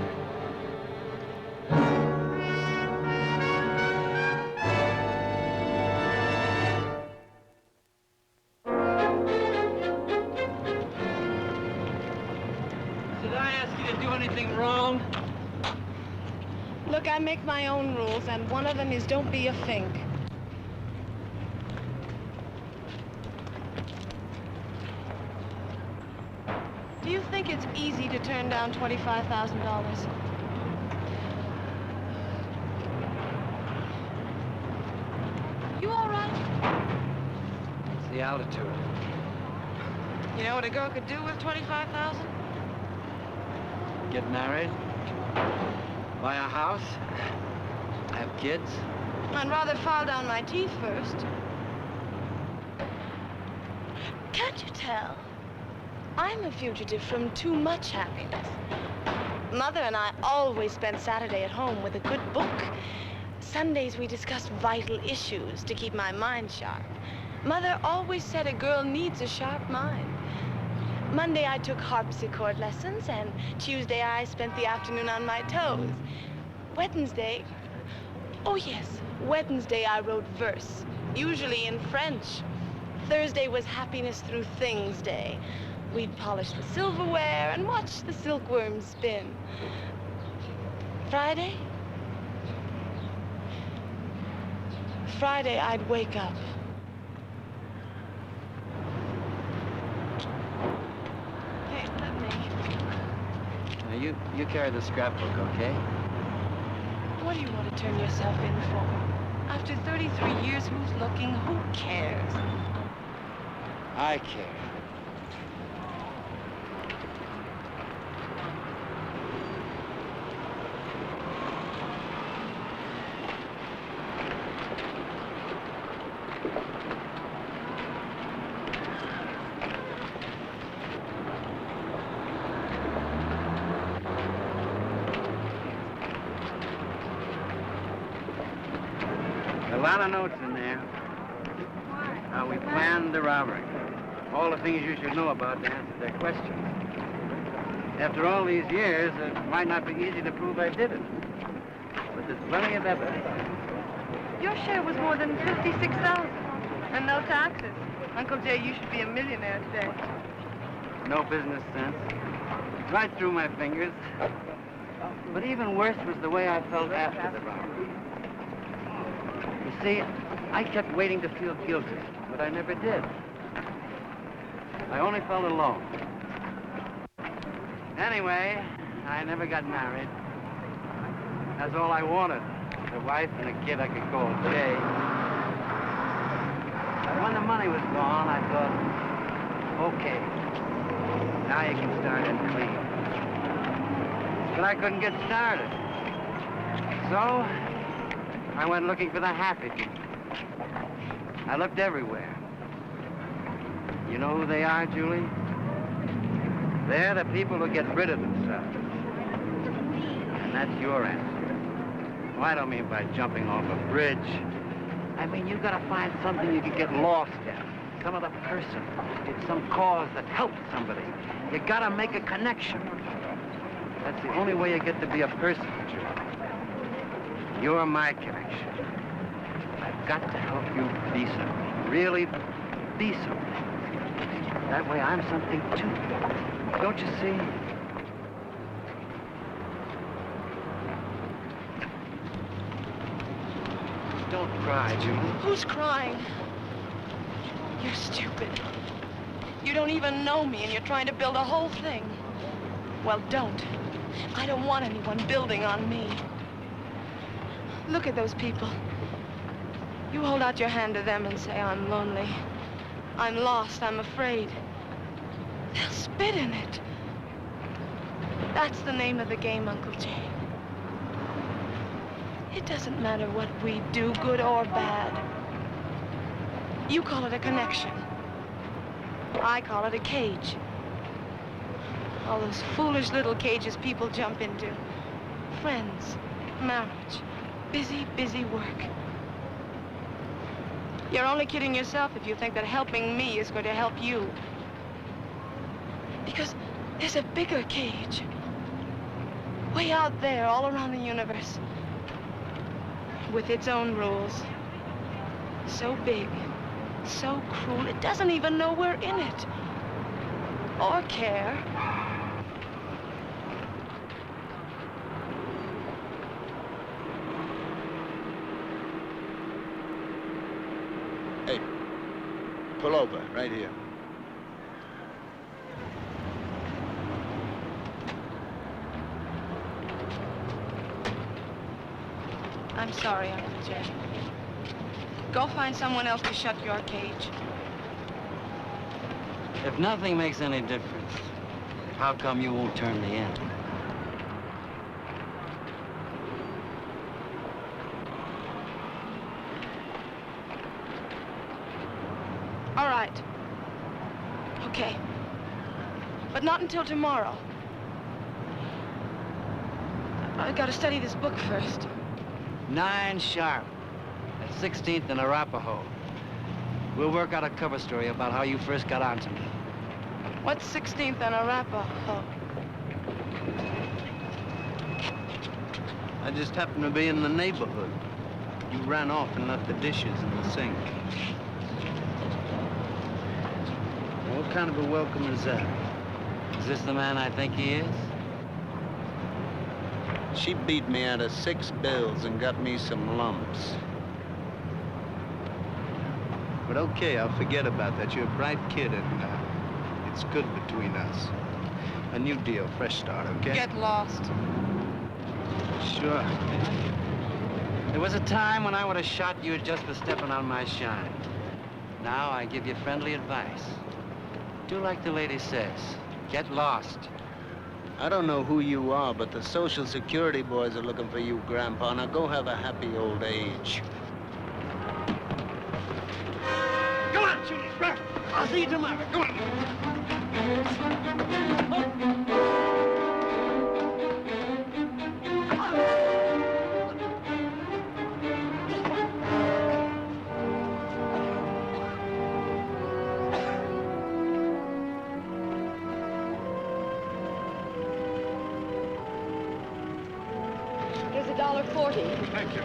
Did I ask you to do anything wrong? Look, I make my own rules, and one of them is don't be a fink. Do you think it's easy to turn down $25,000? You all right? It's the altitude. You know what a girl could do with $25,000? Get married, buy a house, have kids. I'd rather file down my teeth first. Can't you tell? I'm a fugitive from too much happiness. Mother and I always spend Saturday at home with a good book. Sundays we discuss vital issues to keep my mind sharp. Mother always said a girl needs a sharp mind. Monday I took harpsichord lessons, and Tuesday I spent the afternoon on my toes. Wednesday, oh yes, Wednesday I wrote verse, usually in French. Thursday was Happiness Through Things Day. We'd polish the silverware and watch the silkworms spin. Friday? Friday, I'd wake up. Hey, let me. Now, you carry the scrapbook, okay? What do you want to turn yourself in for? After 33 years, who's looking? Who cares? I care. A lot of notes in there. How we planned the robbery. All the things you should know about to answer their questions. After all these years, it might not be easy to prove I did it. But there's plenty of evidence. Your share was more than $56,000, and no taxes. Uncle Jay, you should be a millionaire today. No business sense. Right through my fingers. But even worse was the way I felt after the robbery. You see, I kept waiting to feel guilty, but I never did. I only felt alone. Anyway, I never got married. That's all I wanted. A wife and a kid I could call Jay. But when the money was gone, I thought, okay, now you can start in clean. But I couldn't get started. So, I went looking for the happy people. I looked everywhere. You know who they are, Julie? They're the people who get rid of themselves. And that's your answer. Well, I don't mean by jumping off a bridge. I mean, you've got to find something you can get lost in. Some other person. Some cause that helps somebody. You got to make a connection. That's the only way you get to be a person, Julie. You're my connection. I've got to help you be something. Really be something. That way I'm something too. Don't you see? Don't cry, Julie. Who's crying? You're stupid. You don't even know me, and you're trying to build a whole thing. Well, don't. I don't want anyone building on me. Look at those people. You hold out your hand to them and say, I'm lonely. I'm lost, I'm afraid. They'll spit in it. That's the name of the game, Uncle Jay. It doesn't matter what we do, good or bad. You call it a connection. I call it a cage. All those foolish little cages people jump into. Friends, marriage, busy, busy work. You're only kidding yourself if you think that helping me is going to help you. Because there's a bigger cage. Way out there, all around the universe. With its own rules. So big, so cruel, it doesn't even know we're in it. Or care. Hey, pull over, right here. I'm sorry, Uncle Jay. Go find someone else to shut your cage. If nothing makes any difference, how come you won't turn me in? All right. Okay. But not until tomorrow. I've got to study this book first. 9 sharp at 16th and Arapahoe. We'll work out a cover story about how you first got onto me. What's 16th and Arapahoe? I just happened to be in the neighborhood. You ran off and left the dishes in the sink. What kind of a welcome is that? Is this the man I think he is? She beat me out of 6 bills and got me some lumps. But okay, I'll forget about that. You're a bright kid, and it's good between us. A new deal, fresh start, okay? Get lost. Sure. There was a time when I would have shot you just for stepping on my shine. Now I give you friendly advice. Do like the lady says. Get lost. I don't know who you are, but the Social Security boys are looking for you, Grandpa. Now go have a happy old age. Go on, Judy. I'll see you tomorrow. Go on. Here's $1.40. Thank you.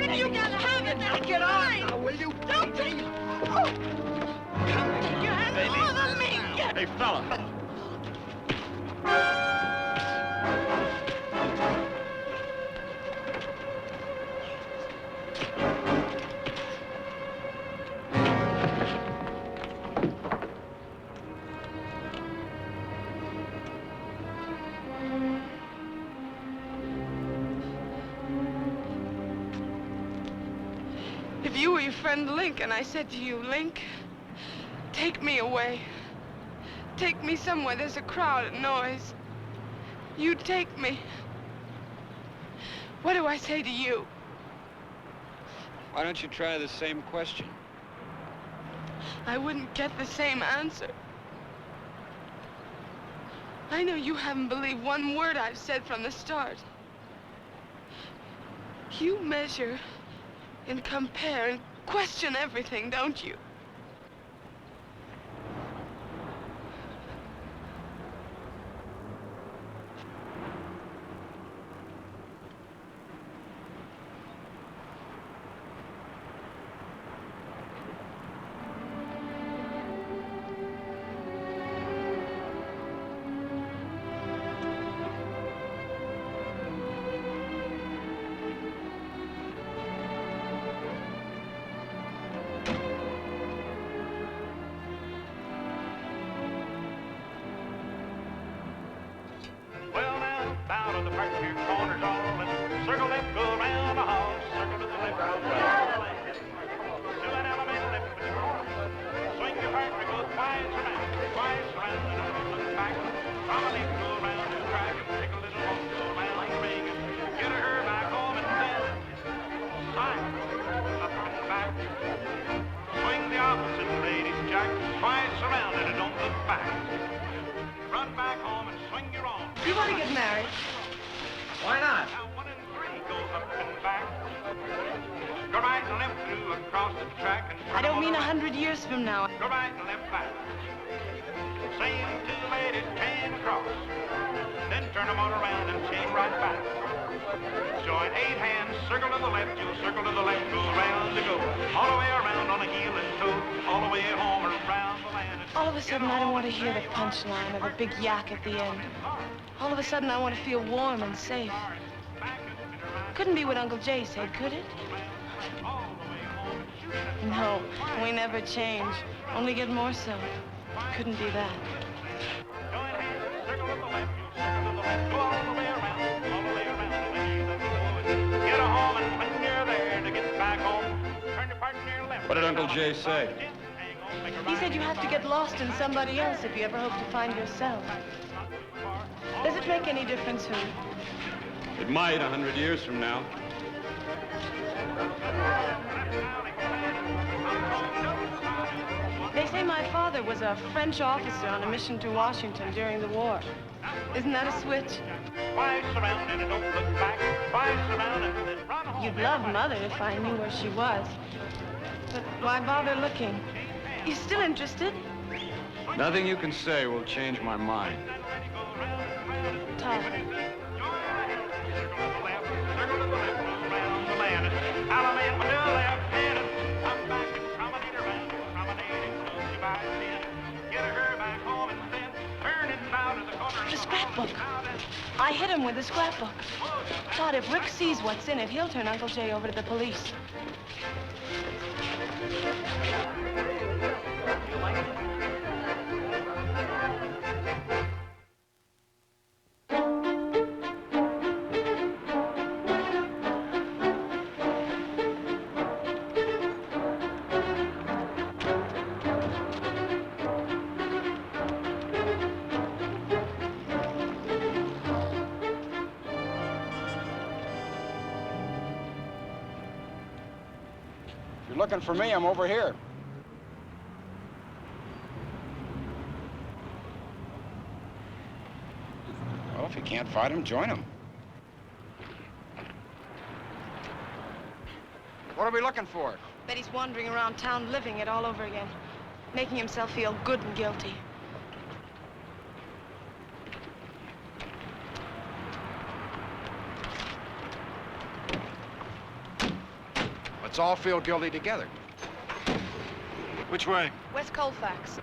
You gotta have it now. Get on now, will you? Don't take it. Your hands off of me. Hey, fella. If you were your friend Link and I said to you, Link, take me away. Take me somewhere there's a crowd and noise. You'd take me. What do I say to you? Why don't you try the same question? I wouldn't get the same answer. I know you haven't believed one word I've said from the start. You measure and compare and question everything, don't you? You want to get married? Why not? Go right and left through across the track and I don't mean 100 years from now. go right and left back. Same two ladies came across. Then turn them on around and came right back. Join 8 hands, circle to the left, you'll circle to the left, go round to go. All the way around on a heel and toe, all the way home around the land. All of a sudden, I don't want to hear the punchline or the big yak at the end. All of a sudden, I want to feel warm and safe. Couldn't be what Uncle Jay said, could it? No, we never change. Only get more so. Couldn't be that. Get a home and when you're there to get back home, turn your partner left. What did Uncle Jay say? He said you have to get lost in somebody else if you ever hope to find yourself. Does it make any difference who? It might 100 years from now. They say my father was a French officer on a mission to Washington during the war. Isn't that a switch? You'd love Mother if I knew where she was. But why bother looking? You still interested? Nothing you can say will change my mind. Todd. The scrapbook. I hit him with the scrapbook. Todd, if Rick sees what's in it, he'll turn Uncle Jay over to the police. If you're looking for me, I'm over here. Well, if you can't fight him, join him. What are we looking for? Bet he's wandering around town living it all over again, making himself feel good and guilty. Let's all feel guilty together. Which way? West Colfax.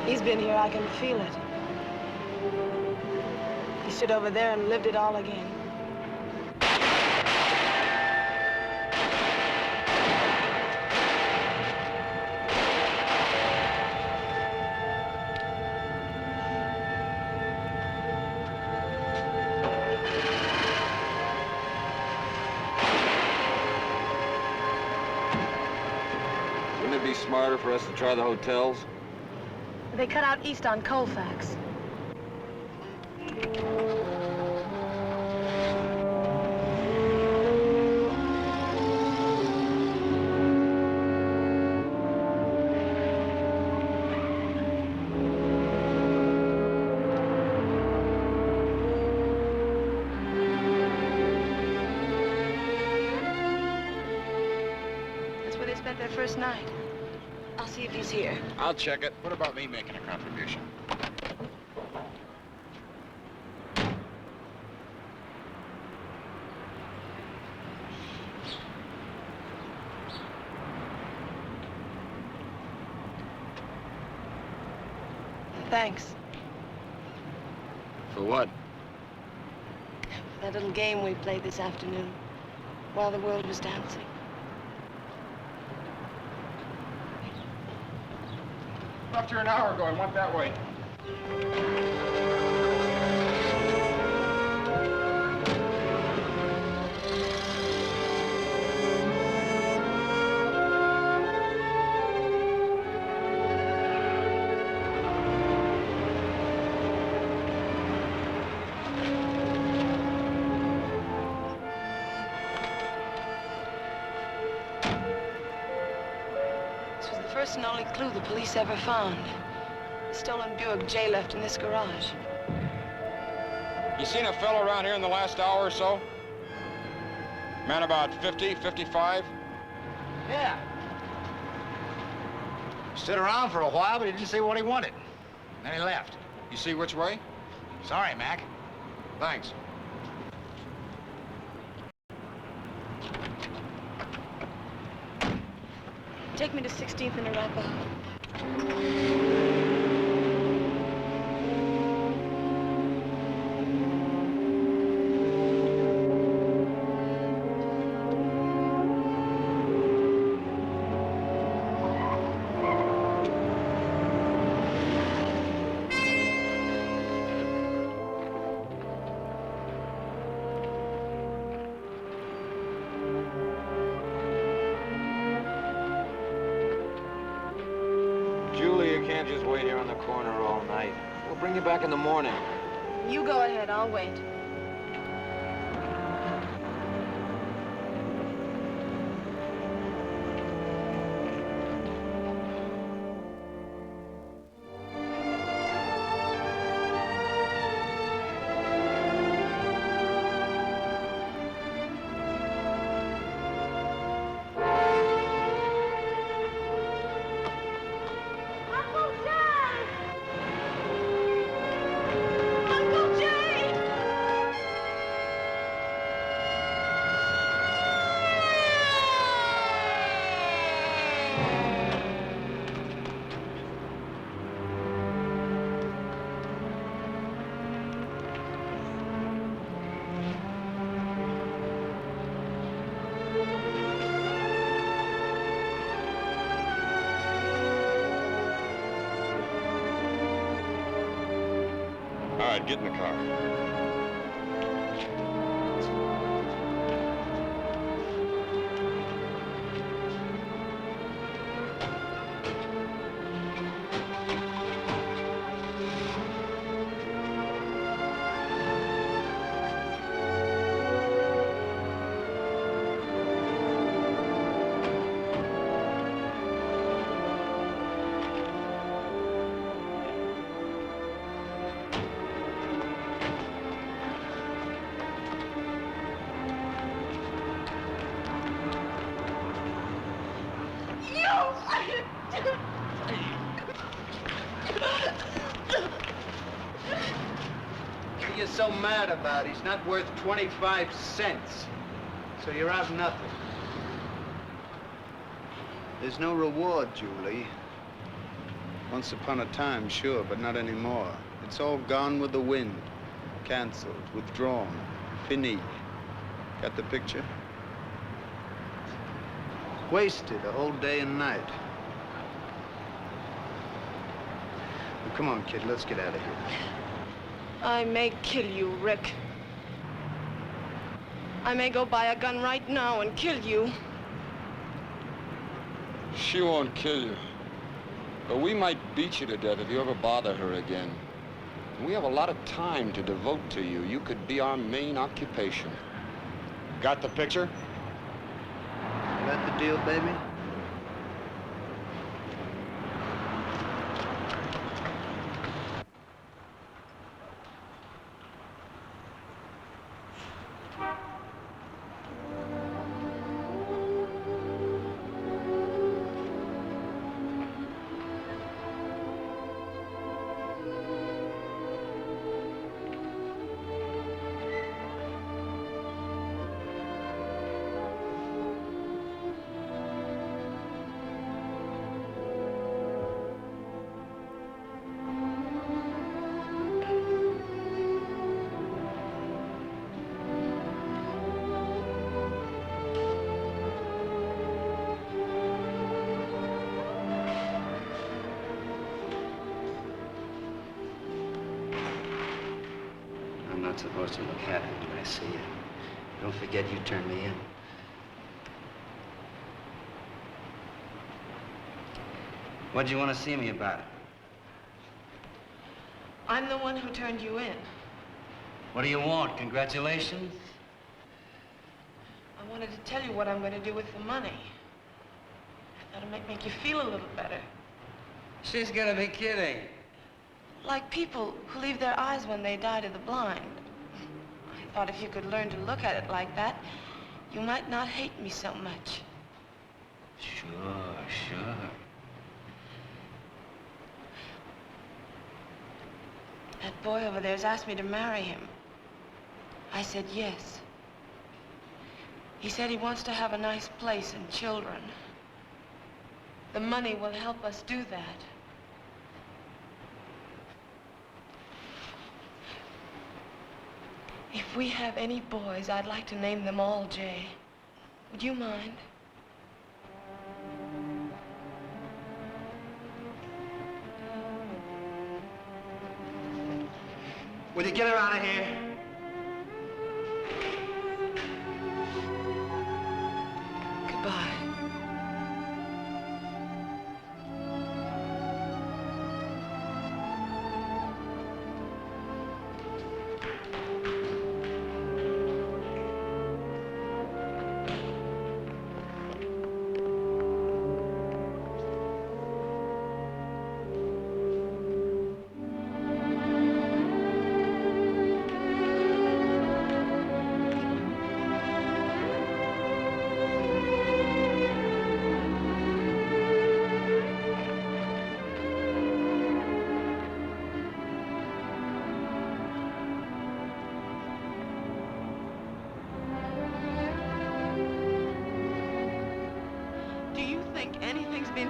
He's been here, I can feel it. He's finished it over there and lived it all again. Wouldn't it be smarter for us to try the hotels? They cut out east on Colfax. That's where they spent their first night. I'll see if he's here. I'll check it. What about me making a contribution? Thanks. For what? That little game we played this afternoon while the world was dancing. Left here an hour ago. I went that way. First and only clue the police ever found. The stolen Buick Jay left in this garage. You seen a fellow around here in the last hour or so? Man about 50, 55? Yeah. Stood around for a while, but he didn't say what he wanted. Then he left. You see which way? Sorry, Mac. Thanks. Take me to 16th and Arapahoe. Just wait here on the corner all night. We'll bring you back in the morning. You go ahead, I'll wait. All right, get in the car. What are you so mad about? He's not worth 25 cents. So you're out nothing. There's no reward, Julie. Once upon a time, sure, but not anymore. It's all gone with the wind. Canceled, withdrawn, fini. Got the picture? Wasted a whole day and night. Well, come on, kid, let's get out of here. I may kill you, Rick. I may go buy a gun right now and kill you. She won't kill you. But we might beat you to death if you ever bother her again. And we have a lot of time to devote to you. You could be our main occupation. Got the picture? That the deal, baby? I'm not supposed to look happy when I see you. Don't forget you turned me in. What do you want to see me about? I'm the one who turned you in. What do you want? Congratulations? I wanted to tell you what I'm going to do with the money. I thought it might make you feel a little better. She's gonna be kidding. Like people who leave their eyes when they die to the blind. I thought if you could learn to look at it like that, you might not hate me so much. Sure, sure. That boy over there's asked me to marry him. I said yes. He said he wants to have a nice place and children. The money will help us do that. If we have any boys, I'd like to name them all Jay. Would you mind? Will you get her out of here? Goodbye.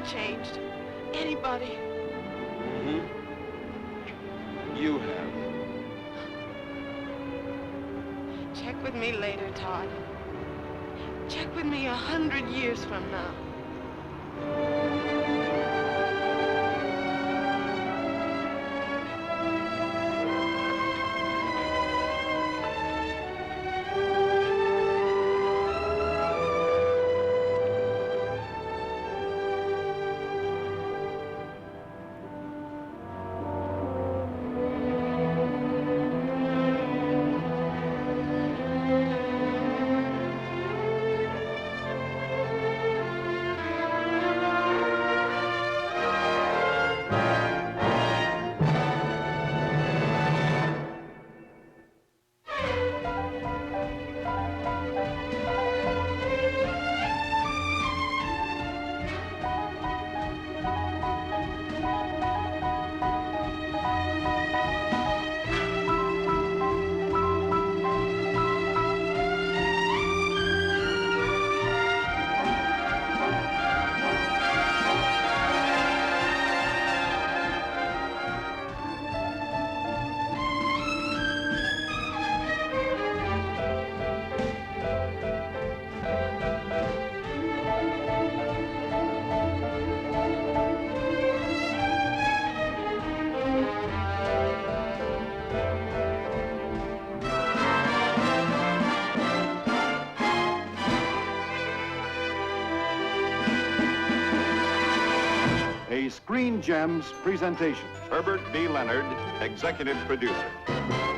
Changed? Anybody? Mm-hmm. You have. Check with me later, Todd. Check with me 100 years from now. Screen Gems presentation. Herbert B. Leonard, executive producer.